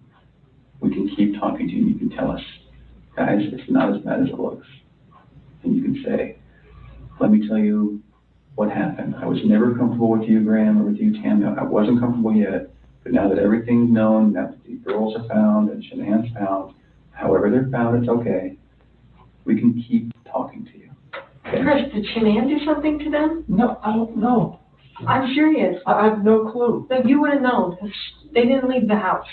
we can keep talking to you. You can tell us, guys, it's not as bad as it looks. And you can say, let me tell you what happened. I was never comfortable with you, Graham, or with you, Tammy. I wasn't comfortable yet, but now that everything's known, now that the girls are found and Shannan's found, however they're found, it's okay. We can keep talking to you. Okay? Chris, did Shannan do something to them? No, I don't know. I'm serious. I have no clue. Like, you would have known, because they didn't leave the house.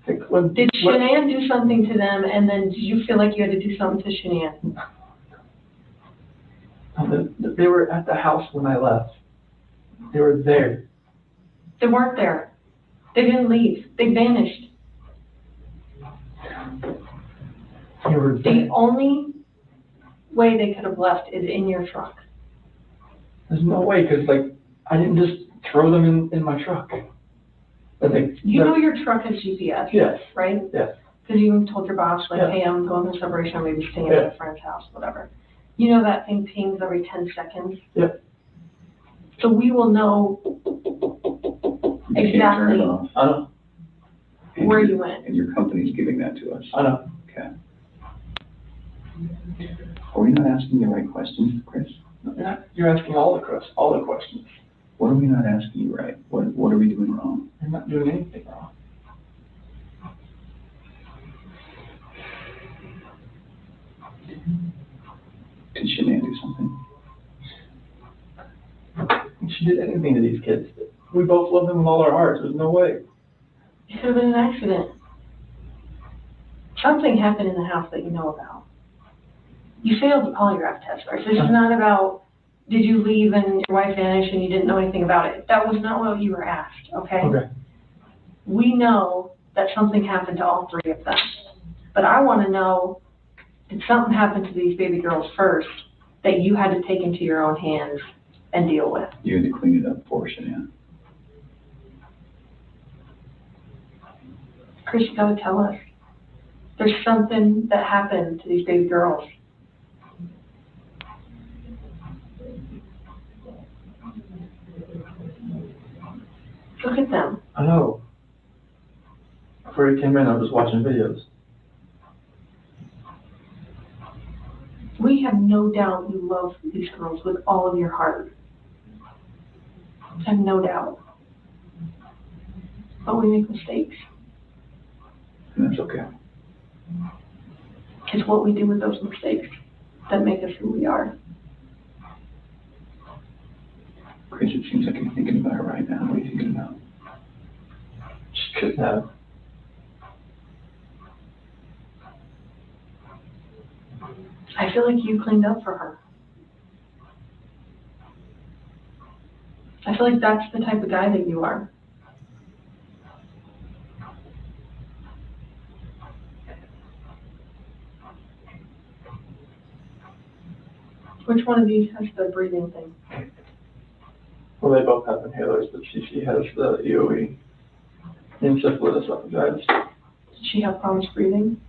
Did Shannan do something to them, and then did you feel like you had to do something to Shannan? They were at the house when I left. They were there. They weren't there. They didn't leave. They vanished. They were The there. only way they could have left is in your truck. There's no way, because, like, I didn't just throw them in my truck. But You know your truck has GPS, Yes. right? Yes. Because you told your boss, like, Yeah. hey, I'm going to celebration, I'm maybe staying Yeah. at a friend's house, whatever. You know that thing pings every 10 seconds? Yep. So we will know You can't turn it exactly off. I know. where you went. And your company's giving that to us. I know. Okay. Are we not asking the right questions, Chris? You're asking all the questions. What are we not asking you right? What are we doing wrong? You're not doing anything wrong. Did Shannan do something? If she did anything to these kids, we both love them with all our hearts. There's no way. It could have been an accident. Something happened in the house that you know about. You failed the polygraph test, right? So this is not about, did you leave and your wife vanished and you didn't know anything about it? That was not what you were asked, okay? Okay. We know that something happened to all three of them. But I want to know, did something happen to these baby girls first that you had to take into your own hands and deal with? You had to clean it up for Shannan. Chris, you gotta tell us. There's something that happened to these baby girls. Look at them. I know. Before you came in, I was watching videos. We have no doubt you love these girls with all of your heart. I have no doubt. But we make mistakes. And that's okay. It's what we do with those mistakes that make us who we are. Chris, it seems like you're thinking about it right now. What are you thinking about? She couldn't have. I feel like you cleaned up for her. I feel like that's the type of guy that you are. Which one of these has the breathing thing? Well, they both have inhalers, but she has the EOE. And syphilis esophagitis. Did she have problems breathing?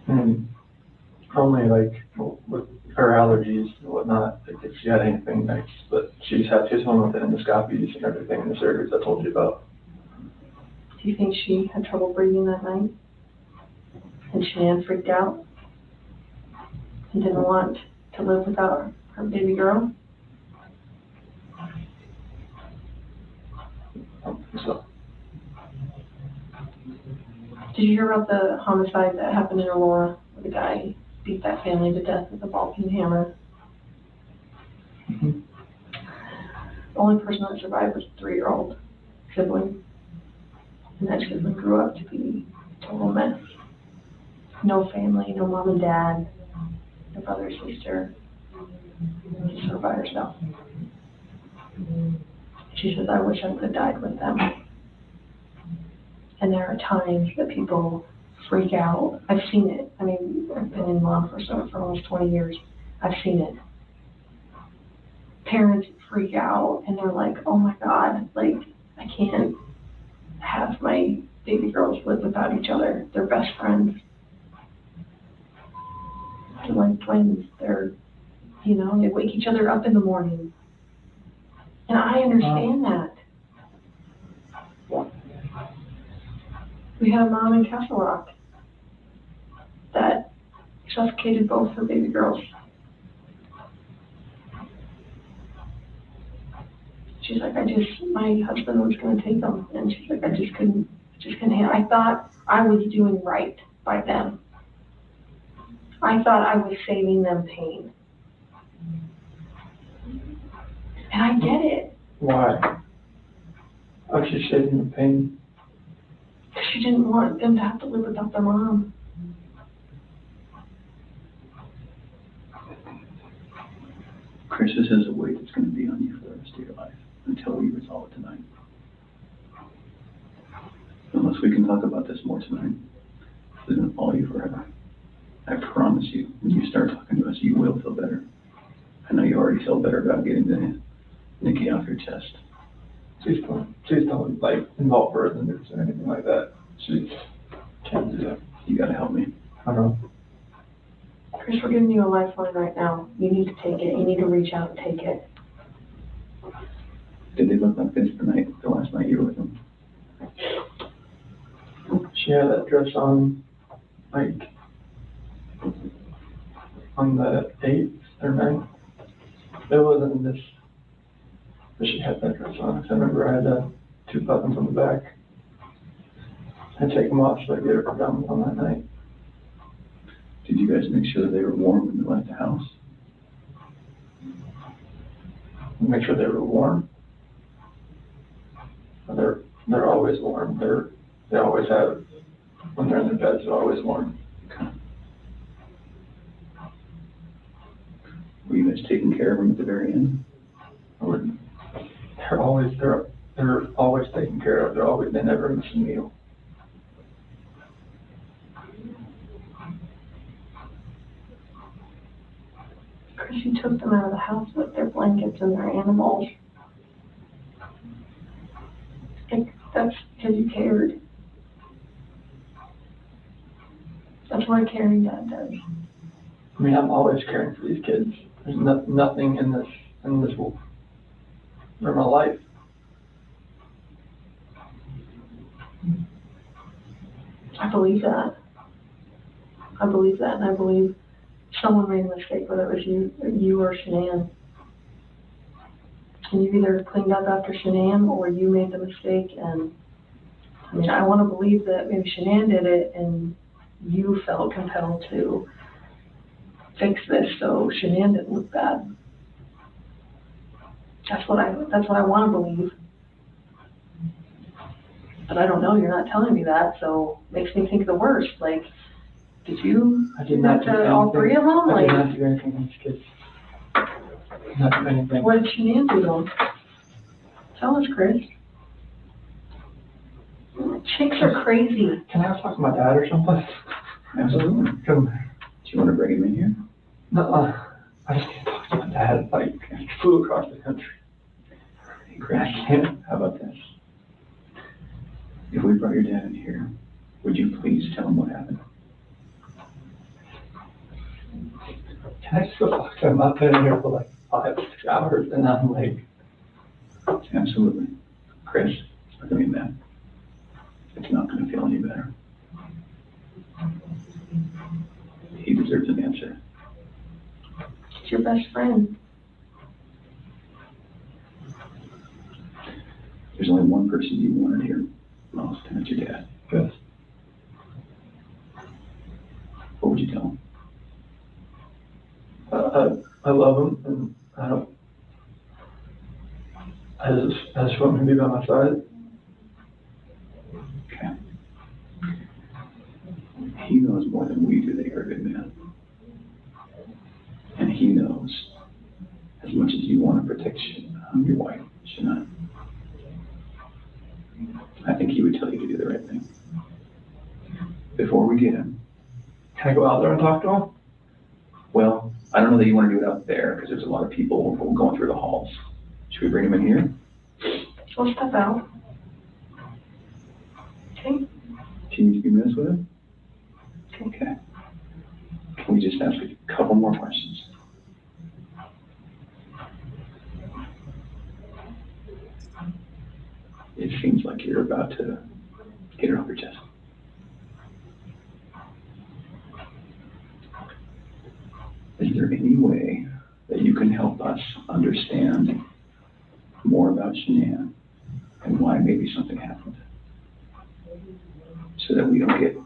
And only like with her allergies and whatnot, like if she had anything next, but she's home with the endoscopies and everything and the surgeries I told you about. Do you think she had trouble breathing that night? And Shannan freaked out? And didn't want to live without her baby girl? So Did you hear about the homicide that happened in Aurora, where the guy beat that family to death with a ball-peen hammer? mhm. The only person that survived was a 3-year-old sibling. And that sibling grew up to be a total mess. No family, no mom and dad, no brother or sister, just sort of by herself. She says, I wish I would have died with them. And there are times that people freak out. I've seen it. I mean, I've been in law enforcement for almost 20 years. I've seen it. Parents freak out and they're like, oh my God, like, I can't have my baby girls live without each other. They're best friends. They're like twins. They're, you know, they wake each other up in the morning. And I understand that. We had a mom in Castle Rock that suffocated both her baby girls. She's like, my husband was going to take them. And she's like, I just couldn't handle. I thought I was doing right by them. I thought I was saving them pain. And I get it. Why? Why was she saving the pain? Because she didn't want them to have to live without their mom. Chris, this is a weight that's going to be on you for the rest of your life until we resolve it tonight. Unless we can talk about this more tonight, it's going to follow you forever. I promise you, when you start talking to us, you will feel better. I know you already feel better about getting the Nikki off your chest. Please don't like involve her in this or anything like that. She can't do that. You got to help me. I don't know. Chris, we're giving you a lifeline right now. You need to take it. You need to reach out and take it. Did they look like this the last night you were with them? She had that dress on, like, on the 8th or 9th. It wasn't this, but she had that dress on. I remember I had 2 buttons on the back. I'd take them off so I could get her pajamas on that night. Did you guys make sure that they were warm when you left the house? Make sure they were warm. They're always warm. They always have, when they're in their beds, they're always warm. Okay. Were you guys taking care of them at the very end? They're always taken care of. They never miss a meal. Chris, you took them out of the house with their blankets and their animals. Like, that's because you cared. That's what a caring dad does. I mean, I'm always caring for these kids. There's nothing in this for my life. I believe that. I believe that, and I believe someone made a mistake, whether it was you or Shannan. And you either cleaned up after Shannan or you made the mistake. And I mean, I want to believe that maybe Shannan did it and you felt compelled to fix this so Shannan didn't look bad. That's what I want to believe. But I don't know, you're not telling me that, so it makes me think the worst. Like, did you I did not do anything. all 3 of them? I Like, did not do anything to these kids. Not do anything. what did Shannan do to them? Tell us, Chris. Chicks are crazy. Can I talk to my dad or something? Absolutely. Come. Do you want to bring him in here? No, I just need to talk to my dad. Like, he flew across the country. Hey, Chris, how about this? If we brought your dad in here, would you please tell him what happened? Can I just go talk to him? I've been in here for like 5 or 6 hours and I'm like, Absolutely. Chris, look at me, man. It's not going to feel any better. He deserves an answer. It's your best friend. There's only one person you wanted here most, and it's your dad. good. What would you tell him? I love him and I just want him to be by my side. Okay. He knows more than we do that you're a good man. And he knows as much as you want to protect your wife, Shannan. I think he would tell you to do the right thing. Before we get him. Can I go out there and talk to him? Well, I don't know that you want to do it out there because there's a lot of people going through the halls. Should we bring him in here? We'll step out. continue to be messed with? Okay. Can we just ask a couple more questions? It seems like you're about to get it off your chest. Is there any way that you can help us understand more about Shannan and why maybe something happened, so that we don't get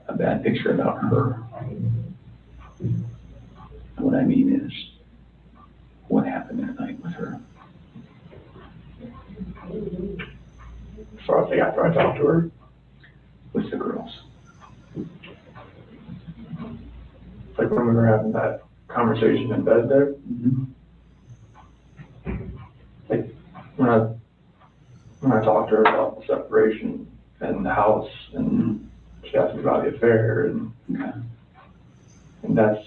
a bad picture about her? And what I mean is, what happened that night with her? As far as like after I talked to her, With the girls? like when we were having that conversation in bed there, Mm-hmm. like when I talked to her about the separation and the house, and she asked me about the affair, and Okay. that's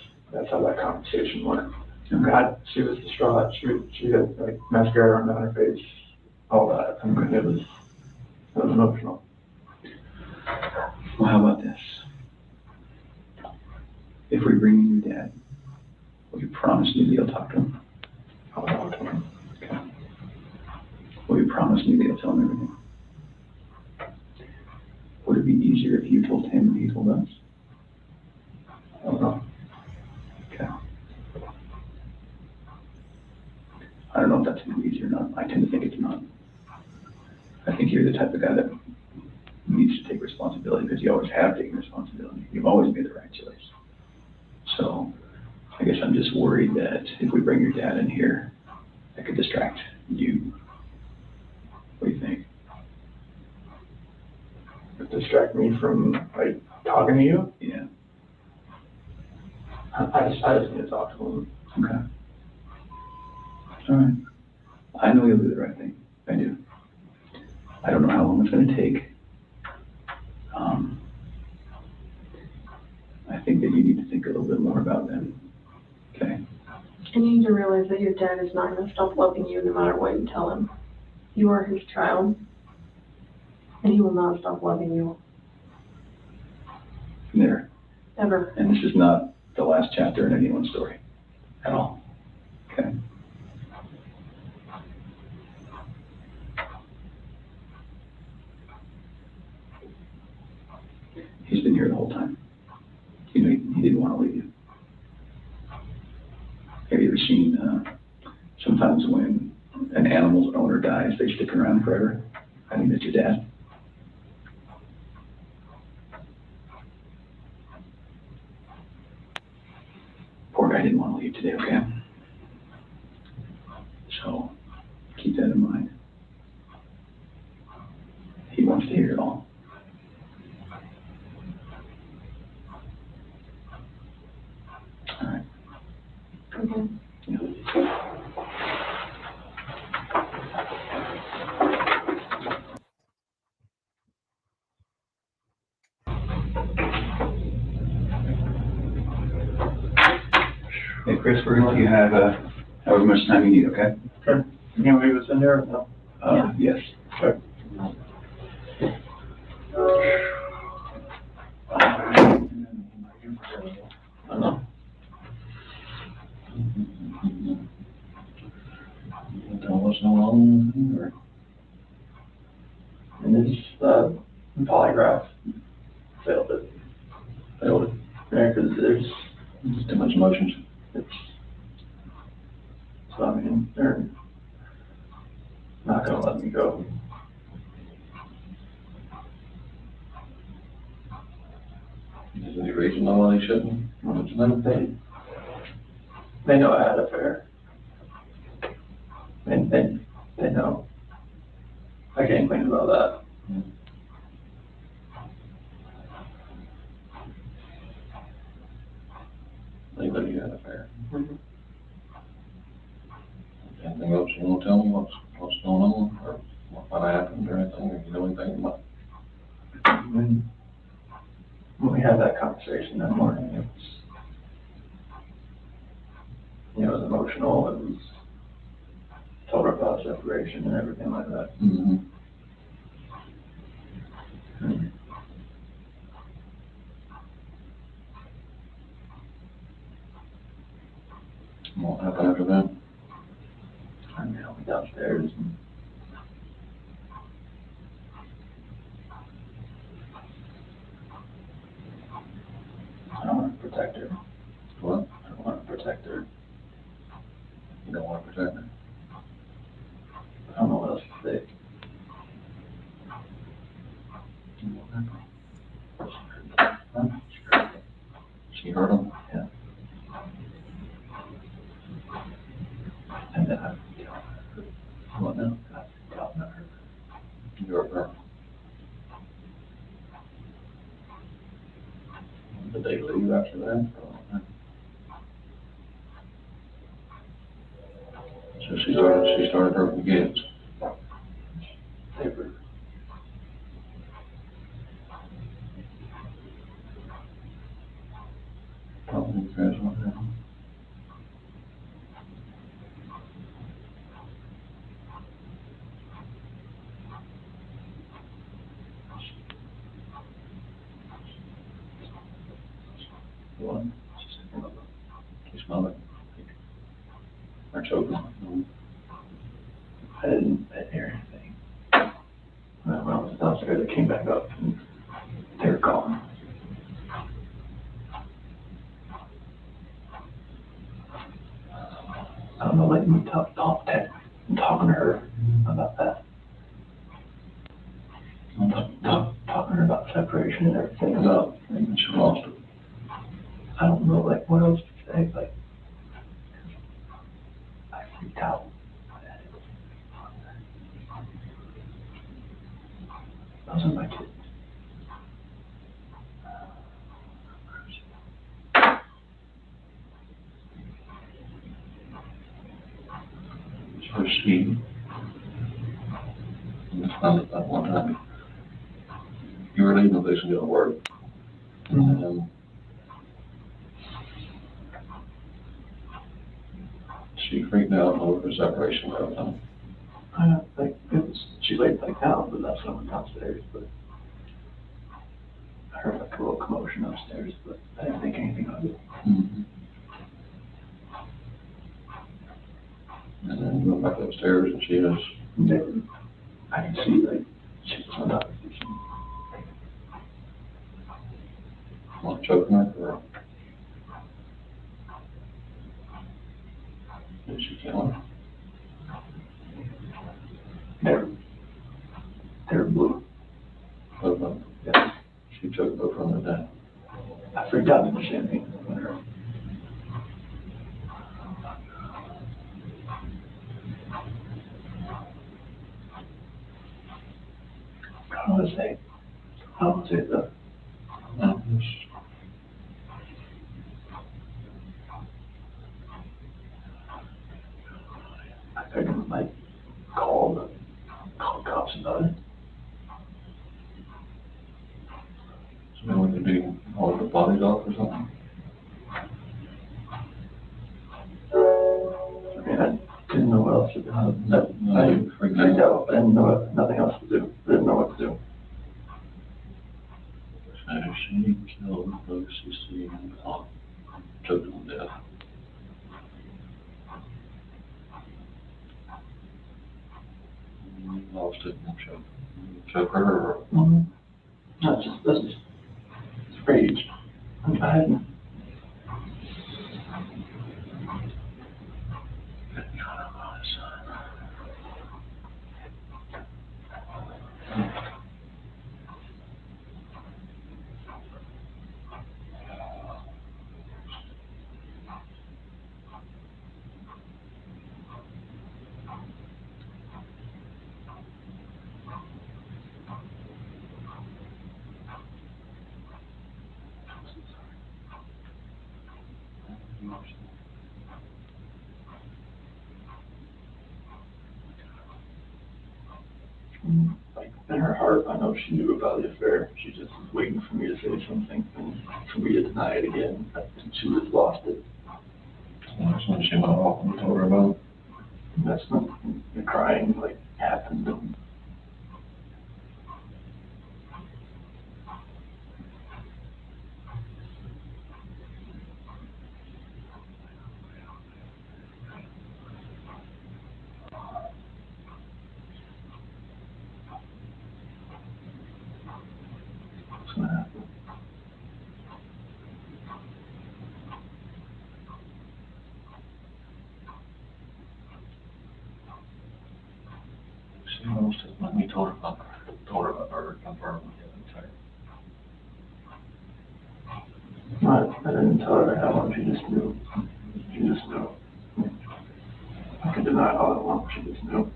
how that conversation went. Okay. God, she was distraught. She had like mascara on her face, all that. I mean, it was emotional. Well, how about this? If we bring in your dad, will you promise me that you'll talk to him? I'll talk to her. Okay. Will you promise me that you'll tell him everything? Would it be easier if you told him and he told us? I don't know. Okay. I don't know if that's going to be easier or not. I tend to think it's not. I think you're the type of guy that needs to take responsibility, because you always have taken responsibility. You've always made the right choice. So I guess I'm just worried that if we bring your dad in here, that could distract you. What do you think? It distract me from like talking to you. Yeah. I just need to talk to him. Okay. All right. I know you'll do the right thing. I do. I don't know how long it's going to take. I think that you need to think a little bit more about them. Okay. And you need to realize that your dad is not going to stop loving you no matter what you tell him. You are his child, and he will not stop loving you, There. ever. And this is not the last chapter in anyone's story at all. Okay. He's been here the whole time. You know, he didn't want to leave you. Have you ever seen, sometimes when an animal's owner dies, they stick around forever? I think that's your dad. Poor guy didn't want to leave today, okay? So keep that in mind. He wants to hear it all. All right. Okay. Yeah. Hey, Chris, we're going to let you have however much time you need, okay? Okay. You can leave us in there or no? Yes. Okay. I don't know. What's going on, or? And this polygraph failed it. Failed it. Yeah, because there's Too much emotions. so I mean, they're not gonna let me go. Is there any reason why they shouldn't? What's the name? They know I had an affair. And they know. I can't complain about that. They know you had an affair. Mhm. Anything else you wanna tell me, what's going on, or what happened, or anything, or you know anything about? When we had that conversation that morning, it was emotional. It was told her about separation and everything like that. Mm-hmm. And What happened after that? And they helped me downstairs and I don't want to protect her. What? I don't want to protect her. You don't want to protect her? I don't know what else to say. Huh? She hurt him? Yeah. And then I what now? I got her. You hurt her? Did they leave after that? So she started hurting kids. They were Probably because what happened. what? You smell it? Or choking? I didn't hear anything. When I was downstairs, I came back up and they were gone. I don't know, like me talking to her about that. Talking to her about separation and everything about, And she lost it. I don't know, like what else to say, like, I freaked out. Those are my kids. So she, it's not at that one time, you were leaving this and go to work. And she freaked out over the separation of everything. I don't think she laid back down, but that's when I went downstairs, but I heard like a little commotion upstairs, but I didn't think anything of it. Mm-hmm. And then you went back upstairs and she was, I can see like she was on top of the kitchen. what, choking her or? Did she kill her? They're blue. Both of them? Yeah. She took both of them down. I freaked out in the champagne. How was it? How was it though? I couldn't like call cops about it. So maybe we could do all the bodies off or something? I mean, I didn't know what else to do. I Freaked freaked out. out. I didn't know nothing else to do. I didn't know what to do. So she killed both CC and Bob, took them to death. Lost it and choke her or? That's just rage. I hadn't. Like in her heart, I know she knew about the affair. She just was waiting for me to say something and for me to deny it again. And she was lost it. That's when she went off and told her about it. And that's when the crying like happened. And told her about her confirmed with you, I didn't tell her to have one, she just knew. She just knew. I could deny it all I want, she just knew.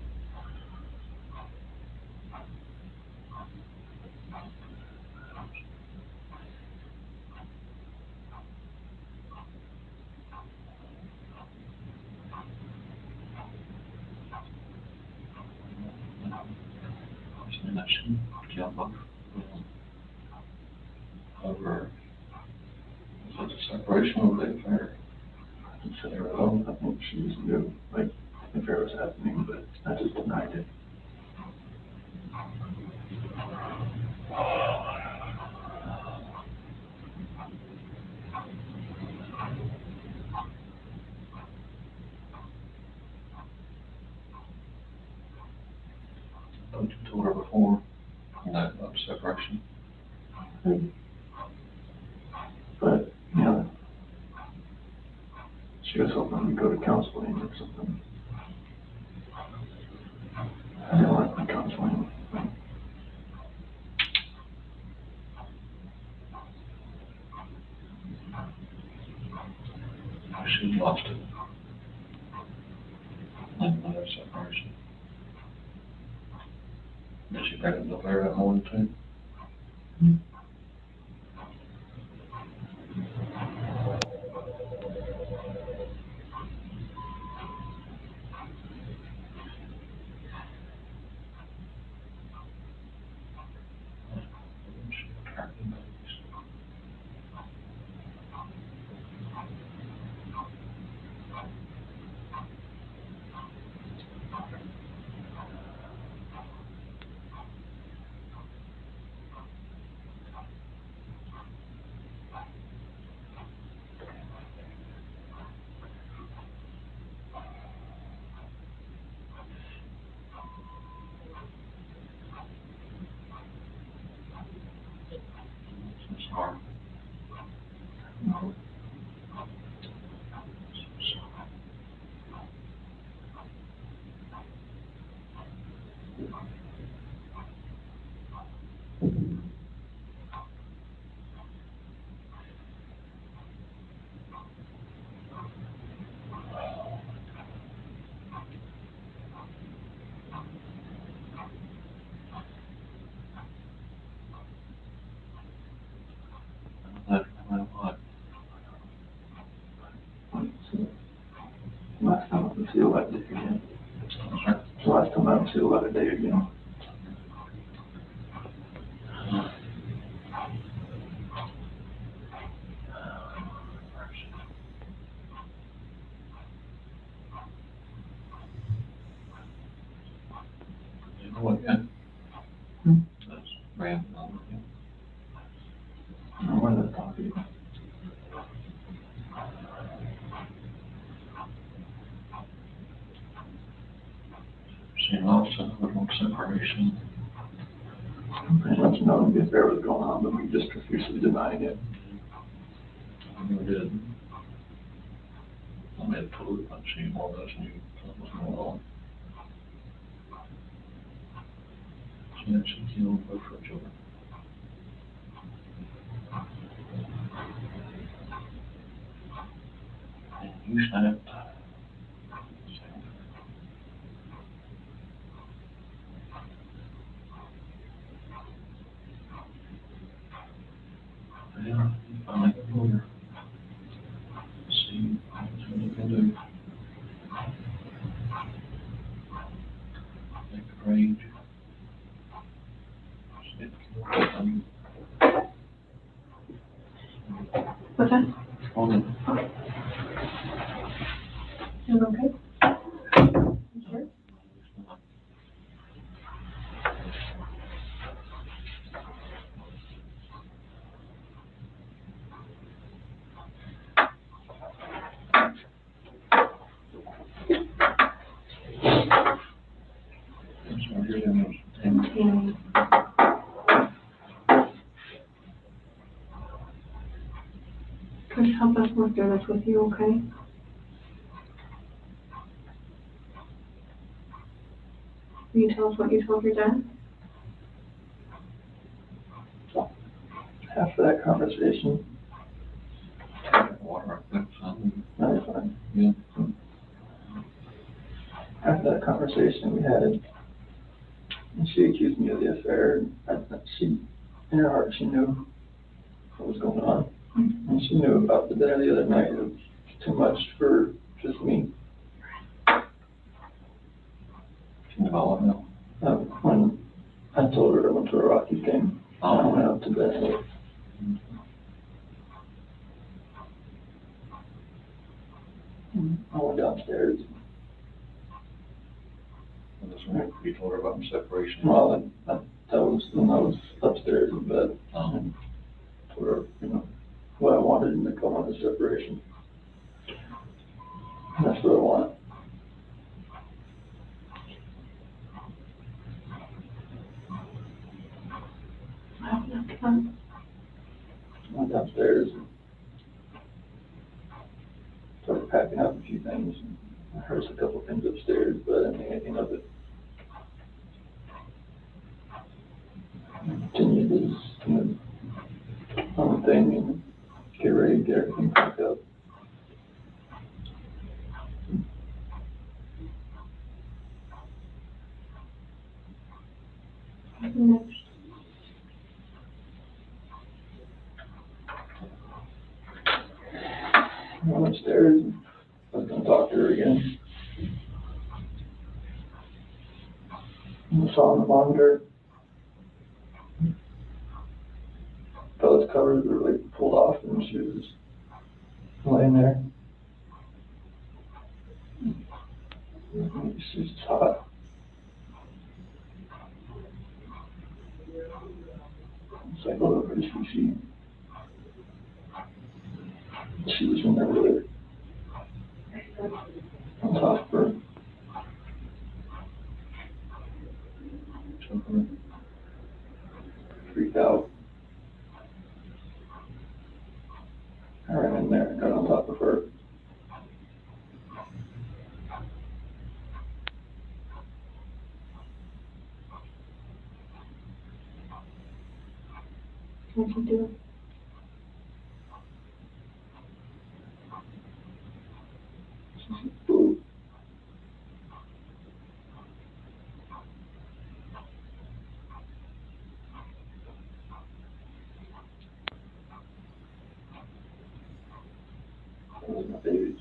and that shouldn't jump up over, is it a separation or the affair? I said, well, I think she just knew, like, the affair was happening, but I just denied it. Don't you told her before, that separation? But, you know, she was hoping we'd go to counseling or something. I didn't want the counseling. She lost it. Another separation. Did she bring it up there that morning too? Sorry. Last time I can see the light of day again. The last time I can see the light of day again. You know what, yeah? Hmm? That's random number, yeah. I don't know where that's talking. She lost it with one separation. Pretty much knowing the affair was going on, but we just profusely denying it. I never did. I made a clue, but she more or less knew something was going on. She actually killed both her children. And you snapped. Yeah, I like the lawyer. See what you can do. Make a range. What's that? On it. You okay? You sure? I'm sorry, you're doing those. Tammy. Could you help us work through this with you, okay? Will you tell us what you told your dad? after that conversation, Water, I think, something. no, it's fine. Yeah. After that conversation we had, and she accused me of the affair, and she, in her heart, she knew what was going on. And she knew about the dinner the other night. It was too much for just me. She developed now. When I told her I went to a Rockies game, I went out to bed. I went downstairs. And this one, you told her about the separation. Well, that was when I was upstairs in bed. Um, Told her, what I wanted in the come on the separation. And that's what I want. I went downstairs and started packing up a few things. I heard a couple things upstairs, but I didn't think anything of it. Continued this, on the thing and get ready to get everything packed up. I went upstairs and I was gonna talk to her again. And I saw on the monitor, Bella's covers were like pulled off and she was laying there. She was just hot. It's like, oh, where's she? She was in there with her. On top of her. Freaked out. I ran in there and got on top of her. What'd you do? Blue. That was my babies.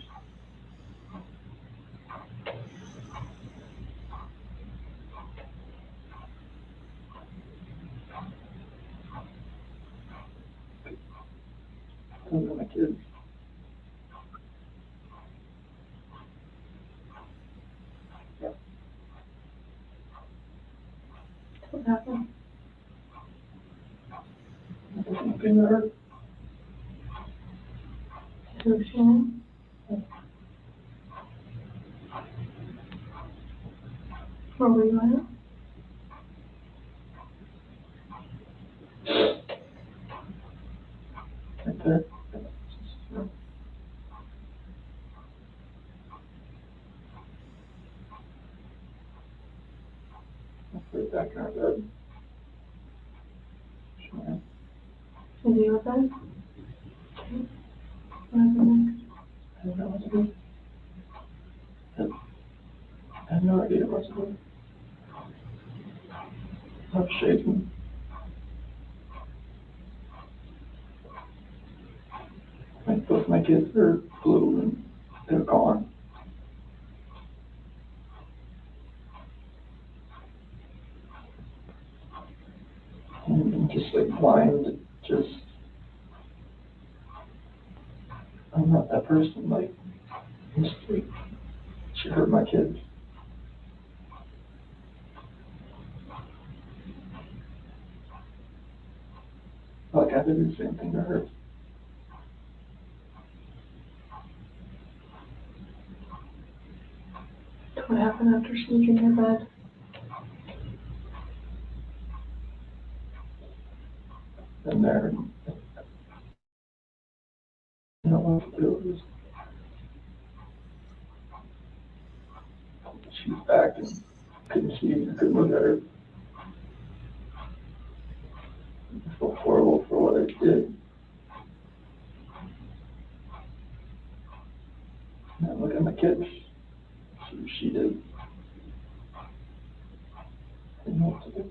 Those are my kids. What happened? Nothing to her. Who, Shannan? Where were you at? Right there. I put it back in our bed. Sure. Is he with us? What happened I don't know what to do. I have no idea what to do. I'm shaking. Like both my kids are blue and they're gone. And I'm just like blind, just, I'm not that person, like, just like, she hurt my kids. Like I did the same thing to her. What happened after she was in your bed? And there, you know what to do. She was back and couldn't see, couldn't look at her. feel horrible for what I did. Now look at my kids. See what she did. Didn't know what to do.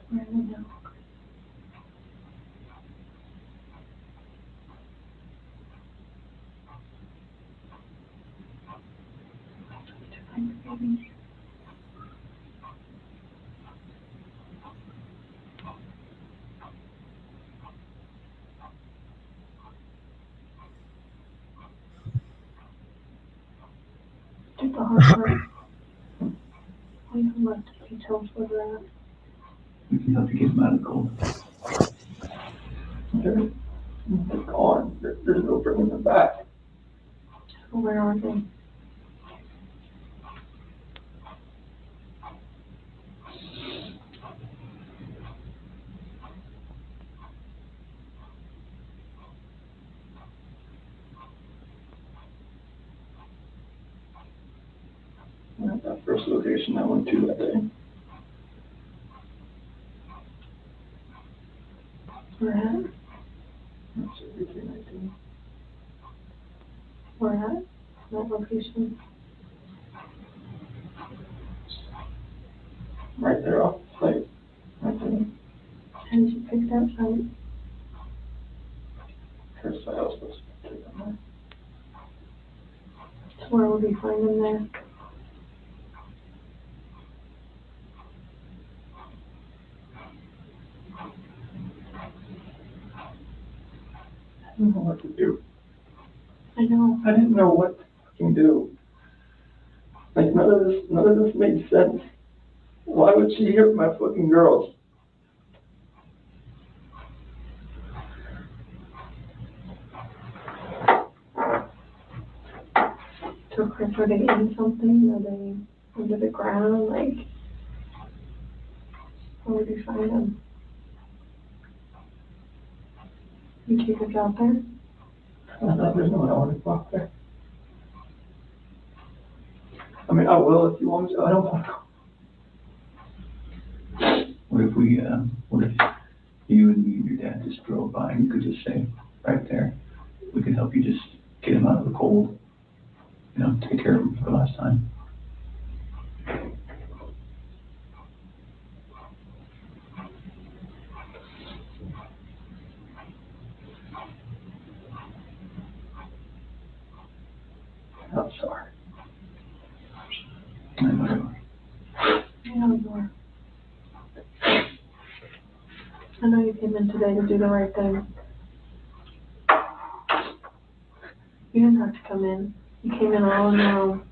Where am I now? Did the hard part. We can let the details with that. We can help you get them out of the cold. They're gone. There's no bringing them back. So where are they? At that first location I went to that day. Where at? That's everything I do. Where at? That location? Right there off the site. Right there. How did you pick that site? First site I was supposed to take them there. So where would we find them there? I didn't know what to do. I know. I didn't know what to fucking do. Like none of this made sense. Why would she hit my fucking girls? So Chris, are they in something? Are they under the ground? Like, where would you find them? You take us out there? There's no one I want to walk there. I mean, I will if you want me to. I don't want to go. What if what if you and me and your dad just drove by and you could just say, right there, we could help you just get him out of the cold, you know, take care of him for the last time. I'm sorry. I know. Yeah, you are. I know you came in today to do the right thing. You didn't have to come in. You came in all on your own.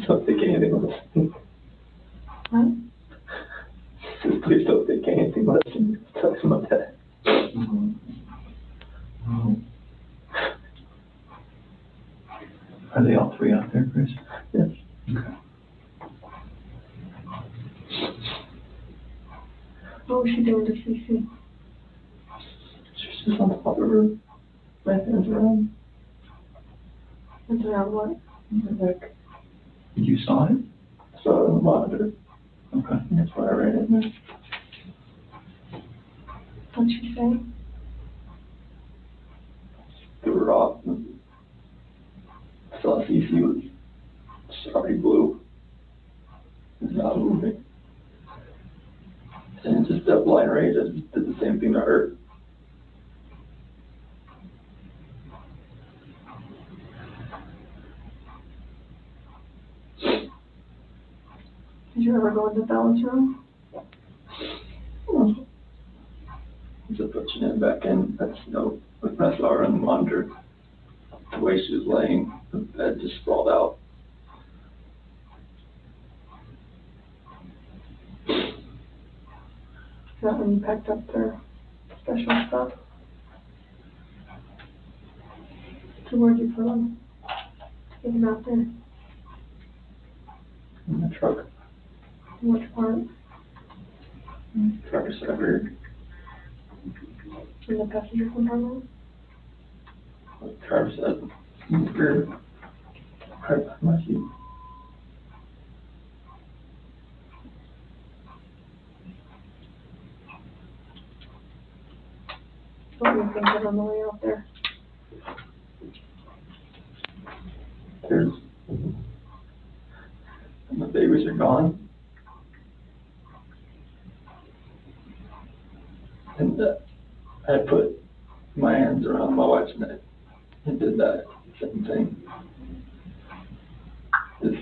Don't take anything less. What? Please don't take anything less than touch my dad. Are they all three out there, Chris? Yes. Okay. What was she doing to Cece? She's just on top of her. My hands around. Is around what? My neck. You saw it? I saw it on the monitor. Okay. And that's why I ran in there. What'd she say? Threw her off. And saw Cece was already blue. It's not moving. And just that blind rage, I just did the same thing to her. Did you ever go into Bella's room? Just pushing it back in. That's no, I saw her on the monitor. The way she was laying, the bed just sprawled out. Is that when you packed up their special stuff? So where'd you put them? Get them out there. In the truck. Which part? Truck is separated. In the passenger compartment? Travis said, "You're right by my seat." What were you thinking on the way out there? There's, and the babies are gone. And I put my hands around my wife's neck and did that same thing. Just,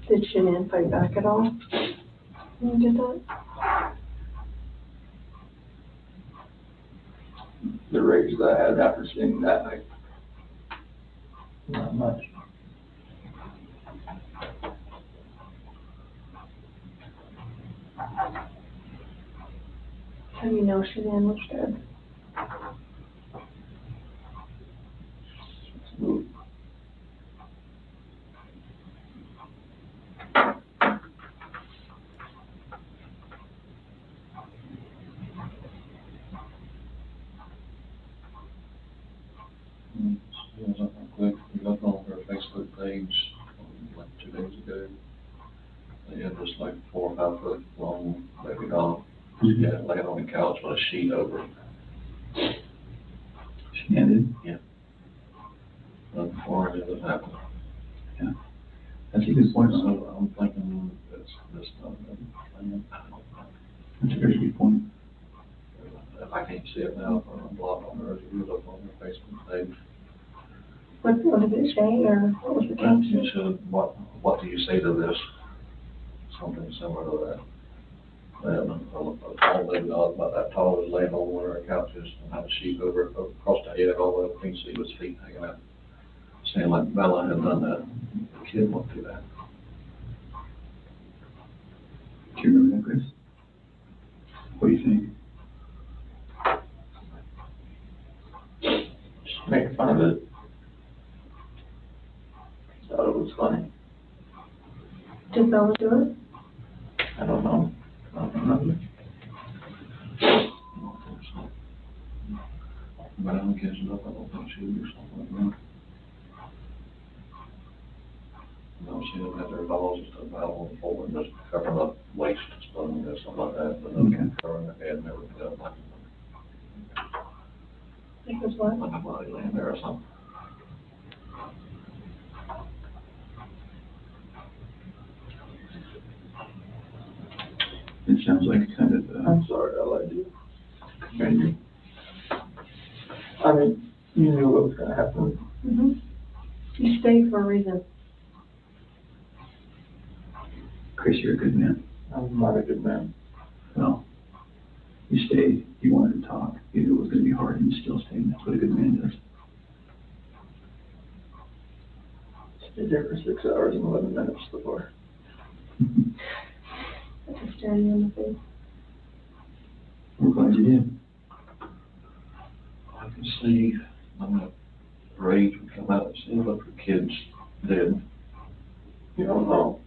Did Shannan fight back at all when you did that? the rage that I had after seeing that night. Not much. How do you know Shannan was dead? It was up quick, we looked on her Facebook page, like 2 days ago. They had this like 4 or 5 foot long baby doll. Yeah, laying on the couch with a sheet over it. Shannon, Before any of this happened. that's a good point. So I'm thinking that's this stuff. That's a very good point. I can't see it now, but I'm blocked on hers. You look on her Facebook page. What did it say, or what was the And she caption? said, what do you say to this? Something similar to that. And a tall baby doll about that tall was laying on one of our couches and had a sheet over it, across the head, all the way, you can see his feet hanging out. Saying like Bella had done that. The kid went through that. Do you remember that, Chris? What do you think? Just make fun of it. Thought it was funny. Did Bella do it? I don't know. I don't remember. But I don't catch it up, I don't think she would do something like that. No, she didn't have their dolls and stuff out on the floor and just covering up waist and stuff, and something like that, but Okay. covering her head and everything else, It was what? like a body laying there or something. It sounds like kind of, I'm sorry, I lied to you. Maybe. I mean, you knew what was gonna happen. Mm-hmm. You stayed for a reason. Chris, you're a good man. I'm not a good man. Well, you stayed, you wanted to talk, you knew it was gonna be hard, and you still stayed. That's what a good man does. Stayed there for 6 hours and 11 minutes before. I just stared you in the face. We're glad you did. I can see, when the rage would come out, see, look, the kid's dead. You don't know.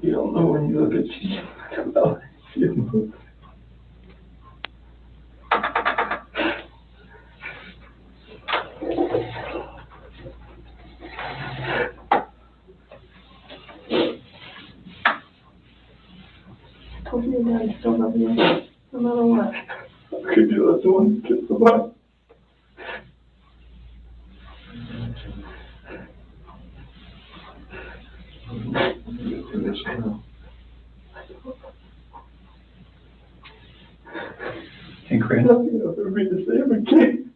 You don't know when you look at you come out. You know. I told you your dad still love you, no matter what. Could you let someone kiss the butt? Do this now. Hey, Chris, I don't know if it would be the same again.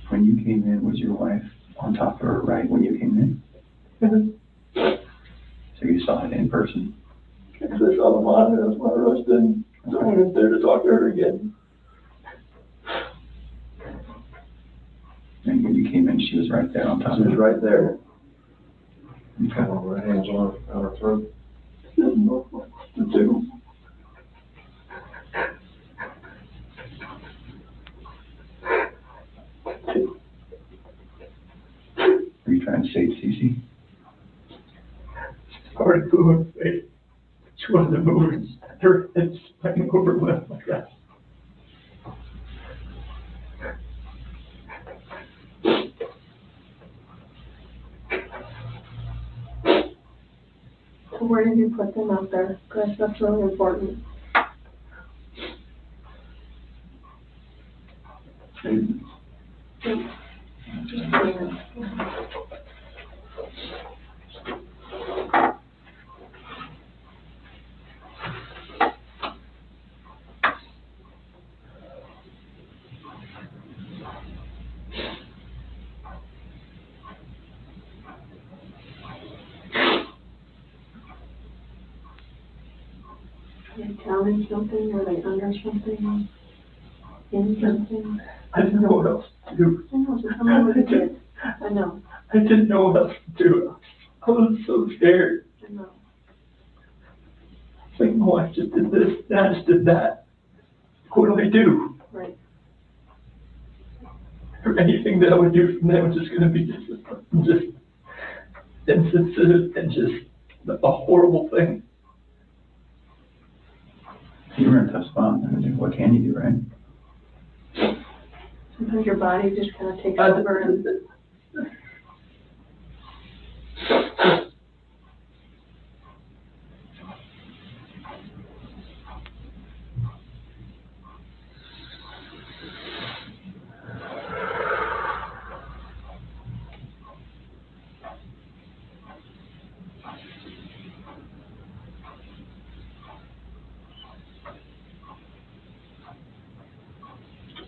when you came in, was your wife on top of her right when you came in? Mhm. So you saw it in person? Because I saw the monitor, that's why I rushed in. So I went there to talk to her again. And when you came in, she was right there on top She of was it. right there. Kind of her hands on her throat. She didn't know what to do. Are you trying to save Cece? Started moving her face. She wasn't moving. Her head sprang over left like that. So where did you put them out there? Because that's really important. Are they down in something? Are they under something? In something? I didn't know what else to do. I know, so tell me what you did. I know, I didn't know what else to do. I was so scared. I know. It's like, no, I just did this, and I just did that. What do I do? Right. Or anything that I would do from there was just gonna be just insensitive and just a horrible thing. You were in a tough spot. I mean, what can you do, right? Sometimes your body just kind of takes over and.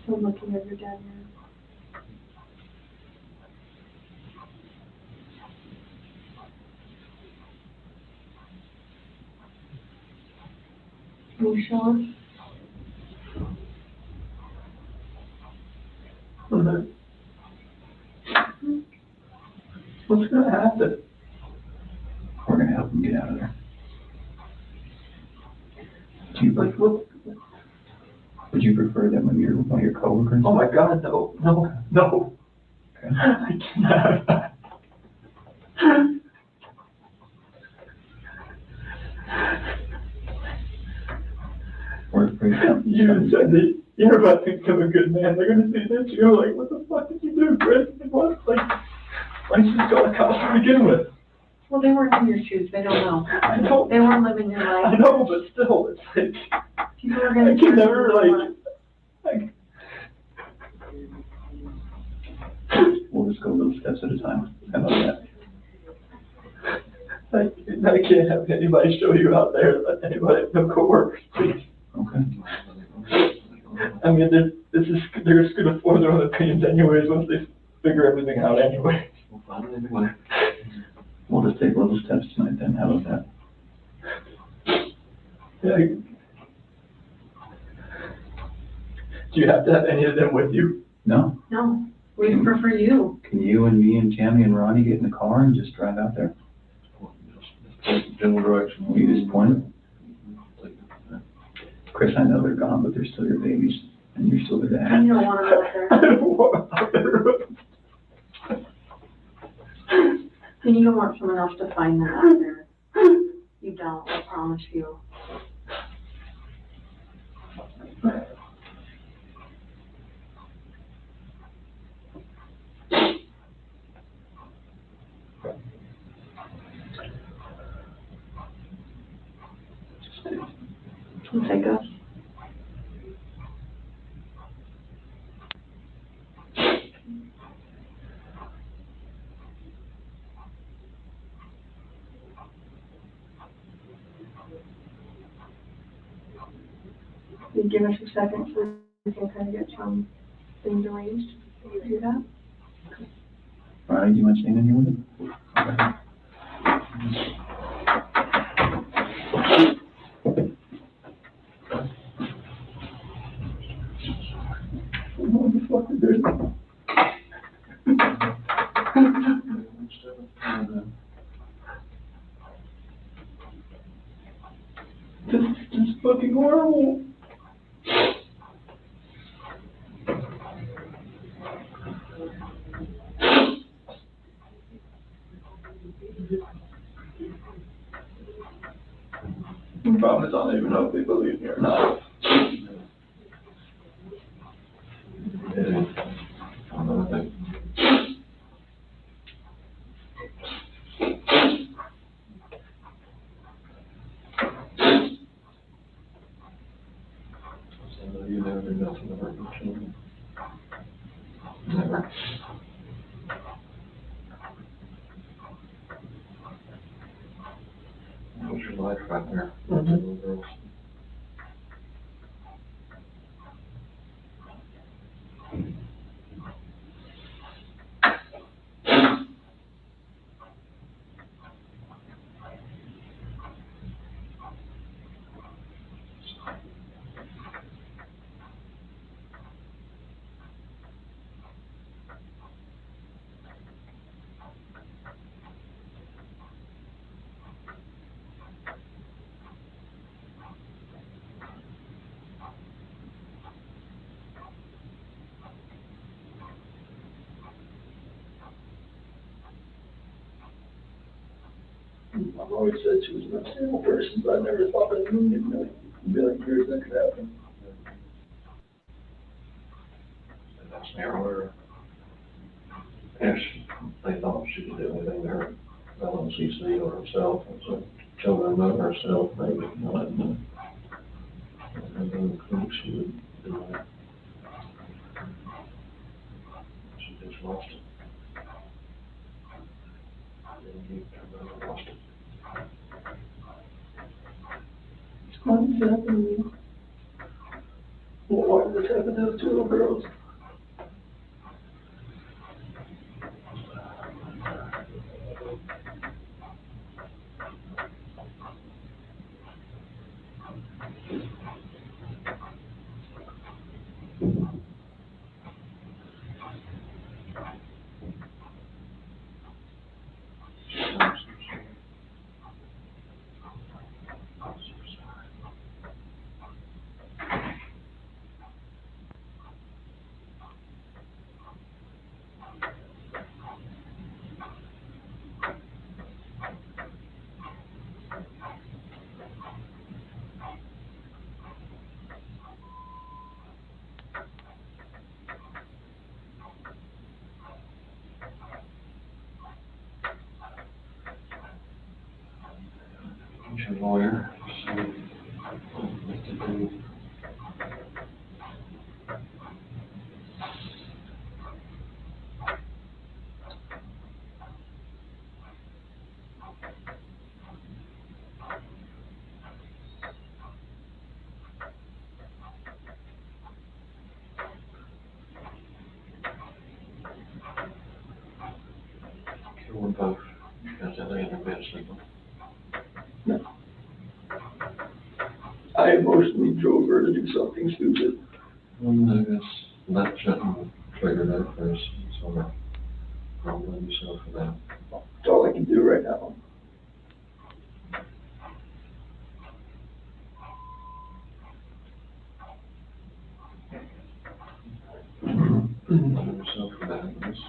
I'm looking at your dad now. Can you show us? What's gonna happen? We're gonna help him get out of there. Do you, Like, what? would you prefer that one of your coworkers? Oh my God, no, no, no. Okay. I can't have that. We're afraid of You said that you're about to become a good man. They're gonna see this. You're like, what the fuck did you do, Chris? What? Like, why didn't you just call the cops to begin with? Well, they weren't in your shoes, they don't know. I know. They weren't living your I life. know, but still, it's like, People are gonna. I can never, We'll just go little steps at a time. How about that? I can't have anybody show you out there, let anybody, no coworkers, please. Okay. I mean, they're just gonna form their own opinions anyways, once they figure everything out anyway. We'll find it anyway. We'll just take little steps tonight then. How about that? Yeah. Do you have to have any of them with you? No? No, we prefer you. Can you and me and Tammy and Ronnie get in the car and just drive out there? Just general direction. You just point it? Chris, I know they're gone, but they're still your babies, and you're still their You dad. don't want them out there. I don't want out there. And you don't want someone else to find them out there. You don't, I promise you. Can you take us? Can you give us a second so we can kind of get some things arranged? Can you do that? Ronnie, do you want to stay in here with him? fucking good. This is fucking horrible. The problem is I don't even know if they believe me or not. You never do nothing to hurt your children. Never. That was your life right there. Little girls. I've always said she was an unstable person, but I never thought that in a million years that could happen. And that's never, if they thought she could do anything to her, LMCC or herself, and so children of herself, maybe, not, and I don't think she would do that. She just lost it. Lost it. Why did this happen to me? Why did this happen to those two little girls? Your lawyer, so what to do. Kill them both, because they lay in their bed sleeping. I emotionally drove her to do something stupid. I guess that shouldn't trigger that first, so I'll blame yourself for that. That's all I can do right now. Blame yourself for that, I guess.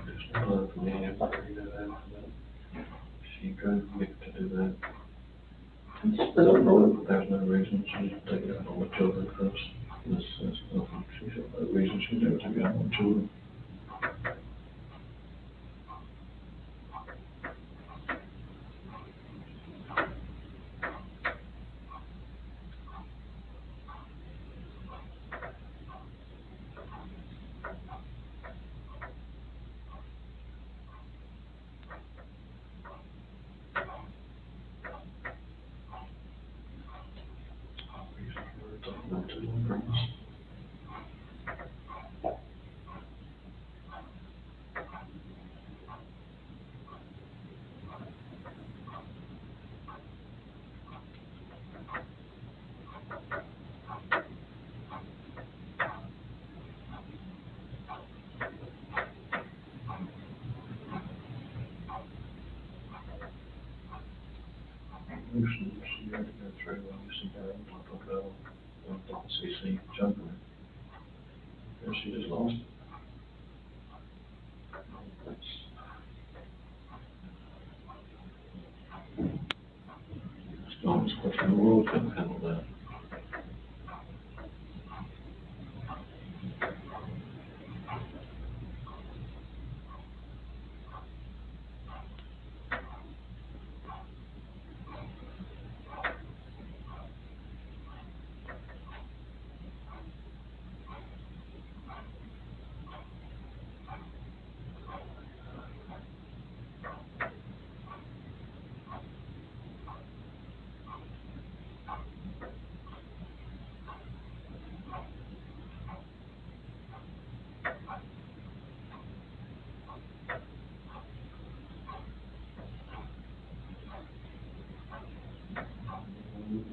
There's no love for me if I could do that, but she could get to do that. I don't know. There's no reason she should take it out on the children first. This is nothing. She should, no reason she never take it out on children. Reason for her to Not too long. She had to go through, obviously, her own type of girl, CC jumping. And she just lost it. That's, it's almost a question the world couldn't handle that.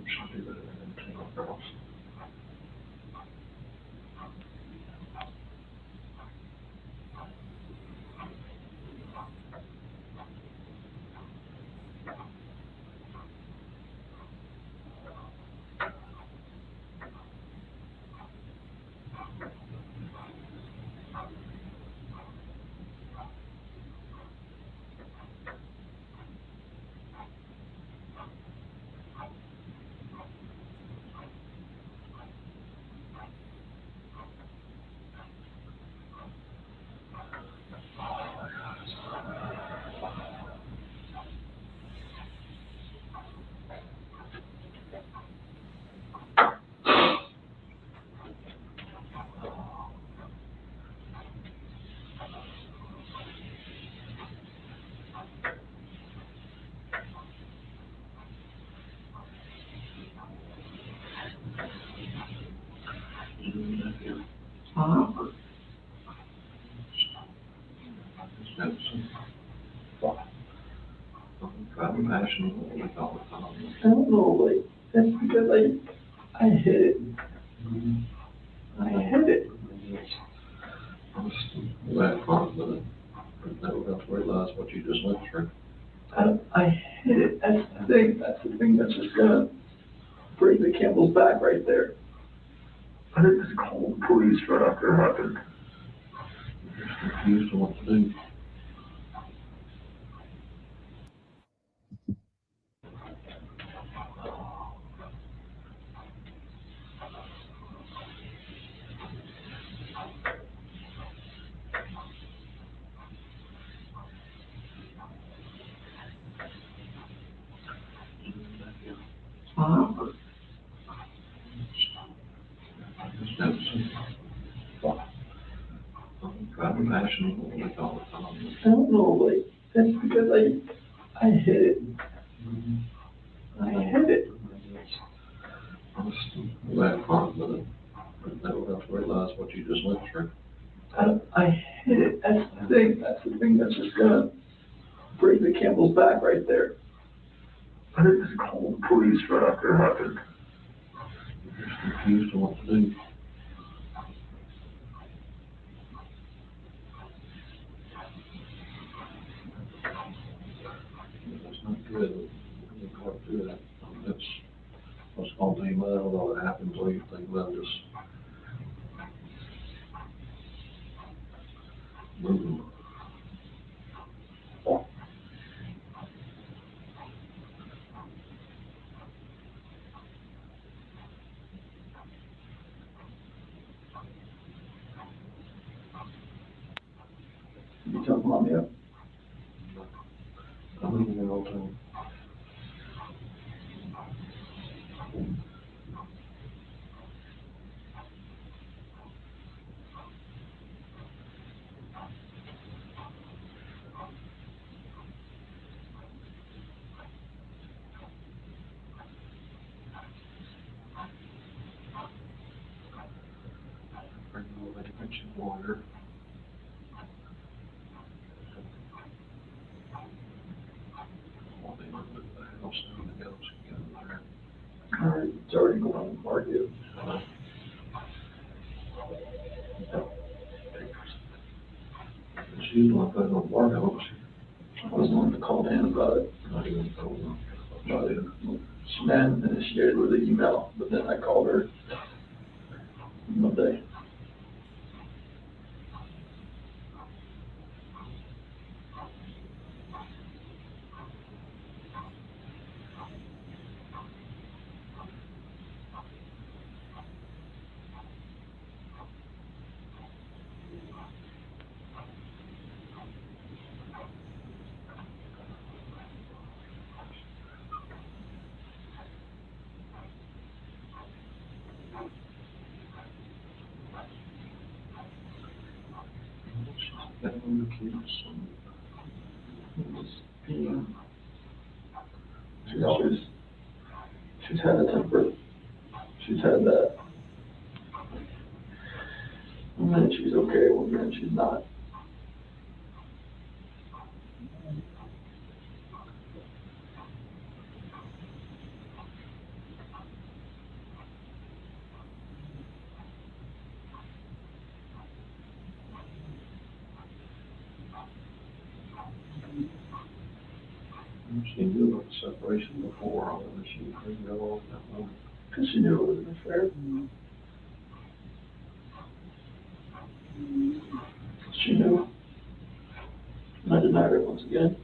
Should do better than take off girls. Driving passion like all the time. I don't know, like, that's because I hit it. I hit it. I was that part of it. Never got to realize what you just went through. I hit it. That's the thing that's just gonna break the camel's back right there. I had to call the police right after it happened. You're just confused on what to do. Driving passion like all the time. I don't know, like, that's because I hit it. I hit it. I was that part of it. Never got to realize what you just went through. I hit it. That's the thing that's just gonna break the camel's back right there. I had to call the police right after it happened. You're just confused on what to do. That's not good. You can't do that. That's what's going to think about it, all that happens, all you think about just moving. You tell mommy up. I'm leaving it all the time. she's a lawyer. Well, they looked at the house and everything else, she got there. It's already going on the market. She's the one put it on the market, I was the one that called in about it. not even told them. About it. Shannan initiated with an email, but then I called her Monday. That one keeps some. She's had a temper. She's had that. One minute she's okay, one minute she's not. She knew about the separation before, although she didn't go off that one. Because she knew it was an affair. She knew. And I denied her once again.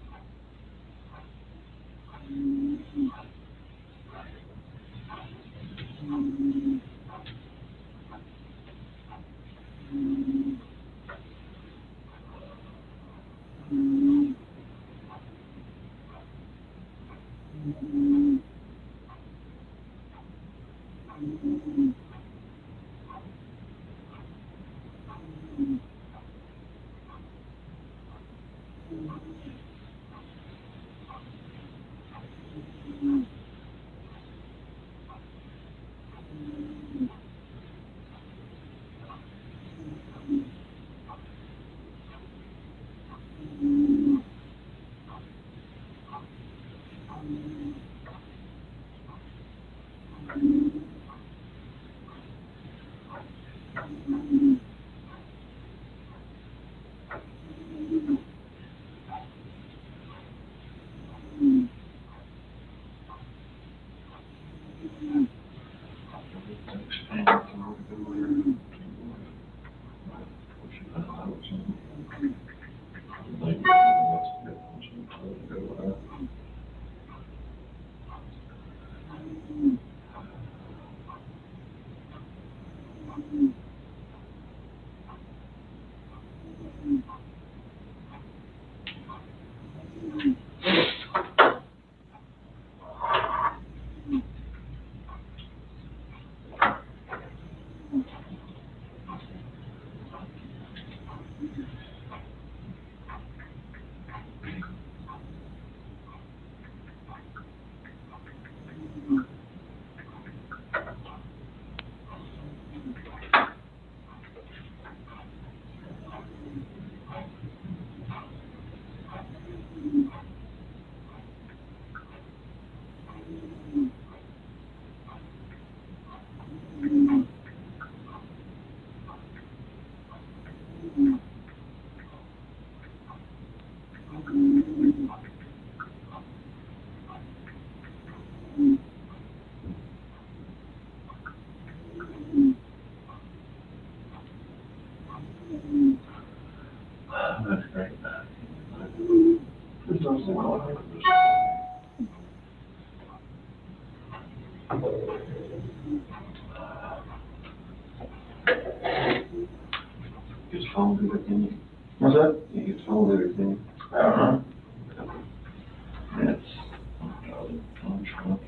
That's great. There's no signal. His phone do it, can you? What's that? Yeah, his phone do it, can you? I don't know. It's, I'm trying.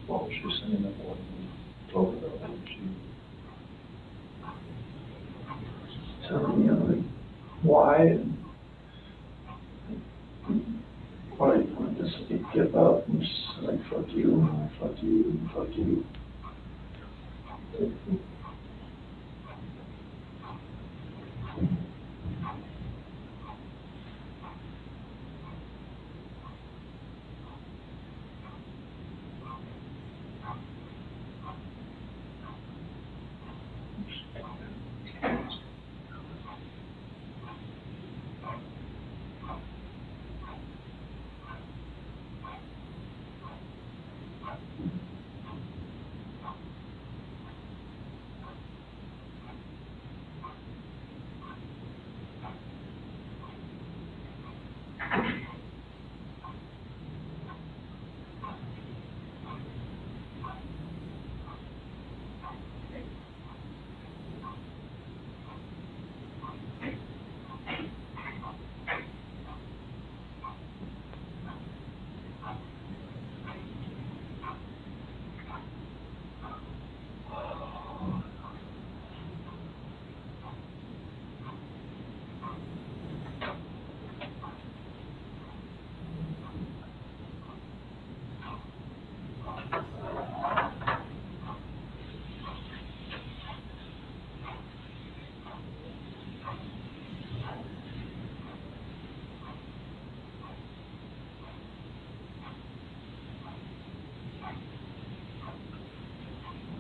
what was she saying that one? Told her that she. Telling me, like, why, and why you want to just give up and just like, fuck you, fuck you, fuck you.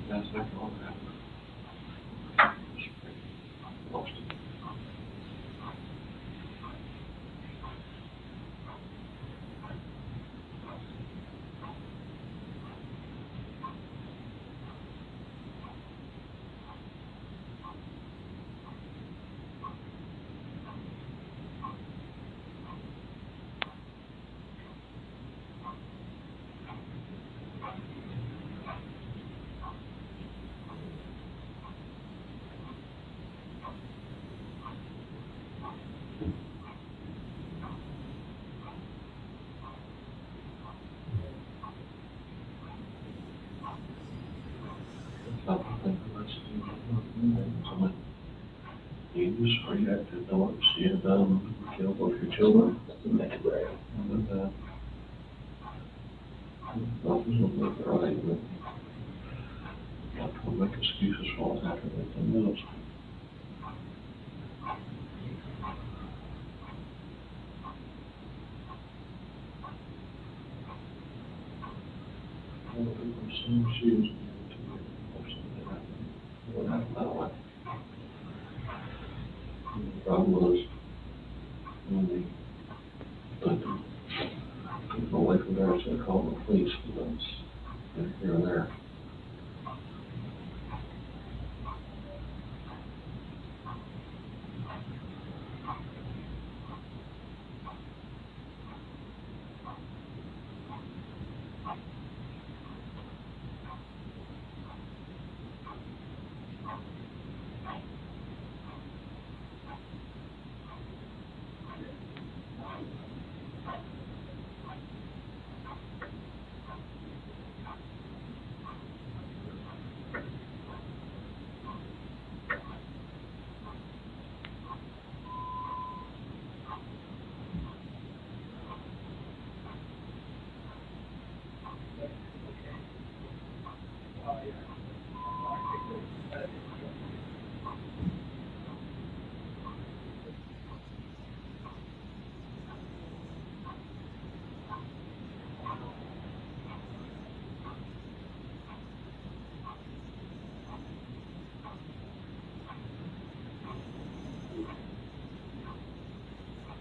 That's like all that. Lost it. You just reacted to what she had done, killed both your children. Right. And nothing's gonna make it right, but not gonna make excuses for what happened with them else. Well, people assume she was married to you, or something like that. What happened that way? And the problem was, when they took them away from there, so they called the police, and that's here and there.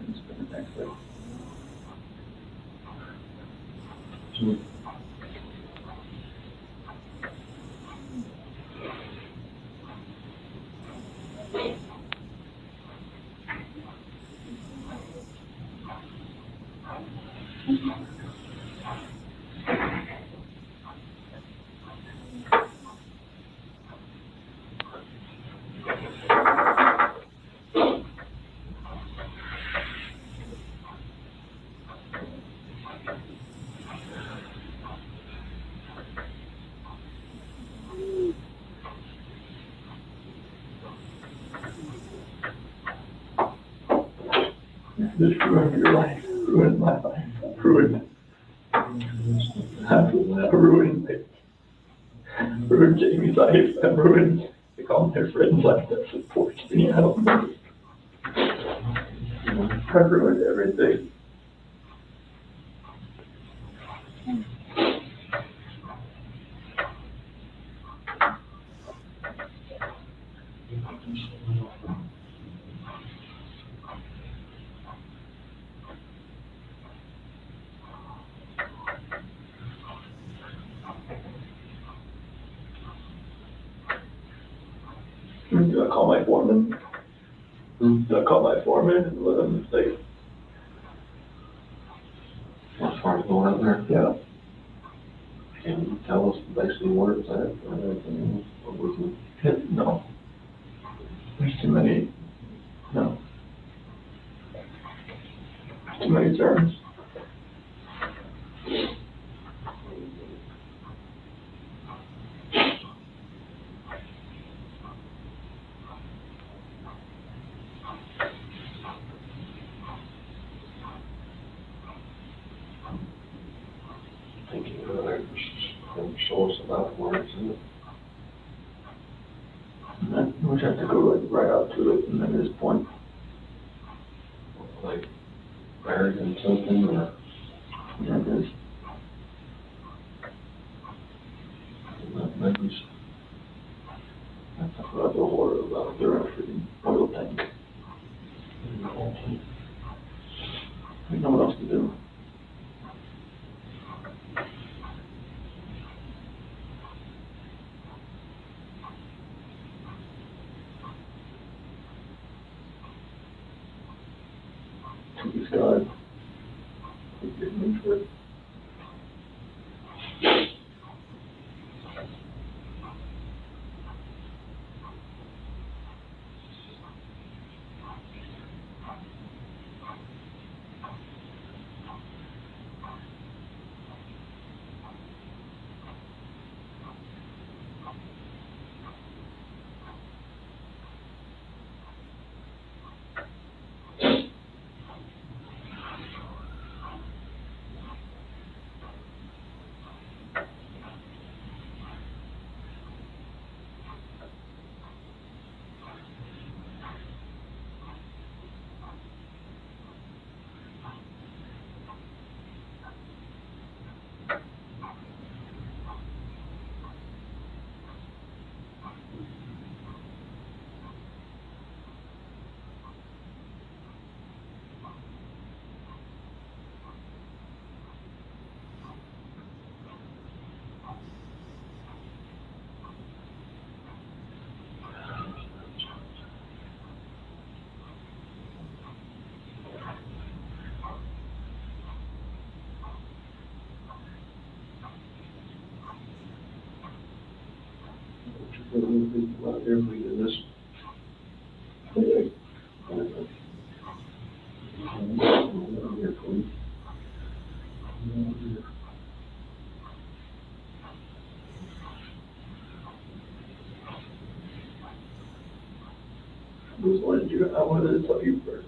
It's been the next way. So, Just ruined your life, ruined my life, ruined, I ruined it. Ruined Jamie's life, I ruined all their friends' life that supports me, I don't know. I ruined everything. Do I call my foreman? Do I call my foreman and let him say, As far as going out there, yeah, can you tell us basically where it's at or anything? Or was it? no. There's too many, no. Too many terms. Thinking of it, and show us about where it's at. And we have to go like right out to it and then just point. Like buried in something or Yeah, it is. maybe That's what I feel horrible about. They're in a freaking oil tank. We know what else to do. Please God. Please get me through it. out here if we do this. Here, please. I wanted to tell you first.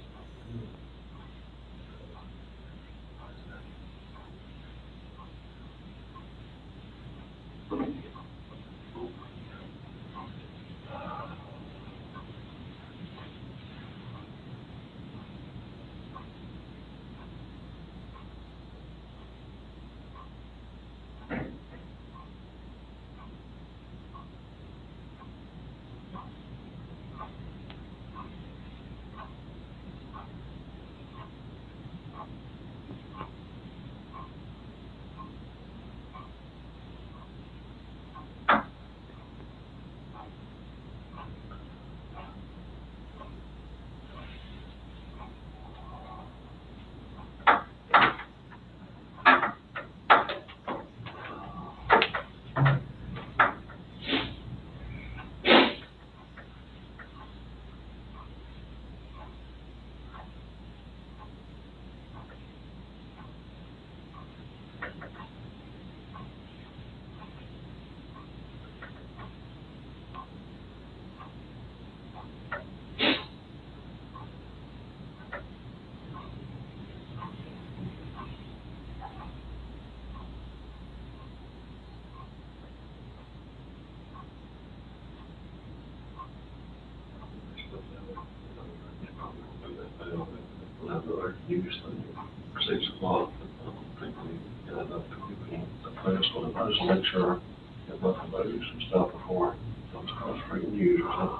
make sure that nothing moves and stuff before it comes across freaking news or something.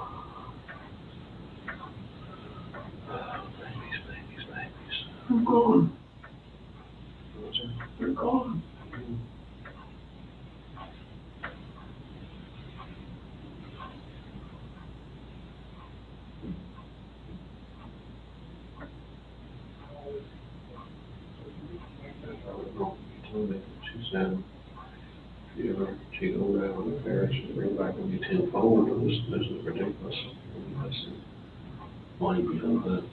Babies. I'm gone. Those are- They're gone. She said, if you ever cheat on that with your parents, you bring back and be tenfold, and this is ridiculous. That's money behind that.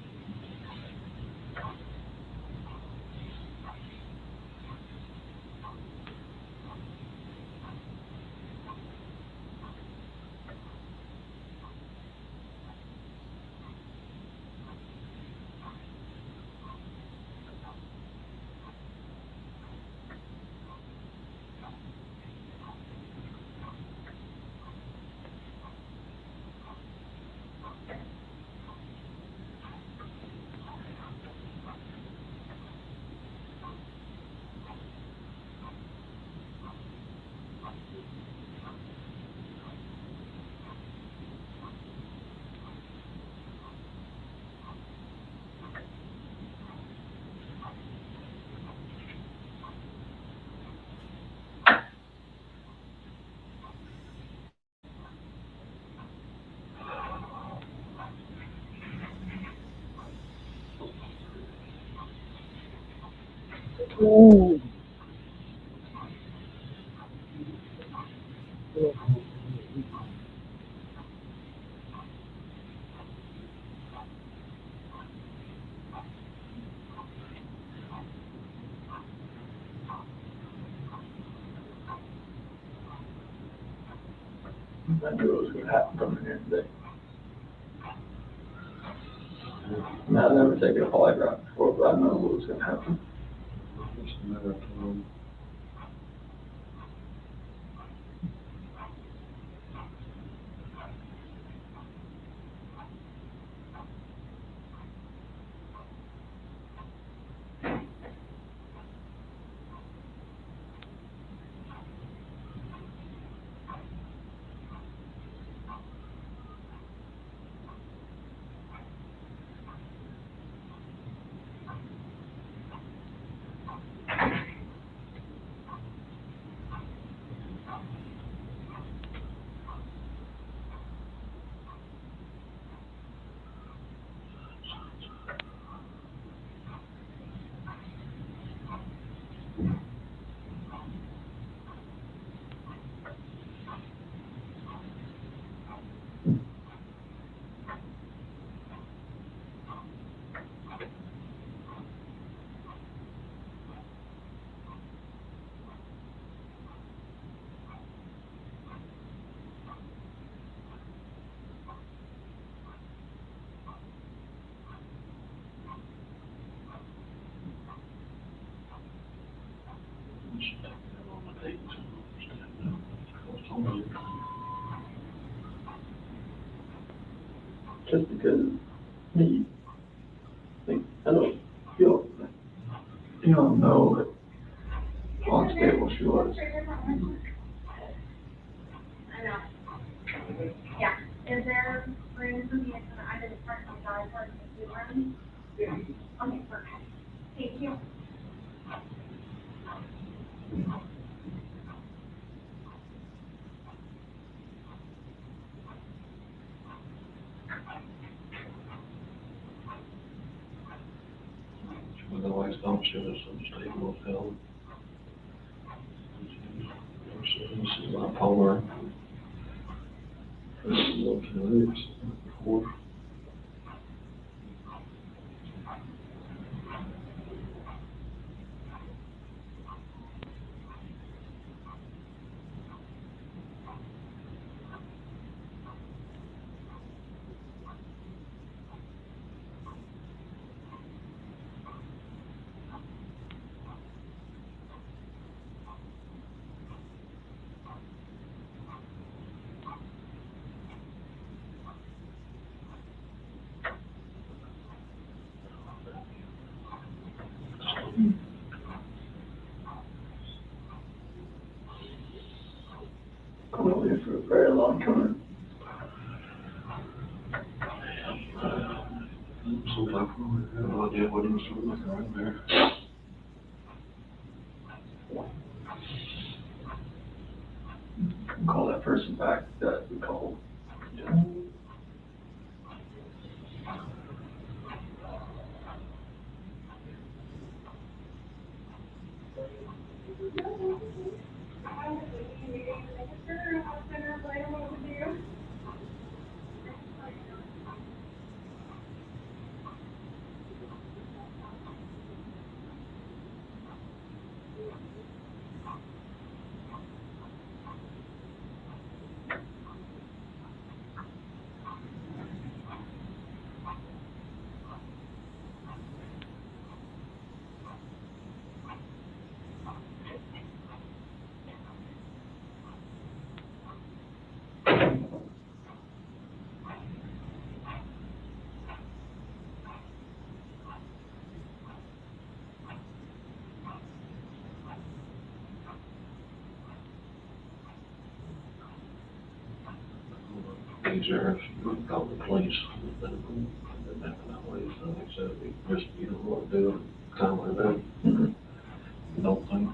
I knew it was gonna happen coming here today. Now, I've never taken a polygraph before, but I know what was gonna happen. Just a matter of time. Just because me, like, I don't feel, you don't know how unstable she was. I know. Yeah, is there room for me to I didn't park my car, park in the room? Yeah. Okay, perfect. Thank you. When the lights don't show us, I'm just taking those down. This is bipolar. This is okay. Before. I'm gonna leave for a very long time. Seems like we have no idea what he was looking right there. Call that person back that we called. Sheriff, call the police. Didn't happen that way, so they said it'd be just, you don't want to do it, time like that. Don't think.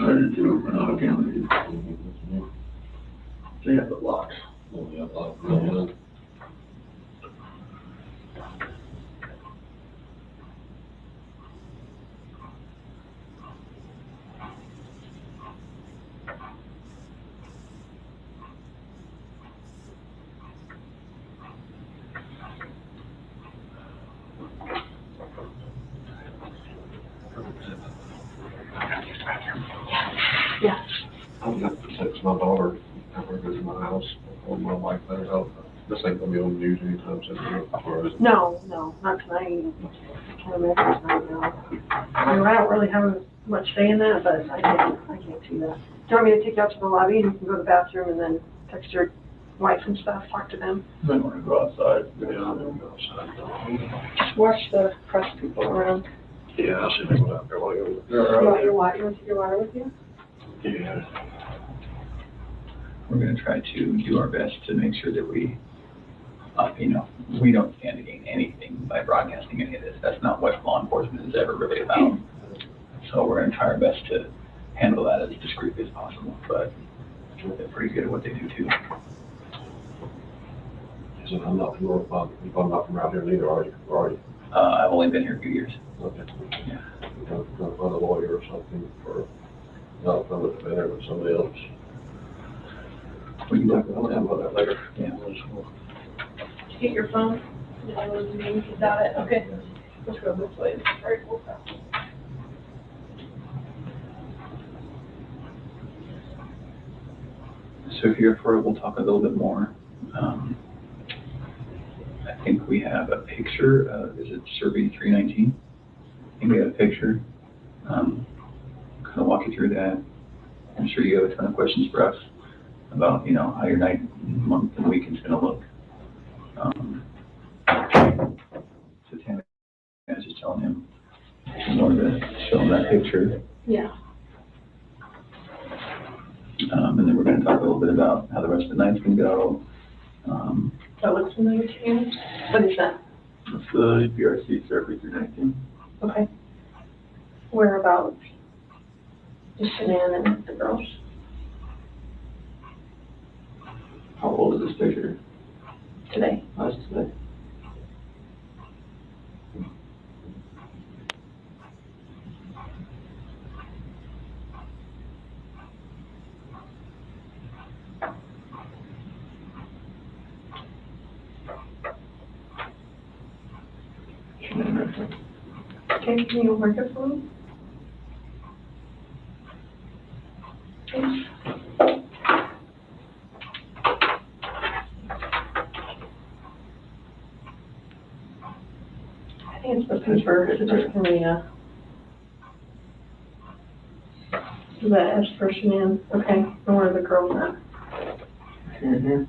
I did too, but I can't leave. They have the locks. Yeah. I've got to text my daughter, have her visit my house, on my wife there, this ain't gonna be on the news anytime soon, or is it? No, not tonight. I can't imagine tonight, no. I mean, I don't really have much say in that, but I can't see that. Do you want me to take you out to the lobby and you can go to the bathroom and then text your wife and stuff, talk to them? Then we're gonna go outside. Yeah, I'm gonna go outside. Just watch the press people around. Yeah, I'll see them out there while you're. You want your water, you want to take your water with you? Yeah. We're gonna try to do our best to make sure that we, we don't stand to gain anything by broadcasting any of this. That's not what law enforcement is ever really about. So we're gonna try our best to handle that as discreetly as possible, but they're pretty good at what they do too. So I'm not from around here neither, are you? I've only been here a few years. Okay. Yeah. You're gonna find a lawyer or something for, not a public defender, but somebody else. We can talk I'll about talk about that later. Yeah. Get your phone. You got it, okay. Let's go this way. All right, we'll go. So if you're for it, we'll talk a little bit more. I think we have a picture of, is it Survey 319? I think we have a picture. Kind of walk you through that. I'm sure you have a ton of questions for us about, how your night, month, and weekend's gonna look. So Tammy, I was just telling him, in order to show them that picture. Yeah. And then we're gonna talk a little bit about how the rest of the night's gonna go. That looks familiar to you? What is that? It's the BRC Survey 319. Okay. Whereabouts? Just Shannan and the girls? How old is this picture? Today. Last today. Okay, can you mark it for me? Thanks. I think it's supposed to be for, so just give me a. Is that S for Shannan? Okay, and where are the girls at? Here.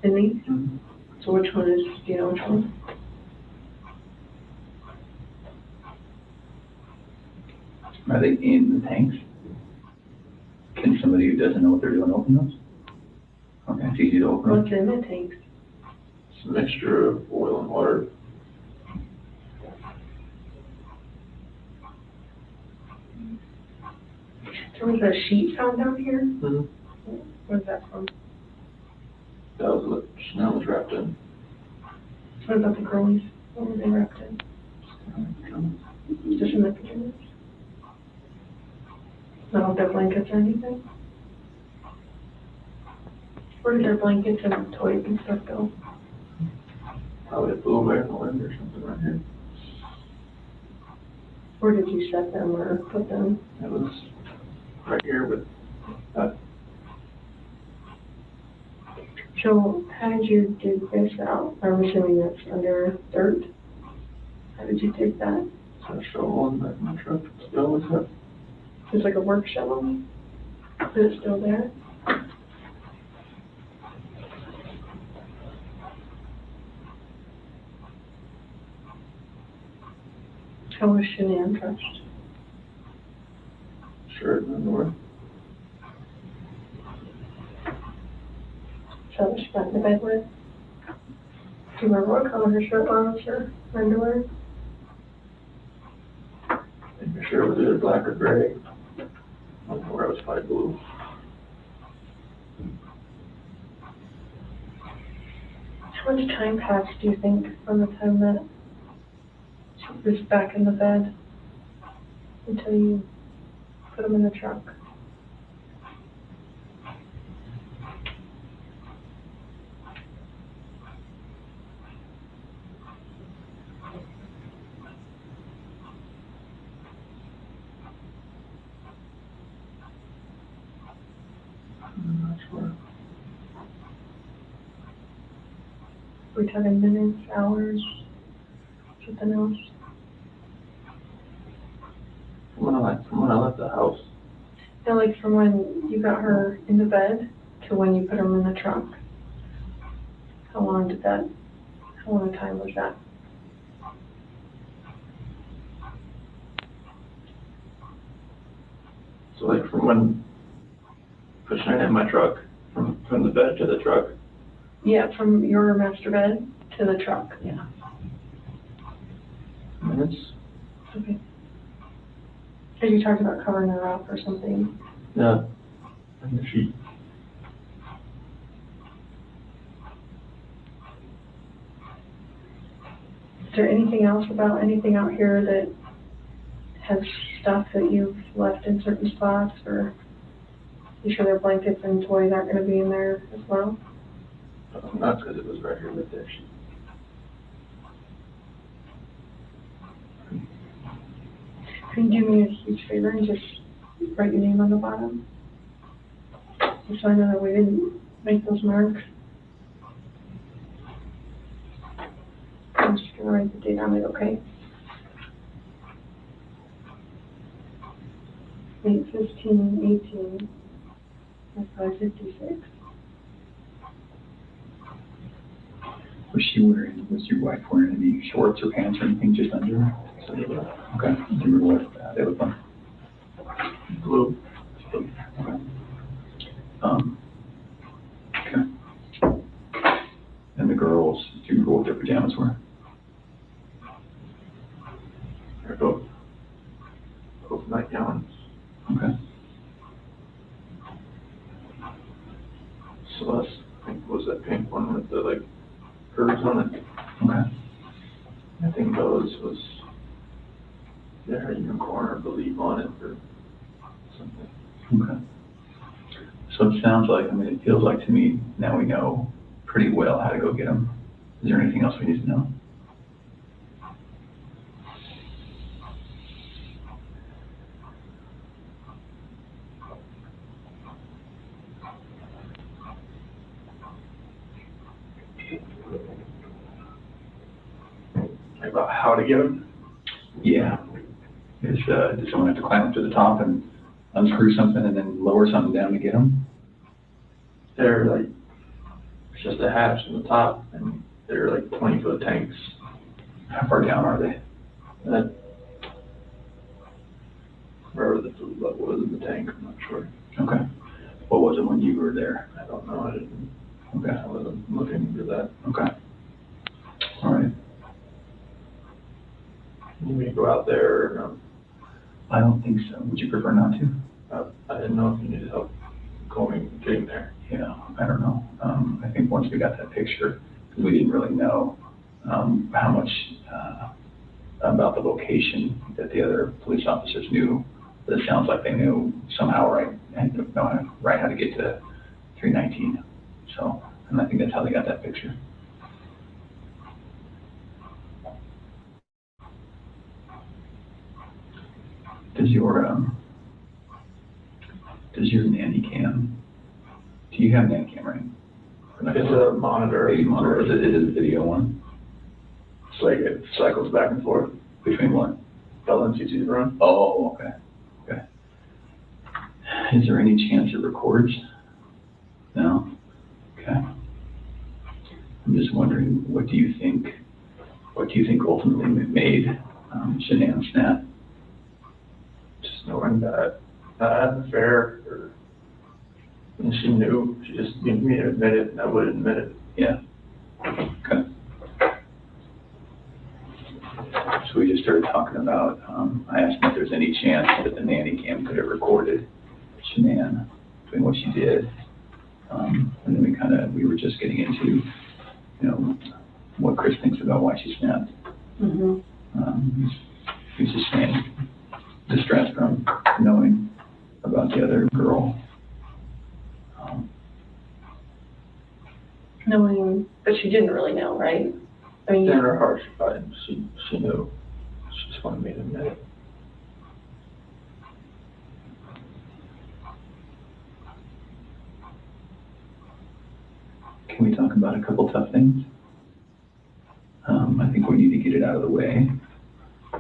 In these? Mm-hmm. So which one is, do you know which one? Are they in the tanks? Can somebody who doesn't know what they're doing open those? Okay, it's easy to open them. What's in the tanks? It's a mixture of oil and water. There was a sheet found down here? Mm-hmm. Where's that from? That was what Shannan was wrapped in. What about the girlies? What were they wrapped in? Just in the pajamas? Not with their blankets or anything? Where did their blankets and toys and stuff go? Probably a blue away from the wind or something right here. Where did you set them or put them? It was right here with that. So how did you dig this out? I'm assuming that's under dirt. How did you dig that? So a shovel in the back of my truck. Still with it. It's like a work shovel? Is it still there? How was Shannan dressed? Shirt and underwear. So she got into bed with? Do you remember what color her shirt was or underwear? And your shirt was either black or gray. Underwear was probably blue. How much time passed, do you think, from the time that she was back in the bed until you put them in the truck? I'm not sure. We're talking minutes, hours, something else? From when I left the house. No, like from when you got her in the bed to when you put them in the truck. How long a time was that? So like from when pushing it in my truck, from the bed to the truck. Yeah, from your master bed to the truck. Yeah. Minutes. Okay. Because you talked about covering her up or something. Yeah. And the sheet. Is there anything else about anything out here that has stuff that you've left in certain spots, or you sure their blankets and toys aren't going to be in there as well? Not because it was right here with that sheet. Can you do me a huge favor and just write your name on the bottom? Just so I know that we didn't make those marks. I'm just going to write the date on it, okay? 8/15/18 at 5:56. Was your wife wearing any shorts or pants or anything just under? send it up. Okay. Do you remember what they look like? Blue. Okay. And the girls, do you remember what their pajamas were? They're both nightgowns. Okay. Celeste, I think, was that pink one with the, like, curves on it. Okay. I think Bella's was, had a unicorn, I believe, on it or something. Okay. So it sounds like, I mean, it feels like to me, now we know pretty well how to go get them. Is there anything else we need to know? About how to get them? Yeah. Does someone have to climb up to the top and unscrew something and then lower something down to get them? They're like, it's just a hatch on the top, and they're like 20-foot tanks. How far down are they? That, wherever the food level was in the tank, I'm not sure. Okay. What was it when you were there? I don't know, I didn't, Okay. I wasn't looking into that. Okay. All right. You may go out there, or no? I don't think so. Would you prefer not to? I didn't know if you needed help going, getting there. Yeah, I don't know. I think once we got that picture, because we didn't really know how much about the location that the other police officers knew. But it sounds like they knew somehow right how to get to 319. So, and I think that's how they got that picture. Does your nanny cam? Do you have nanny cam right? It's a monitor. Baby monitor. Is it a video one? It's like it cycles back and forth. Between what? Bell and CC's run. Oh, okay. Okay. Is there any chance it records? No? Okay. I'm just wondering, what do you think ultimately made Shannan snap? Just knowing that affair, and she knew, she just needed me to admit it, and I would admit it. Yeah. Okay. So we just started talking about, I asked him if there's any chance that the nanny cam could have recorded Shannan doing what she did. And then we were just getting into, what Chris thinks about why she snapped. Mm-hmm. He's just saying, distress from knowing about the other girl. Knowing, but she didn't really know, right? I mean, In her heart, she knew. She just wanted me to admit it. Can we talk about a couple tough things? I think we need to get it out of the way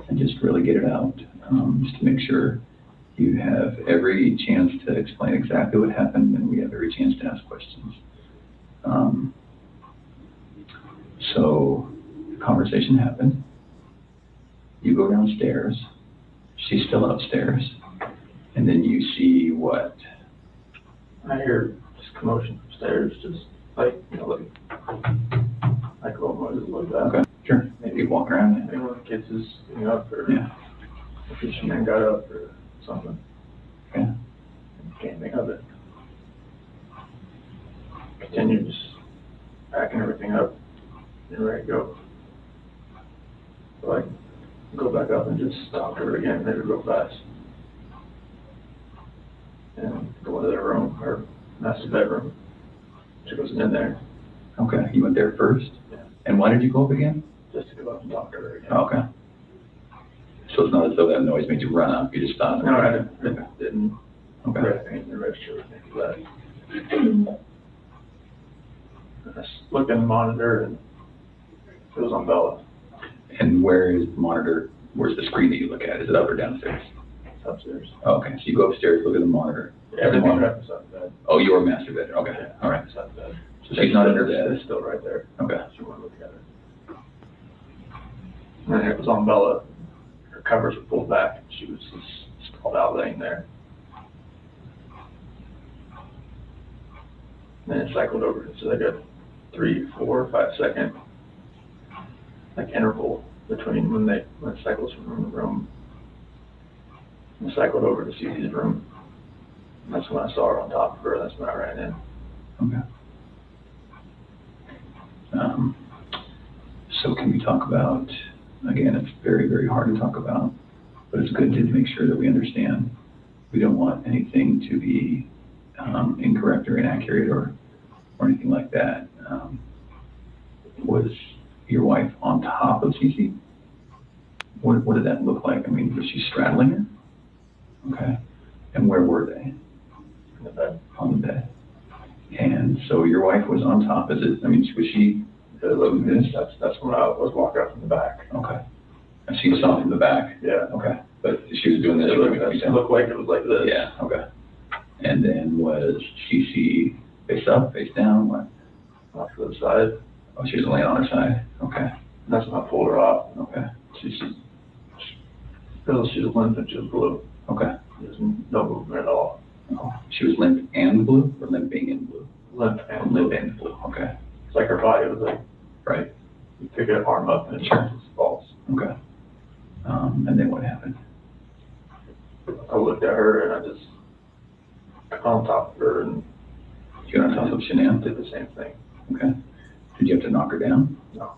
and just really get it out, just to make sure you have every chance to explain exactly what happened and we have every chance to ask questions. So the conversation happened. You go downstairs. She's still upstairs. And then you see what? I hear just commotion upstairs, just like little noises like that. Okay, sure. Maybe walk around. Maybe one of the kids is getting up, or Yeah. a fisherman got up, or something. Okay. Can't think of it. Continue just packing everything up and ready to go. So I go back up and just stalk her again, maybe real fast. And go into their room, her master bedroom. She wasn't in there. Okay, you went there first? Yeah. And why did you go up again? Just to go up and talk to her again. Okay. So it's not as though that noise made you run up, you just stopped? No, I didn't. Okay. Anything in the register with me. I just looked in the monitor and it was on Bella. And where is the monitor? Where's the screen that you look at? Is it up or downstairs? It's upstairs. Oh, okay, so you go upstairs, look at the monitor. Everything right beside the bed. Oh, your master bed. Okay, Yeah, all right. beside the bed. So she's not in her bed. It's still right there. Okay. She wanted to look at it. And then it was on Bella. her covers were pulled back, and she was just sprawled out laying there. And then it cycled over. It's like a 3, 4, 5 second like interval between when it cycles from room to room. And cycled over to Cece's room. And that's when I saw her on top of her. That's when I ran in. Okay. So can we talk about, again, it's very, very hard to talk about, but it's good to make sure that we understand. We don't want anything to be incorrect or inaccurate or anything like that. Was your wife on top of Cece? What did that look like? I mean, was she straddling her? Okay. And where were they? In the bed. On the bed. And so your wife was on top. Was she? That's when I was walking up from the back. Okay. And she saw from the back? Yeah. Okay. But she was doing this? It looked like it was like this. Yeah, okay. And then was Cece face up, face down? What? Off to the side. Oh, she was laying on her side? Okay. And that's when I pulled her off. Okay. She was limp and she was blue. Okay. There's no movement at all. Oh, she was limp and blue, or limping and blue? Limp and Limp blue. and blue, okay. It's like her body was like, Right. you pick her arm up and it Sure. just falls. Okay. And then what happened? I looked at her and I just got on top of her and You got on top of Shannan? did the same thing. Okay. Did you have to knock her down? No.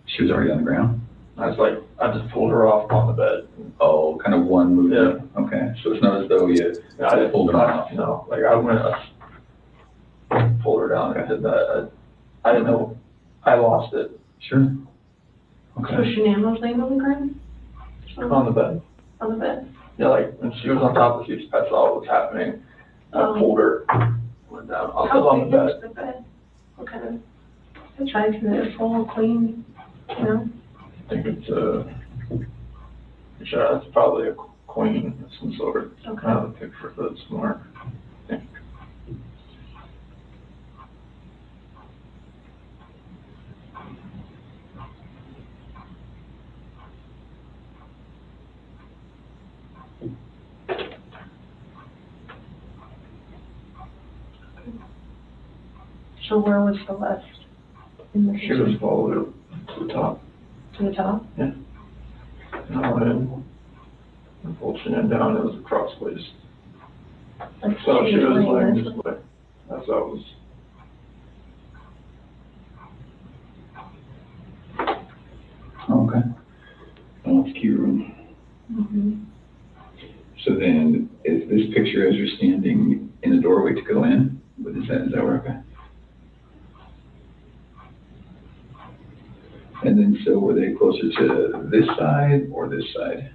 She was already on the ground? I just pulled her off on the bed. Oh, kind of one movement? Yeah. Okay. So it's not as though you I didn't pulled her off? No, like I went up, pulled her down and did that. I didn't know, I lost it. Sure. So Okay. Shannan was laying on the ground? On the bed. On the bed? Yeah, like when she was on top of me, I saw what was happening. I pulled her, went down. I was How on big the was bed. the bed? What kind of, I tried to make it full, clean, you know? I think it's probably a queen of some sort. Okay. I have a picture of it somewhere. I think. So where was Celeste? In the She was all the way up to the top. To the top? And I went in and pulled Shannan down. It was crossways. Like So she was laying this this way. That's how it was. Okay. Well, it's key room. Mhm. So then, is this picture as you're standing in the doorway to go in? Is that where, okay? And then, so were they closer to this side or this side?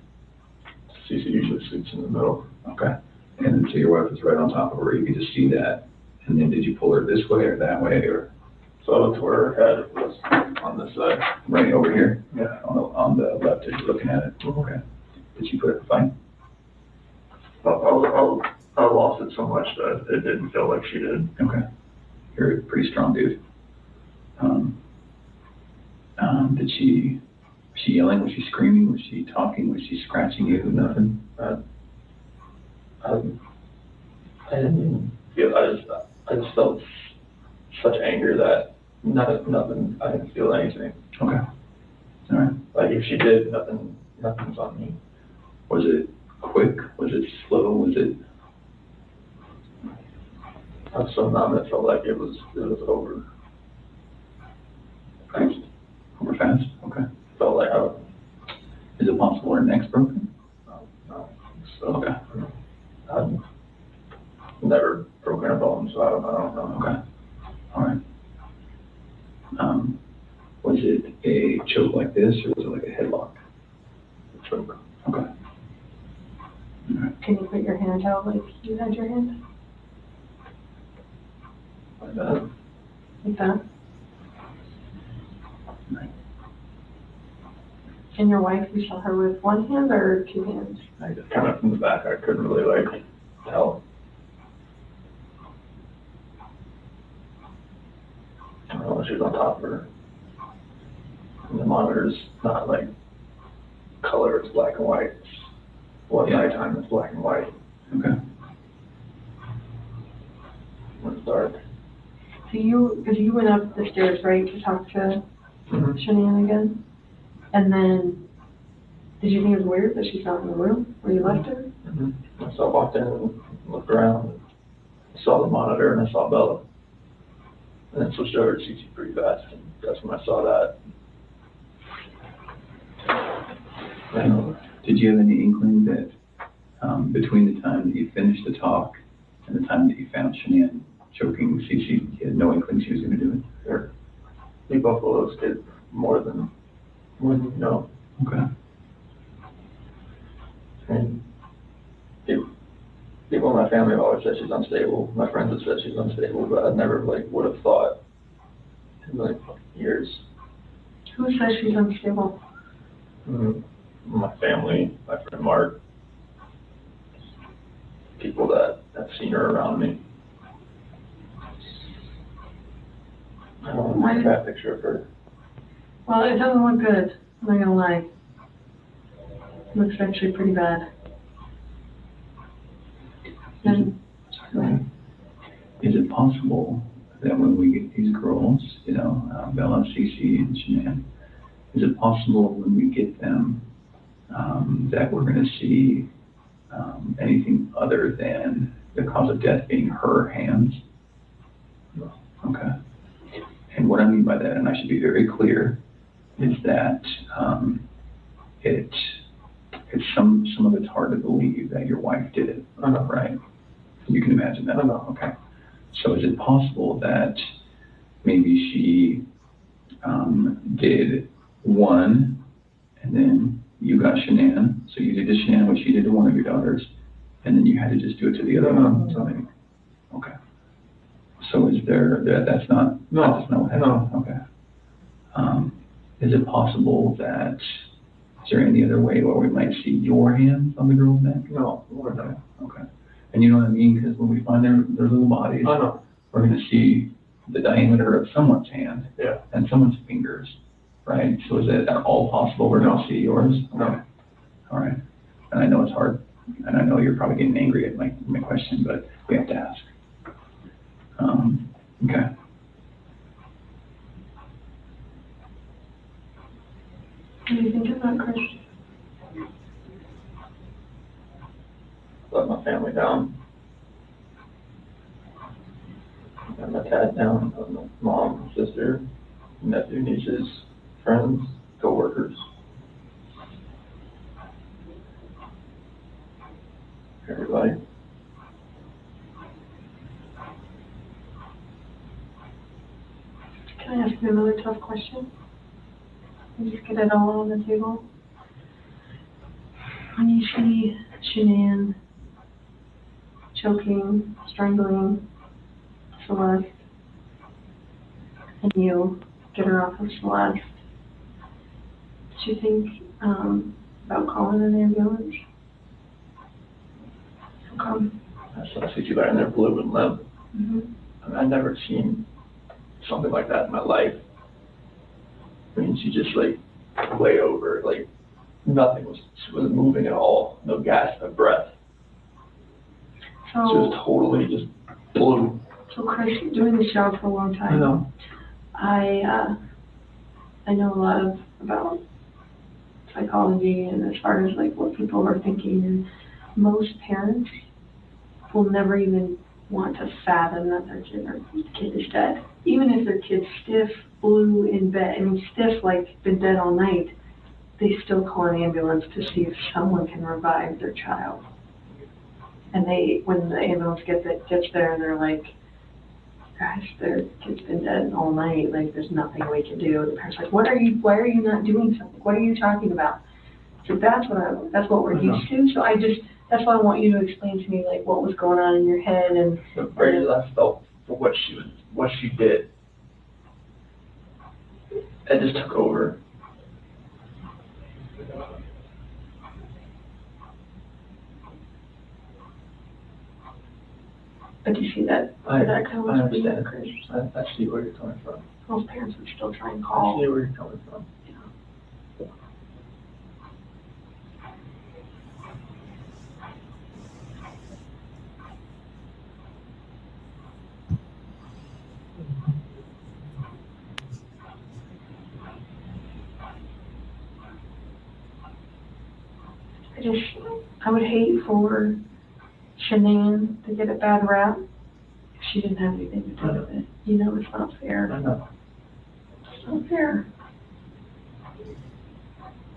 Cece usually sleeps in the middle. Okay. And then, so your wife was right on top of her, you could just see that. And then did you pull her this way or that way, or So that's where her head was on this side. right over here? Yeah. On the left as you're looking at it? Okay. Did she put up a fight? I lost it so much that it didn't feel like she did. Okay. You're a pretty strong dude. Was she yelling? Was she screaming? Was she talking? Was she scratching you? Nothing? I didn't even feel, I just felt such anger that nothing, I didn't feel anything. Okay. All right. Like if she did, nothing's on me. Was it quick? Was it slow? Was it? I was so numb, it felt like it was over. Fast? Over fast? Okay. Felt like Is it possible her neck's broken? no. So, Okay. I've never broken a bone, so I don't know. Okay. All right. Was it a choke like this, or was it like a headlock? Choke. Okay. All right. Can you put your hand out like you had your hand? Like that. Like that? Right. And your wife, you saw her with one hand or two hands? I just kind of from the back, I couldn't really like tell. I don't know, she was on top of her. And the monitor's not like color, it's black and white. Well, at Yeah. nighttime, it's black and white. Okay. When it's dark. So because you went up the stairs, right, to talk to Mm-hmm. Shannan again? And then, did you think it was weird that she's not in the room where you left her? Mm-hmm. So I walked in and looked around, and saw the monitor, and I saw Bella. And then switched over to CT pretty fast, and that's when I saw that. And did you have any inkling that between the time that you finished the talk and the time that you found Shannan choking Cece, you had no inkling she was going to do it? Sure. You both of those kids more than you know. Okay. And people in my family have always said she's unstable. My friends have said she's unstable, but I never would have thought in years. Who says she's unstable? Mm-hmm. My family, my friend Mark, people that have seen her around me. I don't have that picture of her. Well, it doesn't look good, I'm not gonna lie. It looks actually pretty bad. And, Is it possible that when we get these girls, Bella, Cece, and Shannan, is it possible when we get them that we're going to see anything other than the cause of death being her hands? No. Okay. And what I mean by that, and I should be very clear, is that it's some of it's hard to believe that your wife did it, right? You can imagine that. Okay. So is it possible that maybe she did one, and then you got Shannan, so you did to Shannan what she did to one of your daughters, and then you had to just do it to the other one? Something. Okay. So is that's not what happened? No. Okay. Is it possible that, is there any other way where we might see your hands on the girl's neck? No. Okay. And you know what I mean? Because when we find their little bodies, No. we're going to see the diameter of someone's hand and someone's fingers, right? So is it at all possible we're going to see yours? No. Okay. All right. And I know it's hard, and I know you're probably getting angry at my question, but we have to ask. Okay. what do you think of that, Chris? Let my family down. Let my dad down, let my mom, sister, nephew, nieces, friends, co-workers. Everybody. Can I ask you another tough question? And just get it all on the table. When you see Shannan choking, strangling Celeste, and you get her off of Celeste, did you think about calling an ambulance? I see you got in there blue and limp. Mm-hmm. I mean, I've never seen something like that in my life. I mean, she just way over, nothing she wasn't moving at all. No gas, no breath. She was totally just blue. So Chris, you're doing this job for a long time. I know. I know a lot about psychology and as far as what people are thinking, and most parents will never even want to fathom that their kid is dead. Even if their kid's stiff, blue in bed, stiff, been dead all night, they still call an ambulance to see if someone can revive their child. And when the ambulance gets there, they're like, gosh, their kid's been dead all night, there's nothing we can do. The parent's like, why are you not doing something? What are you talking about? So that's what we're used to. So that's why I want you to explain to me what was going on in your head. And the rage that I felt for what she did, it just took over. But do you see that? I kind of understand. I see where you're coming from. Most parents would still try and I call. see where you're coming from. I would hate for Shannan to get a bad rap if she didn't have anything to do with it. You know, it's not fair. I know. It's not fair.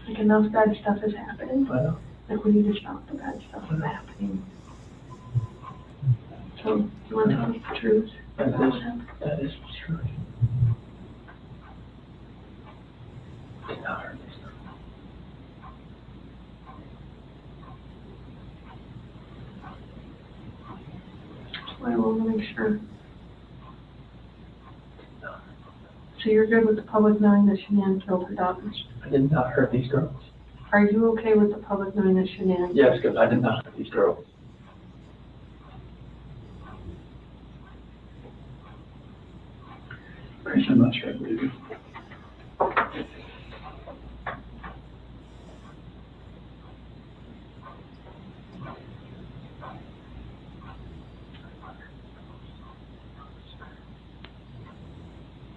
Like, enough bad stuff has happened. I know. Like, we need to stop the bad stuff from happening. So, you want to tell us the truth? That is true. Did not hurt this girl. I want to make sure. So you're good with the public knowing that Shannan killed her daughters? I did not hurt these girls. Are you okay with the public knowing that Shannan? Yes, because I did not hurt these girls. Chris, I'm not sure I believe you.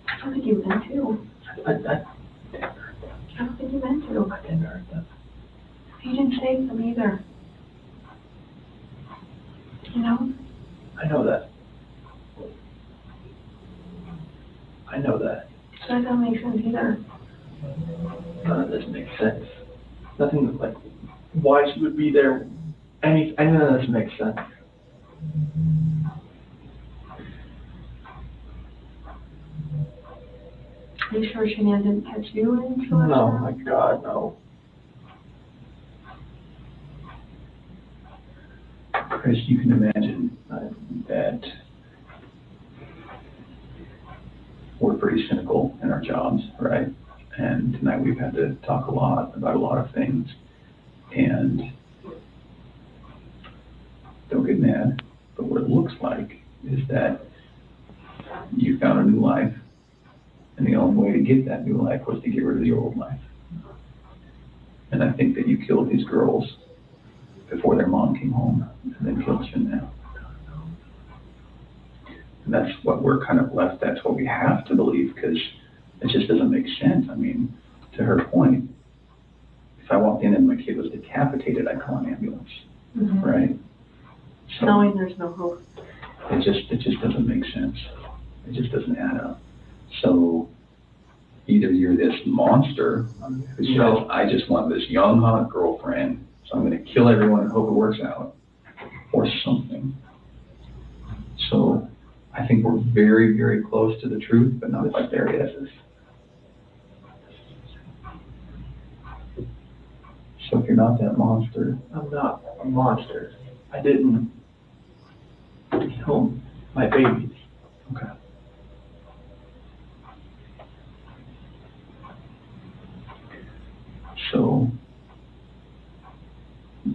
I don't think you meant to. I I don't think you meant to. didn't hurt them. You didn't save them either. You know? I know that. I know that. So that doesn't make sense either. None of this makes sense. Nothing like why she would be there. None of this makes sense. Are you sure Shannan didn't catch you in Celeste? No, my God, no. Chris, you can imagine that we're pretty cynical in our jobs, right? And tonight we've had to talk a lot about a lot of things. And don't get mad, but what it looks like is that you found a new life, and the only way to get that new life was to get rid of the old life. And I think that you killed these girls before their mom came home, and then killed Shannan. And that's what we're kind of left, that's what we have to believe, because it just doesn't make sense. I mean, to her point, if I walked in and my kid was decapitated, I'd call an ambulance, right? So Knowing there's no hope. it just doesn't make sense. It just doesn't add up. So either you're this monster who says, I just want this young, hot girlfriend, so I'm going to kill everyone and hope it works out, or something. So I think we're very, very close to the truth, but not quite there yet. So if you're not that monster, I'm not a monster. I didn't kill my babies. okay. So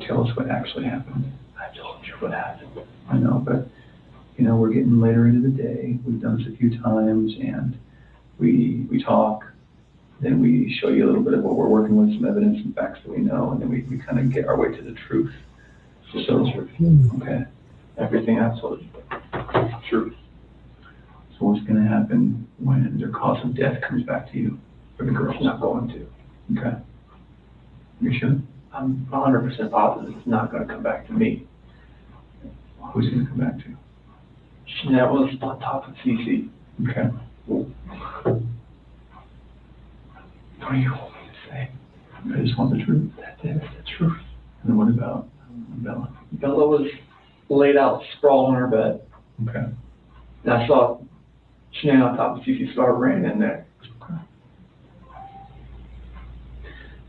tell us what actually happened. I told you what happened. I know, but you know, we're getting later into the day. We've done this a few times, and we talk. Then we show you a little bit of what we're working with, some evidence and facts that we know, and then we kind of get our way to the truth. So, okay. Everything I told you. Truth. So what's going to happen when their cause of death comes back to you for the girls? It's not going to. Okay. You sure? I'm 100% positive it's not going to come back to me. Who's it going to come back to? Shannan was on top of CC. Okay. What do you want me to say? I just want the truth. That is the truth. And then what about Bella? Bella was laid out, sprawled on her bed. Okay. And I saw Shannan on top of CC, so I ran in there. Okay.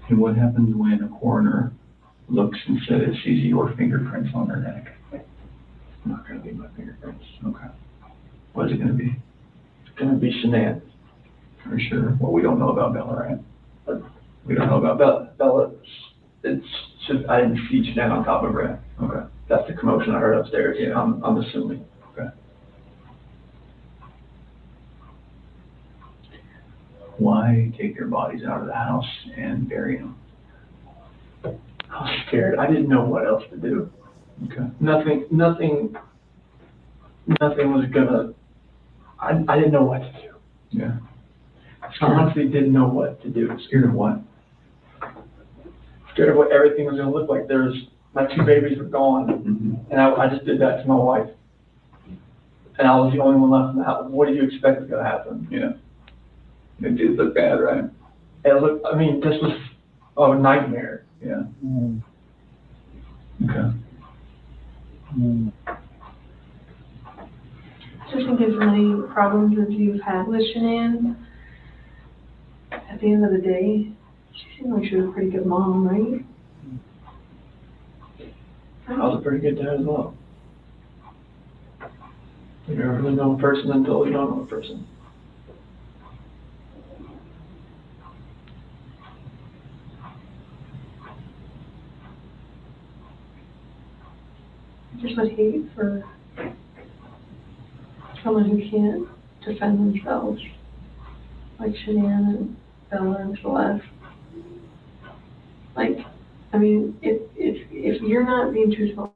And what happens when a coroner looks and says, sees your fingerprints on her neck? It's not going to be my fingerprints. Okay. What is it going to be? It's going to be Shannan. For sure. Well, we don't know about Bella, right? We don't know about Bella, it's just, I didn't see Shannan on top of her. Okay. That's the commotion I heard upstairs. Yeah, I'm assuming. Okay. Why take their bodies out of the house and bury them? I was scared. I didn't know what else to do. Okay. Nothing was gonna, I didn't know what to do. Yeah. I honestly didn't know what to do. Scared of what? scared of what everything was gonna look like. My 2 babies were gone, Mhm. and I just did that to my wife. And I was the only one left in the house. What do you expect is gonna happen? Yeah. It did look bad, right? It looked, I mean, this was a nightmare. Yeah. Okay. Just think as many problems as you've had with Shannan, at the end of the day, she seemed like she was a pretty good mom, right? I was a pretty good dad as well. You never really know a person until you don't know a person. I just would hate for someone who can't defend themselves, like Shannan and Bella and Celeste. Like, I mean, if you're not being truthful